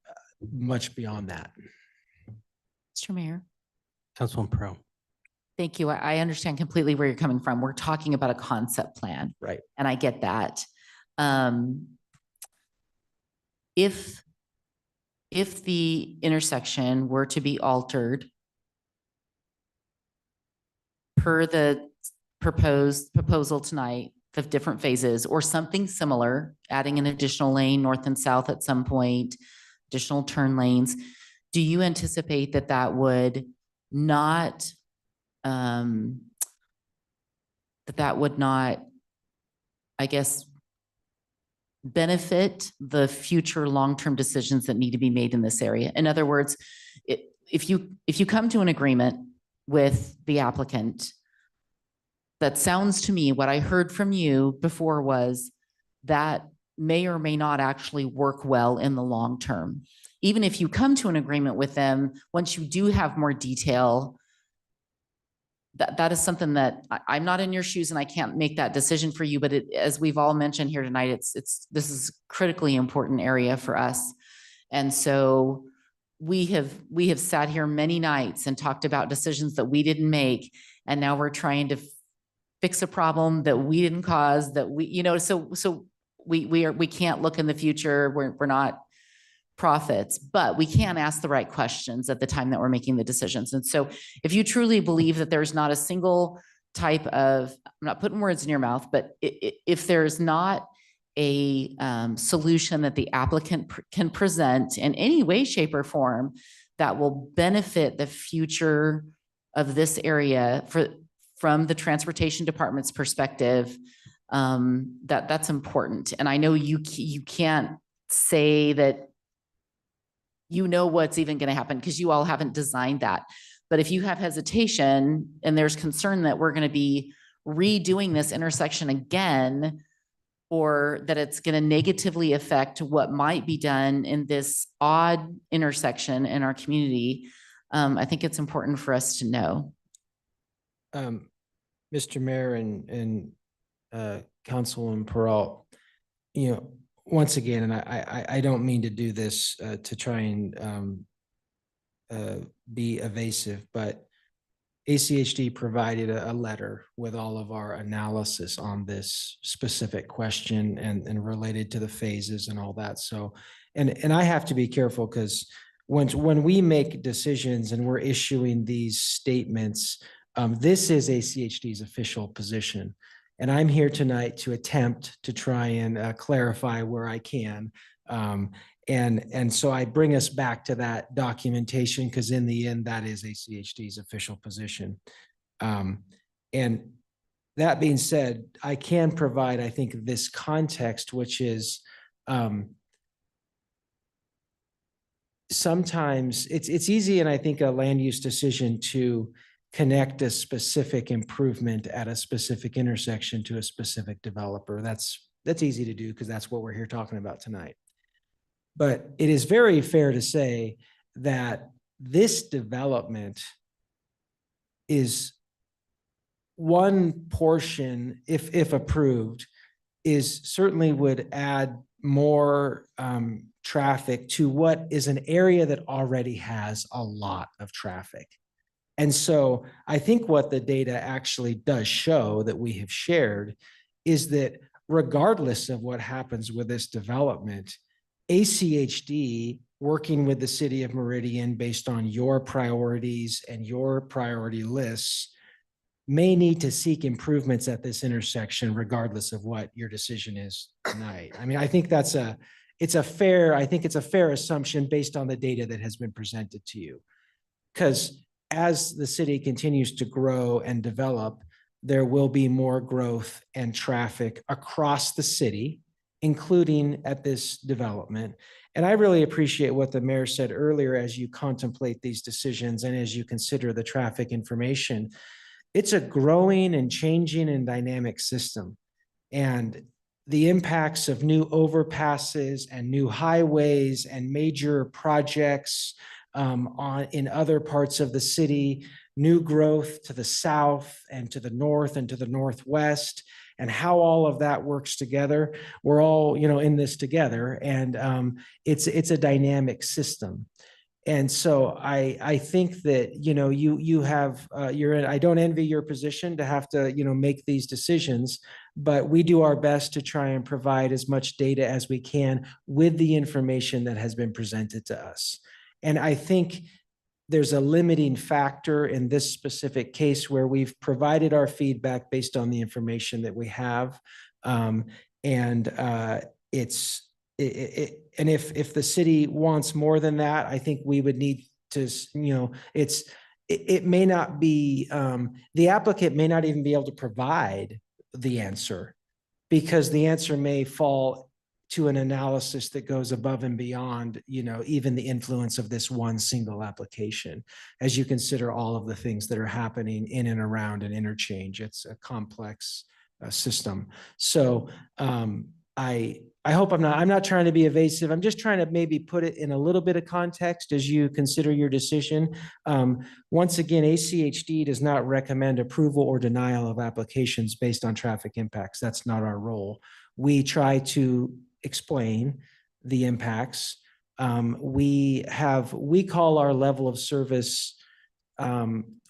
much beyond that. Mr. Mayor. Councilman Pro. Thank you. I understand completely where you're coming from. We're talking about a concept plan. Right. And I get that. If the intersection were to be altered per the proposal tonight of different phases or something similar, adding an additional lane north and south at some point, additional turn lanes, do you anticipate that that would not I guess, benefit the future long-term decisions that need to be made in this area? In other words, if you come to an agreement with the applicant, that sounds to me, what I heard from you before was that may or may not actually work well in the long term. Even if you come to an agreement with them, once you do have more detail, that is something that I'm not in your shoes and I can't make that decision for you, but as we've all mentioned here tonight, this is a critically important area for us. And so we have sat here many nights and talked about decisions that we didn't make. And now we're trying to fix a problem that we didn't cause, that so we can't look in the future. We're not prophets, but we can ask the right questions at the time that we're making the decisions. And so if you truly believe that there's not a single type of, I'm not putting words in your mouth, but if there's not a solution that the applicant can present in any way, shape, or form that will benefit the future of this area from the transportation department's perspective, that's important. And I know you can't say that you know what's even going to happen because you all haven't designed that. But if you have hesitation and there's concern that we're going to be redoing this intersection again, or that it's going to negatively affect what might be done in this odd intersection in our community, I think it's important for us to know. Mr. Mayor and Councilman Peralt, once again, and I don't mean to do this to try and be evasive, but ACHD provided a letter with all of our analysis on this specific question and related to the phases and all that. So, and I have to be careful because when we make decisions and we're issuing these statements, this is ACHD's official position. And I'm here tonight to attempt to try and clarify where I can. And so I bring us back to that documentation because in the end, that is ACHD's official position. And that being said, I can provide, I think, this context, which is sometimes it's easy, and I think a land use decision to connect a specific improvement at a specific intersection to a specific developer. That's easy to do because that's what we're here talking about tonight. But it is very fair to say that this development is one portion, if approved, is certainly would add more traffic to what is an area that already has a lot of traffic. And so I think what the data actually does show that we have shared is that regardless of what happens with this development, ACHD working with the city of Meridian based on your priorities and your priority lists may need to seek improvements at this intersection regardless of what your decision is tonight. I mean, I think it's a fair assumption based on the data that has been presented to you. Because as the city continues to grow and develop, there will be more growth and traffic across the city, including at this development. And I really appreciate what the mayor said earlier as you contemplate these decisions and as you consider the traffic information. It's a growing and changing and dynamic system. And the impacts of new overpasses and new highways and major projects in other parts of the city, new growth to the south and to the north and to the northwest, and how all of that works together. We're all, in this together, and it's a dynamic system. And so I think that, you have, I don't envy your position to have to, make these decisions, but we do our best to try and provide as much data as we can with the information that has been presented to us. And I think there's a limiting factor in this specific case where we've provided our feedback based on the information that we have. And if the city wants more than that, I think we would need to, it may not be, the applicant may not even be able to provide the answer, because the answer may fall to an analysis that goes above and beyond, even the influence of this one single application, as you consider all of the things that are happening in and around an interchange. It's a complex system. So I hope I'm not trying to be evasive. I'm just trying to maybe put it in a little bit of context as you consider your decision. Once again, ACHD does not recommend approval or denial of applications based on traffic impacts. That's not our role. We try to explain the impacts. We call our level of service,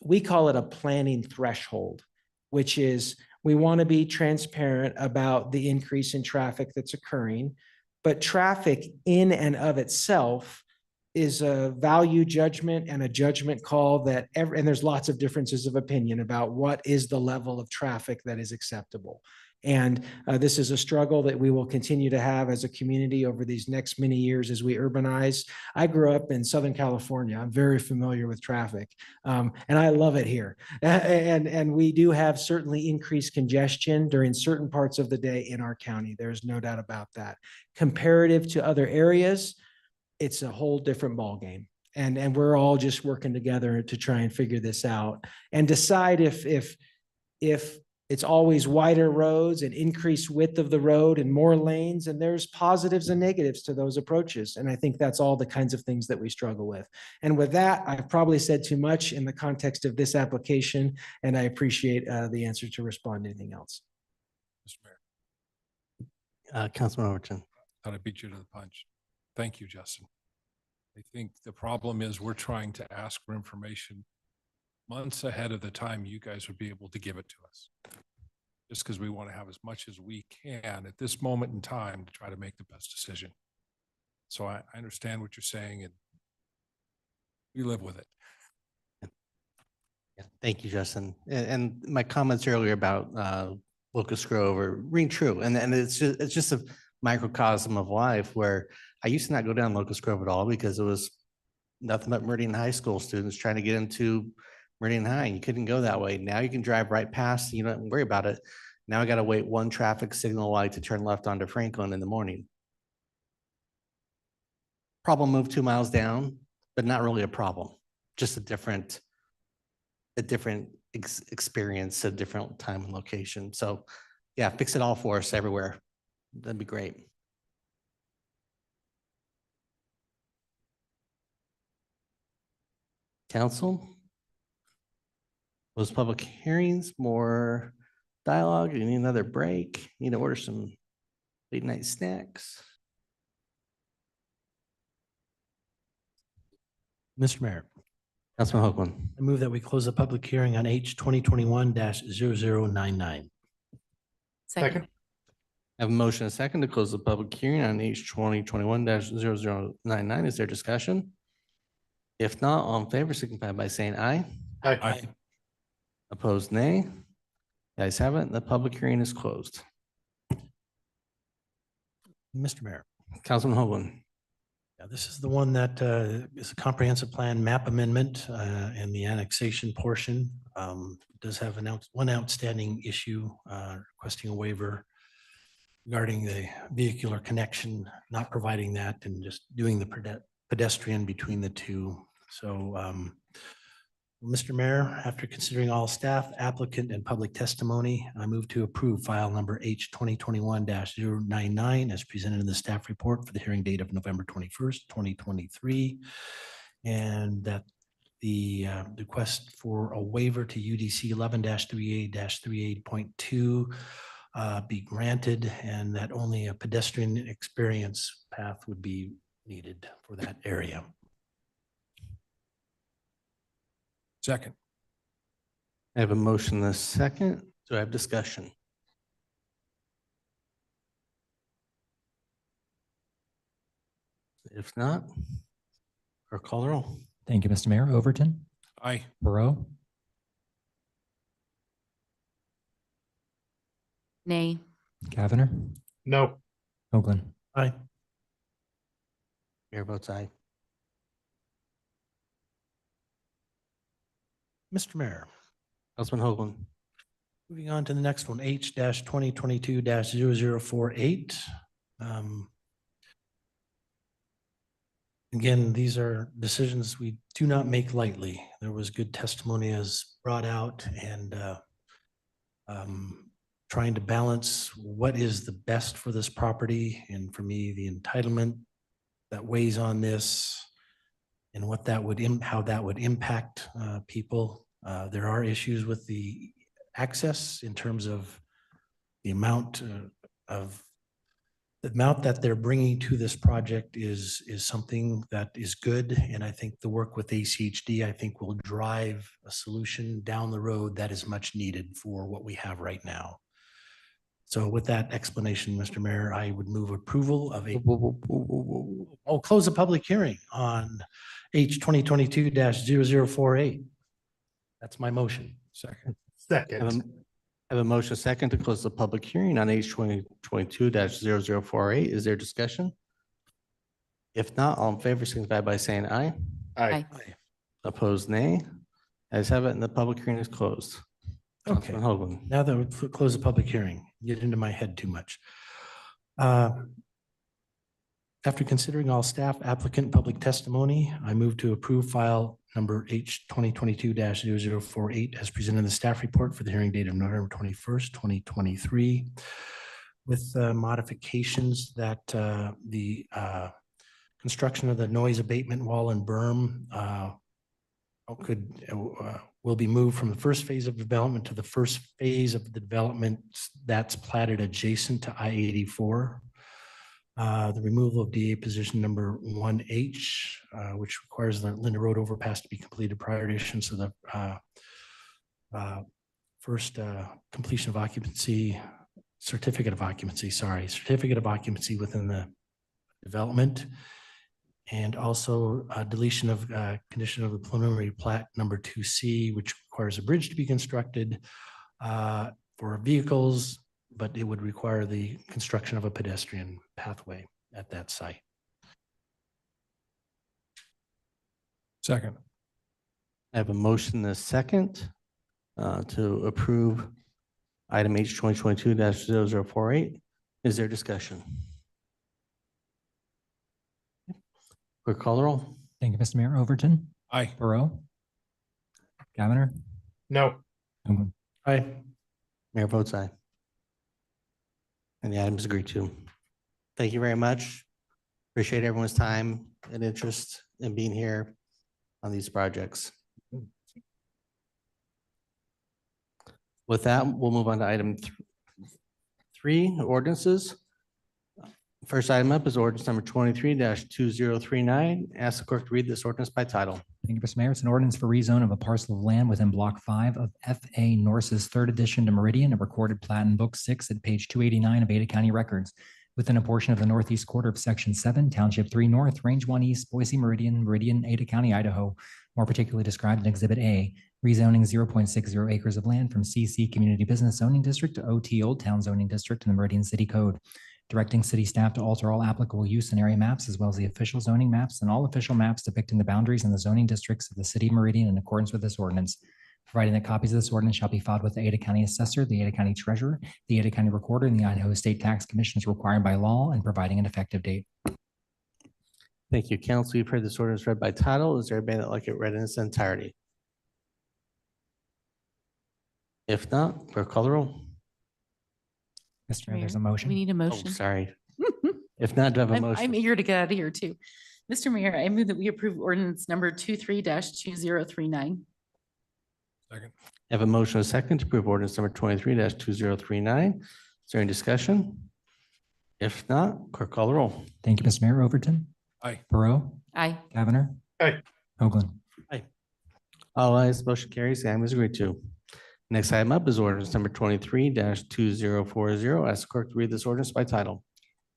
we call it a planning threshold, which is, we want to be transparent about the increase in traffic that's occurring, but traffic in and of itself is a value judgment and a judgment call and there's lots of differences of opinion about what is the level of traffic that is acceptable. And this is a struggle that we will continue to have as a community over these next many years as we urbanize. I grew up in Southern California. I'm very familiar with traffic, and I love it here. And we do have certainly increased congestion during certain parts of the day in our county. There's no doubt about that. Comparative to other areas, it's a whole different ballgame. And we're all just working together to try and figure this out and decide if it's always wider roads and increased width of the road and more lanes, and there's positives and negatives to those approaches. And I think that's all the kinds of things that we struggle with. And with that, I've probably said too much in the context of this application, and I appreciate the answer to respond to anything else. Mr. Mayor. Councilman Overton. Thought I beat you to the punch. Thank you, Justin. I think the problem is we're trying to ask for information months ahead of the time you guys would be able to give it to us. Just because we want to have as much as we can at this moment in time to try to make the best decision. So I understand what you're saying, and we live with it. Yeah, thank you, Justin. And my comments earlier about Locust Grove ring true. And it's just a microcosm of life where I used to not go down Locust Grove at all because it was nothing but Meridian High School students trying to get into Meridian High. You couldn't go that way. Now you can drive right past, you don't worry about it. Now I got to wait one traffic signal light to turn left onto Franklin in the morning. Problem moved 2 miles down, but not really a problem. Just a different experience, a different time and location. So yeah, fix it all for us everywhere. That'd be great. Council? Those public hearings, more dialogue, you need another break, you need to order some late night snacks. Mr. Mayor. Councilman Hoagland. I move that we close the public hearing on H 2021-0099. Second. I have a motion and a second to close the public hearing on H 2021-0099. Is there discussion? If not, all in favor signify by saying aye. Aye. Opposed, nay. The ayes have it. The public hearing is closed. Mr. Mayor. Councilman Hoagland. Yeah, this is the one that is a comprehensive plan map amendment and the annexation portion. Does have one outstanding issue requesting a waiver regarding the vehicular connection, not providing that and just doing the pedestrian between the two. So Mr. Mayor, after considering all staff, applicant, and public testimony, I move to approve file number H 2021-099 as presented in the staff report for the hearing date of November 21st, 2023. And that the request for a waiver to UDC 11-38-38.2 be granted, and that only a pedestrian experience path would be needed for that area. Second. I have a motion and a second. Do I have discussion? If not, or call the roll. Thank you, Mr. Mayor. Overton, Aye. Burrow, Nay. Cavanagh, No. Hoagland. Aye. Mayor votes aye. Mr. Mayor, Councilman Hoagland. moving on to the next one, H 2022-0048. Again, these are decisions we do not make lightly. There was good testimony as brought out, and trying to balance what is the best for this property, and for me, the entitlement that weighs on this and what that would, how that would impact people. There are issues with the access in terms of the amount that they're bringing to this project is something that is good. And I think the work with ACHD, I think, will drive a solution down the road that is much needed for what we have right now. So with that explanation, Mr. Mayor, I would move approval of close the public hearing on H 2022-0048. That's my motion. Second. Second. I have a motion second to close the public hearing on H 2022-0048. Is there discussion? If not, all in favor signify by saying aye. Aye. Opposed, nay. Ayes have it, and the public hearing is closed. Okay. Councilman Hoagland. Now that we've closed the public hearing, get into my head too much. After considering all staff, applicant, public testimony, I move to approve file number H 2022-0048 as presented in the staff report for the hearing date of November 21st, 2023, with modifications that the construction of the noise abatement wall and berm will be moved from the first phase of development to the first phase of the development that's platted adjacent to I-84. The removal of DA position number 1H, which requires the Linda Road overpass to be completed prior to issuance of the first completion of occupancy, certificate of occupancy within the development. And also deletion of condition of the preliminary plat number 2C, which requires a bridge to be constructed for vehicles, but it would require the construction of a pedestrian pathway at that site. Second. I have a motion and a second to approve item H 2022-0048. Is there discussion? Clerk call the roll. Thank you, Mr. Mayor. Overton, Aye. Burrow, Cavanagh, No. Hoagland. Aye. Mayor votes aye. And the item is agreed to. Thank you very much. Appreciate everyone's time and interest in being here on these projects. With that, we'll move on to item 3, ordinances. First item up is ordinance number 23-2039. Ask the clerk to read this ordinance by title. Thank you, Mr. Mayor. It's an ordinance for rezone of a parcel of land within Block 5 of F.A. Norse's 3rd edition to Meridian, a recorded plat in Book 6 at page 289 of Ada County Records, within a portion of the northeast quarter of Section 7, Township 3 North, Range 1 East, Boise Meridian, Ada County, Idaho, more particularly described in Exhibit A, rezoning 0.60 acres of land from CC Community Business Zoning District to OT Old Town Zoning District in the Meridian City Code. Directing city staff to alter all applicable use and area maps, as well as the official zoning maps and all official maps depicting the boundaries and the zoning districts of the city of Meridian in accordance with this ordinance. Providing that copies of this ordinance shall be filed with the Ada County Assessor, the Ada County Treasurer, the Ada County Recorder, and the Idaho State Tax Commission as required by law, and providing an effective date. Thank you, council. You've heard this ordinance read by title. Is there anybody that would like it read in its entirety? If not, clerk call the roll. Mr. Mayor, there's a Mayor, motion. We need a Oh, motion. sorry. If not, do I have a I'm motion? eager to get out of here too. Mr. Mayor, I move that we approve ordinance number 23-2039. Second. I have a motion, and a second to approve ordinance number 23-2039. Is there any discussion? If not, clerk call the roll. Thank you, Mr. Mayor. Overton. Aye. Perot. Aye. Cavanagh. Aye. Hoagland. All ayes, motion carries. The item is agreed to. Next item up is ordinance number 23-2040. Ask the clerk to read this ordinance by title.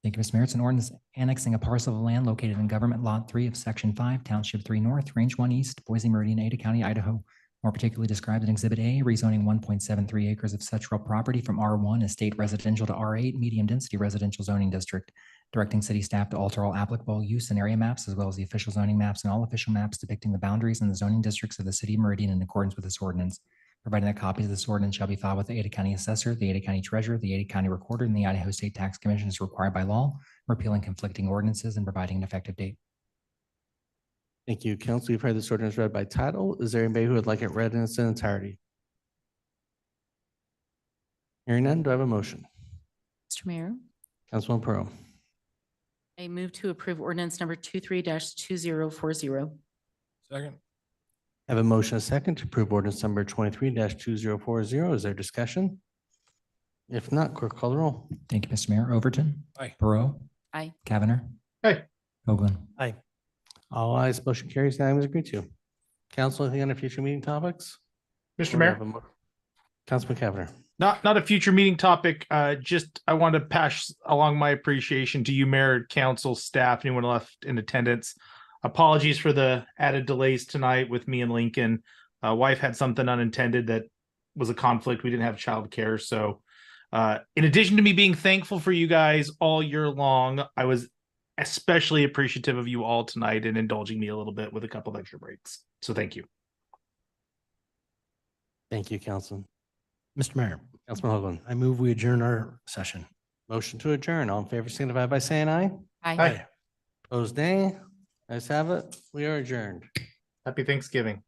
Thank you, Mr. Mayor. It's an ordinance annexing a parcel of land located in Government Lot 3 of Section 5, Township 3 North, Range 1 East, Boise Meridian, Ada County, Idaho. More particularly described in Exhibit A, rezoning 1.73 acres of such real property from R1 Estate Residential to R8 Medium Density Residential Zoning District. Directing city staff to alter all applicable use and area maps, as well as the official zoning maps and all official maps depicting the boundaries and the zoning districts of the city of Meridian in accordance with this ordinance. Providing that copies of this ordinance shall be filed with the Ada County Assessor, the Ada County Treasurer, the Ada County Recorder, and the Idaho State Tax Commission is required by law, repealing conflicting ordinances and providing an effective date. Thank you, council. You've heard this ordinance read by title. Is there anybody who would like it read in its entirety? Hearing none, do I have a motion? Mr. Mayor, Councilman Pearl. I move to approve ordinance number 23-2040. Second. I have a motion, a second to approve ordinance number 23-2040. Is there discussion? If not, clerk call the roll. Thank you, Mr. Mayor. Overton. Aye. Perot. Aye. Cavanagh. Aye. Hoagland. Aye. All ayes, motion carries. The item is agreed to. Council, anything on the future meeting topics? Mr. Or we Mayor. have a Councilman Cavanagh. Not a future meeting topic. Just I want to pass along my appreciation to you, Mayor, council, staff, anyone left in attendance. Apologies for the added delays tonight with me and Lincoln. Wife had something unintended that was a conflict. We didn't have childcare. So in addition to me being thankful for you guys all year long, I was especially appreciative of you all tonight and indulging me a little bit with a couple of extra breaks. So thank you. Thank you, Councilman. Mr. Mayor, Councilman Hoagland. I move we adjourn our session. Motion to adjourn. All in favor, signify by saying aye. Aye. Opposed, nay. Ayes have it. We are adjourned. Happy Thanksgiving.